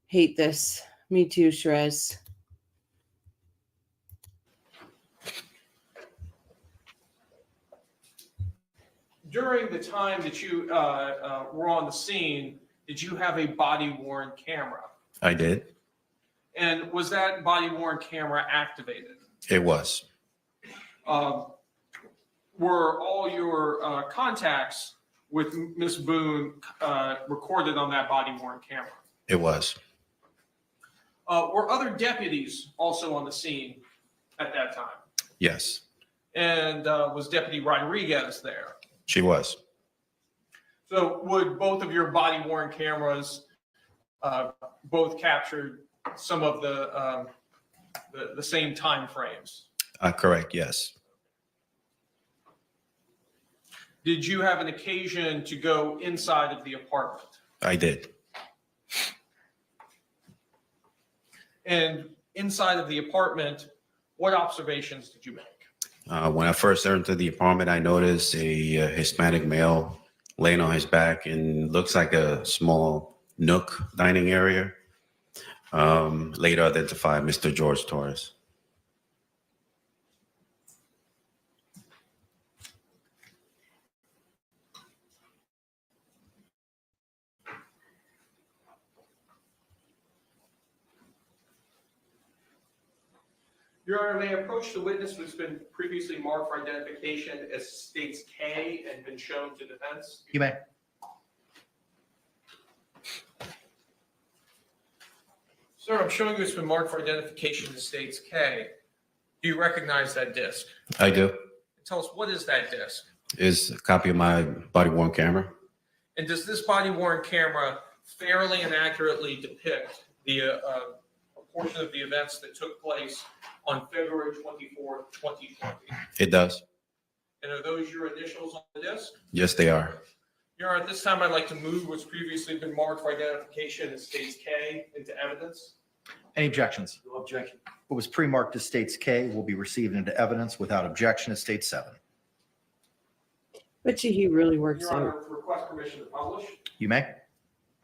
Hate this. Me too, Shrez. During the time that you were on the scene, did you have a body-worn camera? I did. And was that body-worn camera activated? It was. Were all your contacts with Miss Boone recorded on that body-worn camera? It was. Were other deputies also on the scene at that time? Yes, And was Deputy Rodriguez there? she was. So would both of your body-worn cameras both capture some of the same time frames? Correct, yes. Did you have an occasion to go inside of the apartment? I did. And inside of the apartment, what observations did you make? When I first entered the apartment, I noticed a Hispanic male laying on his back in looks like a small nook dining area. Later identified Mr. Jorge Torres. Your Honor, may I approach the witness who's been previously marked for identification as states K and been shown to defense? You may. Sir, I'm showing you it's been marked for identification as states K. Do you recognize that disc? I do. Tell us, what is that disc? Is a copy of my body-worn camera. And does this body-worn camera fairly and accurately depict the a portion of the events that took place on February 24th, 2020? It does. And are those your initials on the disc? Yes, they are. Your Honor, at this time, I'd like to move what's previously been marked for identification as states K into evidence. Any objections? No objection. What was pre-marked as states K will be received into evidence without objection as state 7. Bet you he really works Your out. Honor, request permission to publish. You may.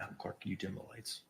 Madam Clerk, can you dim the lights?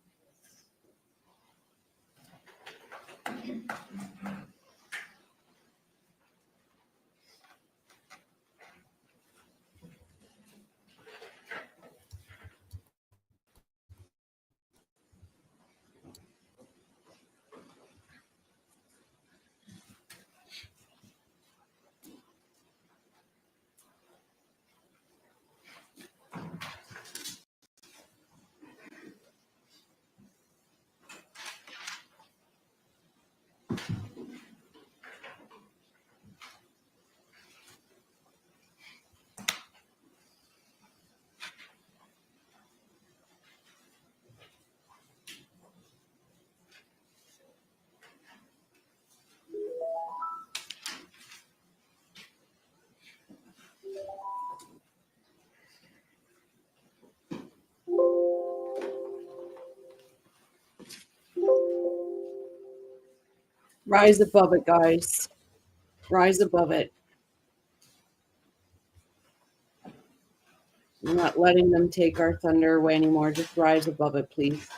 Rise above it, guys. Rise above it. I'm not letting them take our thunder away anymore. Just rise above it, please.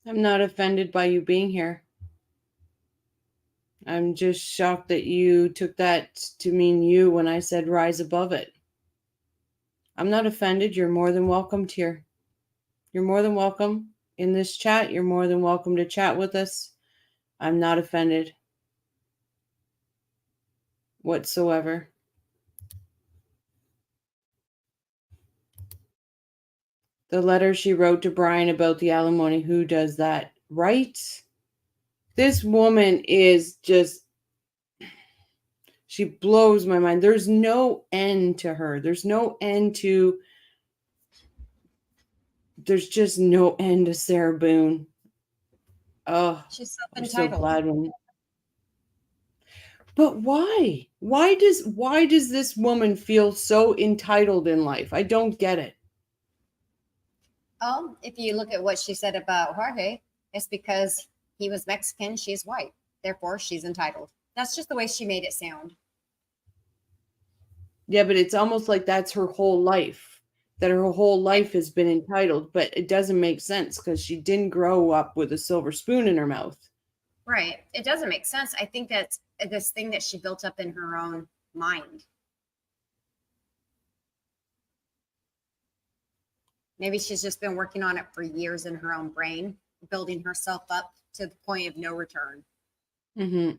I'm not offended by you being here. I'm just shocked that you took that to mean you when I said rise above it. I'm not offended. You're more than welcomed here. You're more than welcome in this chat. You're more than welcome to chat with us. I'm not offended whatsoever. The letter she wrote to Brian about the alimony, who does that, right? This woman is just, she blows my mind. There's no end to her. There's just no end to Sarah Boone. Oh, She's I'm so self-entitled. glad when. But why? Why does this woman feel so entitled in life? I don't get it. If you look at what she said about Jorge, it's because he was Mexican, she's white. Therefore, she's entitled. That's just the way she made it sound. Yeah, but it's almost like that's her whole life. That her whole life has been entitled, but it doesn't make sense because she didn't grow up with a silver spoon in her mouth. Right. It doesn't make sense. I think that's this thing that she built up in her own mind. Maybe she's just been working on it for years in her own brain, building herself up to the point of no return. Mm-hmm.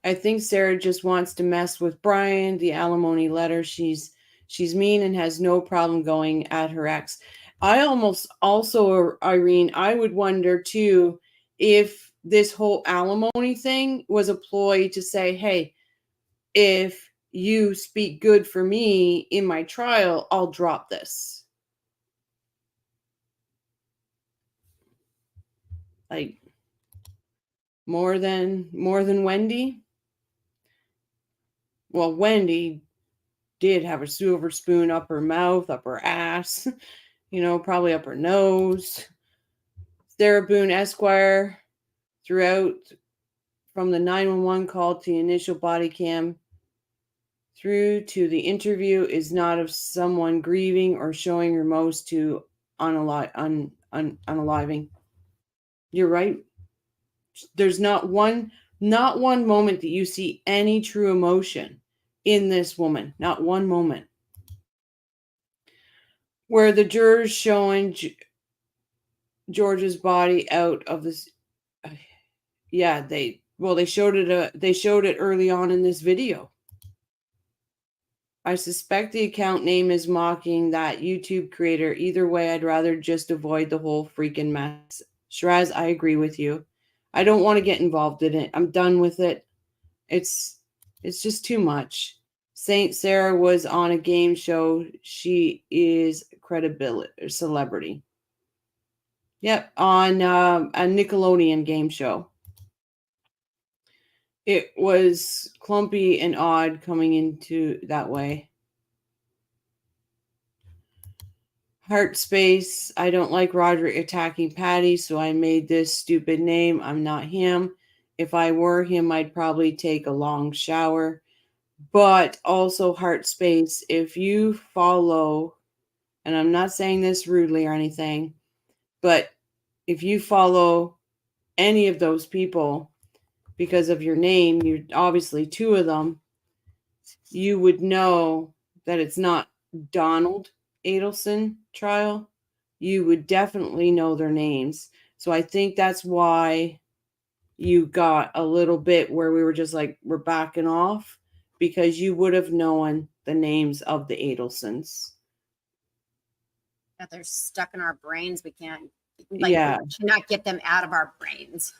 I think Sarah just wants to mess with Brian, the alimony letter. She's mean and has no problem going at her ex. I almost also, Irene, I would wonder too if this whole alimony thing was a ploy to say, hey, if you speak good for me in my trial, I'll drop this. Like more than Wendy. Well, Wendy did have a silver spoon up her mouth, up her ass, probably up her nose. Sarah Boone Esquire, throughout from the 911 call to the initial body cam through to the interview, is not of someone grieving or showing remorse to unaliving. You're right. There's not one moment that you see any true emotion in this woman. Not one moment. Where the jurors showing George's body out of this. Yeah, they showed it. They showed it early on in this video. I suspect the account name is mocking that YouTube creator. Either way, I'd rather just avoid the whole freaking mess. Shiraz, I agree with you. I don't want to get involved in it. I'm done with it. It's just too much. Saint Sarah was on a game show. She is credibility celebrity. Yep, on a Nickelodeon game show. It was clumpy and odd coming into that way. Heart space. I don't like Roderick attacking Patty, so I made this stupid name. I'm not him. If I were him, I'd probably take a long shower. But also heart space. If you follow, and I'm not saying this rudely or anything, but if you follow any of those people because of your name, you're obviously two of them, you would know that it's not Donald Adelson trial. You would definitely know their names. So I think that's why you got a little bit where we were just like, we're backing off, because you would have known the names of the Adelsons. That they're stuck in our brains. We can't, cannot get them out of our brains.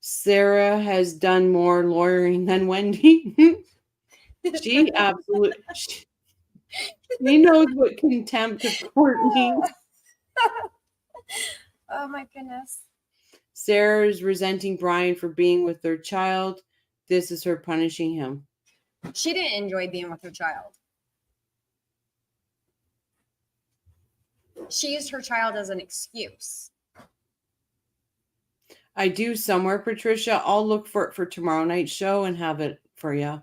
Sarah has done more lawyering than Wendy. She absolutely, she knows what contempt of court means. Oh my goodness. Sarah is resenting Brian for being with their child. This is her punishing him. She didn't enjoy being with her child. She used her child as an excuse. I do somewhere, Patricia. I'll look for it for tomorrow night's show and have it for you.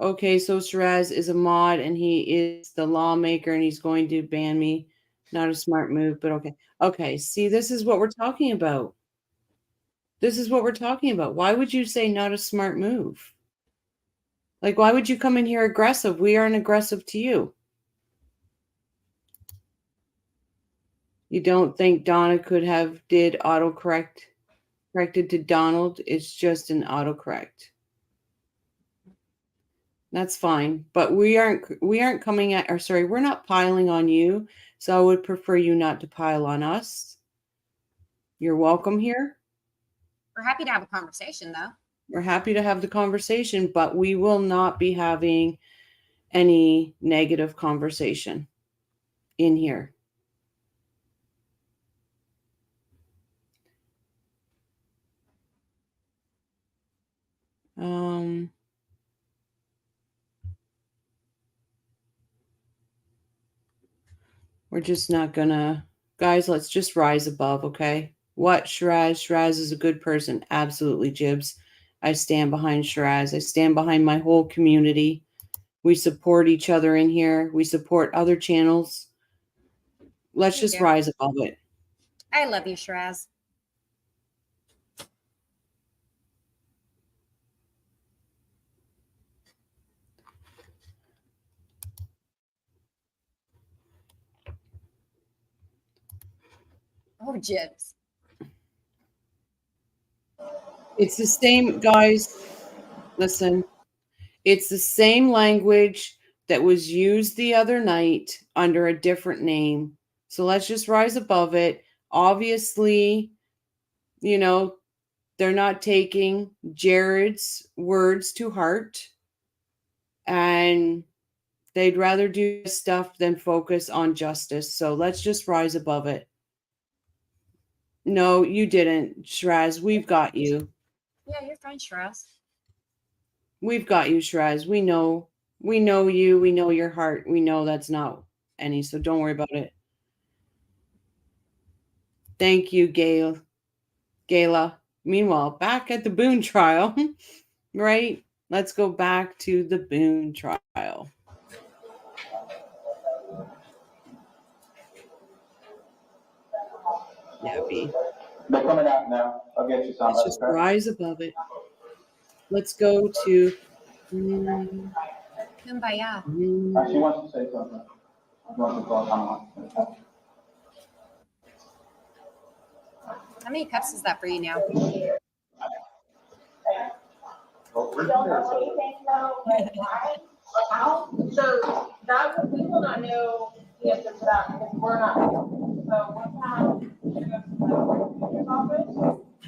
Okay, so Shiraz is a mod and he is the lawmaker and he's going to ban me. Not a smart move, but okay. Okay, see, this is what we're talking about. This is what we're talking about. Why would you say not a smart move? Like, why would you come in here aggressive? We aren't aggressive to you. You don't think Donna could have did autocorrected to Donald? It's just an autocorrect. That's fine, but we aren't coming at, or sorry, we're not piling on you. So I would prefer you not to pile on us. You're welcome here. We're happy to have a conversation, though. We're happy to have the conversation, but we will not be having any negative conversation in here. We're just not gonna, guys, let's just rise above, okay? What, Shiraz? Shiraz is a good person. Absolutely, Jibs. I stand behind Shiraz. I stand behind my whole community. We support each other in here. We support other channels. Let's just rise above it. I love you, Shiraz. Oh, Jibs. It's the same, guys. Listen, it's the same language that was used the other night under a different name. So let's just rise above it. Obviously, you know, they're not taking Jared's words to heart. And they'd rather do stuff than focus on justice. So let's just rise above it. No, you didn't, Shiraz. We've got you. Yeah, you're fine, Shiraz. We've got you, Shiraz. We know you. We know your heart. We know that's not any, so don't worry about it. Thank you, Gayla. Meanwhile, back at the Boone trial, right? Let's go back to the Boone trial. Yeah, B. They're coming out now. I'll get you some. Let's just rise above it. Let's go to Kumbaya. She wants to say something. She wants to call someone. How many cups is that for you now? So that we will not know the answer to that because we're not. So what's happening? Office,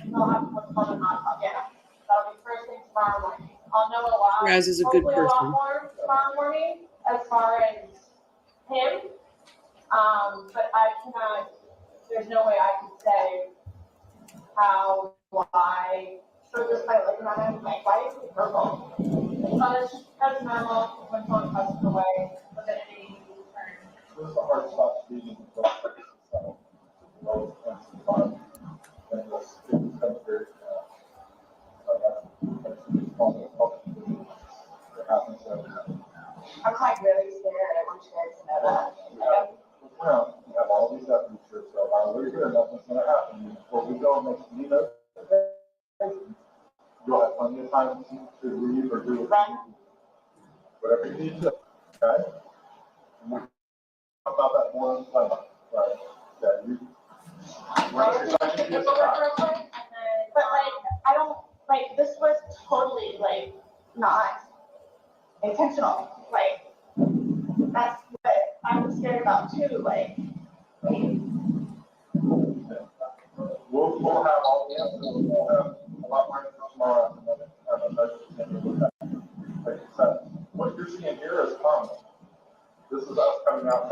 and they'll have what's called a non-pub. Yeah, that'll be first thing tomorrow morning. I'll know a lot. Raz is a good hopefully a lot person. more tomorrow morning as far as him. But I cannot. There's no way I can say how, why. So just by looking at him, like, why is he purple? It's just that's normal when someone passes away. But then it This is a hard spot to be in. I'm like really scared. I want you guys to know that. Well, we have all these efforts here, so we're good. Nothing's going to happen. Before we go and make you'll have plenty of time to read or do whatever you need to do. Okay? We'll talk about that more in the right? Yeah, you. But like, I don't like this was totally like not intentional. Like that's what I'm scared about too. Like we'll have all the answers. We'll have a lot more info tomorrow. Like you said, what you're seeing here is common. This is us coming out.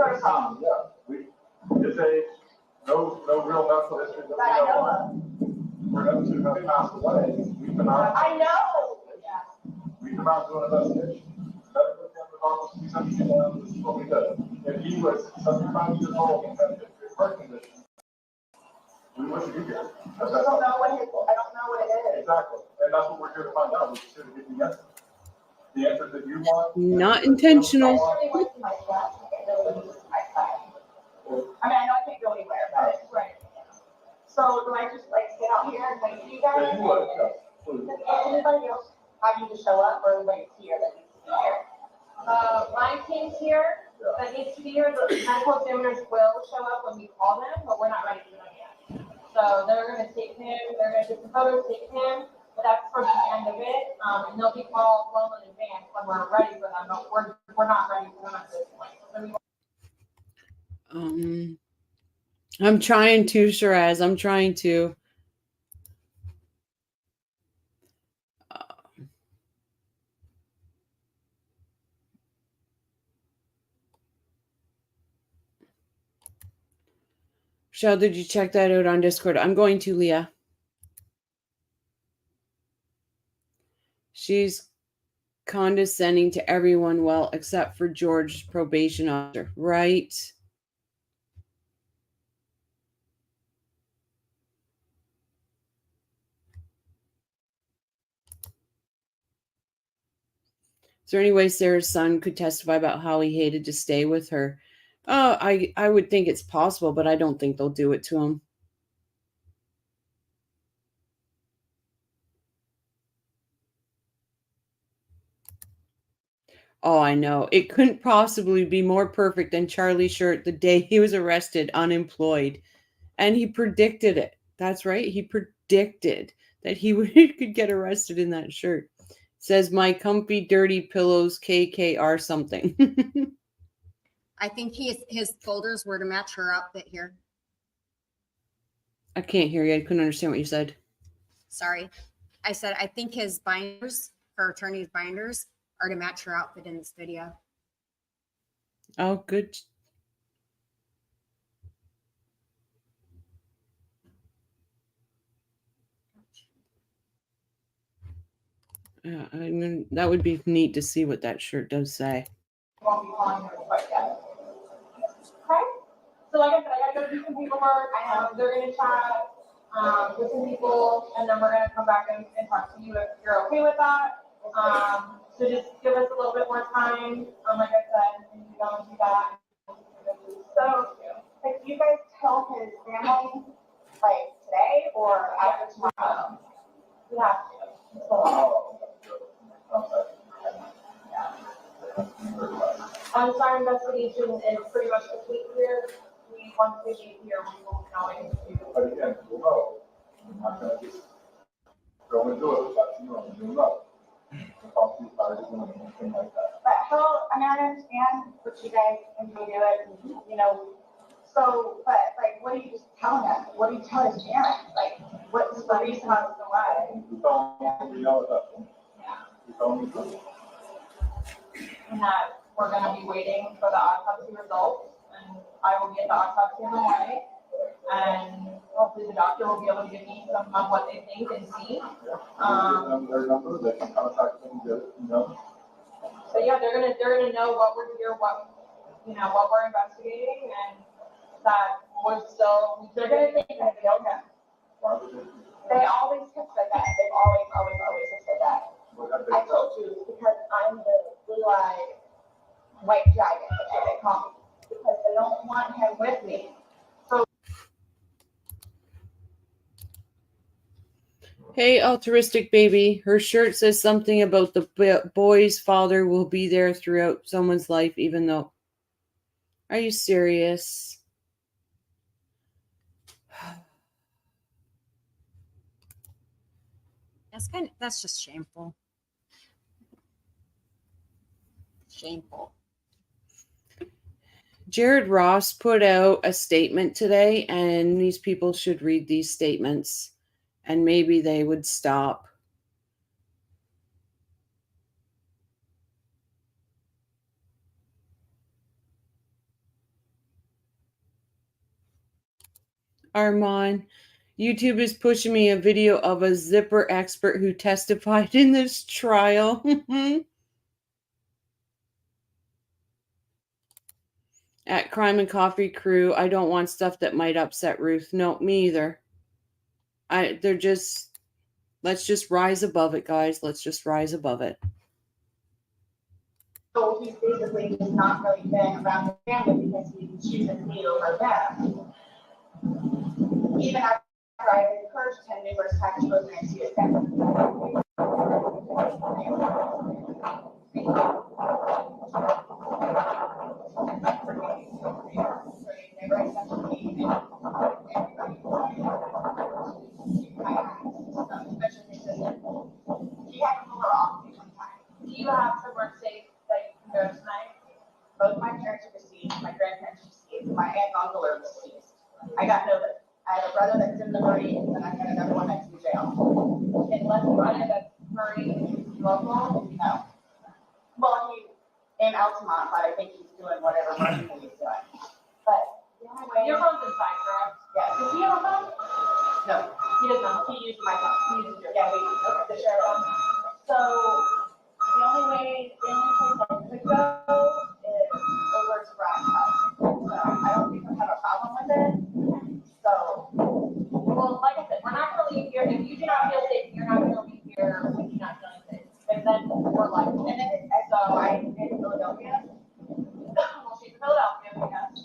Yeah, it's no real medical history that we know of. For them to have passed away, we come out. I know. We come out to an investigation. Medical examiner's office, we send you down. This is what we did. If he was 75 years old and had a heart condition, we wouldn't be here. I don't know what it is. Exactly, and that's what we're here to find out. We're just here to get the answer. the answer that you want. Not intentional. I mean, I know I can't go anywhere, but right. So do I just like sit out here and wait for you guys? Yeah, you let it go, please. Does anybody else have you to show up or wait here that needs to be here? My team's here that needs to be here. The medical examiners will show up when we call them, but we're not ready for them yet. So they're gonna take him, they're gonna take the photos, take him, but that's for the end of it. And they'll be called well in advance when we're ready for them, but we're not ready for them at this point. So I'm trying to, Shiraz. I'm trying to. Shell, did you check that out on Discord? I'm going to, Leah. She's condescending to everyone, well, except for George's probation officer, right? Is there any way Sarah's son could testify about how he hated to stay with her? I would think it's possible, but I don't think they'll do it to him. Oh, I know. It couldn't possibly be more perfect than Charlie's shirt the day he was arrested, unemployed. And he predicted it. That's right. He predicted that he could get arrested in that shirt. Says my comfy, dirty pillows, KKR something. I think his folders were to match her outfit here. I can't hear you. I couldn't understand what you said. Sorry. I said, I think his binders, her attorney's binders, are to match her outfit in this video. Oh, good. Yeah, that would be neat to see what that shirt does say. won't be calling her quite yet. Okay? So like I said, I gotta go do some paperwork. I know they're gonna chat with some people, and then we're gonna come back and talk to you if you're okay with that. So just give us a little bit more time. Like I said, and you go and do that. So, like, do you guys tell his family like today or after tomorrow? We have to. So, our investigation is pretty much complete here. Once we leave here, we will know into. But again, we'll know. I'm not gonna just go and do it, but you know, you'll know. Talk to you about it, anything like that. But how, I mean, I understand what you guys can do it, and, you know, so, but like, what are you just telling us? What do you tell his parents? Like, what's the reason as to why? You told me, we know at that point. Yeah. You told me so. And that we're gonna be waiting for the autopsy results, and I will get the autopsy in the morning. And hopefully the doctor will be able to give me some of what they think and see. Their number, they can contact them, you know. So yeah, they're gonna know what we're here, what we're investigating, and that they're gonna think that we don't know. They always have said that. They've always have said that. I told you because I'm the blue-eyed white dragon, that's what they call me, because they don't want him with me. So. Hey, altruistic baby. Her shirt says something about the boy's father will be there throughout someone's life, even though. Are you serious? That's just shameful. Shameful. Jared Ross put out a statement today, and these people should read these statements, and maybe they would stop. Armand, YouTube is pushing me a video of a zipper expert who testified in this trial. At Crime and Coffee Crew, I don't want stuff that might upset Ruth. No, me either. Let's just rise above it, guys. Let's just rise above it. So he's basically just not really been around the family because he chooses me over them. Even after I encouraged him numerous times to go and see his family. He had to pull her off one time. Do you have somewhere safe that you can go tonight? Both my parents are deceased, my grandparents are deceased, my aunt and uncle are deceased. I got nobody. I have a brother that's in the Marines, and I got another one that's in jail. Unless the brother that's Marine local, no. Well, he's in Altamont, but I think he's doing whatever Marine he's doing. But the only way. Your phone's inside, correct? Yeah. Does he have a phone? No, he does not. He used my phone. He used your. Yeah, we the share phone. So the only place I could go is over to Brian's house. So I don't think I have a problem with it. So, well, like I said, we're not gonna leave here. If you do not feel safe, you're not gonna leave here when you're not feeling safe. And then we're like, and then so I'm in Philadelphia. Well, she's in Philadelphia because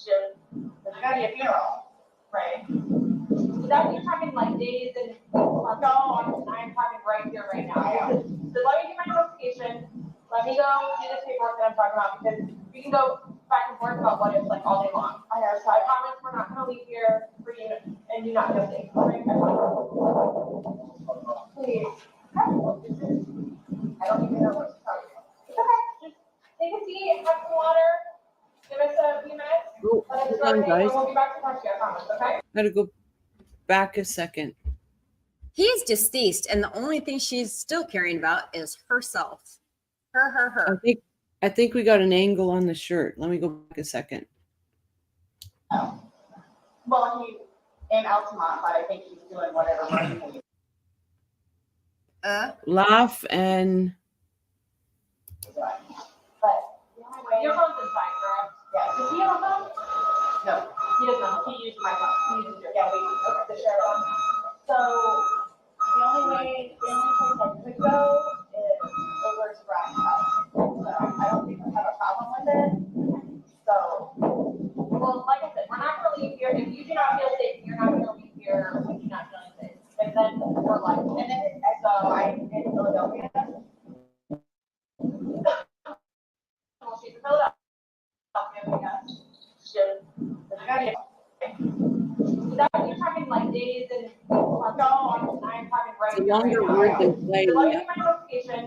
there's gotta be a funeral, right? So that you're talking like days and no, I'm talking right here, right now. So let me do my notification. Let me go do this paperwork that I'm talking about because we can go back and forth about what it's like all day long. I know. So I promise we're not gonna leave here for you and you not feel safe. Please. I don't even know what to tell you. It's okay. Just take a seat, have some water. Give us a few minutes. Oh, Let us hold on, guys. We'll be back to talk to you, I promise, okay? Gotta go back a second. He's deceased, and the only thing she's still caring about is herself. Her. I think we got an angle on the shirt. Let me go back a second. Well, he's in Altamont, but I think he's doing whatever Marine he's Laugh and doing. But the only way. Your phone's inside, correct? Yeah. Does he have a phone? No, he does not. He used my phone. He used your. Yeah, the share phone. So the only place I could go is over to Brian's house. So I don't think I have a problem with it. So, well, like I said, we're not gonna leave here. If you do not feel safe, you're not gonna leave here when you're not feeling safe. And then we're like, and then so I'm in Philadelphia. Well, she's in Philadelphia because there's gotta be. That you're talking like days and no, I'm talking right. it's a longer word than play. So let me do my notification.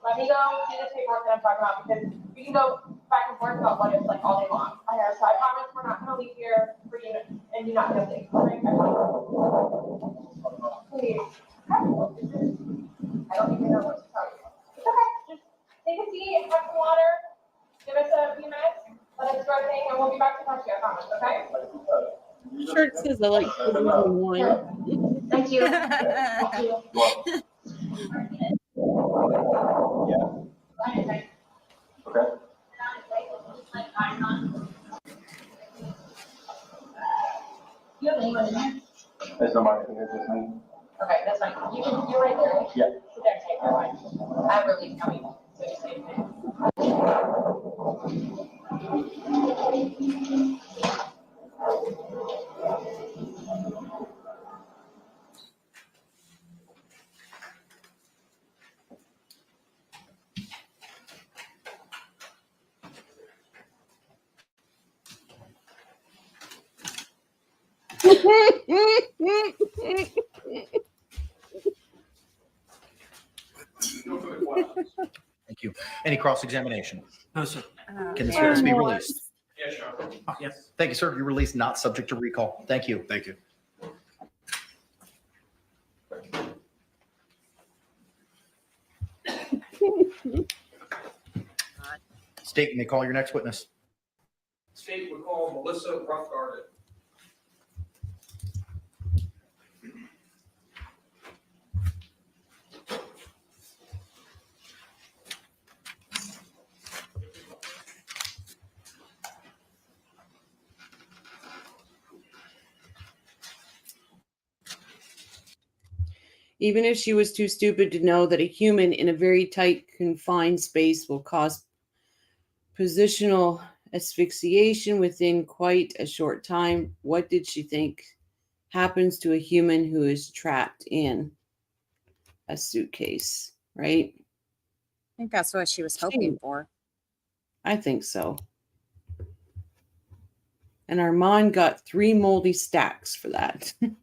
Let me go do this paperwork that I'm talking about because we can go back and forth about what it's like all day long. I know. So I promise we're not gonna leave here for you and you not feel safe. Please. I don't even know what to tell you. It's okay. Just take a seat, have some water. Give us a few minutes. Let us do our thing, and we'll be back to talk to you. I promise. Okay. Shirt says I like one. Thank you. Okay. You have anyone in there? There's nobody here, just me. Okay, that's fine. You're right there. Yeah. Sit there and take your line. I have relief coming, so you save me. Thank you. Any cross-examination? No, sir. Can this witness be released? Yeah, sure. Yes. Thank you, sir. You're released, not subject to recall. Thank you. Thank you. State, you may call your next witness. State would call Melissa Roughgarden. Even if she was too stupid to know that a human in a very tight, confined space will cause positional asphyxiation within quite a short time. What did she think happens to a human who is trapped in a suitcase, right? I think that's what she was hoping for. I think so. And Armand got 3 moldy stacks for that. Do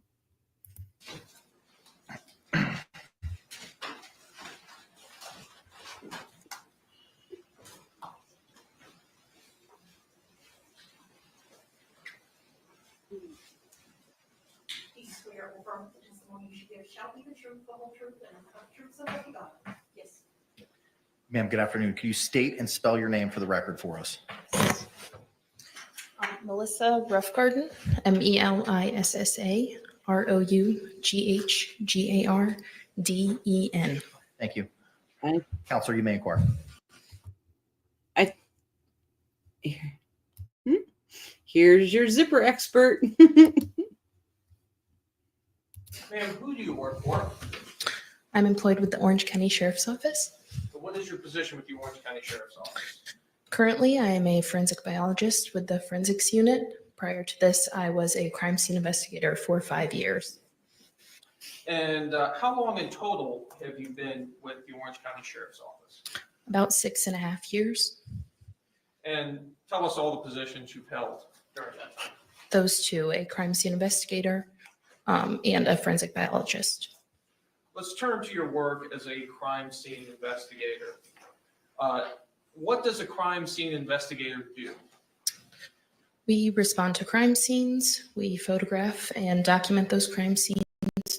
you swear or affirm that the testimony you should give shall be the truth, the whole truth, and nothing but the truth, so help you God? Yes. Ma'am, good afternoon. Can you state and spell your name for the record for us? Melissa Roughgarden, MELISSA ROUGHGARDEN. Thank you. Counselor, you may inquire. Here's your zipper expert. Ma'am, who do you work for? I'm employed with the Orange County Sheriff's Office. So what is your position with the Orange County Sheriff's Office? Currently, I am a forensic biologist with the forensics unit. Prior to this, I was a crime scene investigator for 5 years. And how long in total have you been with the Orange County Sheriff's Office? About 6.5 years. And tell us all the positions you've held during that time. Those two, a crime scene investigator and a forensic biologist. Let's turn to your work as a crime scene investigator. What does a crime scene investigator do? We respond to crime scenes. We photograph and document those crime scenes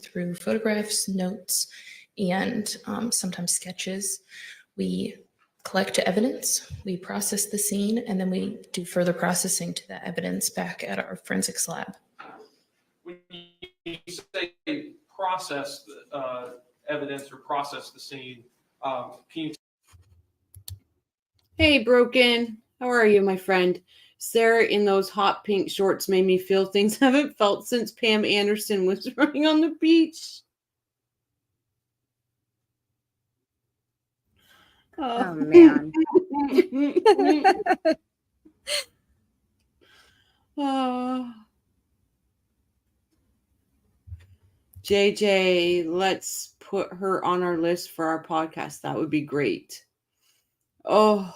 through photographs, notes, and sometimes sketches. We collect evidence, we process the scene, and then we do further processing to that evidence back at our forensics lab. When you say process evidence or process the scene, can you? Hey, Broken. How are you, my friend? Sarah in those hot pink shorts made me feel things I haven't felt since Pam Anderson was running on the beach. Oh, man. Oh. JJ, let's put her on our list for our podcast. That would be great. Oh.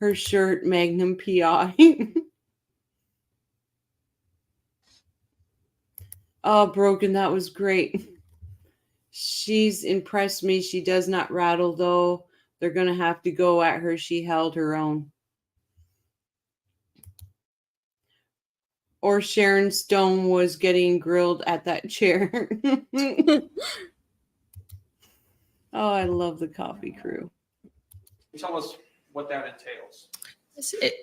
Her shirt, Magnum PI. Oh, Broken, that was great. She's impressed me. She does not rattle, though. They're going to have to go at her. She held her own. Or Sharon Stone was getting grilled at that chair. Oh, I love the coffee crew. Tell us what that entails.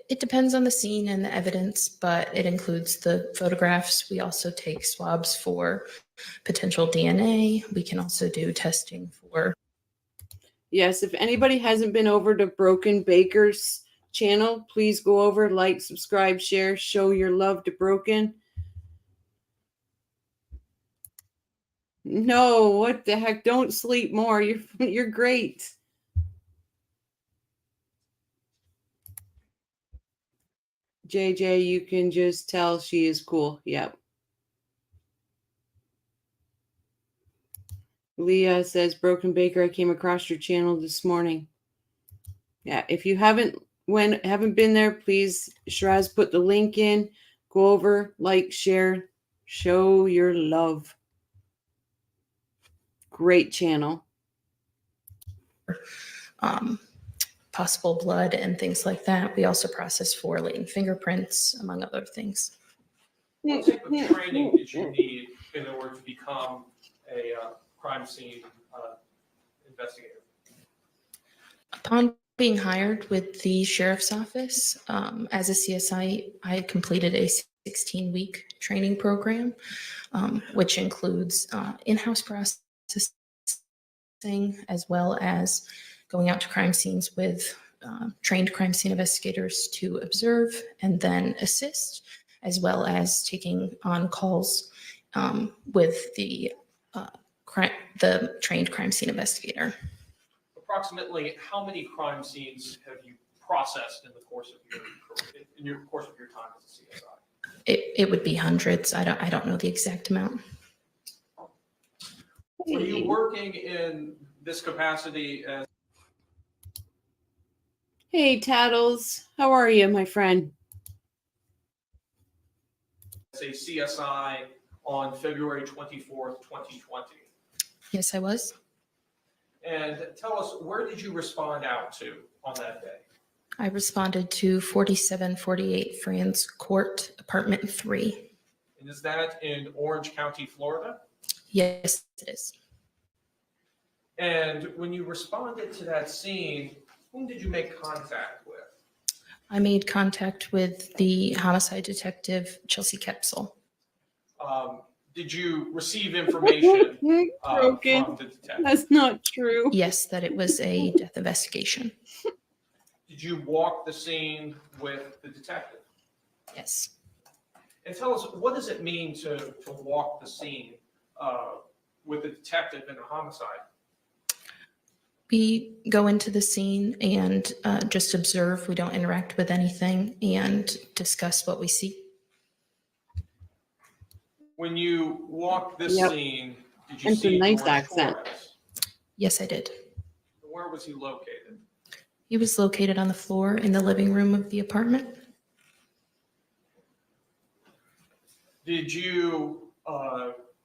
It depends on the scene and the evidence, but it includes the photographs. We also take swabs for potential DNA. We can also do testing for. Yes, if anybody hasn't been over to Broken Baker's channel, please go over, like, subscribe, share, show your love to Broken. No, what the heck? Don't sleep more. You're great. JJ, you can just tell she is cool. Yep. Leah says, Broken Baker, I came across your channel this morning. Yeah, if you haven't been there, please, Shiraz put the link in. Go over, like, share, show your love. Great channel. Possible blood and things like that. We also process for latent fingerprints, among other things. What type of training did you need in order to become a crime scene investigator? Upon being hired with the sheriff's office as a CSI, I completed a 16-week training program, which includes in-house processing as well as going out to crime scenes with trained crime scene investigators to observe and then assist, as well as taking on calls with the trained crime scene investigator. approximately how many crime scenes have you processed in the course of your time as a CSI? It would be hundreds. I don't know the exact amount. Were you working in this capacity as Hey, Tattles. How are you, my friend? a CSI on February 24th, 2020? Yes, I was. And tell us, where did you respond out to on that day? I responded to 4748 Franz Court, apartment 3. And is that in Orange County, Florida? Yes, it is. And when you responded to that scene, whom did you make contact with? I made contact with the homicide detective, Chelsea Kepsel. Did you receive information from the detective? That's not true. Yes, that it was a death investigation. Did you walk the scene with the detective? Yes. And tell us, what does it mean to walk the scene with the detective in a homicide? We go into the scene and just observe. We don't interact with anything and discuss what we see. When you walked this Yep. scene, did you It's a see nice Jorge accent. Torres? Yes, I did. Where was he located? He was located on the floor in the living room of the apartment. Did you,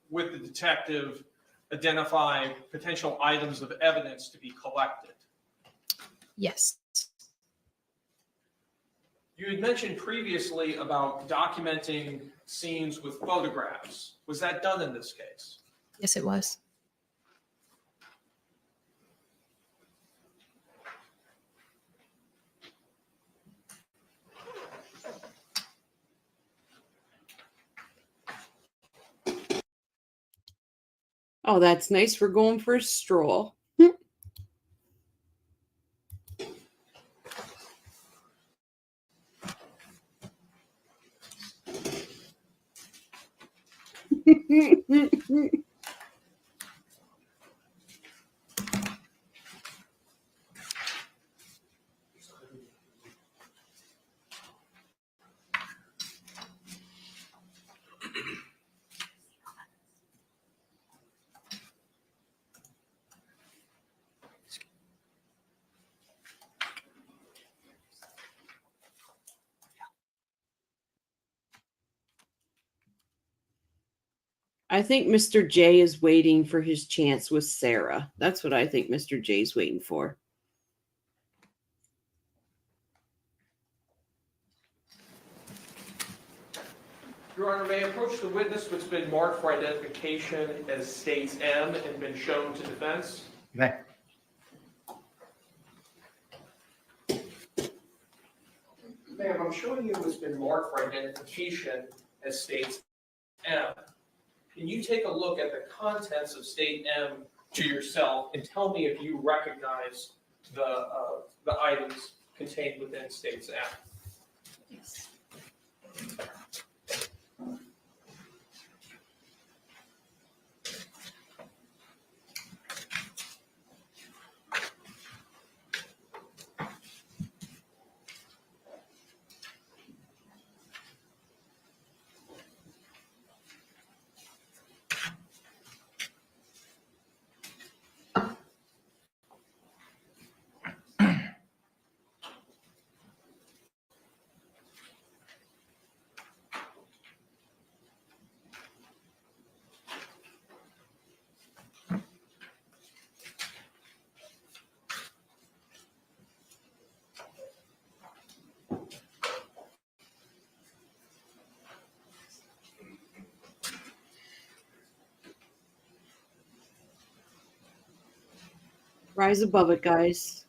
with the detective, identify potential items of evidence to be collected? Yes. You had mentioned previously about documenting scenes with photographs. Was that done in this case? Yes, it was. Oh, that's nice. We're going for a stroll. I think Mr. J is waiting for his chance with Sarah. That's what I think Mr. J is waiting for. Your Honor, may I approach the witness who's been marked for identification as States M and been shown to defense? You may. Ma'am, I'm showing you what's been marked for identification as States M. Can you take a look at the contents of State M to yourself and tell me if you recognize the items contained within States M? Yes. Rise above it, guys.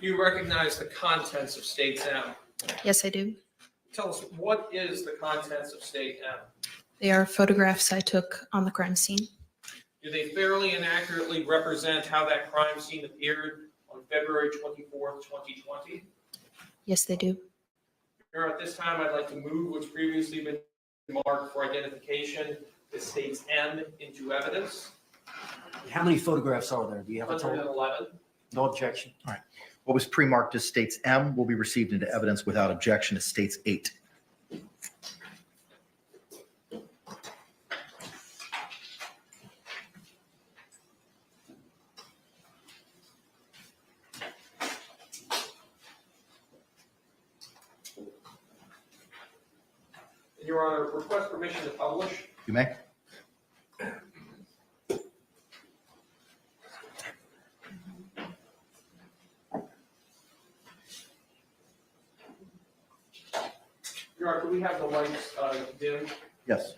You recognize the contents of States M. Yes, I do. Tell us, what is the contents of State M? They are photographs I took on the crime scene. Do they fairly and accurately represent how that crime scene appeared on February 24th, 2020? Yes, they do. Here at this time, I'd like to move what's previously been marked for identification, the state's M, into evidence. How many photographs are there? Do you have a total? 111. No objection. All right. What was pre-marked as states M will be received into evidence without objection as states 8. Your Honor, request permission to publish. You may. Your Honor, can we have the lights dim? Yes.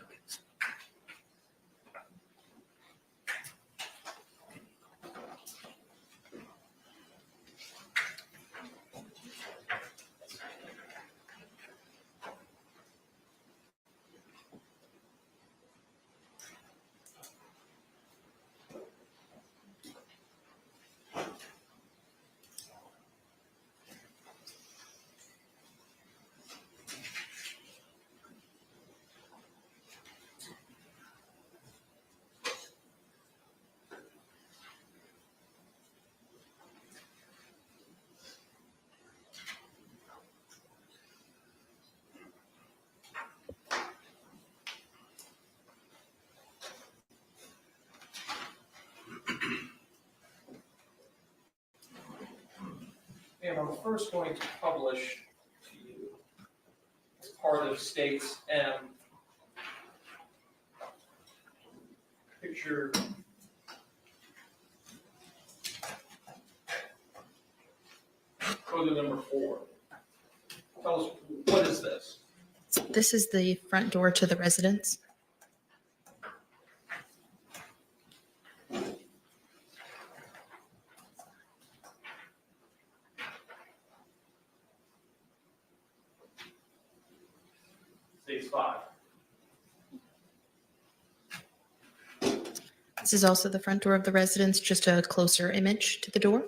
Ma'am, I'm first going to publish to you as part of states M. Picture photo number 4. Tell us, what is this? This is the front door to the residence. States 5. This is also the front door of the residence, just a closer image to the door.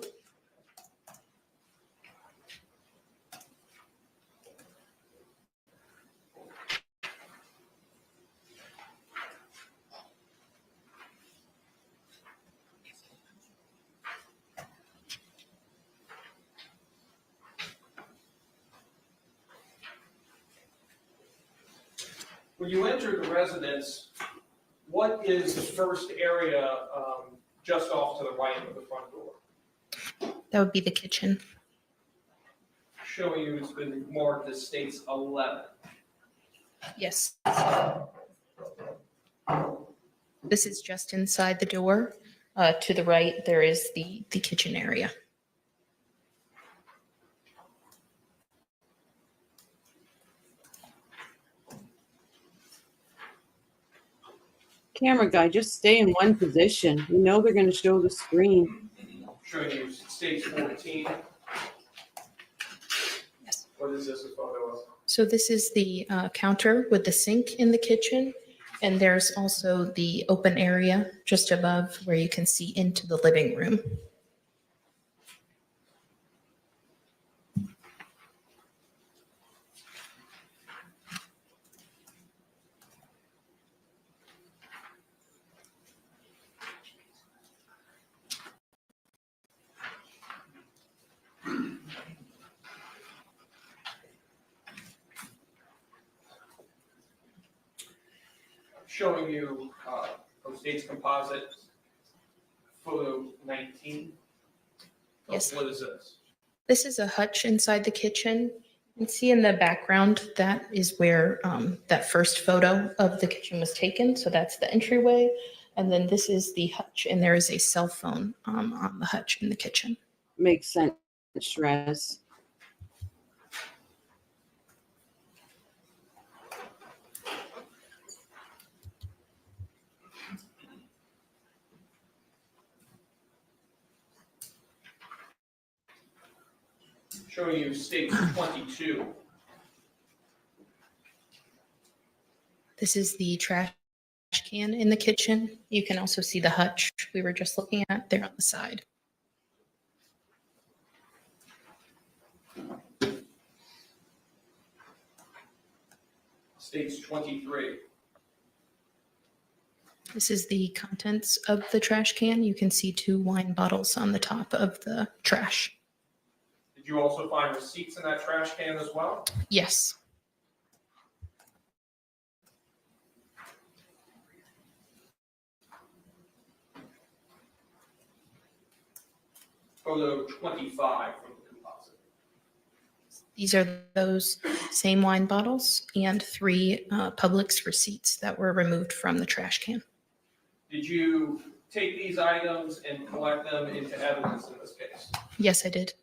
When you enter the residence, what is the first area just off to the right of the front door? That would be the kitchen. Showing you it's been marked as states 11. Yes. This is just inside the door. To the right, there is the kitchen area. Camera guy, just stay in one position. You know they're going to show the screen. Showing you states 14. Yes. What is this a photo of? So this is the counter with the sink in the kitchen. And there's also the open area just above where you can see into the living room. Showing you states composite photo 19. Yes. What is this? This is a hutch inside the kitchen. You can see in the background, that is where that first photo of the kitchen was taken. So that's the entryway. And then this is the hutch, and there is a cell phone on the hutch in the kitchen. Makes sense, Shrez. Showing you states 22. This is the trash can in the kitchen. You can also see the hutch we were just looking at there on the side. states 23. This is the contents of the trash can. You can see 2 wine bottles on the top of the trash. Did you also find receipts in that trash can as well? Yes. Photo 25 from the composite. These are those same wine bottles and 3 Publix receipts that were removed from the trash can. Did you take these items and collect them into evidence in this case? Yes, I did.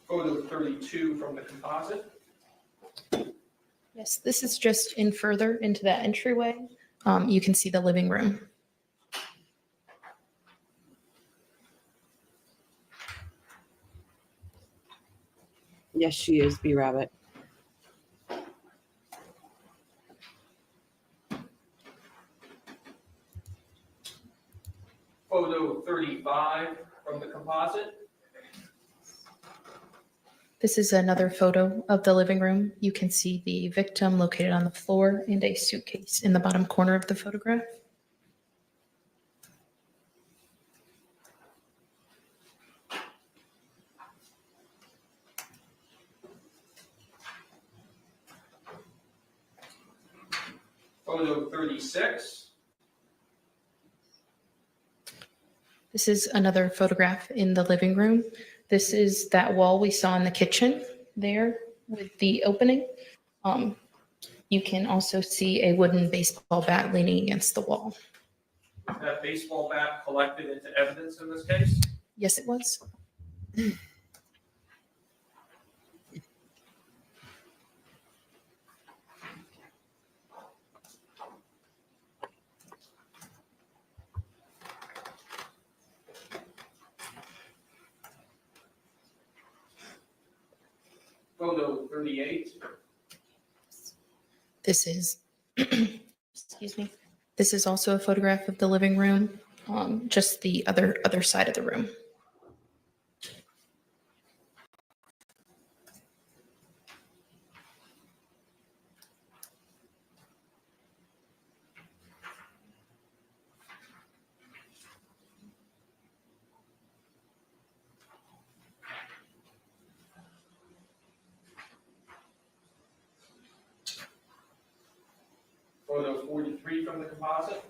Photo 32 from the composite. Yes, this is just in further into that entryway. You can see the living room. Yes, she is, B-Rabbit. Photo 35 from the composite. This is another photo of the living room. You can see the victim located on the floor and a suitcase in the bottom corner of the photograph. Photo 36. This is another photograph in the living room. This is that wall we saw in the kitchen there with the opening. You can also see a wooden baseball bat leaning against the wall. That baseball bat collected into evidence in this case? Yes, it was. Photo 38. This is, excuse me. This is also a photograph of the living room, just the other side of the room. Photo 43 from the composite.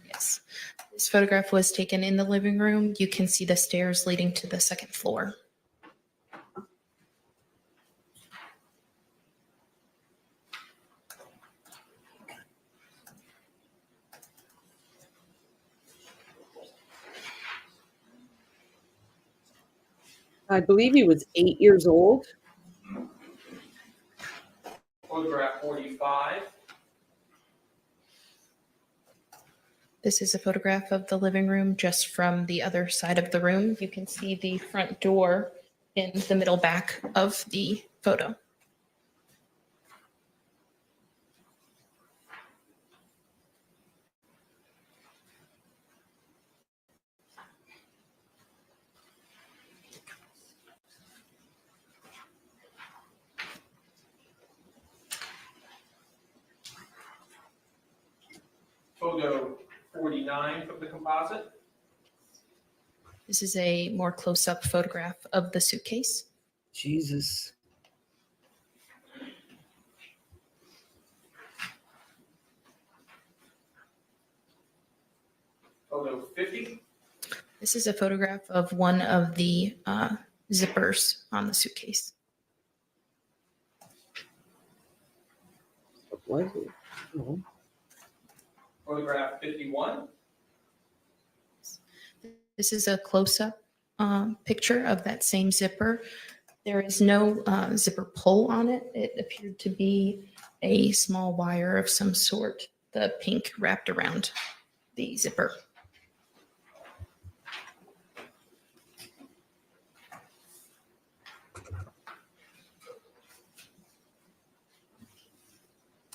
Yes. This photograph was taken in the living room. You can see the stairs leading to the second floor. I believe he was 8 years old. Photograph 45. This is a photograph of the living room just from the other side of the room. You can see the front door in the middle back of the photo. Photo 49 from the composite. This is a more close-up photograph of the suitcase. Jesus. Photo 50. This is a photograph of one of the zippers on the suitcase. What was it? Oh. Photograph 51. This is a close-up picture of that same zipper. There is no zipper pull on it. It appeared to be a small wire of some sort the pink wrapped around the zipper.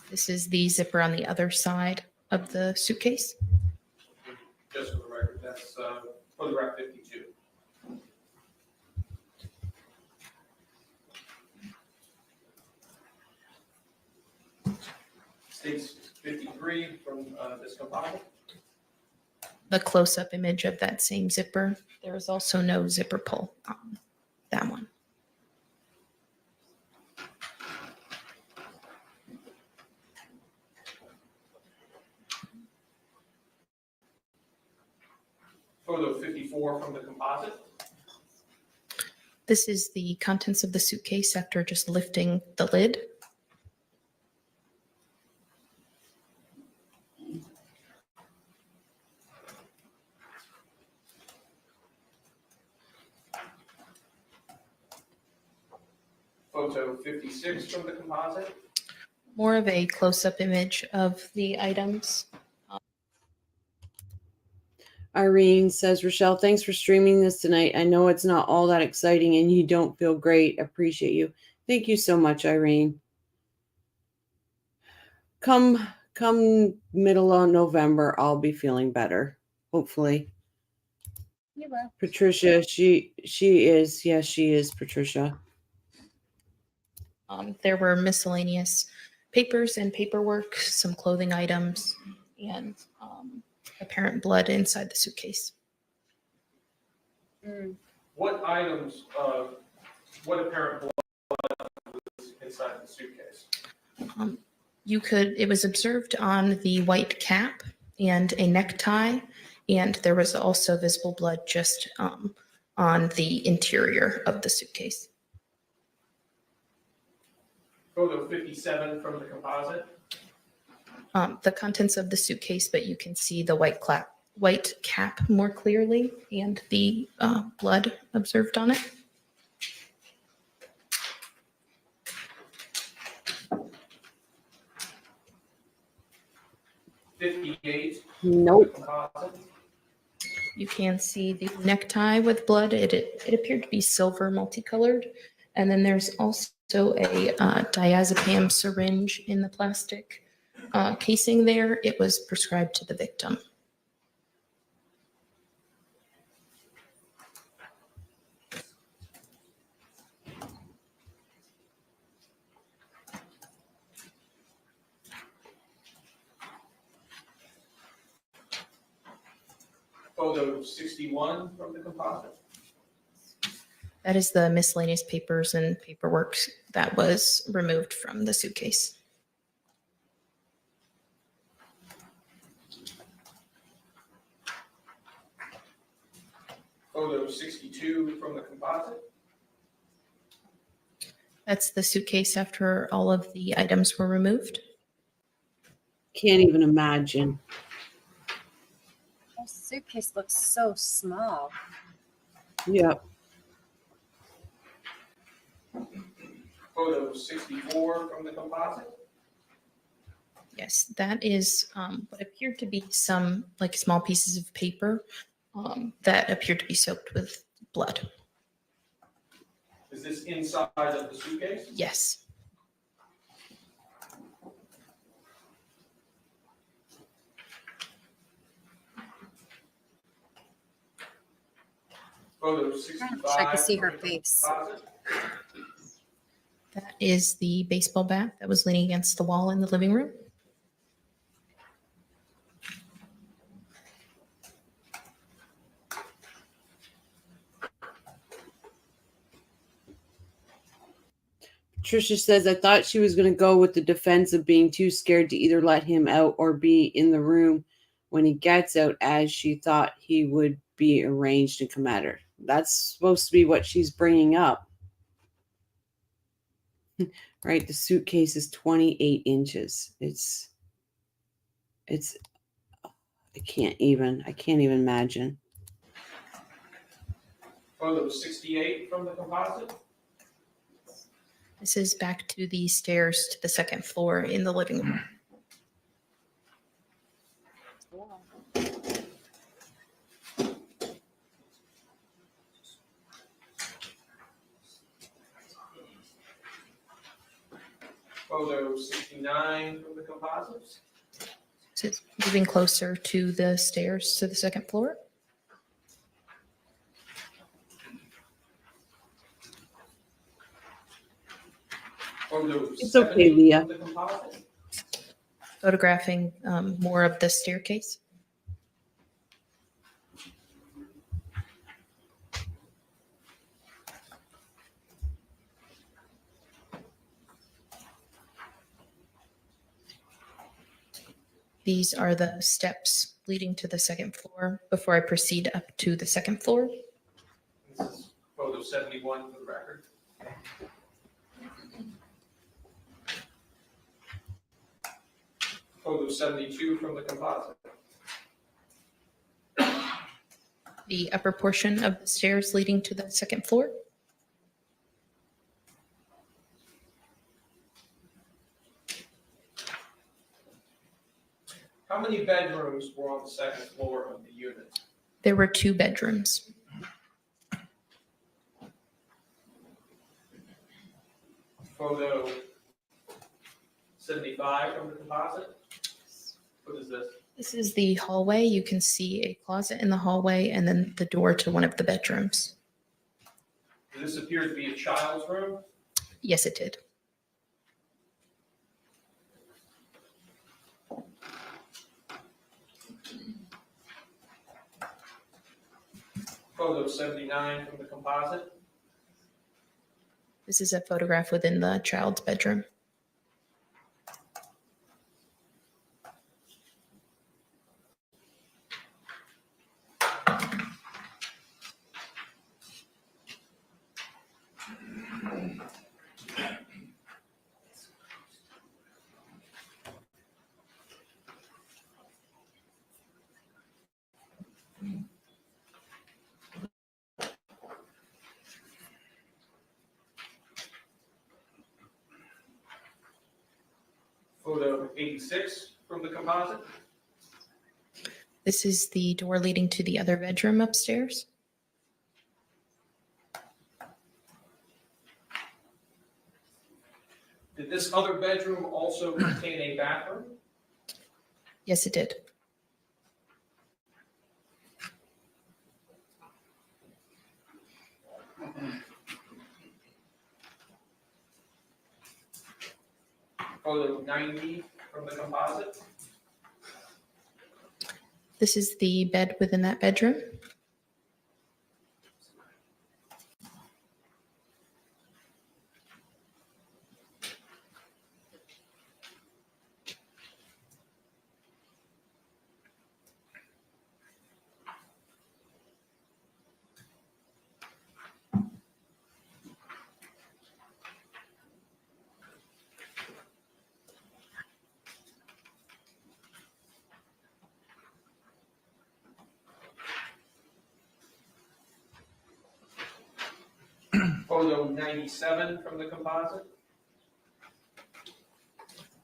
This is the zipper on the other side of the suitcase. Just for the record, that's photograph 52. States 53 from this composite. The close-up image of that same zipper. There is also no zipper pull on that one. Photo 54 from the composite. This is the contents of the suitcase after just lifting the lid. Photo 56 from the composite. More of a close-up image of the items. Irene says, Rochelle, thanks for streaming this tonight. I know it's not all that exciting and you don't feel great. Appreciate you. Thank you so much, Irene. Come middle of November, I'll be feeling better. Hopefully. You will. Patricia, she is. Yes, she is, Patricia. There were miscellaneous papers and paperwork, some clothing items, and apparent blood inside the suitcase. What items, what apparent blood was inside the suitcase? It was observed on the white cap and a necktie, and there was also visible blood just on the interior of the suitcase. Photo 57 from the composite. The contents of the suitcase, but you can see the white cap more clearly and the blood observed on it. Nope. You can see the necktie with blood. It appeared to be silver multicolored. And then there's also a diazepam syringe in the plastic casing there. It was prescribed to the victim. Photo 61 from the composite. That is the miscellaneous papers and paperwork that was removed from the suitcase. Photo 62 from the composite. That's the suitcase after all of the items were removed. Can't even imagine. That suitcase looks so small. Yep. Photo 64 from the composite. Yes, that is what appeared to be some like small pieces of paper that appeared to be soaked with blood. Is this inside of the suitcase? Yes. Photo 65. I can see her from the face. composite. That is the baseball bat that was leaning against the wall in the living room. Patricia says, I thought she was going to go with the defense of being too scared to either let him out or be in the room when he gets out, as she thought he would be arranged and come at her. That's supposed to be what she's bringing up. Right? The suitcase is 28 inches. It's, I can't even imagine. Photo 68 from the composite. This is back to the stairs to the second floor in the living room. Photo 69 from the composites. So it's moving closer to the stairs to the second floor. Photo It's 70 okay, Leah. from the composite. Photographing more of the staircase. These are the steps leading to the second floor before I proceed up to the second floor. This is photo 71 for the record. Photo 72 from the composite. The upper portion of the stairs leading to the second floor. How many bedrooms were on the second floor of the unit? There were 2 bedrooms. Photo 75 from the composite. What is this? This is the hallway. You can see a closet in the hallway and then the door to one of the bedrooms. Does this appear to be a child's room? Yes, it did. Photo 79 from the composite. This is a photograph within the child's bedroom. Photo 86 from the composite. This is the door leading to the other bedroom upstairs. Did this other bedroom also contain a bathroom? Yes, it did. Photo 90 from the composite. This is the bed within that bedroom. Photo 97 from the composite.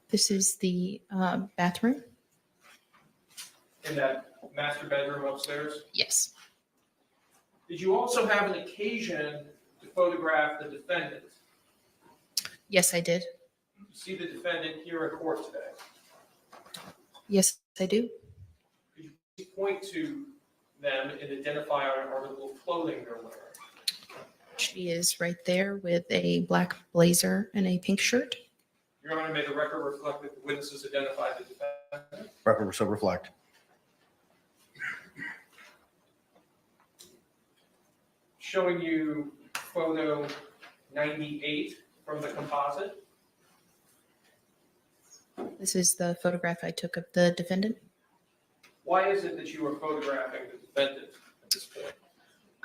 This is the bathroom. In that master bedroom upstairs. Yes. Did you also have an occasion to photograph the defendant? Yes, I did. You see the defendant here in court today. Yes, I do. Could you please point to them and identify our article of clothing they're wearing? She is right there with a black blazer and a pink shirt. Your Honor, may the record reflect that the witnesses identified the defendant. Record so reflect. Showing you photo 98 from the composite. This is the photograph I took of the defendant. Why is it that you are photographing the defendant at this point?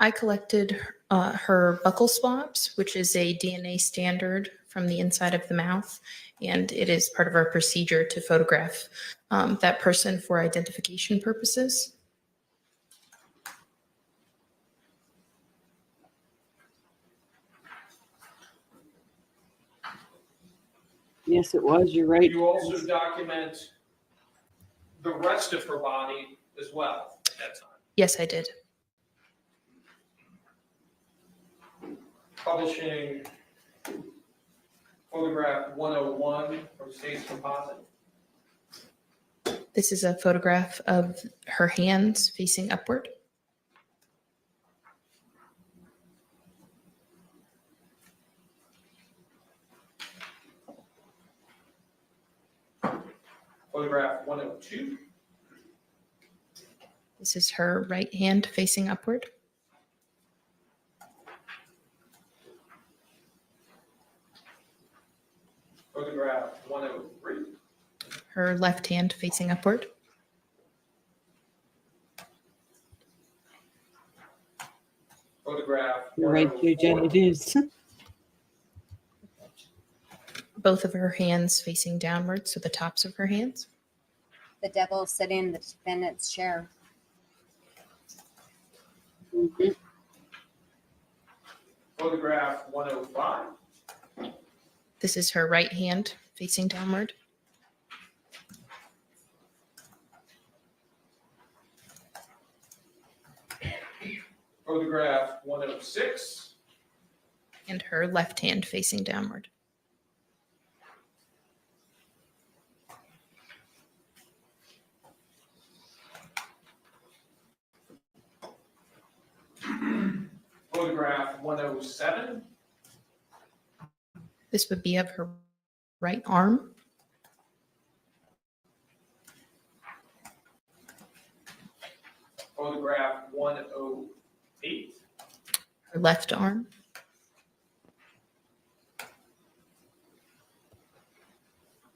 I collected her buccal swabs, which is a DNA standard from the inside of the mouth, and it is part of our procedure to photograph that person for identification purposes. Yes, it was. You're right. You also document the rest of her body as well at that time? Yes, I did. Publishing photograph 101 from State's Composite. This is a photograph of her hands facing upward. Photograph 102. This is her right hand facing upward. Photograph 103. Her left hand facing upward. Photograph You're right, Jen, it is. Both of her hands facing downward, so the tops of her hands. The devil sitting in the defendant's chair. Mhm. Photograph 105. This is her right hand facing downward. Photograph 106. And her left hand facing downward. Photograph 107. This would be of her right arm. Photograph 108. Her left arm.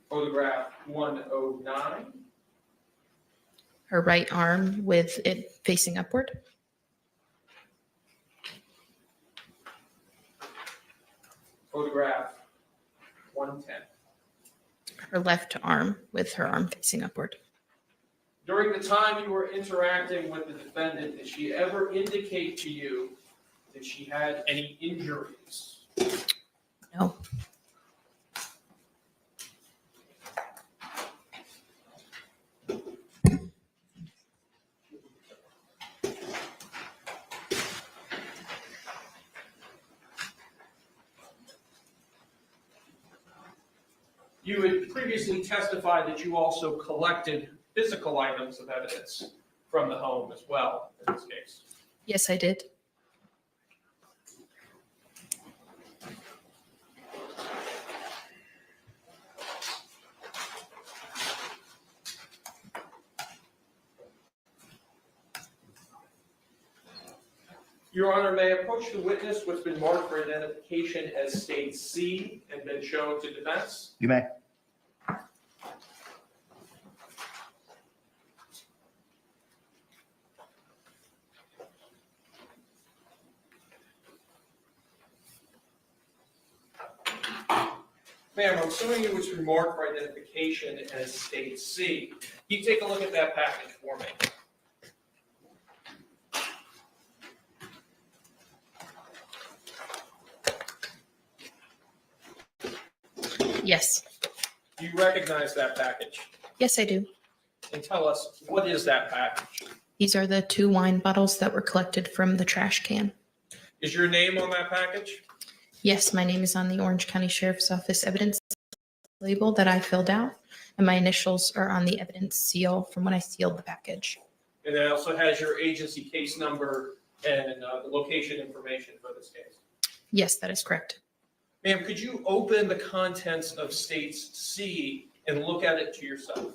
Photograph 109. Her right arm with it facing upward. Photograph 110. Her left arm with her arm facing upward. During the time you were interacting with the defendant, did she ever indicate to you that she had any injuries? No. You had previously testified that you also collected physical items of evidence from the home as well in this case. Yes, I did. Your Honor, may I approach the witness what's been marked for identification as State C and been shown to defense? You may. Ma'am, I'm assuming it was remarked for identification as State C. Can you take a look at that package for me? Yes. Do you recognize that package? Yes, I do. And tell us, what is that package? These are the 2 wine bottles that were collected from the trash can. Is your name on that package? Yes, my name is on the Orange County Sheriff's Office evidence label that I filled out, and my initials are on the evidence seal from when I sealed the package. And it also has your agency case number and the location information for this case. Yes, that is correct. Ma'am, could you open the contents of States C and look at it to yourself?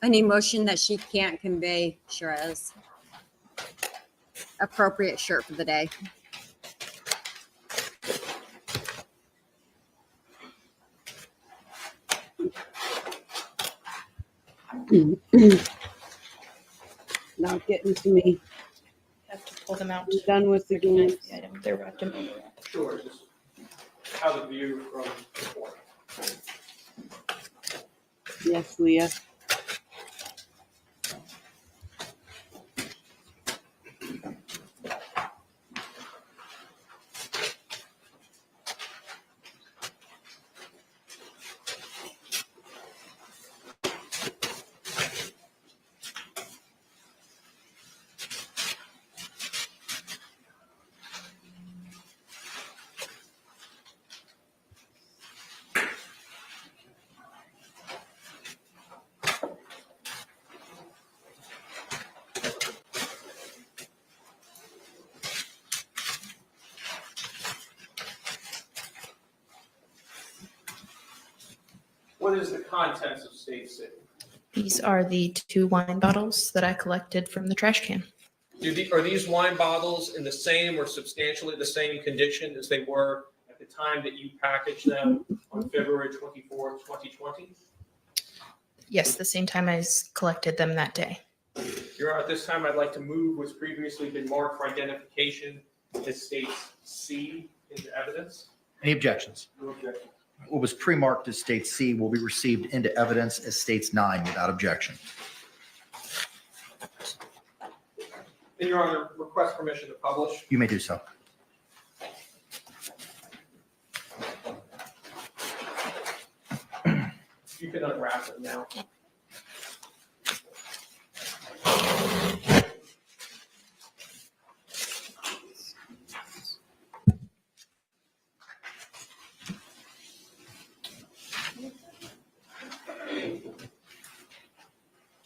Any motion that she can't convey, Shiraz. Appropriate shirt for the day. Not getting to me. Have to pull them out. I'm done with the games. The item. They're wrapped in bubble wrap. Sure, just how the view from the court. Yes, Leah. What is the contents of State C? These are the 2 wine bottles that I collected from the trash can. Are these wine bottles in the same or substantially the same condition as they were at the time that you packaged them on February 24th, 2020? Yes, the same time I collected them that day. Your Honor, at this time, I'd like to move what's previously been marked for identification as States C into evidence. Any objections? No objection. What was pre-marked as State C will be received into evidence as States 9 without objection. And Your Honor, request permission to publish. You may do so. You can unwrap it now.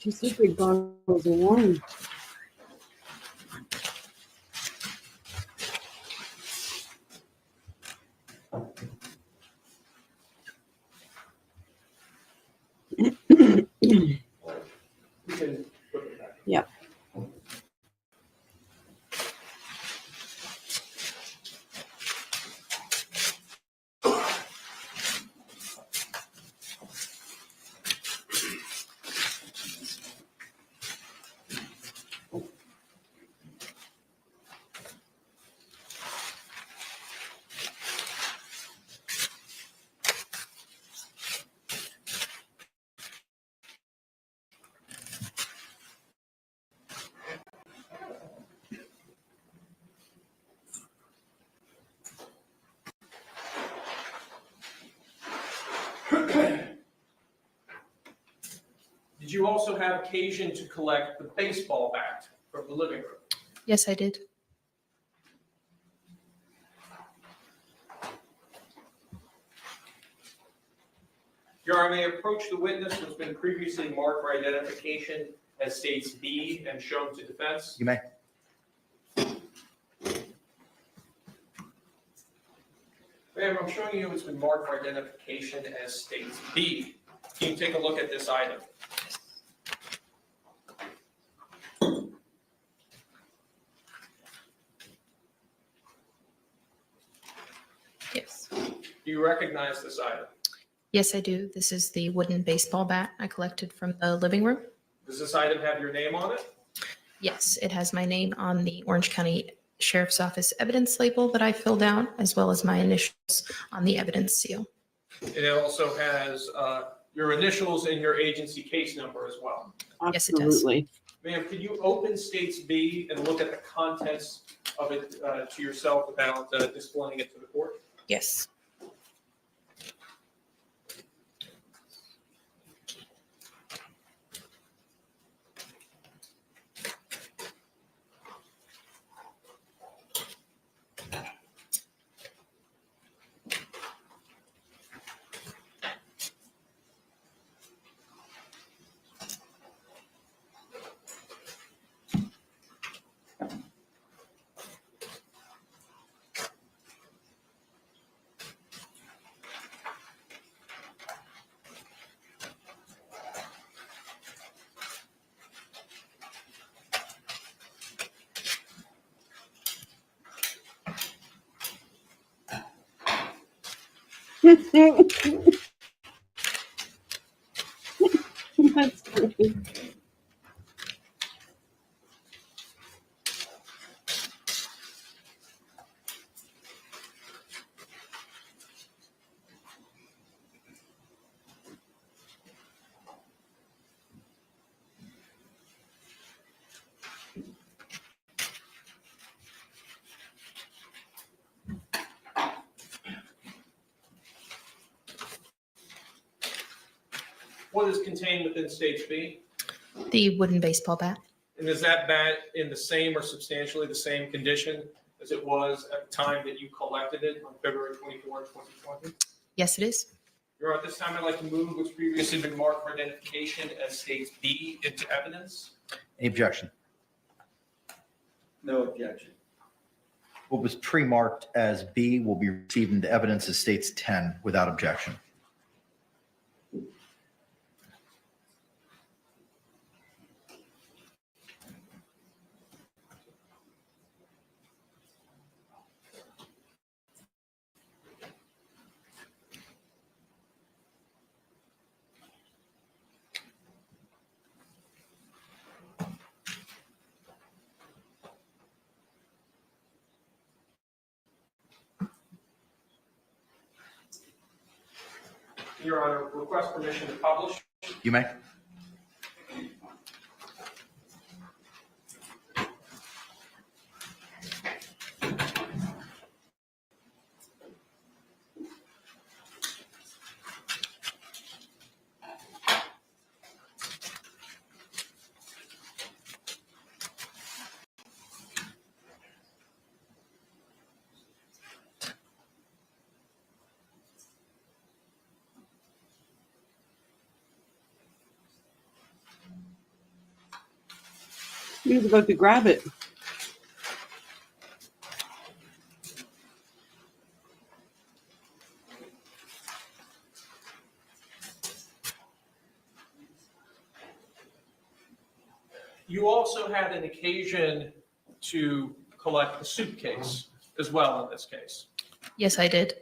Two secret bottles of wine. You can put it back. Yep. Did you also have occasion to collect the baseball bat from the living room? Yes, I did. Your Honor, may I approach the witness who's been previously marked for identification as States B and shown to defense? You may. Ma'am, I'm showing you it's been marked for identification as States B. Can you take a look at this item? Yes. Do you recognize this item? Yes, I do. This is the wooden baseball bat I collected from the living room. Does this item have your name on it? Yes, it has my name on the Orange County Sheriff's Office evidence label that I filled out, as well as my initials on the evidence seal. It also has your initials and your agency case number as well. Yes, it does. Absolutely. Ma'am, could you open States B and look at the contents of it to yourself without displaying it to the court? Yes. That's What is contained within stage B? The wooden baseball bat. And is that bat in the same or substantially the same condition as it was at the time that you collected it on February 24, 2020? Yes, it is. Your Honor, at this time, I'd like to move what's previously been marked for identification as stage B into evidence. Any objection? No objection. What was pre-marked as B will be received into evidence as states 10 without objection. Your Honor, request permission to publish. You may. He was about to grab it. You also had an occasion to collect the suitcase as well in this case. Yes, I did.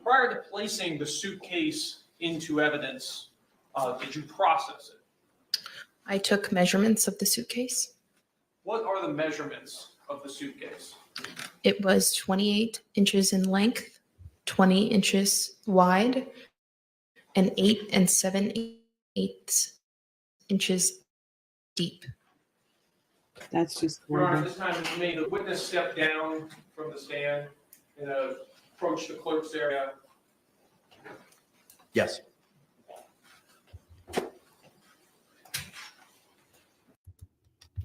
Prior to placing the suitcase into evidence, did you process it? I took measurements of the suitcase. What are the measurements of the suitcase? It was 28 inches in length, 20 inches wide, and 8 7/8 inches deep. That's just Your Honor, horrible. this time may the witness step down from the stand and approach the clerk's area. Yes.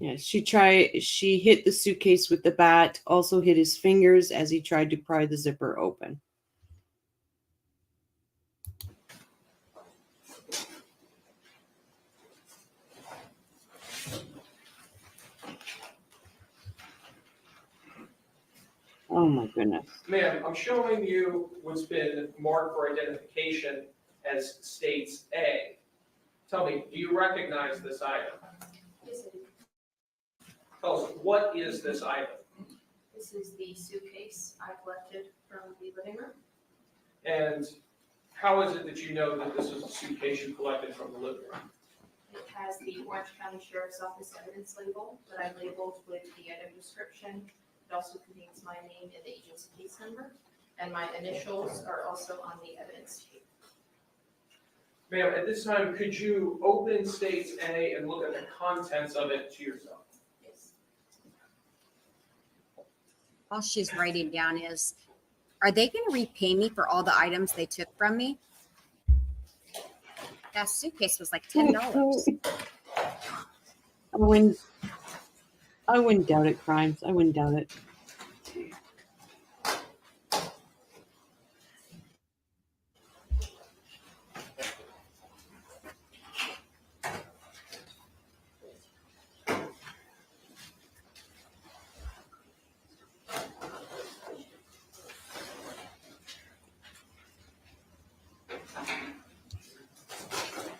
Yeah, she hit the suitcase with the bat, also hit his fingers as he tried to pry the zipper open. Oh my goodness. Ma'am, I'm showing you what's been marked for identification as states A. Tell me, do you recognize this item? Yes, I do. Tell us, what is this item? This is the suitcase I collected from the living room. And how is it that you know that this is a suitcase you collected from the living room? It has the Orange County Sheriff's Office evidence label that I labeled with the item description. It also contains my name and the agency case number, and my initials are also on the evidence tape. Ma'am, at this time, could you open states A and look at the contents of it to yourself? Yes. All she's writing down is, are they going to repay me for all the items they took from me? That suitcase was like $10. I wouldn't doubt it, Crimes. I wouldn't doubt it.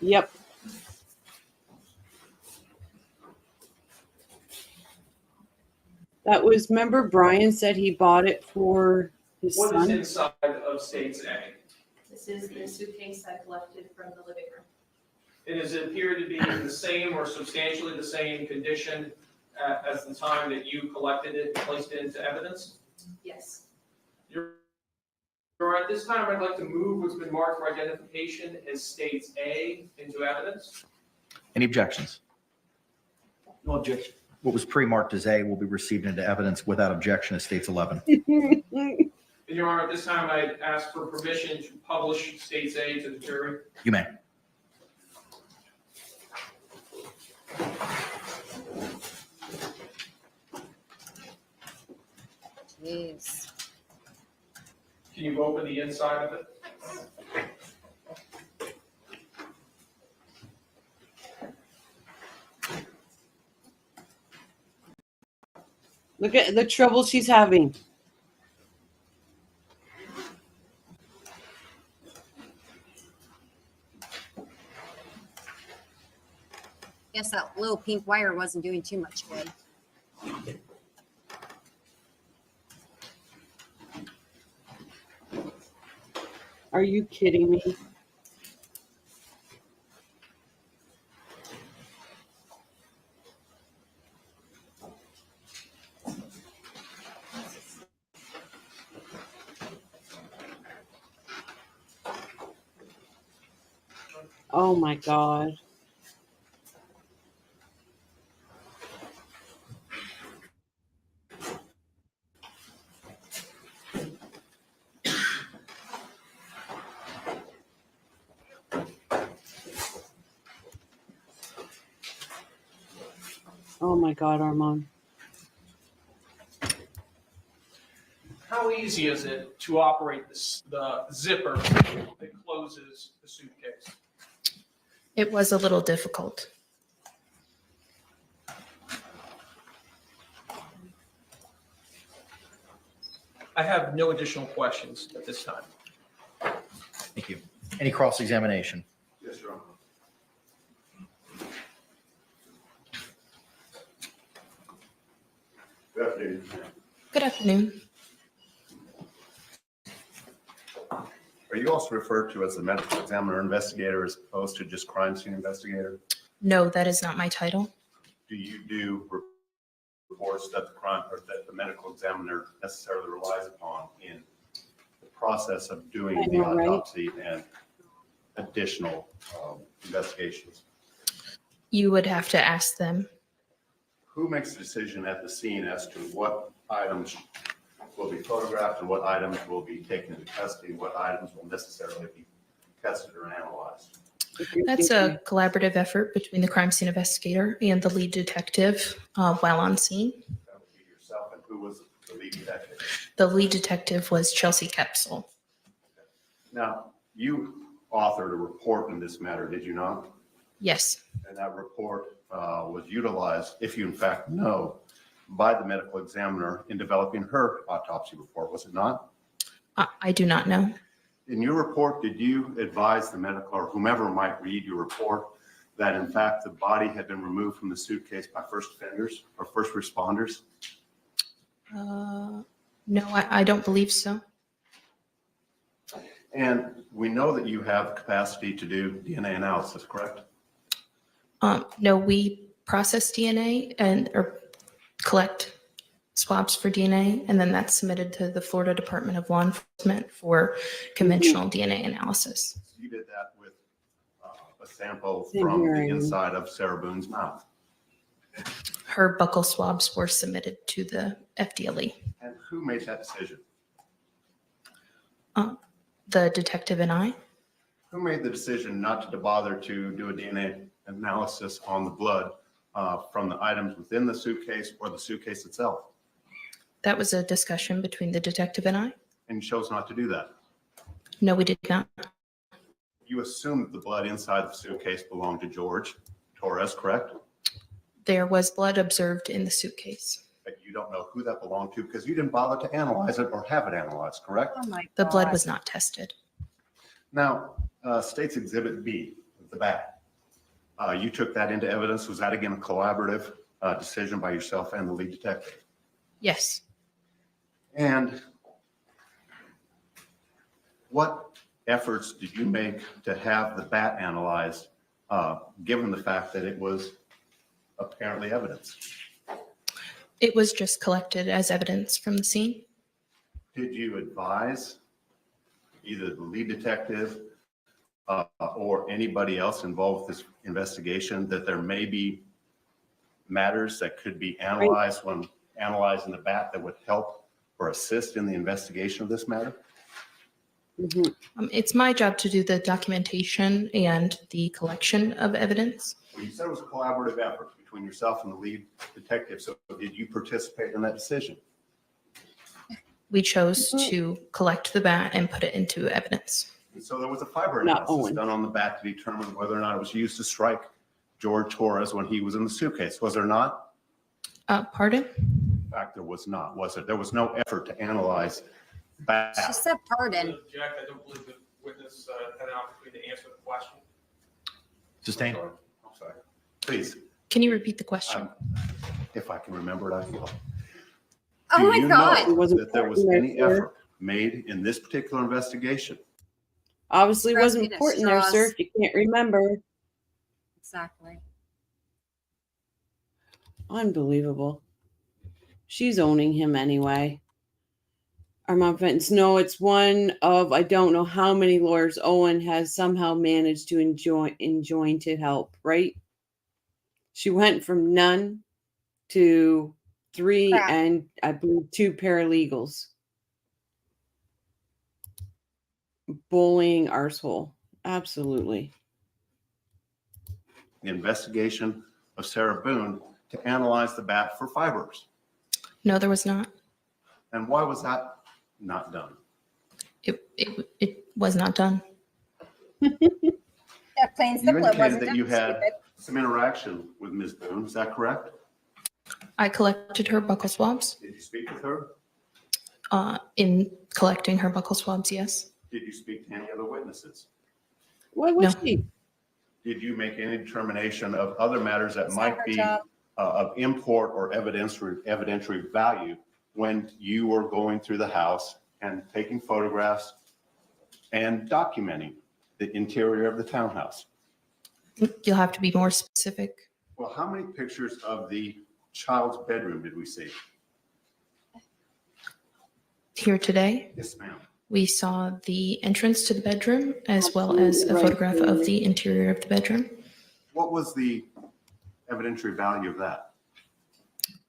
Yep. That was, remember Brian said he bought it for his What is son? inside of states A? This is the suitcase I collected from the living room. And does it appear to be in the same or substantially the same condition as the time that you collected it and placed it into evidence? Yes. Your Honor, at this time, I'd like to move what's been marked for identification as States A into evidence. Any objections? No objection. What was pre-marked as A will be received into evidence without objection as States 11. And Your Honor, at this time, I'd ask for permission to publish States A to the jury. You may. Jeez. Can you open the inside of it? Look at the trouble she's having. Guess that little pink wire wasn't doing too much good. Are you kidding me? Oh my God. Oh my God, Armand. How easy is it to operate the zipper that closes the suitcase? It was a little difficult. I have no additional questions at this time. Thank you. Any cross-examination? Yes, Your Honor. Good afternoon. Good afternoon. Are you also referred to as a medical examiner investigator as opposed to just crime scene investigator? No, that is not my title. Do you do reports that the crime or that the medical examiner necessarily relies upon in the process of doing the autopsy and additional investigations? You would have to ask them. Who makes the decision at the scene as to what items will be photographed and what items will be taken into custody, what items will necessarily be tested or analyzed? That's a collaborative effort between the crime scene investigator and the lead detective while on scene. That would be yourself, and who was the lead detective? The lead detective was Chelsea Kepsel. Now, you authored a report in this matter, did you not? Yes, And that report was utilized, if you in fact know, by the medical examiner in developing her autopsy report, was it not? I do not know. In your report, did you advise the medical or whomever might read your report that in fact the body had been removed from the suitcase by first offenders or first responders? No, I don't believe so. And we know that you have the capacity to do DNA analysis, correct? No, we process DNA or collect swabs for DNA, and then that's submitted to the Florida Department of Law Enforcement for conventional DNA analysis. You did that with a sample from the inside of Sarah Boone's mouth. Her buccal swabs were submitted to the FDLE. And who made that decision? The detective and I. Who made the decision not to bother to do a DNA analysis on the blood from the items within the suitcase or the suitcase itself? That was a discussion between the detective and I. And you chose not to do that. No, we did not. You assumed that the blood inside the suitcase belonged to Jorge Torres, correct? There was blood observed in the suitcase. But you don't know who that belonged to because you didn't bother to analyze it or have it analyzed, correct? Oh my The blood God. was not tested. Now, State's Exhibit B, the bat, you took that into evidence. Was that again a collaborative decision by yourself and the lead detective? Yes. And what efforts did you make to have the bat analyzed given the fact that it was apparently evidence? It was just collected as evidence from the scene. Did you advise either the lead detective or anybody else involved with this investigation that there may be matters that could be analyzed when analyzing the bat that would help or assist in the investigation of this matter? It's my job to do the documentation and the collection of evidence. Well, you said it was a collaborative effort between yourself and the lead detective. So did you participate in that decision? We chose to collect the bat and put it into evidence. And so there was a fiber analysis done on the bat to determine whether or not it was used to strike Jorge Torres when he was in the suitcase. Was there not? Pardon? In fact, there was not, was it? There was no effort to analyze bat. She said pardon. Jack, I don't believe the witness had an opportunity to answer the question. Sustained. I'm sorry. Please, Can you repeat the question? if I can remember it, I will. Oh Do my you God. know that there was any effort made in this particular investigation? Obviously Straws wasn't made of important there, sir, straws. if you can't remember. Exactly. Unbelievable. She's owning him anyway. Armand Fenton. No, it's one of, I don't know how many lawyers Owen has somehow managed to enjoin to help, right? She went from none to 3 Crap. and I believe 2 paralegals. Bullying arsehole. Absolutely. The investigation of Sarah Boone to analyze the bat for fibers. No, there was not. And why was that not done? It was not done. Yeah, plain You simple. It indicated wasn't that done, you had stupid. some interaction with Ms. Boone. Is that correct? I collected her buccal swabs. Did you speak with her? In collecting her buccal swabs, yes. Did you speak to any other witnesses? What was No. she? Did you make any determination of other matters that It's not might her be job. of import or evidentiary value when you were going through the house and taking photographs and documenting the interior of the townhouse? You'll have to be more specific. Well, how many pictures of the child's bedroom did we see? Here today, Yes, ma'am. we saw the entrance to the bedroom as well as a photograph of the interior of the bedroom. What was the evidentiary value of that?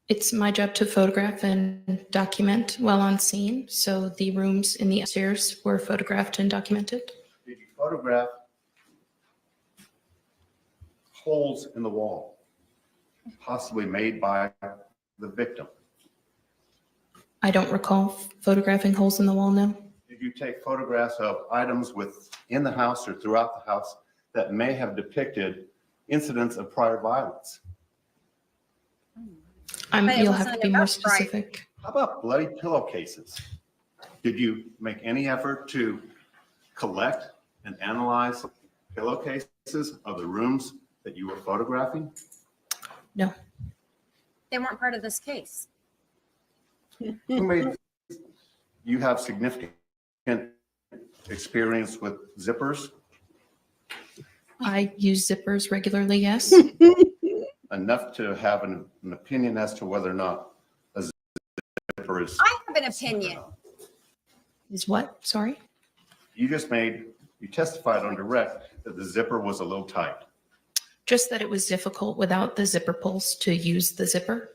It's my job to photograph and document while on scene. So the rooms in the upstairs were photographed and documented. Did you photograph holes in the wall, possibly made by the victim? I don't recall photographing holes in the wall, no. Did you take photographs of items within the house or throughout the house that may have depicted incidents of prior violence? But it You'll have wasn't to be more enough, right? specific. How about bloody pillowcases? Did you make any effort to collect and analyze pillowcases of the rooms that you were photographing? No. They weren't part of this case. Who made, you have significant experience with zippers, I use zippers regularly, yes. enough to have an opinion as to whether or not a zipper is. I have an opinion. Is what? Sorry? You testified on direct that the zipper was a little tight. Just that it was difficult without the zipper pulls to use the zipper.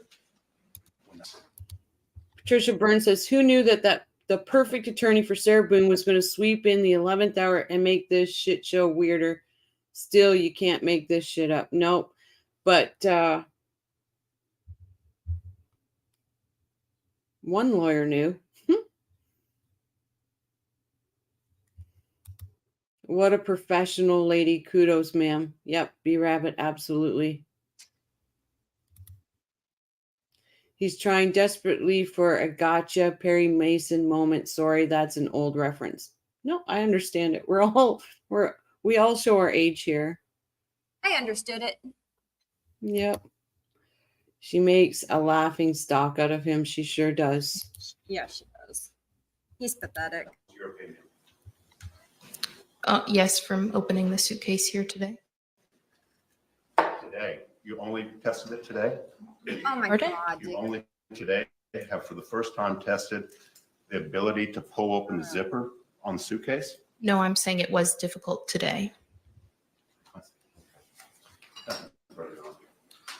Patricia Burns says, who knew that the perfect attorney for Sarah Boone was going to sweep in the 11th hour and make this shit show weirder? Still, you can't make this shit up. Nope. But one lawyer knew. What a professional lady. Kudos, ma'am. Yep, B-Rabbit, absolutely. He's trying desperately for a gotcha Perry Mason moment. Sorry, that's an old reference. No, I understand it. We all show our age here. I understood it. Yep. She makes a laughing stock out of him. She sure does. Yeah, she does. He's pathetic. Your opinion. Yes, from opening the suitcase here today. today. You only tested it today? Oh my Pardon? God. You dude. only today have for the first time tested the ability to pull open the zipper on the suitcase? No, I'm saying it was difficult today.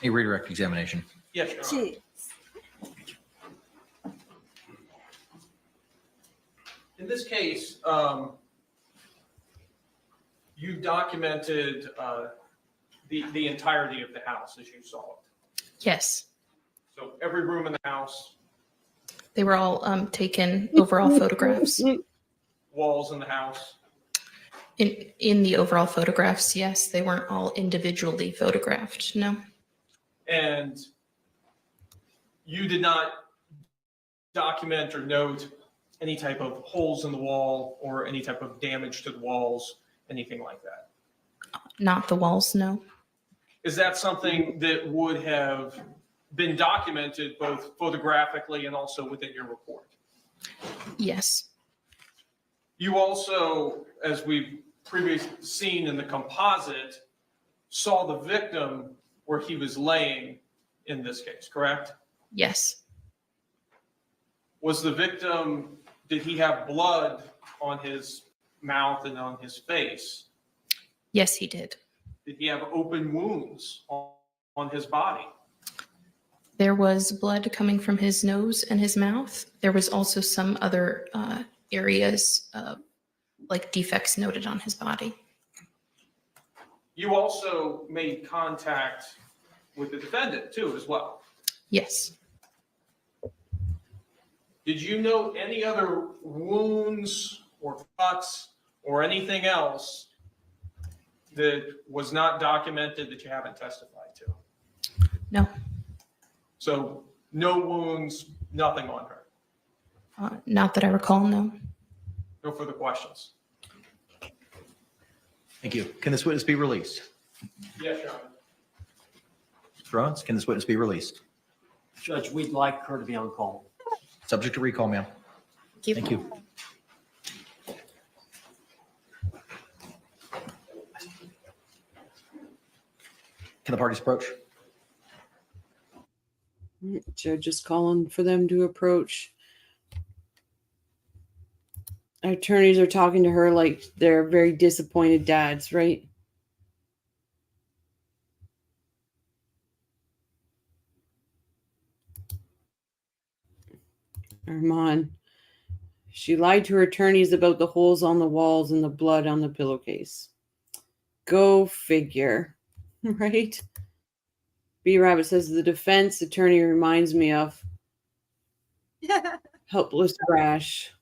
A redirect examination. Yes, Your Honor. Jeez. In this case, you documented the entirety of the house as you saw it. Yes, So every room in the house, they were all taken overall photographs. walls in the house. In the overall photographs, yes, they weren't all individually photographed. No. And you did not document or note any type of holes in the wall or any type of damage to the walls, anything like that. Not the walls, no. Is that something that would have been documented both photographically and also within your report? Yes. You also, as we've previously seen in the composite, saw the victim where he was laying in this case, correct? Yes. Was the victim, did he have blood on his mouth and on his face? Yes, he did. Did he have open wounds on his body? There was blood coming from his nose and his mouth. There was also some other areas like defects noted on his body. You also made contact with the defendant too, as well. Yes. Did you note any other wounds or cuts or anything else that was not documented that you haven't testified to? No. So no wounds, nothing on her. Not that I recall, no. No further questions. Thank you. Can this witness be released? Yes, Your Honor. Mr. Owens, can this witness be released? Judge, we'd like her to be on call. Subject to recall, ma'am. Thank you. Can the parties approach? Judge is calling for them to approach. Our attorneys are talking to her like they're very disappointed dads, right? Armand. She lied to her attorneys about the holes on the walls and the blood on the pillowcase. Go figure, right? B. Rabbit says the defense attorney reminds me of helpless Rash.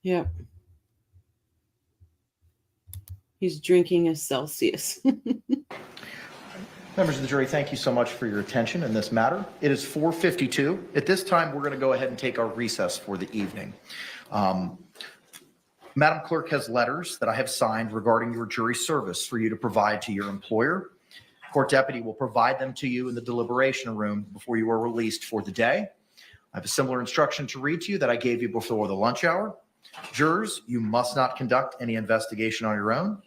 Yep. He's drinking a Celsius. Members of the jury, thank you so much for your attention in this matter. It is 4:52. At this time, we're going to go ahead and take our recess for the evening. Madam Clerk has letters that I have signed regarding your jury service for you to provide to your employer. Court deputy will provide them to you in the deliberation room before you are released for the day. I have a similar instruction to read to you that I gave you before the lunch hour. Jurors, you must not conduct any investigation on your own.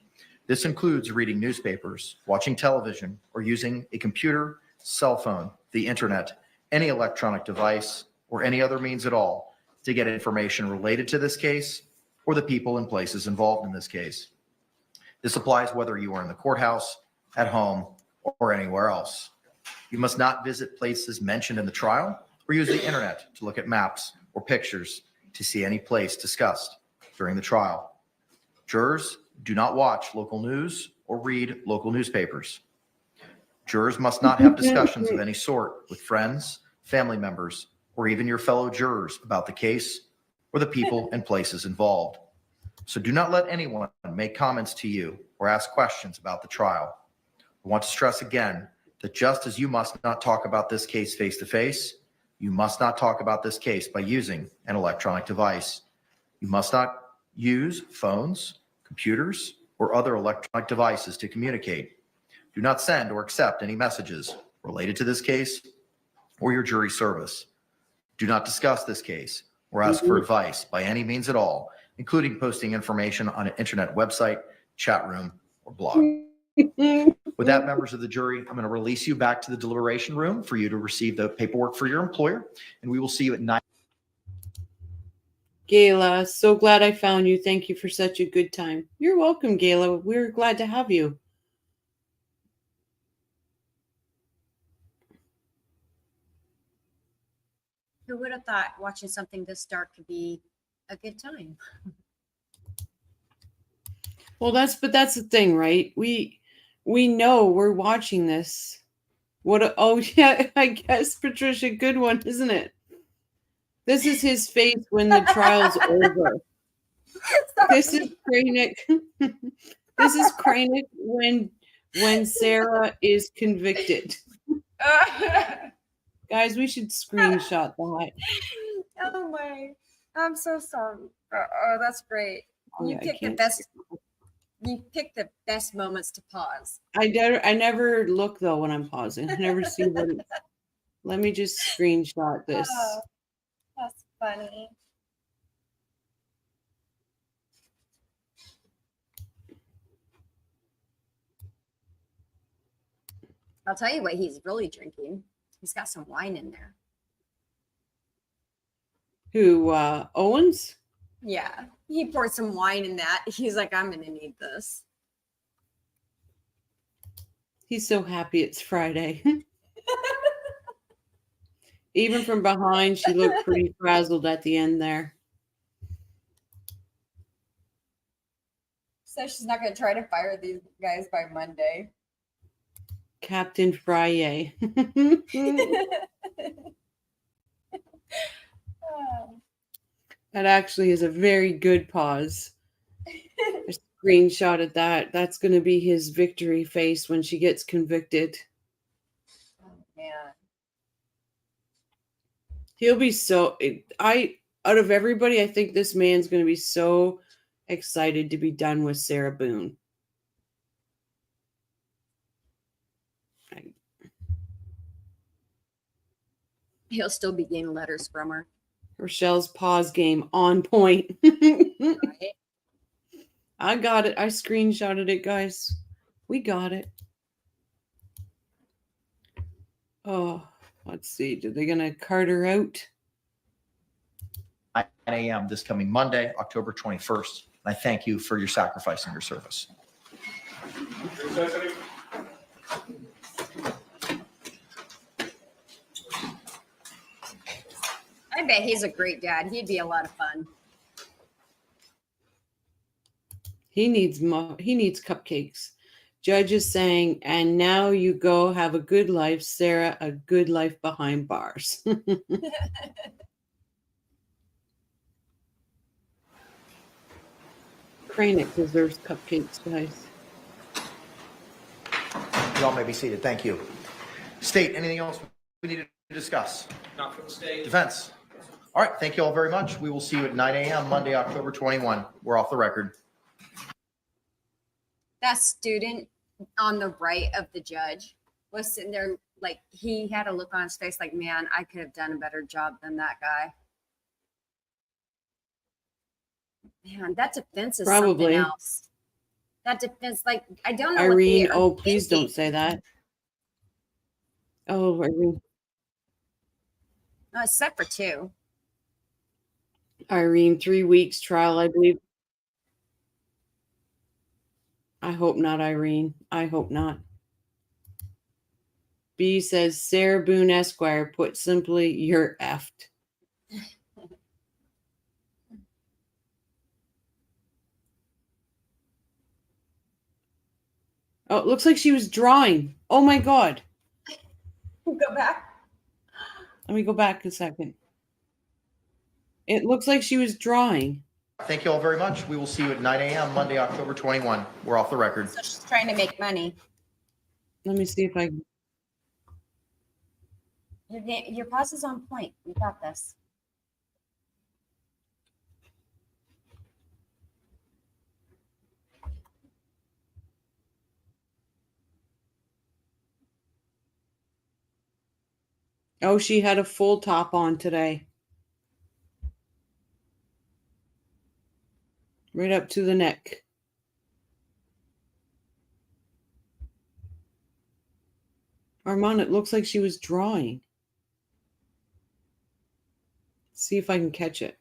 This includes reading newspapers, watching television, or using a computer, cell phone, the internet, any electronic device, or any other means at all to get information related to this case or the people and places involved in this case. This applies whether you are in the courthouse, at home, or anywhere else. You must not visit places mentioned in the trial or use the internet to look at maps or pictures to see any place discussed during the trial. Jurors, do not watch local news or read local newspapers. Jurors must not have discussions of any sort with friends, family members, or even your fellow jurors about the case or the people and places involved. So do not let anyone make comments to you or ask questions about the trial. I want to stress again that just as you must not talk about this case face-to-face, you must not talk about this case by using an electronic device. You must not use phones, computers, or other electronic devices to communicate. Do not send or accept any messages related to this case or your jury service. Do not discuss this case or ask for advice by any means at all, including posting information on an internet website, chat room, or blog. With that, members of the jury, I'm going to release you back to the deliberation room for you to receive the paperwork for your employer, and we will see you at 9. Gayla, so glad I found you. Thank you for such a good time. You're welcome, Gayla. We're glad to have you. Who would have thought watching something this dark could be a good time? Well, that's the thing, right? We know we're watching this. Oh yeah, I guess Patricia, good one, isn't it? This is his face when the trial's over. This is Kranick. This is Kranick when Sarah is convicted. Guys, we should screenshot that. Oh my! I'm so sorry. Oh, that's great. You picked the best. You picked the best moments to pause. I never look though when I'm pausing. I never see what. Let me just screenshot this. Oh, that's funny. I'll tell you what he's really drinking. He's got some wine in there. Who, Owens? Yeah, he poured some wine in that. He's like, I'm gonna need this. He's so happy it's Friday. Even from behind, she looked pretty frazzled at the end there. So she's not gonna try to fire these guys by Monday. Captain Frye. That actually is a very good pause. I screenshotted that. That's going to be his victory face when she gets convicted. Oh, man. He'll be so... Out of everybody, I think this man's going to be so excited to be done with Sarah Boone. He'll still be getting letters from her. Rochelle's pause game on point. Right? I got it. I screenshotted it, guys. We got it. Oh, let's see. Are they going to cart her out? 9 a.m. this coming Monday, October 21st. I thank you for your sacrifice and your service. I bet he's a great dad. He'd be a lot of fun. He needs cupcakes. Judge is saying, and now you go have a good life, Sarah, a good life behind bars. Kranick deserves cupcakes, guys. You all may be seated. Thank you. State, anything else we need to discuss? Not for the state. Defense. All right. Thank you all very much. We will see you at 9 a.m. Monday, October 21. We're off the record. That student on the right of the judge was sitting there like he had a look on his face like, man, I could have done a better job than that guy. Man, that defense is Probably. something else. That defense, like, I don't know. Irene, what they are oh, please thinking. don't say that. Oh, Irene. No, except for 2. Irene, 3 weeks trial, I believe. I hope not, Irene. I hope not. B says, Sarah Boone Esquire, put simply, you're effed. Oh, it looks like she was drawing. Oh my God. Go back. Let me go back a second. It looks like she was drawing. Thank you all very much. We will see you at 9 a.m. Monday, October 21. We're off the record. So she's trying to make money. Let me see if I... Your pause is on point. You got this. Oh, she had a full top on today. Right up to the neck. Armand, it looks like she was drawing. See if I can catch it.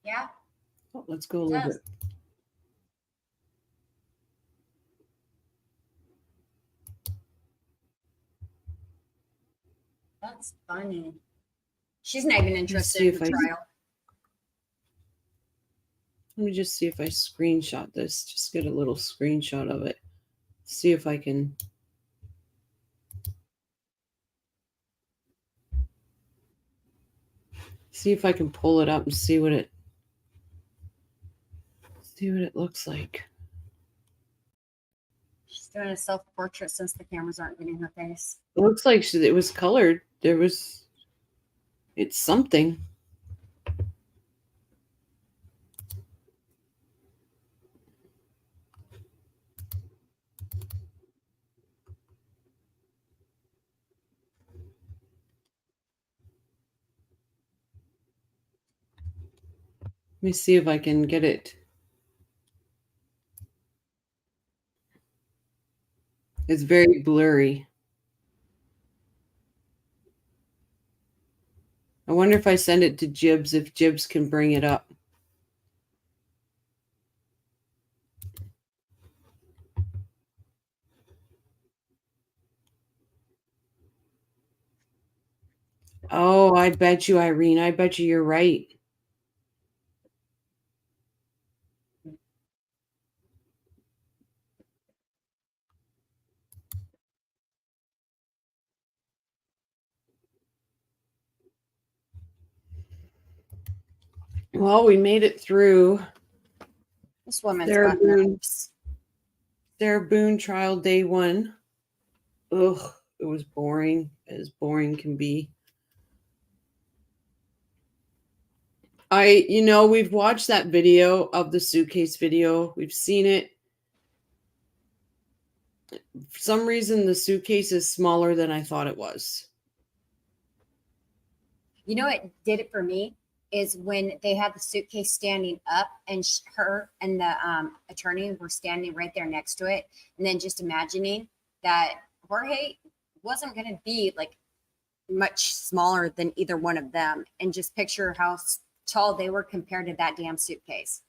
Yeah. Oh, let's go a little bit. That's funny. She's not even interested see in if the I- trial. Let me just see if I screenshot this. Just get a little screenshot of it. See if I can. See if I can pull it up and see what it looks like. She's doing a self-portrait since the cameras aren't getting her face. It looks like it was colored. It's something. Let me see if I can get it. It's very blurry. I wonder if I send it to Jibs, if Jibs can bring it up. Oh, I bet you, Irene. I bet you're right. Well, we made it through. This woman's Sarah got Boone. nerves. Sarah Boone trial day 1. Ugh, it was boring, as boring can be. We've watched that video of the suitcase video. We've seen it. For some reason, the suitcase is smaller than I thought it was. You know what did it for me is when they had the suitcase standing up and her and the attorney were standing right there next to it. And then just imagining that Jorge wasn't going to be like much smaller than either one of them. And just picture how tall they were compared to that damn suitcase.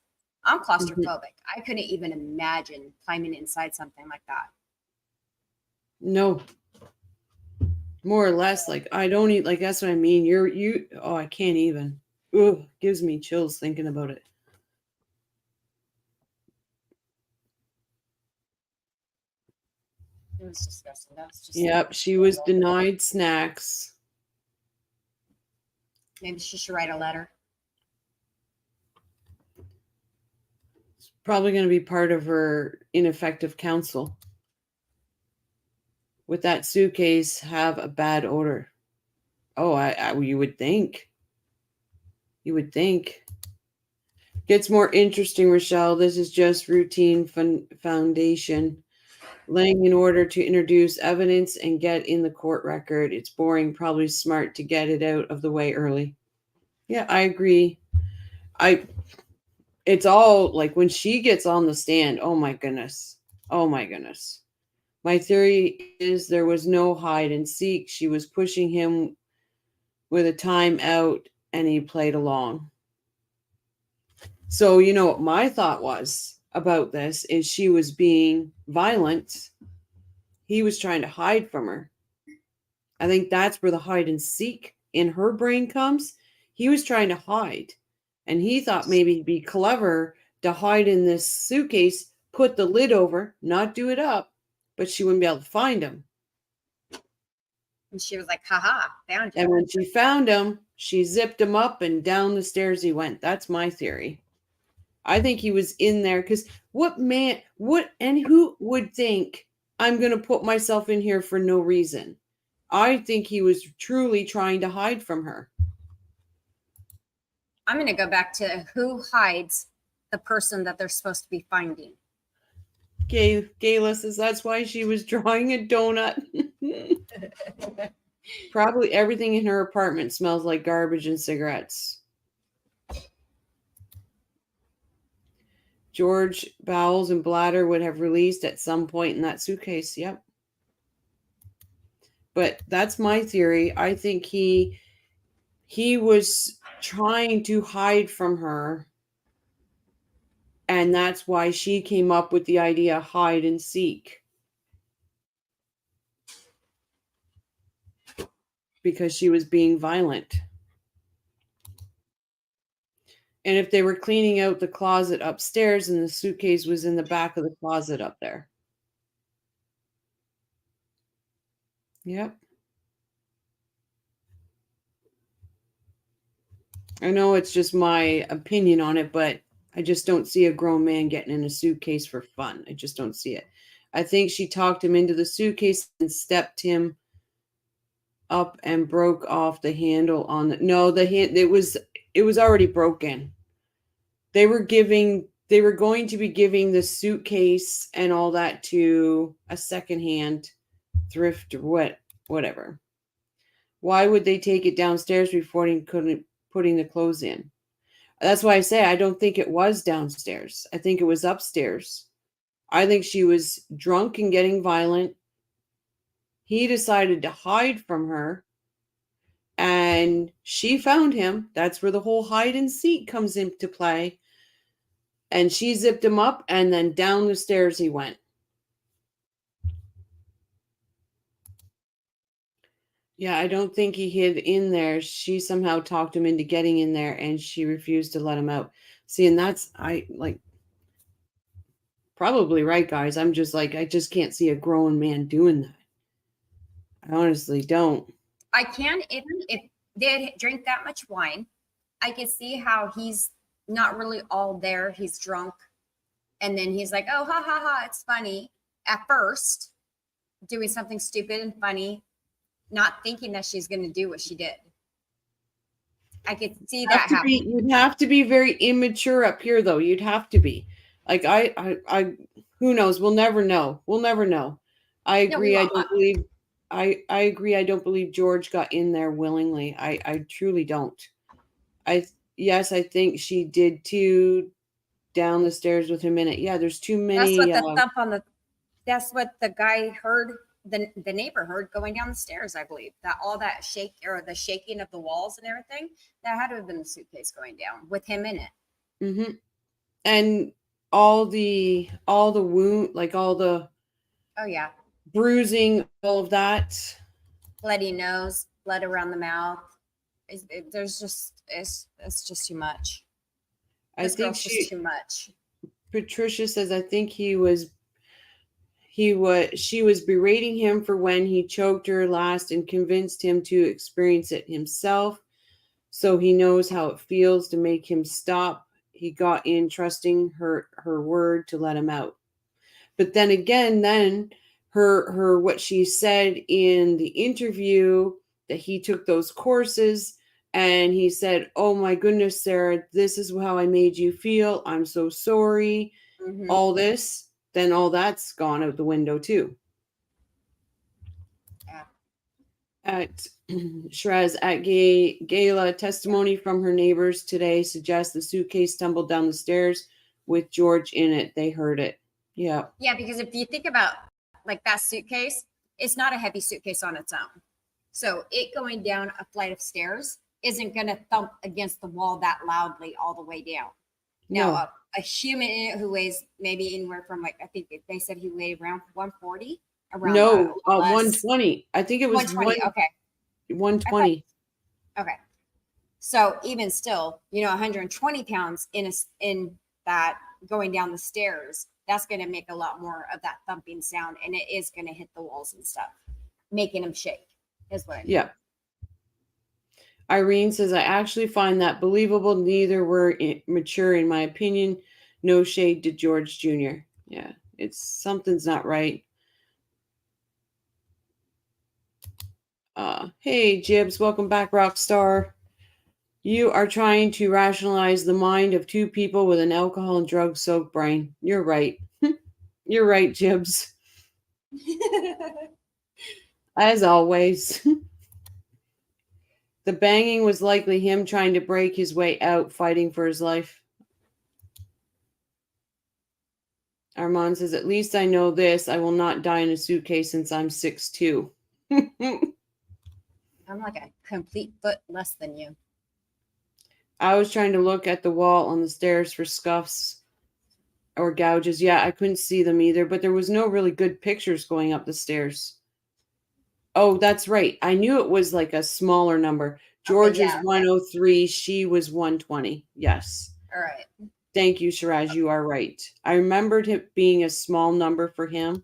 I'm claustrophobic. I couldn't even imagine climbing inside something like that. No. More or less, like I don't eat, like that's what I mean. I can't even. Ugh, gives me chills thinking about it. It was disgusting. That was just Yep, she was denied snacks. Maybe she should write a letter. It's probably going to be part of her ineffective counsel. With that suitcase, have a bad odor. Oh, you would think. You would think. Gets more interesting, Rochelle. This is just routine foundation. Laying in order to introduce evidence and get in the court record. It's boring, probably smart to get it out of the way early. Yeah, I agree. It's all like when she gets on the stand, oh my goodness. Oh my goodness. My theory is there was no hide and seek. She was pushing him with a time out and he played along. So, what my thought was about this is she was being violent. He was trying to hide from her. I think that's where the hide and seek in her brain comes. He was trying to hide. And he thought maybe he'd be clever to hide in this suitcase, put the lid over, not do it up, but she wouldn't be able to find him. And she was like, haha, found you. And when she found him, she zipped him up and down the stairs he went. That's my theory. I think he was in there because who would think I'm going to put myself in here for no reason? I think he was truly trying to hide from her. I'm going to go back to who hides the person that they're supposed to be finding. Gayla says that's why she was drawing a donut. Probably everything in her apartment smells like garbage and cigarettes. George bowels and bladder would have released at some point in that suitcase. Yep. But that's my theory. I think he was trying to hide from her. And that's why she came up with the idea hide and seek. Because she was being violent. And if they were cleaning out the closet upstairs and the suitcase was in the back of the closet up there. Yep. I know it's just my opinion on it, but I just don't see a grown man getting in a suitcase for fun. I just don't see it. I think she talked him into the suitcase and stepped him up and broke off the handle on the it was already broken. They were going to be giving the suitcase and all that to a secondhand thrift or whatever. Why would they take it downstairs before putting the clothes in? That's why I say I don't think it was downstairs. I think it was upstairs. I think she was drunk and getting violent. He decided to hide from her. And she found him. That's where the whole hide and seek comes into play. And she zipped him up, and then down the stairs he went. Yeah, I don't think he hid in there. She somehow talked him into getting in there, and she refused to let him out. See, and that's, probably right, guys. I'm just I just can't see a grown man doing that. I honestly don't. I can, if they drink that much wine, I can see how he's not really all there. He's drunk. And then he's like, oh, ha, ha, ha, it's funny. At first, doing something stupid and funny, not thinking that she's going to do what she did. I could see that happening. You'd have to be very immature up here, though. You'd have to be. I who knows? We'll never know. We'll never know. I agree. No, I don't believe. I agree. I don't believe George got in there willingly. I truly don't. Yes, I think she did too. Down the stairs with him in it. Yeah, there's too many. That's what the thump on the. That's what the guy heard. The neighbor heard going down the stairs. I believe that all that shake or the shaking of the walls and everything that had to have been the suitcase going down with him in it. Mm-hmm. And all the wound, all the. Oh yeah. Bruising, all of that. Bloody nose, blood around the mouth. It's just too much. I think just too much. Patricia says, I think she was berating him for when he choked her last and convinced him to experience it himself. So he knows how it feels to make him stop. He got in trusting her word to let him out. But then again, her what she said in the interview that he took those courses and he said, oh my goodness, Sarah, this is how I made you feel. I'm so sorry. Mm-hmm. All this, then all that's gone out the window too. Yeah. At Shrez at Gala, testimony from her neighbors today suggests the suitcase stumbled down the stairs with George in it. They heard it. Yeah. Yeah, because if you think about that suitcase, it's not a heavy suitcase on its own. So it going down a flight of stairs isn't going to thump against the wall that loudly all the way down. No. Now, a human in it who weighs maybe anywhere from I think they said he weighed around 140. Around 120. I think it was 120. Okay. 120. Okay. So even still, 120 pounds in that going down the stairs, that's going to make a lot more of that thumping sound, and it is going to hit the walls and stuff, making them shake, is what I mean. Yeah. Irene says, I actually find that believable. Neither were mature, in my opinion. No shade to George Jr. Yeah, something's not right. Hey, Jibs, welcome back, Rockstar. You are trying to rationalize the mind of two people with an alcohol and drug soaked brain. You're right. You're right, Jibs. As always. The banging was likely him trying to break his way out, fighting for his life. Armand says, at least I know this. I will not die in a suitcase since I'm 6'2". I'm like a complete foot less than you. I was trying to look at the wall on the stairs for scuffs or gouges. Yeah, I couldn't see them either, but there was no really good pictures going up the stairs. Oh, that's right. I knew it was like a smaller number. George is 103. She was 120. Yes. All right. Thank you, Shiraz. You are right. I remembered it being a small number for him.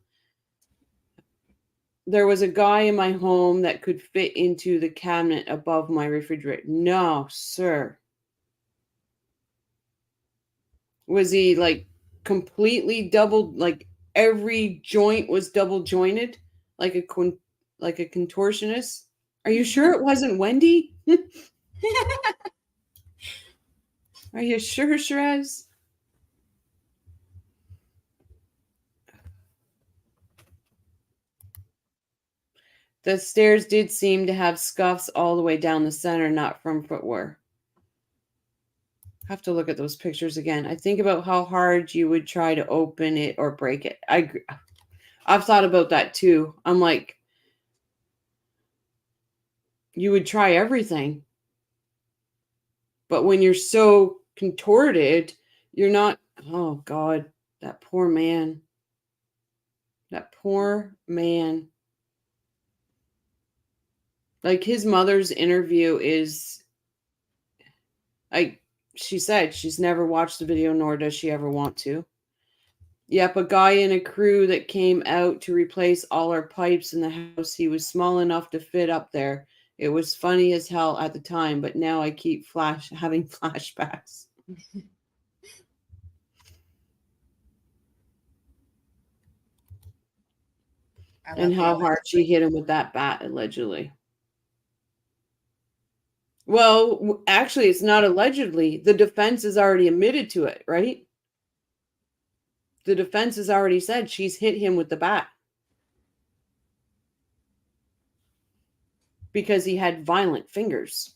There was a guy in my home that could fit into the cabinet above my refrigerator. No, sir. Was he like completely double, like every joint was double jointed, like a contortionist? Are you sure it wasn't Wendy? Are you sure, Shiraz? The stairs did seem to have scuffs all the way down the center, not from footwear. I have to look at those pictures again. I think about how hard you would try to open it or break it. I've thought about that too. I'm like, you would try everything. But when you're so contorted, you're not, oh God, that poor man. That poor man. Like his mother's interview is, like she said, she's never watched the video, nor does she ever want to. Yep, a guy in a crew that came out to replace all our pipes in the house. He was small enough to fit up there. It was funny as hell at the time, but now I keep having flashbacks. And how hard she hit him with that bat, allegedly. Well, actually, it's not allegedly. The defense has already admitted to it, right? The defense has already said she's hit him with the bat. Because he had violent fingers.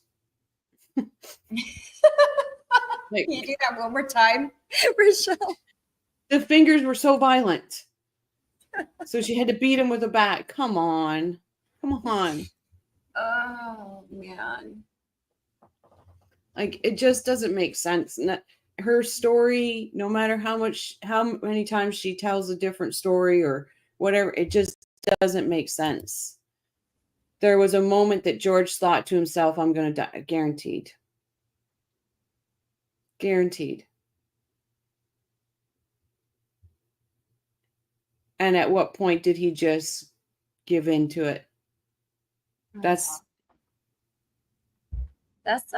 Can you do that one more time, Rochelle? The fingers were so violent. So she had to beat him with a bat. Come on. Come on. Oh, man. Like, it just doesn't make sense. And her story, no matter how many times she tells a different story or whatever, it just doesn't make sense. There was a moment that George thought to himself, I'm going to die. Guaranteed. Guaranteed. And at what point did he just give in to it? That's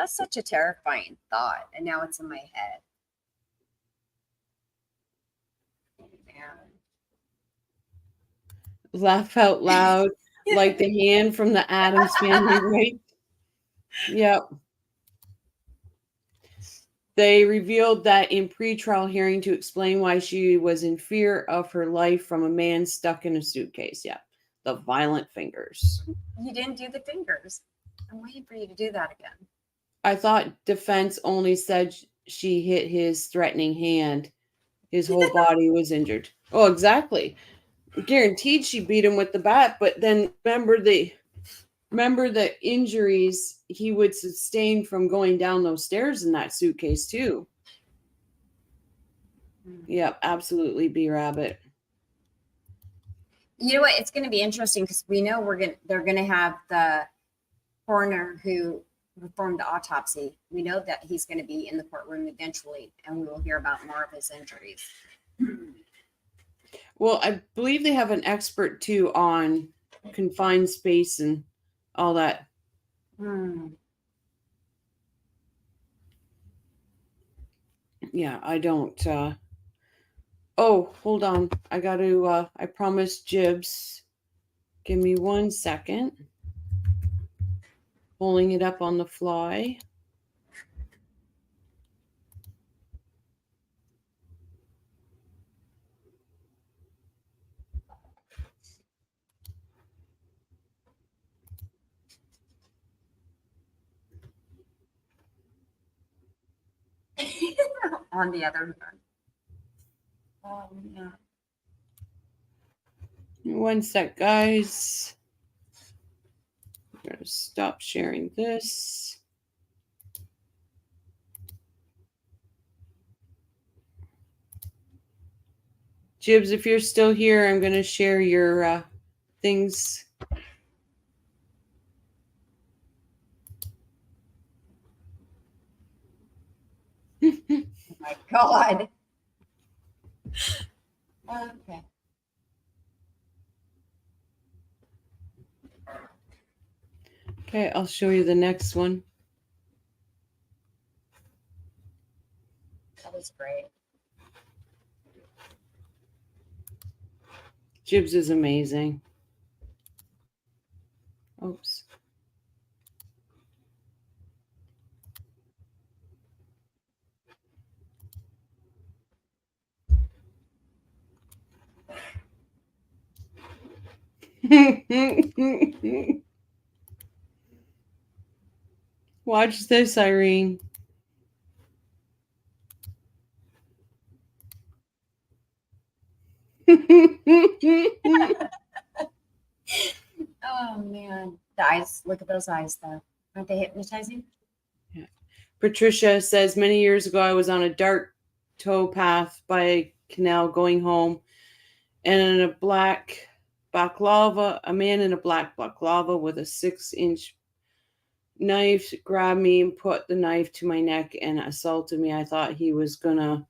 such a terrifying thought. And now it's in my head. Man. Laugh out loud. Like the hand from the Addams Family, right? Yep. They revealed that in pre-trial hearing to explain why she was in fear of her life from a man stuck in a suitcase. Yeah. The violent fingers. You didn't do the fingers. I'm waiting for you to do that again. I thought defense only said she hit his threatening hand. His whole body was injured. Oh, exactly. Guaranteed she beat him with the bat, but then remember the injuries he would sustain from going down those stairs in that suitcase too. Yep, absolutely, B Rabbit. You know what? It's going to be interesting because we know they're going to have the coroner who performed the autopsy. We know that he's going to be in the courtroom eventually, and we will hear about more of his injuries. Well, I believe they have an expert too on confined space and all that. Yeah, I don't. Oh, hold on. I got to, I promised Jibs. Give me 1 second. Pulling it up on the fly. On the other hand. Yeah. One sec, guys. I'm going to stop sharing this. Jibs, if you're still here, I'm going to share your things. Oh my God. Okay. Okay, I'll show you the next one. That was great. Jibs is amazing. Oops. Watch this, Irene. Oh man, the eyes. Look at those eyes, though. Aren't they hypnotizing? Yeah. Patricia says, many years ago, I was on a dark towpath by a canal going home, and in a black baklava, a man in a black baklava with a 6-inch knife grabbed me and put the knife to my neck and assaulted me. I thought he was gonna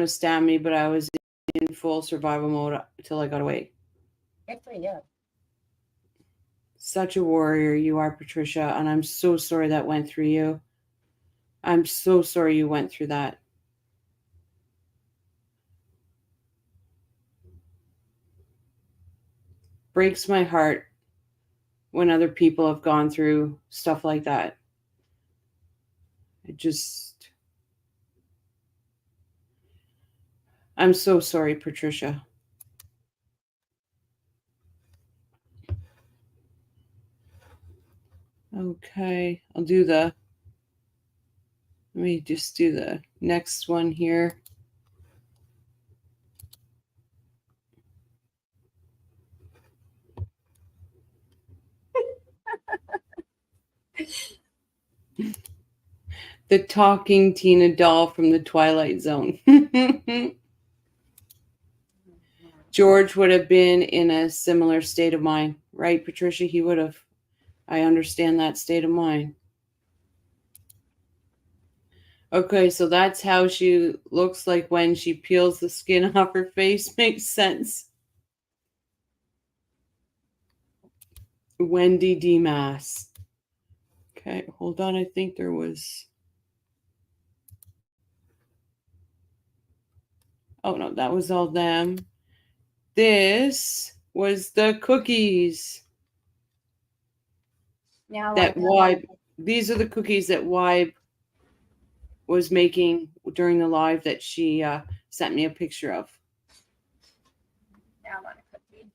stab me, but I was in full survival mode until I got away. Good for you. Such a warrior you are, Patricia, and I'm so sorry that went through you. I'm so sorry you went through that. Breaks my heart when other people have gone through stuff like that. I'm so sorry, Patricia. Okay, let me just do the next one here. The talking Tina doll from the Twilight Zone. George would have been in a similar state of mind, right, Patricia? He would have. I understand that state of mind. Okay, so that's how she looks like when she peels the skin off her face. Makes sense. Wendy DeMass. Okay, hold on. I think there was... Oh, no, that was all them. This was the cookies. Now, That Wybe... These are the cookies that Wybe was making during the live that she sent me a picture of. Now I want a cookie.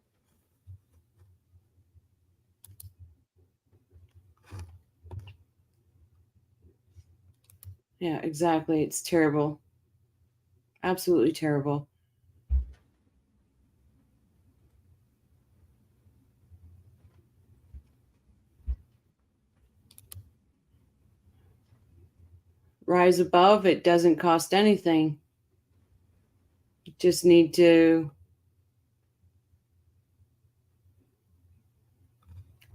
Yeah, exactly. It's terrible. Absolutely terrible. Rise above. It doesn't cost anything. You just need to...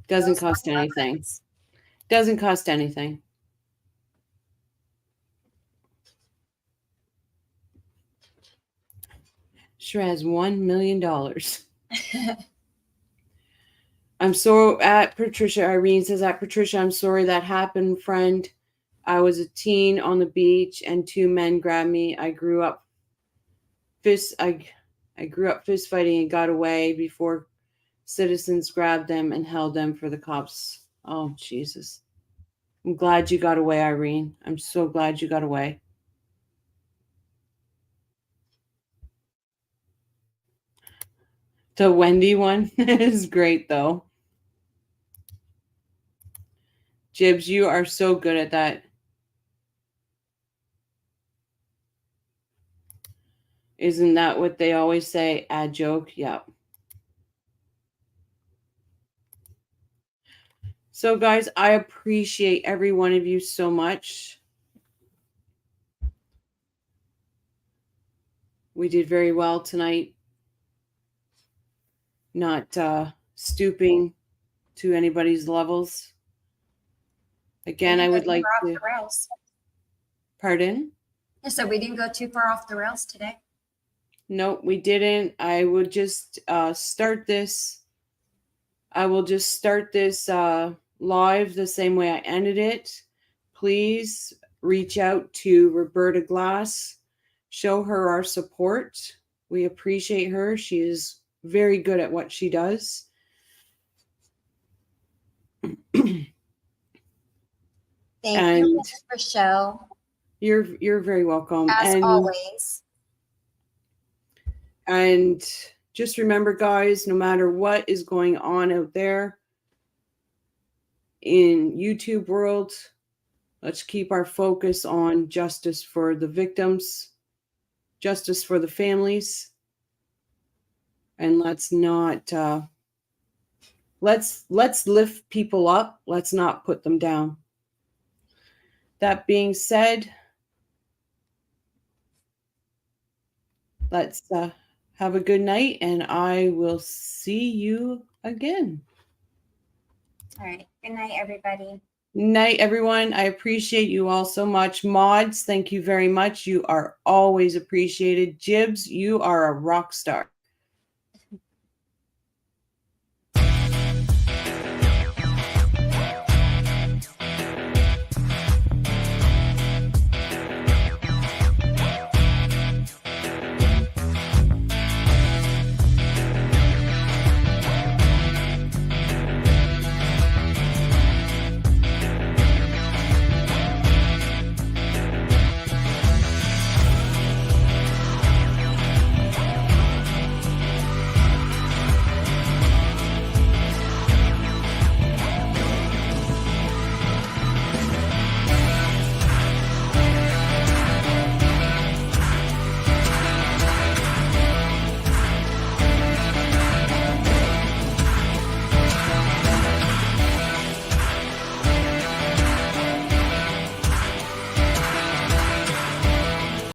Doesn't cost anything. Doesn't cost anything. Sure has $1 million. I'm so at Patricia. Irene says, at Patricia, I'm sorry that happened, friend. I was a teen on the beach and 2 men grabbed me. I grew up fist fighting and got away before citizens grabbed them and held them for the cops. Oh, Jesus. I'm glad you got away, Irene. I'm so glad you got away. The Wendy one is great, though. Jibs, you are so good at that. Isn't that what they always say? A joke? Yep. So guys, I appreciate every one of you so much. We did very well tonight. Not stooping to anybody's levels. Again, I would like to. Off the rails. Pardon? Yeah, so we didn't go too far off the rails today. No, we didn't. I would just start this. I will just start this live the same way I ended it. Please reach out to Roberta Glass. Show her our support. We appreciate her. She is very good at what she does. Thank you, Mrs. Rochelle. You're very welcome. As always. And just remember, guys, no matter what is going on out there in YouTube world, let's keep our focus on justice for the victims, justice for the families, and let's not let's lift people up. Let's not put them down. That being said, let's have a good night, and I will see you again. All right. Good night, everybody. Night, everyone. I appreciate you all so much. Mods, thank you very much. You are always appreciated. Jibs, you are a rock star.